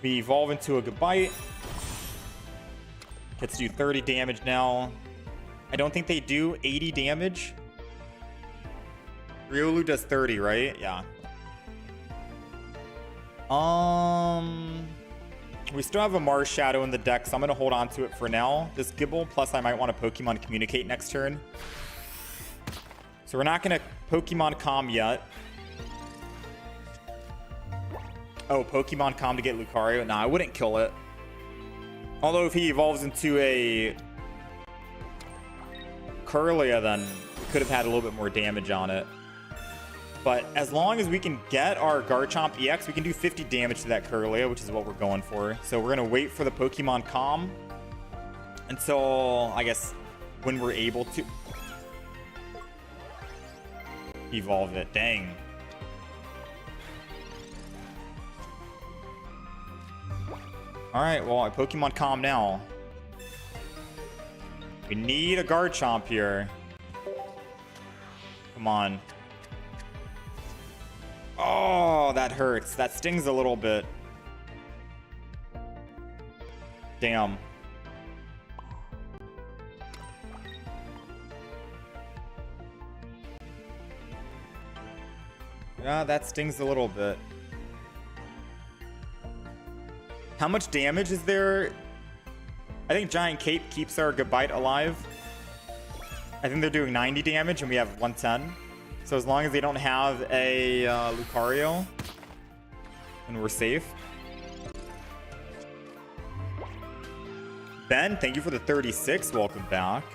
A: We evolve into a Goodbye. Gets to do 30 damage now. I don't think they do 80 damage. Riolu does 30, right? Yeah. We still have a Mars Shadow in the deck, so I'm going to hold on to it for now. This Gibble, plus I might want to Pokemon Communicate next turn. So we're not going to Pokemon Calm yet. Oh, Pokemon Calm to get Lucario? Nah, I wouldn't kill it. Although if he evolves into a Kirlia, then we could have had a little bit more damage on it. But as long as we can get our Garchomp EX, we can do 50 damage to that Kirlia, which is what we're going for. So we're going to wait for the Pokemon Calm until, I guess, when we're able to evolve it. Dang. Alright, well, I Pokemon Calm now. We need a Garchomp here. Come on. Oh, that hurts. That stings a little bit. Damn. Yeah, that stings a little bit. How much damage is there? I think Giant Cape keeps our Goodbye alive. I think they're doing 90 damage and we have 110. So as long as they don't have a Lucario, then we're safe. Ben, thank you for the 36. Welcome back.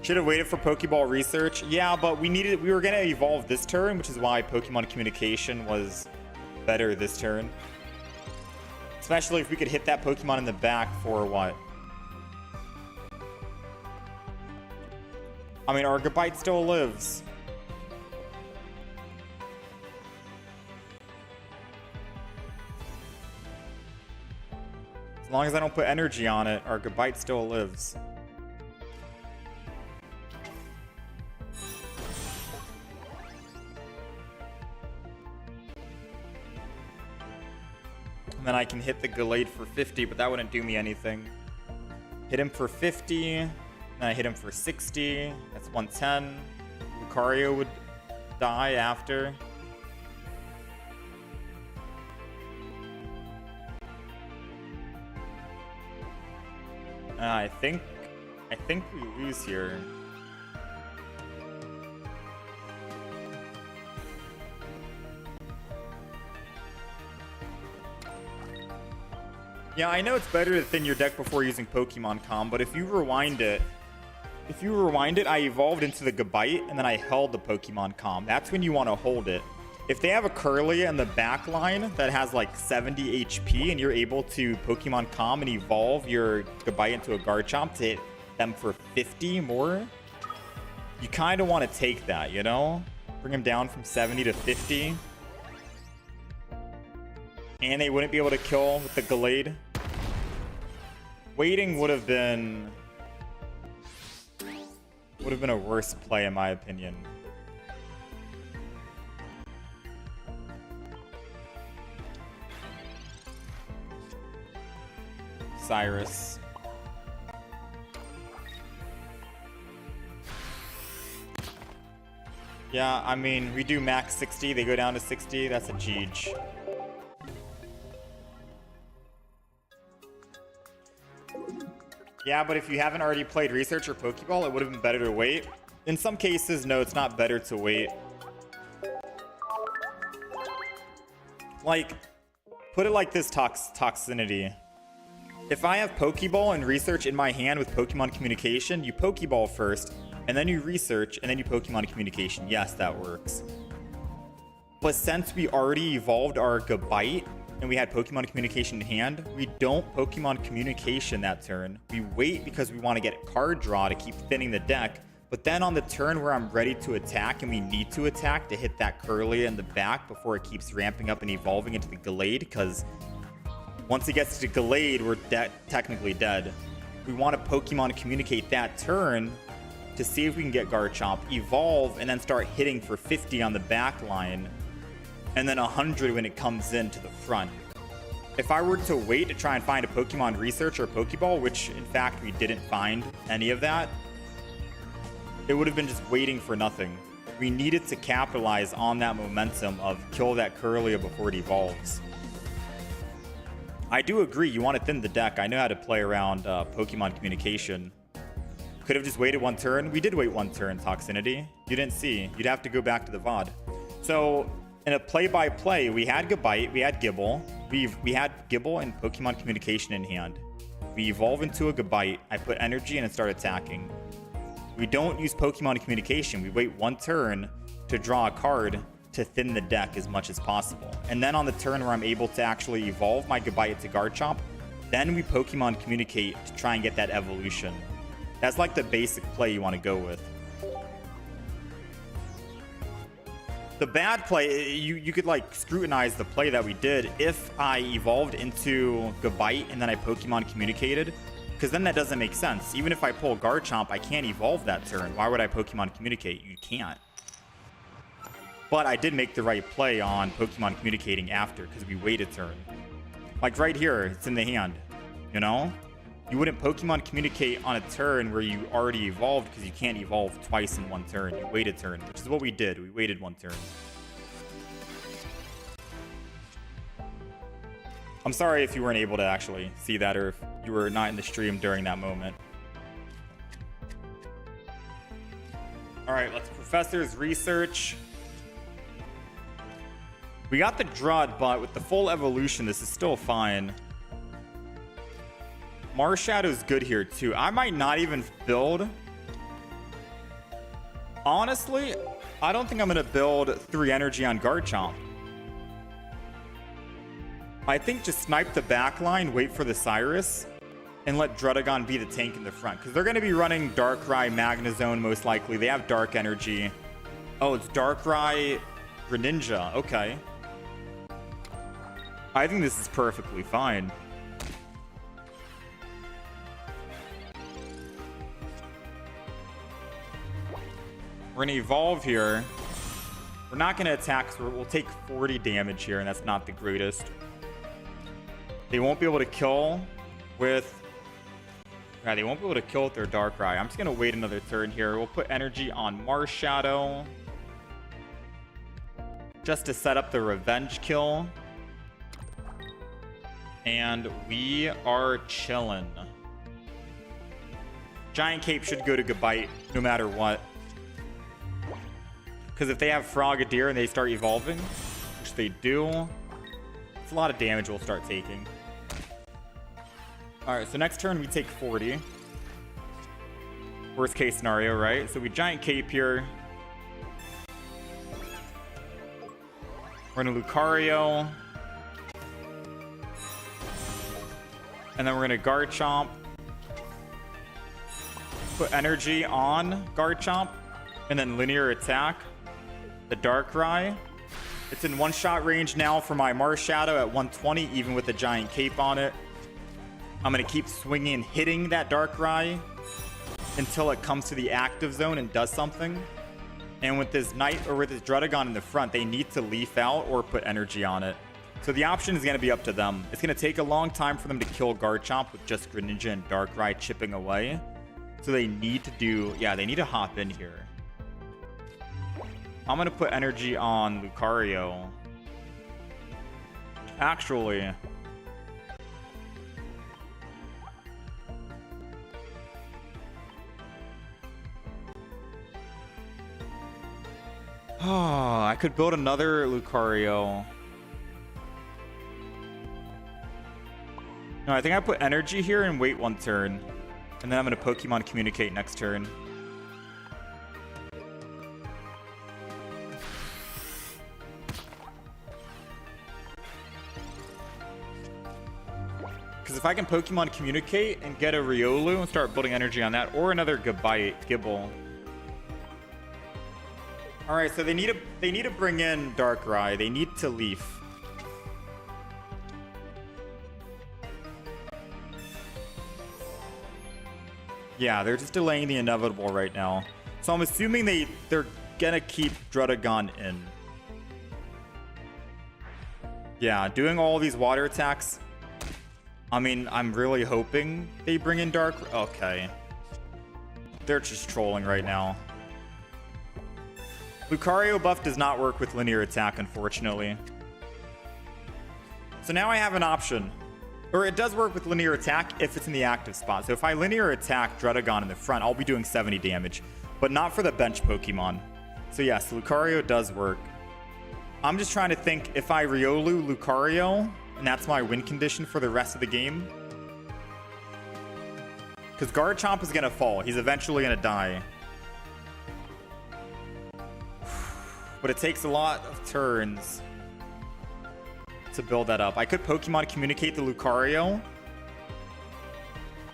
A: Should have waited for Pokeball research. Yeah, but we were going to evolve this turn, which is why Pokemon Communication was better this turn. Especially if we could hit that Pokemon in the back for what? I mean, Argobite still lives. As long as I don't put energy on it, Argobite still lives. And then I can hit the Gallade for 50, but that wouldn't do me anything. Hit him for 50, then I hit him for 60. That's 110. Lucario would die after. I think we lose here. Yeah, I know it's better to thin your deck before using Pokemon Com, but if you rewind it, I evolved into the Gabite and then I held the Pokemon Com. That's when you want to hold it. If they have a Kirlia in the back line that has like 70 HP and you're able to Pokemon Com and evolve your Gabite into a Garchomp to hit them for 50 more, you kind of want to take that, you know? Bring them down from 70 to 50. And they wouldn't be able to kill with the Gallade. Waiting would have been a worse play in my opinion. Cyrus. Yeah, I mean, we do max 60, they go down to 60, that's a Jeej. Yeah, but if you haven't already played Research or Pokeball, it would have been better to wait. In some cases, no, it's not better to wait. Like, put it like this, Toxicity. If I have Pokeball and Research in my hand with Pokemon Communication, you Pokeball first, and then you Research, and then you Pokemon Communication. Yes, that works. But since we already evolved our Gabite, and we had Pokemon Communication in hand, we don't Pokemon Communication that turn. We wait because we want to get a card draw to keep thinning the deck, but then on the turn where I'm ready to attack and we need to attack to hit that Kirlia in the back before it keeps ramping up and evolving into the Gallade, because once it gets to Gallade, we're technically dead. We want to Pokemon Communicate that turn to see if we can get Garchomp, evolve, and then start hitting for 50 on the back line, and then 100 when it comes in to the front. If I were to wait to try and find a Pokemon Research or Pokeball, which in fact we didn't find any of that, it would have been just waiting for nothing. We needed to capitalize on that momentum of kill that Kirlia before it evolves. I do agree, you want to thin the deck. I know how to play around Pokemon Communication. Could have just waited one turn. We did wait one turn, Toxicity. You didn't see. You'd have to go back to the VOD. So in a play-by-play, we had Gabite, we had Gibble. We had Gibble and Pokemon Communication in hand. We evolve into a Gabite. I put energy in and start attacking. We don't use Pokemon Communication. We wait one turn to draw a card to thin the deck as much as possible. And then on the turn where I'm able to actually evolve my Gabite to Garchomp, then we Pokemon Communicate to try and get that evolution. That's like the basic play you want to go with. The bad play, you could like scrutinize the play that we did if I evolved into Gabite and then I Pokemon Communicated, because then that doesn't make sense. Even if I pull Garchomp, I can't evolve that turn. Why would I Pokemon Communicate? You can't. But I did make the right play on Pokemon Communicating after, because we waited a turn. Like right here, it's in the hand, you know? You wouldn't Pokemon Communicate on a turn where you already evolved, because you can't evolve twice in one turn. You wait a turn, which is what we did. We waited one turn. I'm sorry if you weren't able to actually see that, or if you were not in the stream during that moment. All right, let's Professor's Research. We got the Drud, but with the full evolution, this is still fine. Marshadow's good here too. I might not even build. Honestly, I don't think I'm gonna build 3 energy on Garchomp. I think just snipe the back line, wait for the Cyrus, and let Druddigon be the tank in the front. Because they're going to be running Darkrai, Magnezone most likely. They have Dark Energy. Oh, it's Darkrai, Greninja. Okay. I think this is perfectly fine. We're going to evolve here. We're not going to attack, so we'll take 40 damage here, and that's not the greatest. They won't be able to kill with... Yeah, they won't be able to kill with their Darkrai. I'm just going to wait another turn here. We'll put energy on Marshadow, just to set up the revenge kill. And we are chilling. Giant Cape should go to Gabite no matter what. Because if they have Frogadier and they start evolving, which they do, it's a lot of damage we'll start taking. Alright, so next turn we take 40. Worst case scenario, right? So we Giant Cape here. We're going to Lucario. And then we're going to Garchomp. Put energy on Garchomp. And then linear attack the Darkrai. It's in one-shot range now for my Marshadow at 120, even with the Giant Cape on it. I'm going to keep swinging and hitting that Darkrai until it comes to the active zone and does something. And with this Knight or with this Druddigon in the front, they need to leaf out or put energy on it. So the option is going to be up to them. It's going to take a long time for them to kill Garchomp with just Greninja and Darkrai chipping away. So they need to do... Yeah, they need to hop in here. I'm going to put energy on Lucario. Actually... Oh, I could build another Lucario. No, I think I put energy here and wait one turn. And then I'm going to Pokemon Communicate next turn. Because if I can Pokemon Communicate and get a Riolu and start building energy on that, or another Gible. All right, so they need to bring in Darkrai. They need to leaf. Yeah, they're just delaying the inevitable right now. So I'm assuming they're gonna keep Druddigon in. Yeah, doing all these water attacks. I mean, I'm really hoping they bring in Dark. Okay. They're just trolling right now. Lucario buff does not work with linear attack, unfortunately. So now I have an option. Or it does work with linear attack if it's in the active spot. So if I linear attack Druddigon in the front, I'll be doing 70 damage. But not for the bench Pokemon. So yes, Lucario does work. I'm just trying to think if I Riolu Lucario, and that's my win condition for the rest of the game. Because Garchomp is going to fall. He's eventually going to die. But it takes a lot of turns to build that up. I could Pokemon Communicate the Lucario.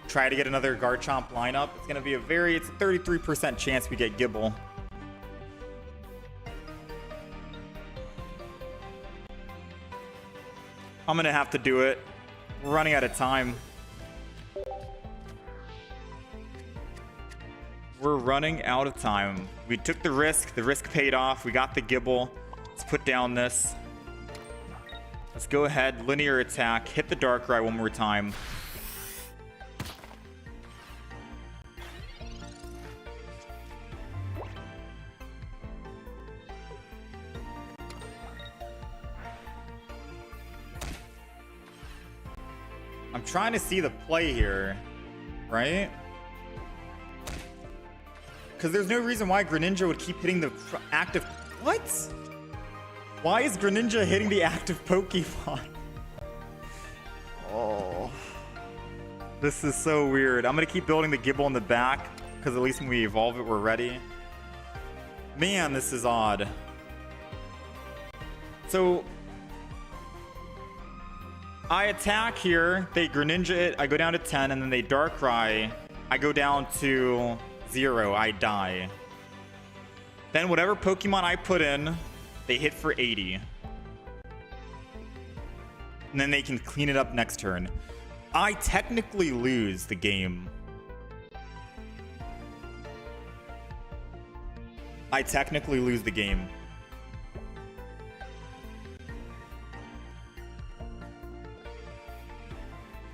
A: Try to get another Garchomp lineup. It's going to be it's a 33% chance we get Gible. I'm going to have to do it. We're running out of time. We're running out of time. We took the risk. The risk paid off. We got the Gible. Let's put down this. Let's go ahead. Linear attack. Hit the Darkrai one more time. I'm trying to see the play here, right? Because there's no reason why Greninja would keep hitting the active... What? Why is Greninja hitting the active Pokemon? Oh. This is so weird. I'm going to keep building the Gible in the back, because at least when we evolve it, we're ready. Man, this is odd. So... I attack here, they Greninja it, I go down to 10, and then they Darkrai. I go down to 0, I die. Then whatever Pokemon I put in, they hit for 80. And then they can clean it up next turn. I technically lose the game. I technically lose the game.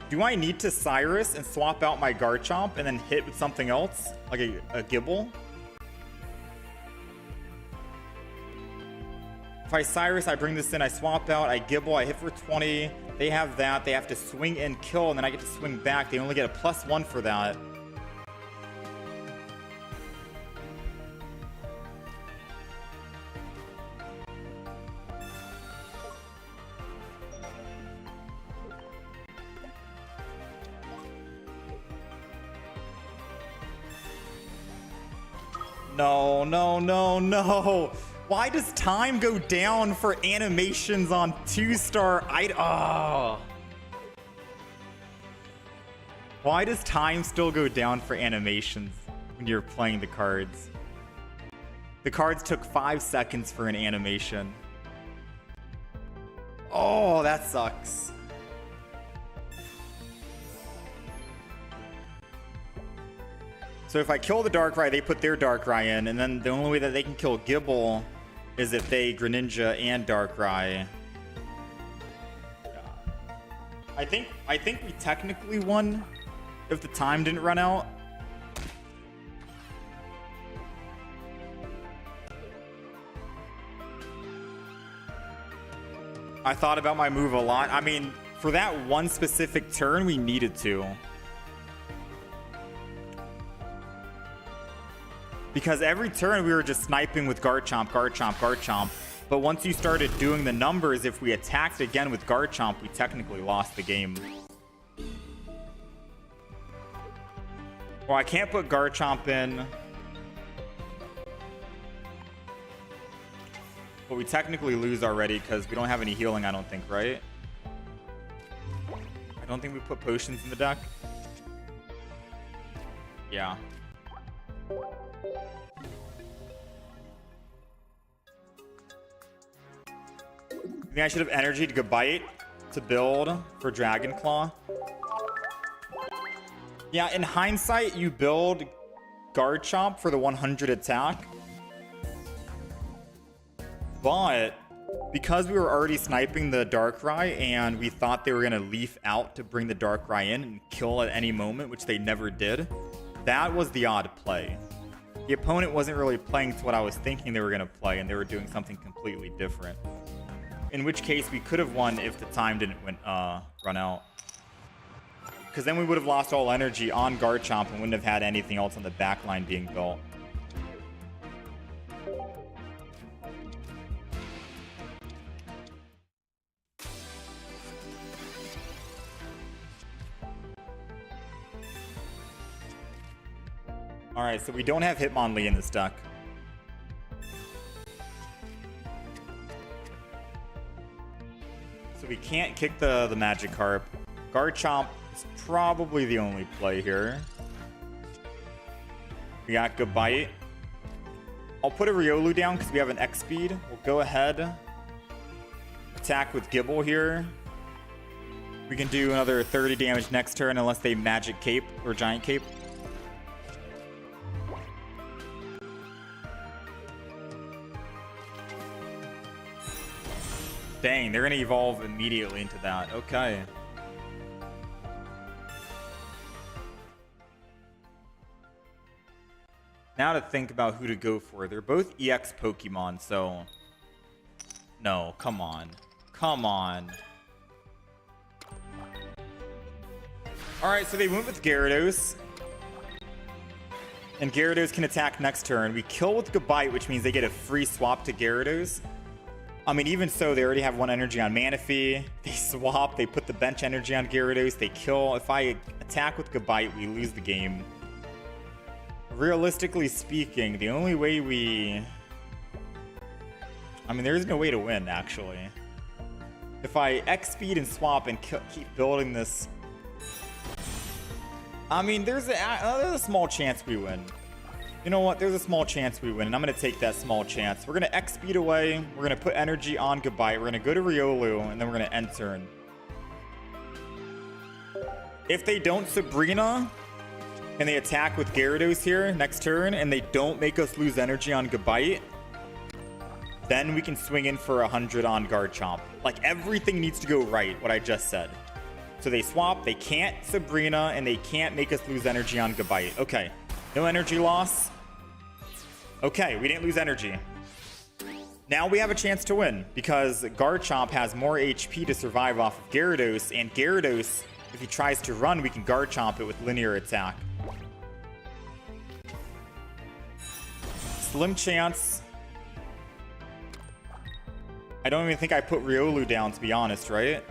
A: Do I need to Cyrus and swap out my Garchomp and then hit with something else? Like a Gibble? If I Cyrus, I bring this in, I swap out, I Gibble, I hit for 20. They have that. They have to swing and kill, and then I get to swing back. They only get a +1 for that. No, no, no, no. Why does time go down for animations on 2-star? Why does time still go down for animations when you're playing the cards? The cards took 5 seconds for an animation. Oh, that sucks. So if I kill the Darkrai, they put their Darkrai in, and then the only way that they can kill Gibble is if they Greninja and Darkrai. I think we technically won if the time didn't run out. I thought about my move a lot. I mean, for that one specific turn, we needed to. Because every turn we were just sniping with Garchomp, Garchomp, Garchomp. But once you started doing the numbers, if we attacked again with Garchomp, we technically lost the game. Well, I can't put Garchomp in. But we technically lose already because we don't have any healing, I don't think, right? I don't think we put potions in the deck. Yeah. I think I should have energy to Gabite to build for Dragon Claw. Yeah, in hindsight, you build Garchomp for the 100 attack. But because we were already sniping the Darkrai and we thought they were going to leaf out to bring the Darkrai in and kill at any moment, which they never did, that was the odd play. The opponent wasn't really playing to what I was thinking they were going to play, and they were doing something completely different. In which case, we could have won if the time didn't run out. Because then we would have lost all energy on Garchomp and wouldn't have had anything else on the back line being built. Alright, so we don't have Hitmonlee in this deck. So we can't kick the Magikarp. Garchomp is probably the only play here. We got Gabite. I'll put a Riolu down because we have an X speed. We'll go ahead. Attack with Gibble here. We can do another 30 damage next turn unless they Magic Cape or Giant Cape. Dang, they're going to evolve immediately into that. Okay. Now to think about who to go for. They're both EX Pokemon, so... No, come on. Come on. Alright, so they went with Gyarados. And Gyarados can attack next turn. We kill with Gabite, which means they get a free swap to Gyarados. I mean, even so, they already have 1 energy on Manaphy. They swap, they put the bench energy on Gyarados, they kill. If I attack with Gabite, we lose the game. Realistically speaking, the only way we... I mean, there is no way to win, actually. If I X-speed and swap and keep building this, I mean, there's a small chance we win. You know what? There's a small chance we win, and I'm going to take that small chance. We're going to X-speed away. We're going to put energy on Goodbye. We're going to go to Riolu, and then we're going to end turn. If they don't Sabrina, and they attack with Gyarados here next turn, and they don't make us lose energy on Goodbye, then we can swing in for 100 on Garchomp. Like, everything needs to go right, what I just said. So they swap, they can't Sabrina, and they can't make us lose energy on Goodbye. Okay, no energy loss. Okay, we didn't lose energy. Now we have a chance to win, because Garchomp has more HP to survive off of Gyarados, and Gyarados, if he tries to run, we can Garchomp it with linear attack. Slim chance. I don't even think I put Riolu down, to be honest, right?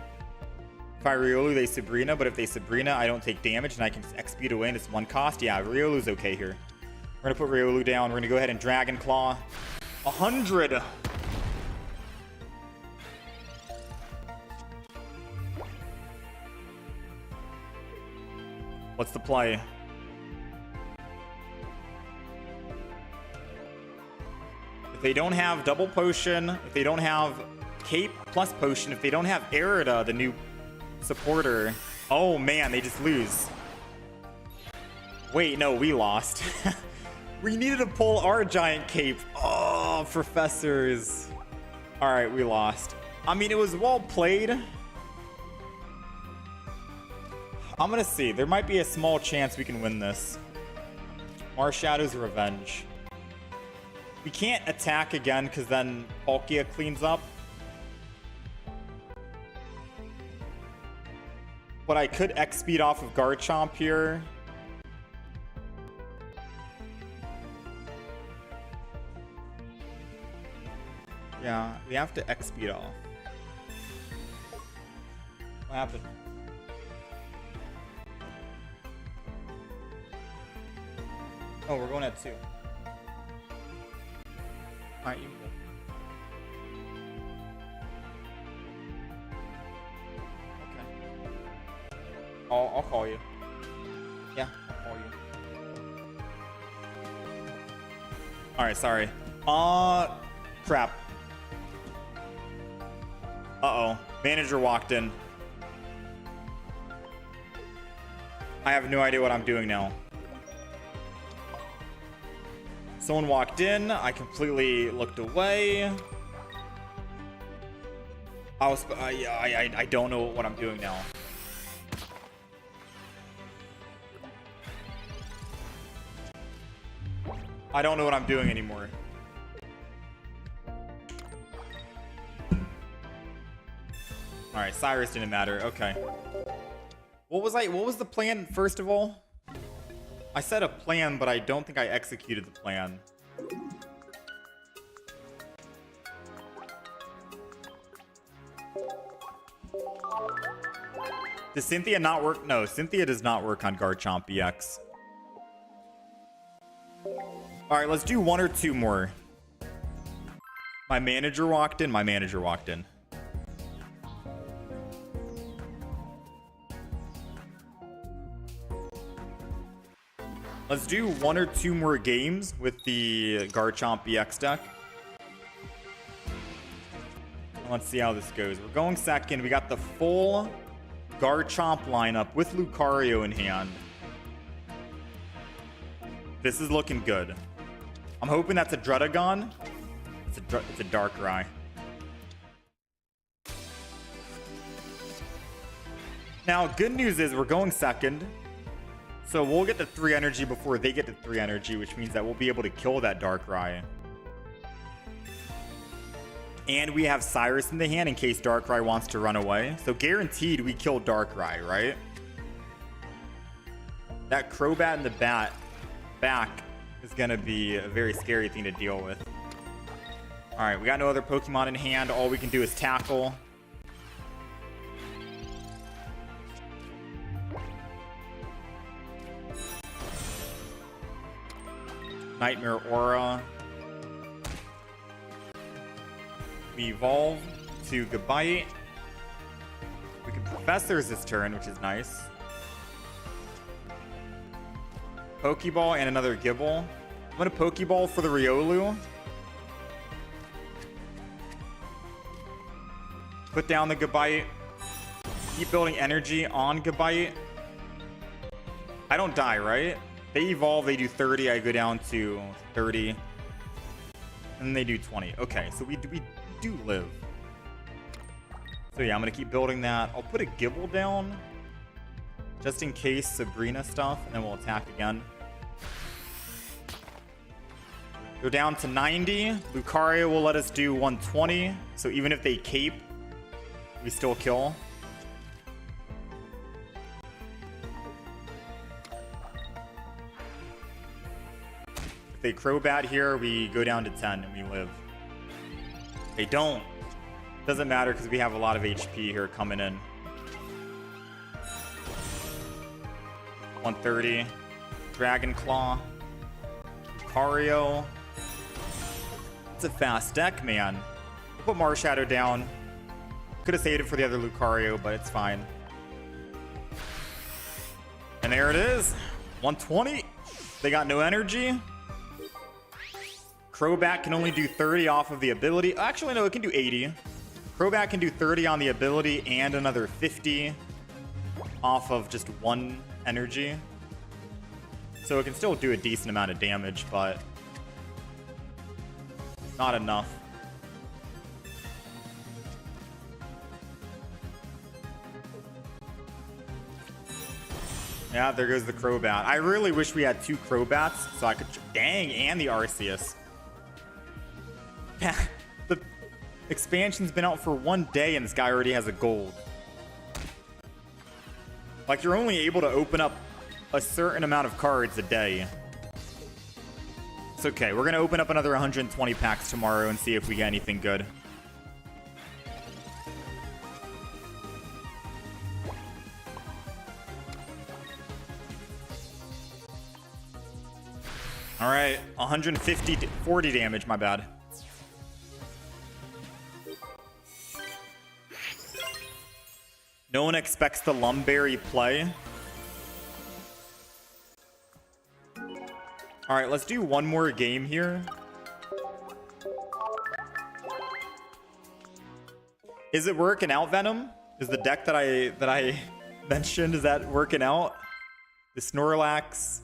A: If I Riolu, they Sabrina, but if they Sabrina, I don't take damage, and I can X-speed away, and it's one cost. Yeah, Riolu's okay here. We're going to put Riolu down. We're going to go ahead and Dragon Claw. 100! What's the play? If they don't have double potion, if they don't have cape plus potion, if they don't have Arida, the new supporter, oh man, they just lose. Wait, no, we lost. We needed to pull our giant cape. Oh, professors. All right, we lost. I mean, it was well played. I'm gonna see. There might be a small chance we can win this. Marshadow's Revenge. We can't attack again because then Palkia cleans up. But I could X-speed off of Garchomp here. Yeah, we have to X-speed off. What happened? Oh, we're going at 2. Alright, you can go. Okay. I'll call you. Yeah, I'll call you. Alright, sorry. Crap. Uh-oh. Manager walked in. I have no idea what I'm doing now. Someone walked in. I completely looked away. I don't know what I'm doing now. I don't know what I'm doing anymore. All right, Cyrus didn't matter. Okay. What was the plan first of all? I set a plan, but I don't think I executed the plan. Does Cynthia not work? No, Cynthia does not work on Garchomp EX. Alright, let's do 1 or 2 more. My manager walked in. My manager walked in. Let's do 1 or 2 more games with the Garchomp EX deck. Let's see how this goes. We're going second. We got the full Garchomp lineup with Lucario in hand. This is looking good. I'm hoping that's a Druddigon. It's a Darkrai. Now, good news is we're going second. So we'll get the 3 energy before they get the 3 energy, which means that we'll be able to kill that Darkrai. And we have Cyrus in the hand in case Darkrai wants to run away. So guaranteed we kill Darkrai, right? That Crobat in the back is going to be a very scary thing to deal with. Alright, we got no other Pokemon in hand. All we can do is tackle. Nightmare Aura. We evolve to Goodbye. We can Professors this turn, which is nice. Pokeball and another Gibble. I'm going to Pokeball for the Riolu. Put down the Gabite. Keep building energy on Gabite. I don't die, right? They evolve, they do 30. I go down to 30. And then they do 20. Okay, so we do live. So yeah, I'm going to keep building that. I'll put a Gibble down. Just in case Sabrina stuff. And then we'll attack again. Go down to 90. Lucario will let us do 120. So even if they cape, we still kill. If they Crobat here, we go down to 10 and we live. They don't. Doesn't matter because we have a lot of HP here coming in. 130. Dragon Claw. Lucario. It's a fast deck, man. We'll put Marshadow down. Could have saved it for the other Lucario, but it's fine. And there it is. 120. They got no energy. Crobat can only do 30 off of the ability. Actually, no, it can do 80. Crobat can do 30 on the ability and another 50 off of just one energy. So it can still do a decent amount of damage, but not enough. Yeah, there goes the Crobat. I really wish we had two Crobats so I could... Dang, and the Arceus. The expansion's been out for 1 day and this guy already has a gold. Like, you're only able to open up a certain amount of cards a day. It's okay. We're going to open up another 120 packs tomorrow and see if we get anything good. All right, 40 damage, my bad. No one expects the Lumberry play. All right, let's do one more game here. Is it working out, Venom? Is the deck that I mentioned, is that working out? The Snorlax,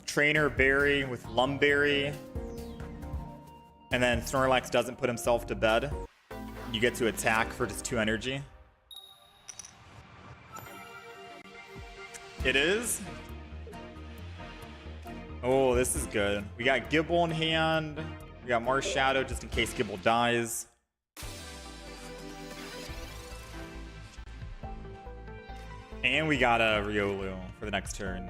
A: Trainer Berry with Lumberry, and then Snorlax doesn't put himself to bed. You get to attack for just 2 energy. It is. Oh, this is good. We got Gibble in hand. We got Marshadow just in case Gibble dies. And we got a Riolu for the next turn.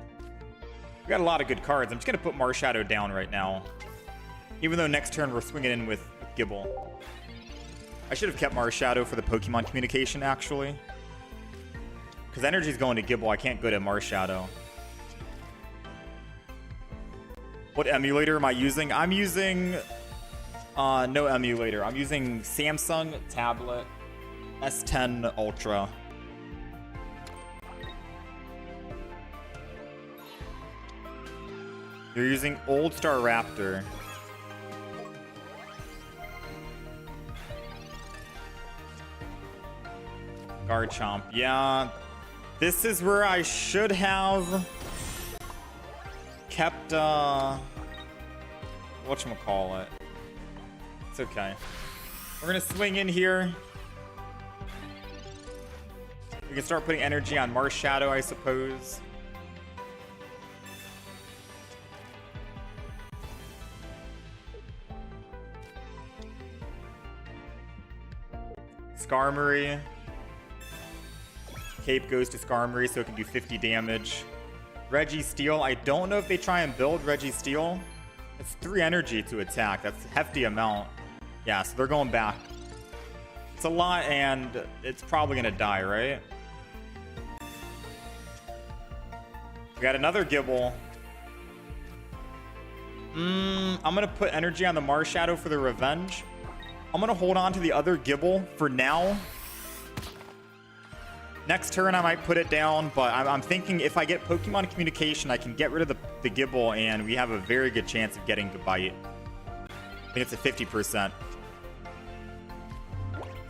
A: We got a lot of good cards. I'm just going to put Marshadow down right now. Even though next turn we're swinging in with Gibble. I should have kept Marshadow for the Pokemon communication, actually. Because energy's going to Gibble. I can't go to Marshadow. What emulator am I using? I'm using... no emulator. I'm using Samsung tablet S10 Ultra. You're using Old Star Raptor. Garchomp. Yeah. This is where I should have kept, whatchamacallit. It's okay. We're gonna swing in here. We can start putting energy on Marshadow, I suppose. Skarmory. Cape goes to Skarmory, so it can do 50 damage. Registeel. I don't know if they try and build Registeel. It's 3 energy to attack. That's a hefty amount. Yeah, so they're going back. It's a lot, and it's probably going to die, right? We got another Gibble. I'm going to put energy on the Marshadow for the revenge. I'm going to hold on to the other Gibble for now. Next turn, I might put it down, but I'm thinking if I get Pokemon Communication, I can get rid of the Gibble, and we have a very good chance of getting Gabite. I think it's a 50%.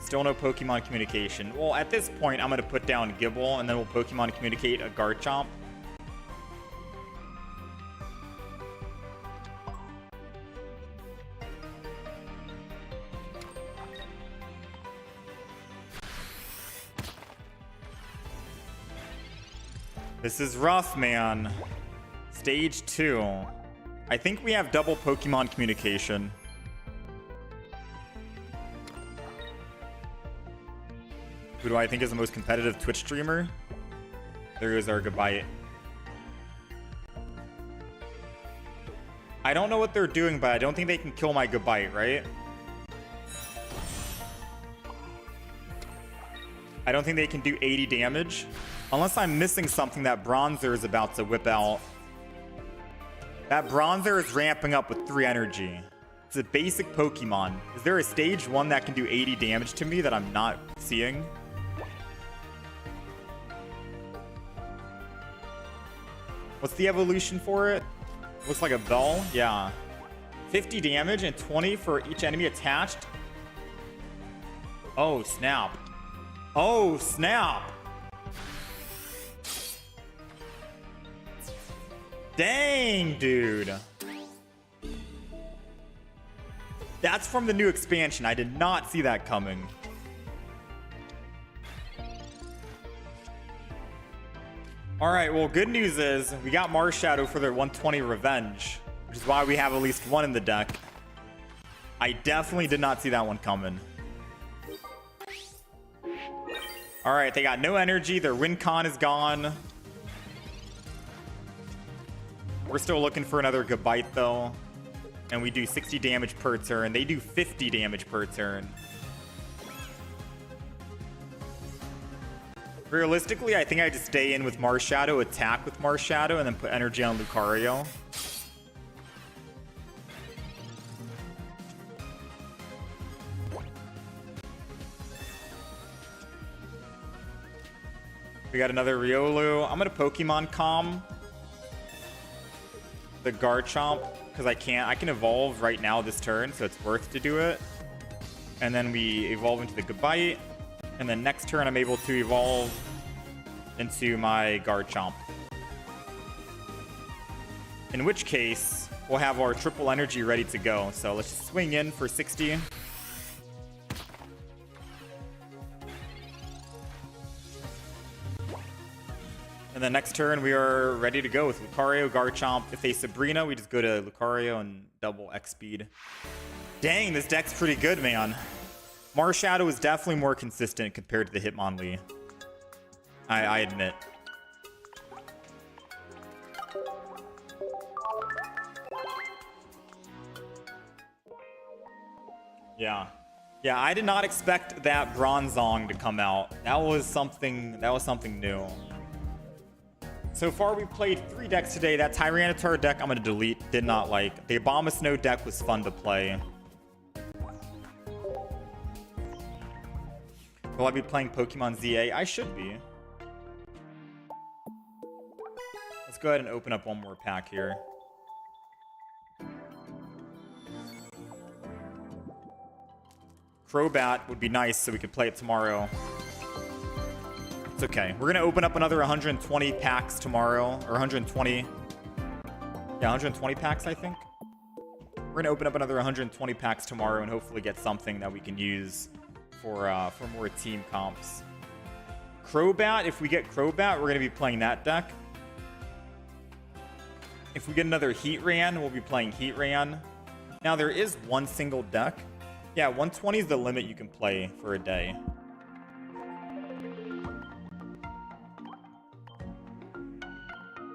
A: Still no Pokemon Communication. Well, at this point, I'm going to put down Gibble, and then we'll Pokemon Communicate a Garchomp. This is rough, man. Stage 2. I think we have double Pokemon Communication. Who do I think is the most competitive Twitch streamer? There is our Gabite. I don't know what they're doing, but I don't think they can kill my Gabite, right? I don't think they can do 80 damage. Unless I'm missing something that Bronzer is about to whip out. That Bronzer is ramping up with 3 energy. It's a basic Pokemon. Is there a stage 1 that can do 80 damage to me that I'm not seeing? What's the evolution for it? Looks like a bell. Yeah. 50 damage and 20 for each enemy attached. Oh, snap. Oh, snap. Dang, dude. That's from the new expansion. I did not see that coming. All right, well, good news is we got Marshadow for their 120 revenge, which is why we have at least one in the deck. I definitely did not see that one coming. All right, they got no energy. Their win con is gone. We're still looking for another Gabite, though. And we do 60 damage per turn. They do 50 damage per turn. Realistically, I think I just stay in with Marshadow, attack with Marshadow, and then put energy on Lucario. We got another Riolu. I'm going to Pokemon Calm the Garchomp because I can evolve right now this turn, so it's worth to do it. And then we evolve into the Gabite, and then next turn I'm able to evolve into my Garchomp. In which case, we'll have our triple energy ready to go. So let's just swing in for 60. And then next turn, we are ready to go with Lucario, Garchomp. If they Sabrina, we just go to Lucario and double X speed. Dang, this deck's pretty good, man. Marshadow is definitely more consistent compared to the Hitmonlee. I admit. Yeah. Yeah, I did not expect that Bronzong to come out. That was something new. So far, we played 3 decks today. That Tyranitar deck I'm going to delete. Did not like. The Abomasnow deck was fun to play. Will I be playing Pokemon ZA? I should be. Let's go ahead and open up one more pack here. Crobat would be nice so we could play it tomorrow. It's okay. We're going to open up another 120 packs tomorrow. Or 120. Yeah, 120 packs, I think. We're going to open up another 120 packs tomorrow and hopefully get something that we can use for more team comps. Crobat, if we get Crobat, we're going to be playing that deck. If we get another Heatran, we'll be playing Heatran. Now, there is one single deck. Yeah, 120 is the limit you can play for a day.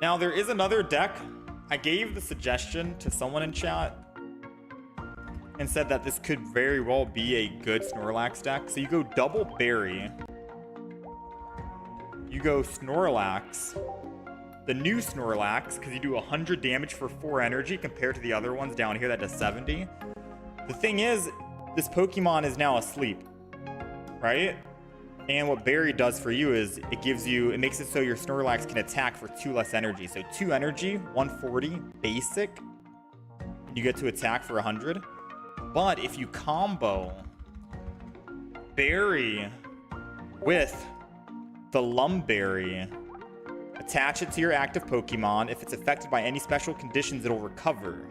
A: Now, there is another deck. I gave the suggestion to someone in chat and said that this could very well be a good Snorlax deck. So you go double Berry. You go Snorlax. The new Snorlax, because you do 100 damage for 4 energy compared to the other ones down here that does 70. The thing is, this Pokemon is now asleep, right? And what Berry does for you is it makes it so your Snorlax can attack for 2 less energy. So 2 energy, 140 basic. You get to attack for 100. But if you combo Berry with the Lumberry, attach it to your active Pokemon. If it's affected by any special conditions, it'll recover.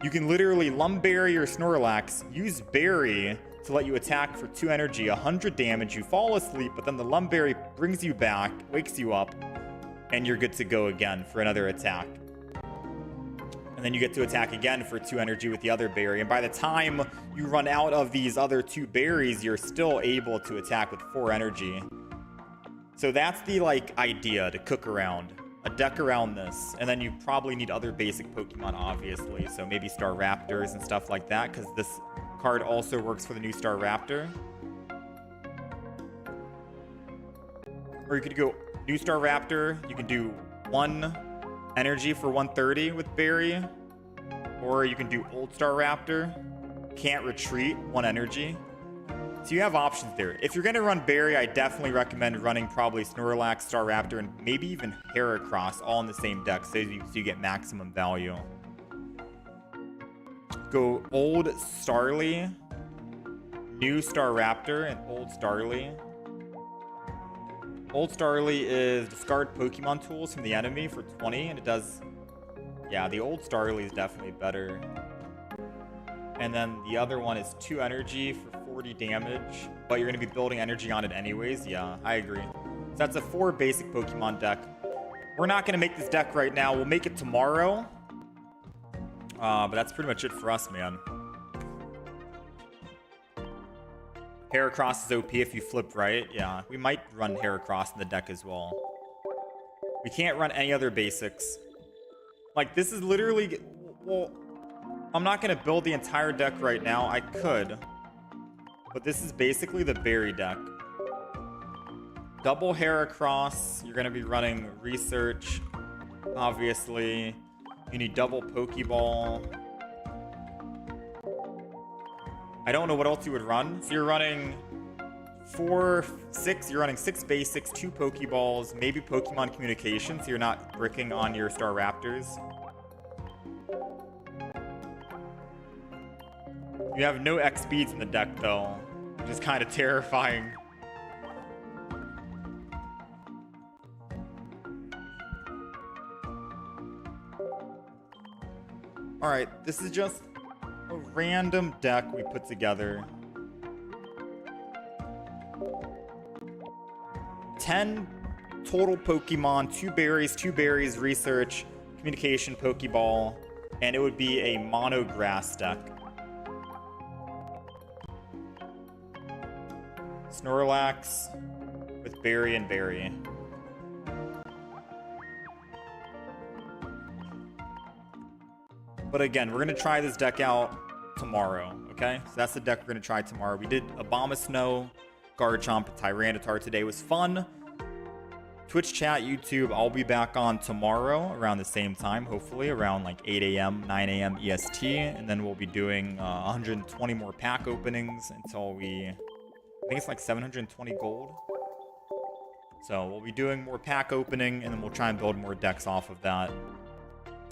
A: You can literally Lumberry your Snorlax, use Berry to let you attack for 2 energy, 100 damage. You fall asleep, but then the Lumberry brings you back, wakes you up, and you're good to go again for another attack. And then you get to attack again for 2 energy with the other berry. And by the time you run out of these other 2 berries, you're still able to attack with 4 energy. So that's the idea to cook around. A deck around this. And then you probably need other basic Pokemon, obviously. So maybe Staraptors and stuff like that, because this card also works for the new Staraptor. Or you could go new Staraptor. You can do 1 energy for 130 with Berry. Or you can do old Staraptor. Can't retreat, 1 energy. So you have options there. If you're going to run Berry, I definitely recommend running probably Snorlax, Staraptor, and maybe even Heracross all in the same deck so you get maximum value. Go old Starly, new Staraptor, and old Starly. Old Starly is discard Pokemon tools from the enemy for 20, and it does... Yeah, the old Starly is definitely better. And then the other one is 2 energy for 40 damage, but you're going to be building energy on it anyways. Yeah, I agree. So that's a 4 basic Pokemon deck. We're not going to make this deck right now. We'll make it tomorrow. But that's pretty much it for us, man. Heracross is OP if you flip right. Yeah, we might run Heracross in the deck as well. We can't run any other basics. This is literally... Well, I'm not going to build the entire deck right now. I could. But this is basically the Berry deck. Double Heracross. You're going to be running Research, obviously. You need double Pokeball. I don't know what else you would run. So you're running 6. You're running 6 basics, 2 Pokeballs, maybe Pokemon Communication, so you're not bricking on your Staraptors. You have no X speeds in the deck though, which is kind of terrifying. Alright, this is just a random deck we put together. 10 total Pokemon, 2 berries, Research, Communication, Pokeball, and it would be a mono grass deck. Snorlax with Berry and Berry. But again, we're going to try this deck out tomorrow, okay? So that's the deck we're going to try tomorrow. We did Abomasnow, Garchomp, and Tyranitar today. It was fun. Twitch chat, YouTube, I'll be back on tomorrow around the same time, hopefully around 8 a.m., 9 a.m. EST. And then we'll be doing 120 more pack openings until I think it's 720 gold. So we'll be doing more pack opening, and then we'll try and build more decks off of that.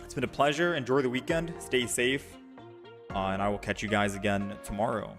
A: It's been a pleasure. Enjoy the weekend. Stay safe. And I will catch you guys again tomorrow.